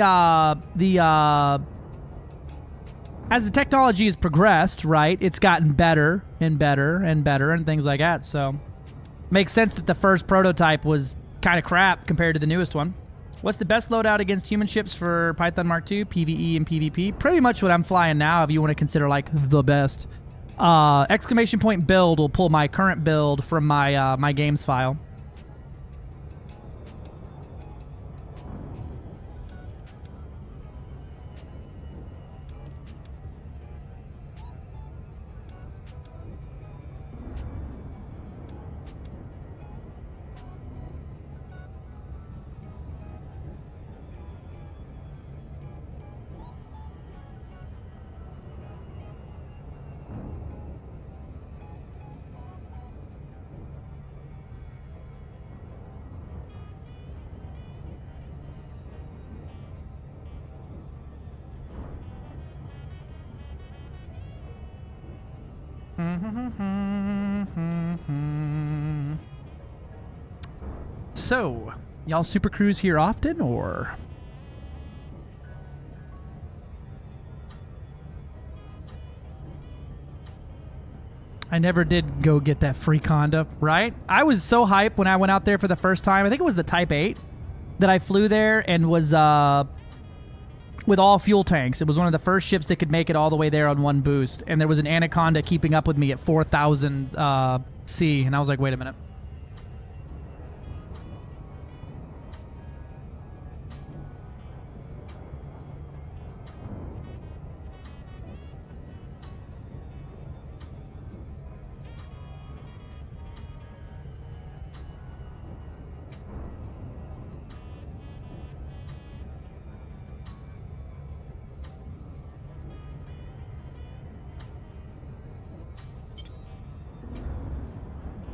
technology has progressed, right, it's gotten better and better and better and things like that. So, makes sense that the first prototype was kind of crap compared to the newest one. What's the best loadout against human ships for Python Mark II, PvE and PvP? Pretty much what I'm flying now, if you want to consider like the best. Exclamation point build will pull my current build from my my games file. So, y'all Super Cruise here often, or? I never did go get that free Conda, right? I was so hyped when I went out there for the first time. I think it was the Type 8 that I flew there and was with all fuel tanks. It was one of the first ships that could make it all the way there on one boost. And there was an Anaconda keeping up with me at 4,000 C. And I was like, wait a minute.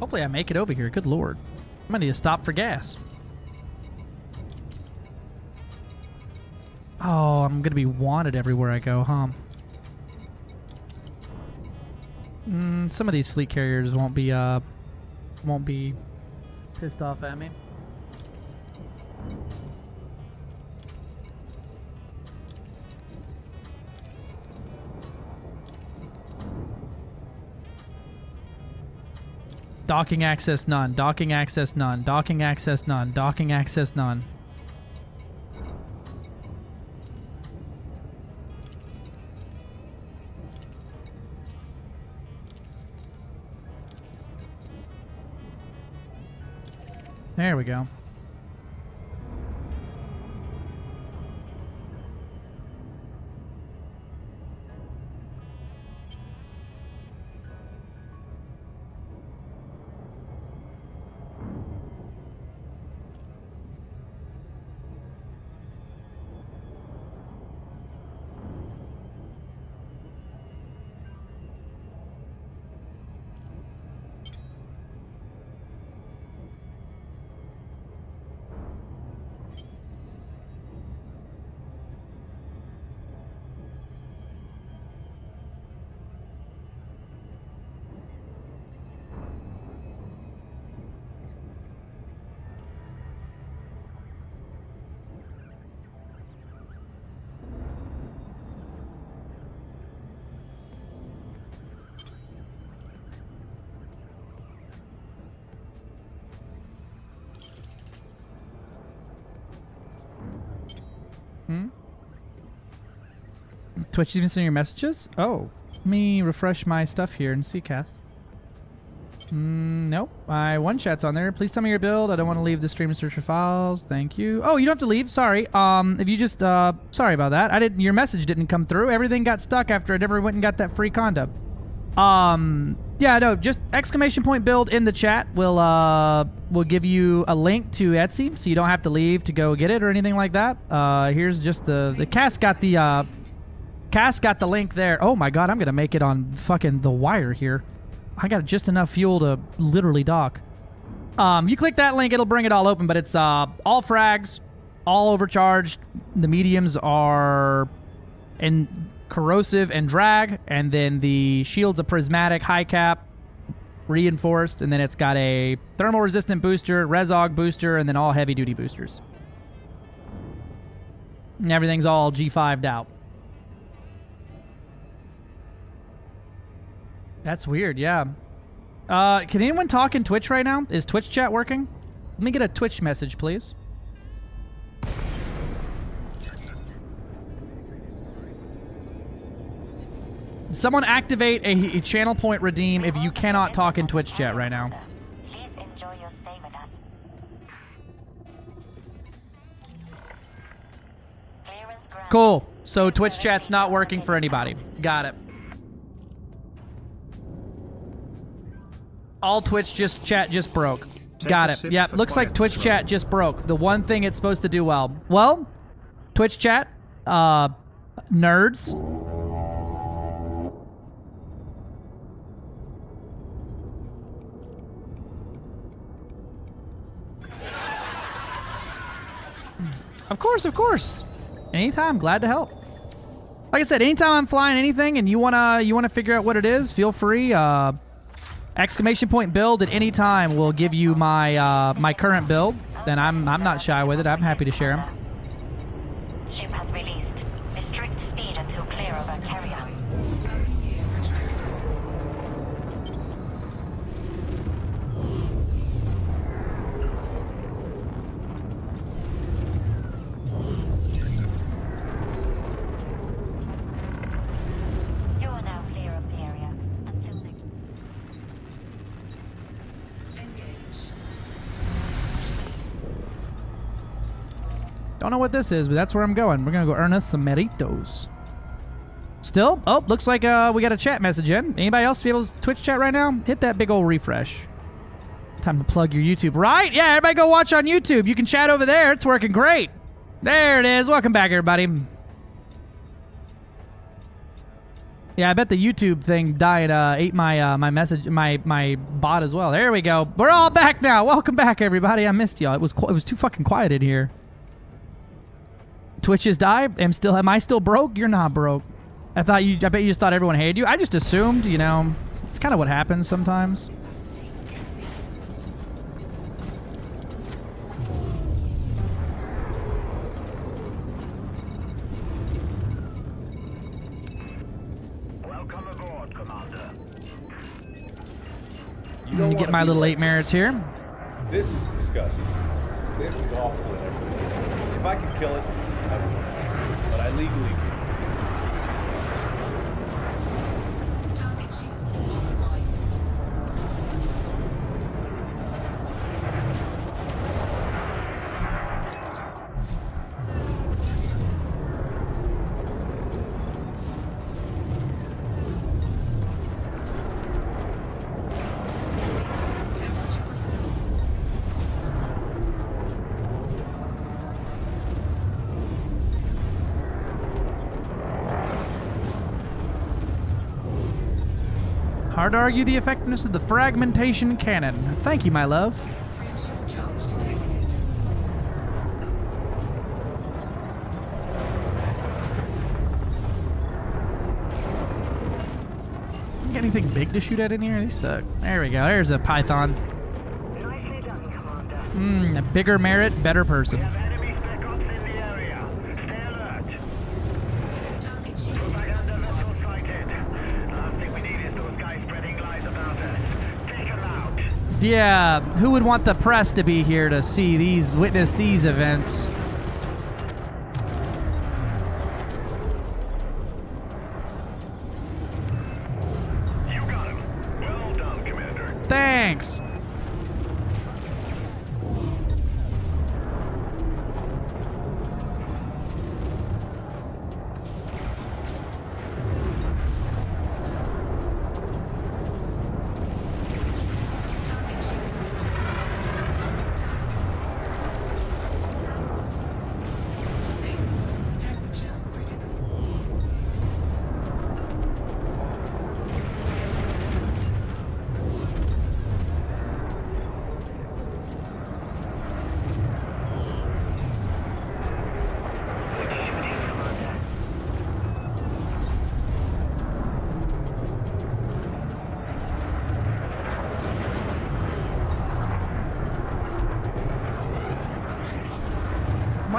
Hopefully I make it over here. Good lord. I'm gonna need to stop for gas. Oh, I'm gonna be wanted everywhere I go, huh? Some of these fleet carriers won't be pissed off at me. Docking access none. Docking access none. Docking access none. Docking access none. There we go. Twitch even sending your messages? Oh, let me refresh my stuff here in CCast. Nope. My one chat's on there. Please tell me your build. I don't want to leave the stream and search for files. Thank you. Oh, you don't have to leave. Sorry. If you just sorry about that. Your message didn't come through. Everything got stuck after I never went and got that free Conda. Yeah, no, just exclamation point build in the chat. We'll give you a link to Etsy, so you don't have to leave to go get it or anything like that. Here's just the Cass got the link there. Oh my god, I'm gonna make it on fucking the wire here. I got just enough fuel to literally dock. You click that link, it'll bring it all open, but it's all frags, all overcharged. The mediums are in corrosive and drag, and then the shield's a prismatic high cap. reinforced, and then it's got a thermal resistant booster, Resog booster, and then all heavy duty boosters. And everything's all G5'd out. That's weird, yeah. Can anyone talk in Twitch right now? Is Twitch chat working? Let me get a Twitch message, please. Someone activate a channel point redeem if you cannot talk in Twitch chat right now. Please enjoy your stay with us. Clearance granted. Cool. So Twitch chat's not working for anybody. Got it. All Twitch chat just broke. Got it. Yep. Looks like Twitch chat just broke. The one thing it's supposed to do well. Well, Twitch chat, nerds. Of course, of course. Anytime, glad to help. Like I said, anytime I'm flying anything and you wanna figure out what it is, feel free. Exclamation point build at any time will give you my my current build. Then I'm not shy with it. I'm happy to share them. Ship has released. Restrict speed until clear of our carrier. You are now clear of the area. Until next. Don't know what this is, but that's where I'm going. We're gonna go earn us some meritos. Still? Oh, looks like we got a chat message in. Anybody else be able to Twitch chat right now? Hit that big old refresh. Time to plug your YouTube. Right? Yeah, everybody go watch on YouTube. You can chat over there. It's working great. There it is. Welcome back, everybody. Yeah, I bet the YouTube thing died, ate my my message, my bot as well. There we go. We're all back now. Welcome back, everybody. I missed y'all. It was too fucking quiet in here. Twitch has died. Am I still broke? You're not broke. I bet you just thought everyone hated you. I just assumed, you know, it's kind of what happens sometimes. Welcome aboard, Commander. You Let me get my little 8 merits here. This is disgusting. This is awful and everything. If I could kill it, I would. But I legally can't. Hard to argue the effectiveness of the fragmentation cannon. Thank you, my love. Got anything big to shoot at in here? These suck. There we go. There's a python. Nicely done, Commander. A bigger merit, better person. Enemy spec ops in the area. Stay alert. Propaganda vessel sighted. Last thing we need is those guys spreading lies about us. Take them out. Yeah, who would want the press to be here to see these, witness these events? You got him. Well done, Commander. Thanks.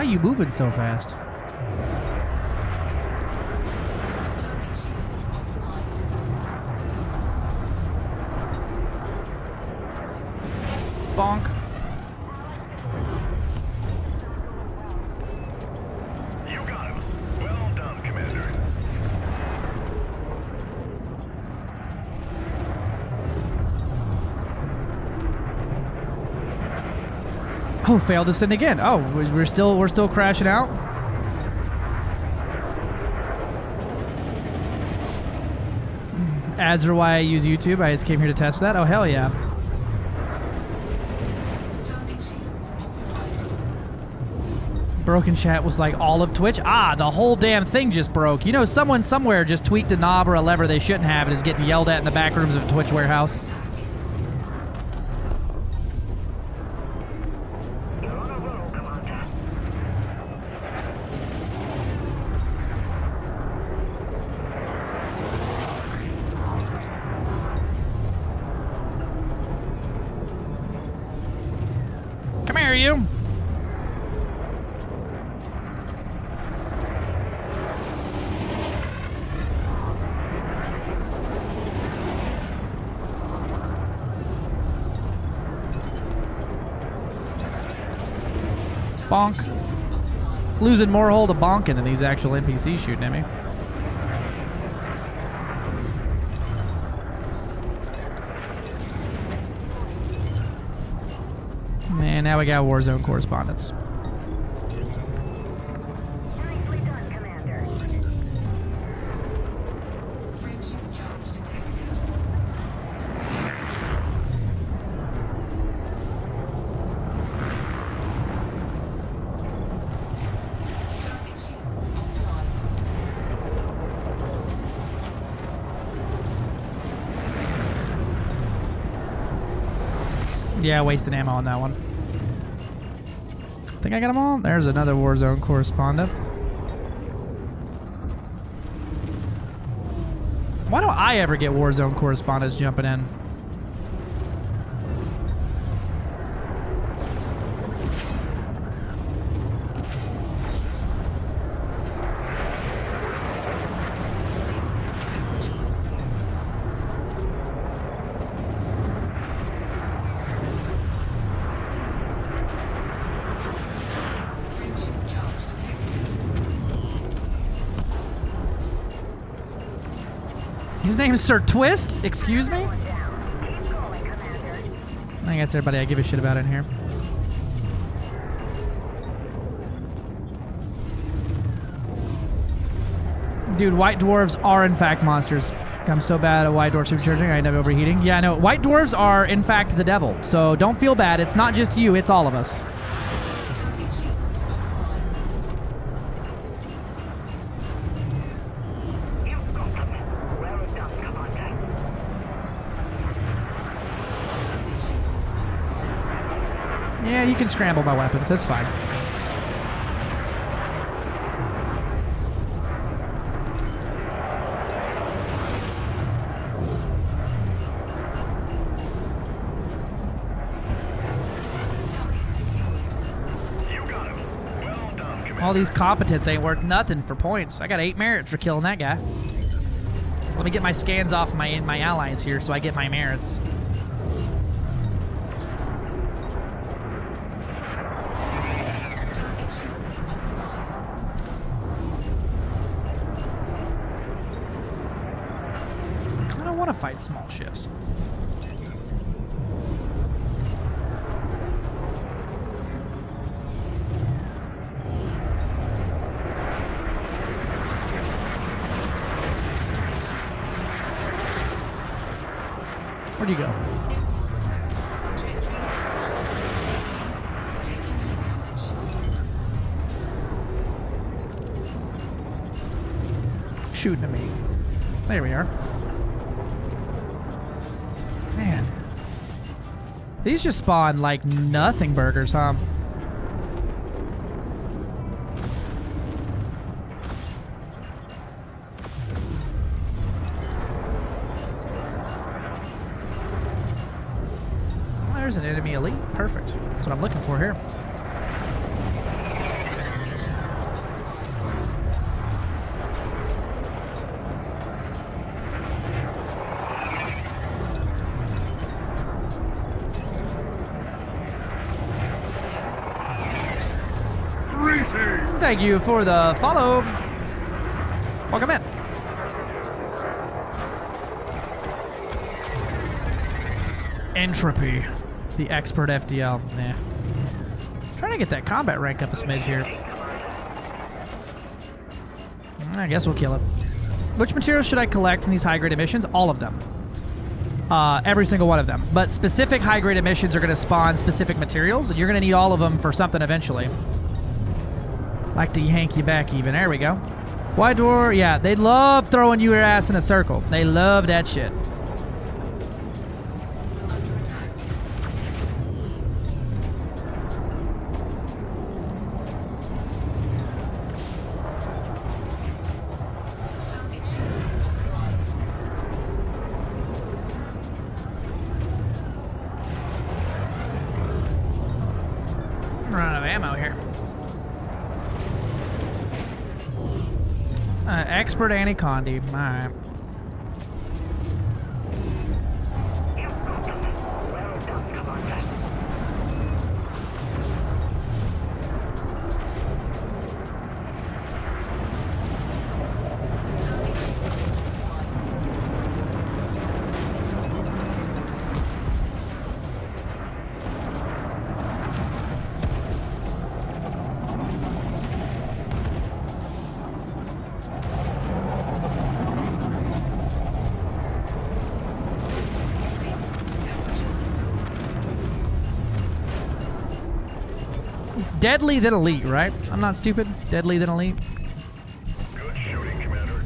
Why are you moving so fast? Bonk. You got him. Well done, Commander. Oh, failed to send again. Oh, we're still crashing out. Ads are why I use YouTube. I just came here to test that. Oh, hell yeah. Broken chat was like all of Twitch. Ah, the whole damn thing just broke. You know, someone somewhere just tweaked a knob or a lever they shouldn't have and is getting yelled at in the back rooms of a Twitch warehouse. Come here, you. Bonk. Losing more hold of bonking than these actual NPCs shooting at me. And now we got Warzone correspondence. Nicely done, Commander. Frameshift charge detected. Target shields offline. Yeah, wasting ammo on that one. Think I got them all? There's another Warzone correspondent. Why don't I ever get Warzone correspondents jumping in? Frameshift charge detected. His name is Sir Twist? Excuse me? I think that's everybody I give a shit about in here. Dude, white dwarves are in fact monsters. I'm so bad at white dwarf supercharging, I end up overheating. Yeah, no, white dwarves are in fact the devil. So don't feel bad. It's not just you, it's all of us. Target shields offline. Well done, Commander. Target shields offline. Yeah, you can scramble my weapons. That's fine. Target destroyed. You got him. Well done, Commander. All these competence ain't worth nothing for points. I got 8 merits for killing that guy. Let me get my scans off my allies here so I get my merits. Target shields offline. I don't want to fight small ships. Where'd you go? Impulse attack. Trajectory disruption. Taking heat damage. Shooting at me. There we are. Man. These just spawn like nothing burgers, huh? There's an enemy elite. Perfect. That's what I'm looking for here. Thank you for the follow. Welcome in. Entropy, the expert FDL. Nah. Trying to get that combat rank up a smidge here. I guess we'll kill it. Which materials should I collect from these high-grade emissions? All of them. Every single one of them. But specific high-grade emissions are going to spawn specific materials, and you're going to need all of them for something eventually. Like to yank you back even. There we go. White Dwarf, yeah, they love throwing your ass in a circle. They love that shit. Run out of ammo here. Expert Anacondi. Alright. Deadly then elite, right? I'm not stupid. Deadly then elite. Good shooting, Commander.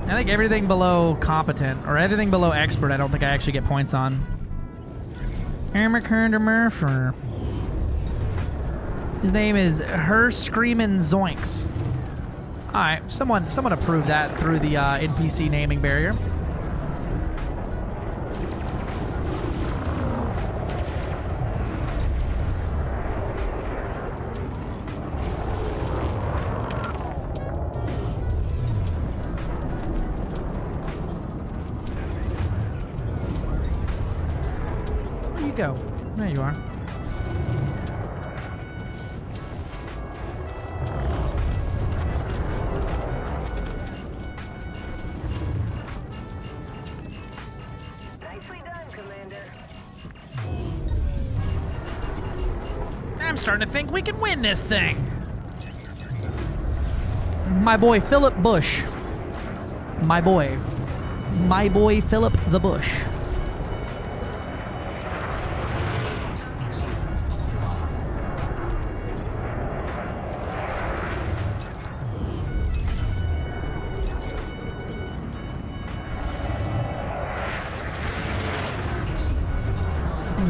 I think everything below competent or everything below expert, I don't think I actually get points on. Murpher. His name is Her Screamin' Zoinks. All right, someone approved that through the NPC naming barrier. Go. There you are. Nicely done, Commander. I'm starting to think we can win this thing. My boy Philip Bush. My boy Philip the Bush.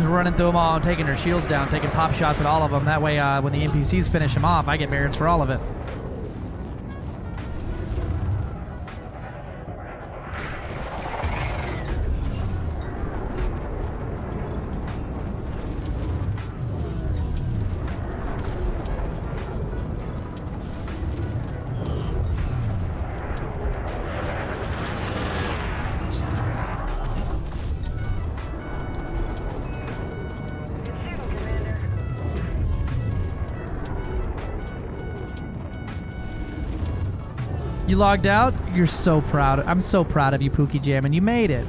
Running through them all and taking their shields down, taking pop shots at all of them. That way, when the NPCs finish them off, I get merits for all of it. You logged out? You're so proud. I'm so proud of you, Pookie Jam, and you made it.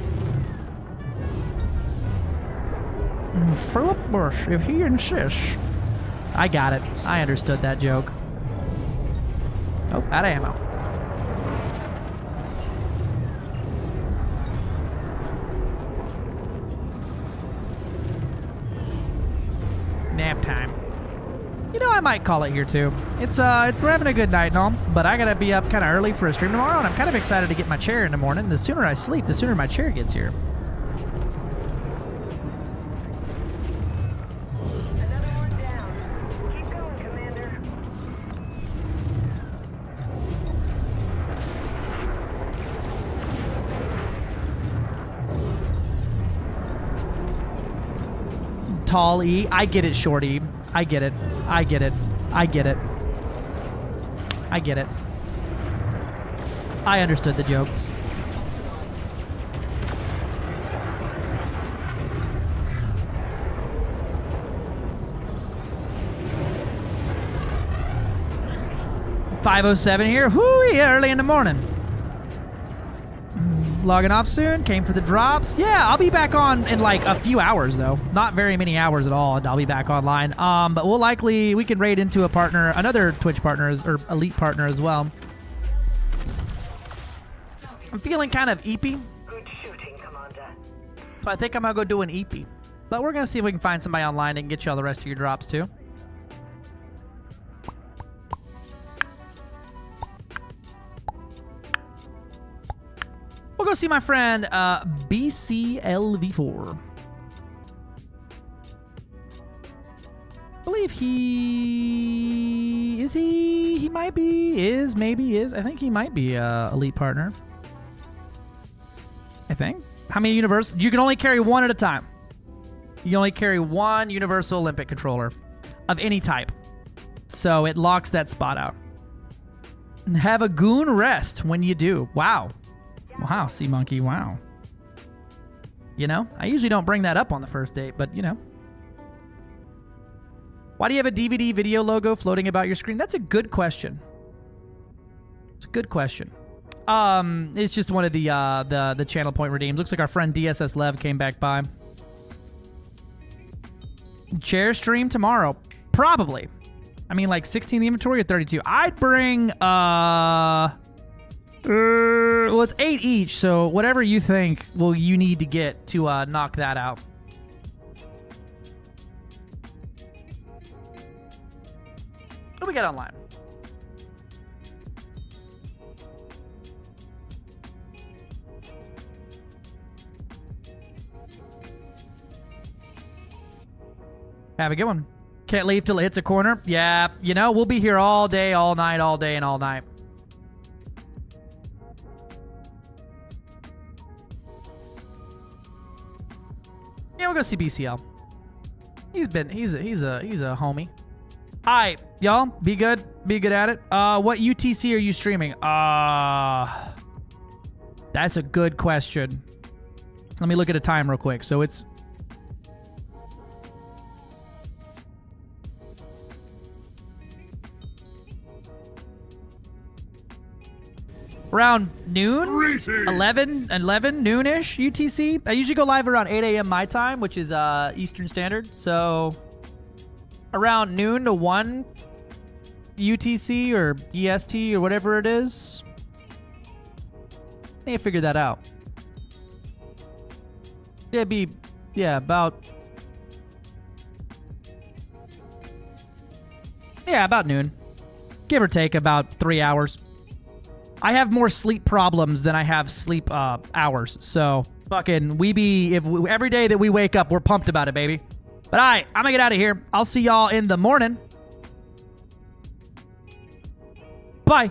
Philip Bush, if he insists. I got it. I understood that joke. Oh, out of ammo. Nap time. You know, I might call it here too. We're having a good night and all, but I gotta be up kind of early for a stream tomorrow, and I'm kind of excited to get my chair in the morning. The sooner I sleep, the sooner my chair gets here. Another one down. Keep going, Commander. Tall E. I get it, short E. I get it. I get it. I get it. I get it. I understood the joke. 5:07 here. Whoo, early in the morning. Logging off soon. Came for the drops. Yeah, I'll be back on in like a few hours though. Not very many hours at all. I'll be back online. But we can raid into a partner, another Twitch partner or elite partner as well. I'm feeling kind of eepy. Good shooting, Commander. So I think I'm gonna go do an EP. But we're gonna see if we can find somebody online and get you all the rest of your drops too. We'll go see my friend BCLV4. I believe he might be, maybe is. I think he might be elite partner. I think. How many universal? You can only carry one at a time. You can only carry one Universal Olympic controller of any type. So it locks that spot out. And have a goon rest when you do. Wow. Wow, Sea Monkey, wow. You know, I usually don't bring that up on the first date, but you know. Why do you have a DVD video logo floating about your screen? That's a good question. It's a good question. It's just one of the channel point redeems. Looks like our friend DSS Lev came back by. Chair stream tomorrow. Probably. I mean, like 16 in the inventory or 32. I'd bring, well, it's 8 each, so whatever you think you need to get to knock that out. What do we got online? Have a good one. Can't leave till it hits a corner. Yeah, you know, we'll be here all day, all night, all day, and all night. Yeah, we'll go see BCL. He's a homie. All right, y'all, be good at it. What UTC are you streaming? That's a good question. Let me look at a time real quick. So it's around noon, 11 noonish UTC. I usually go live around 8 a.m. my time, which is Eastern Standard. So around noon to 1 UTC or EST or whatever it is. I need to figure that out. Yeah, about noon. Give or take about 3 hours. I have more sleep problems than I have sleep hours. So fucking every day that we wake up, we're pumped about it, baby. But all right, I'm gonna get out of here. I'll see y'all in the morning. Bye.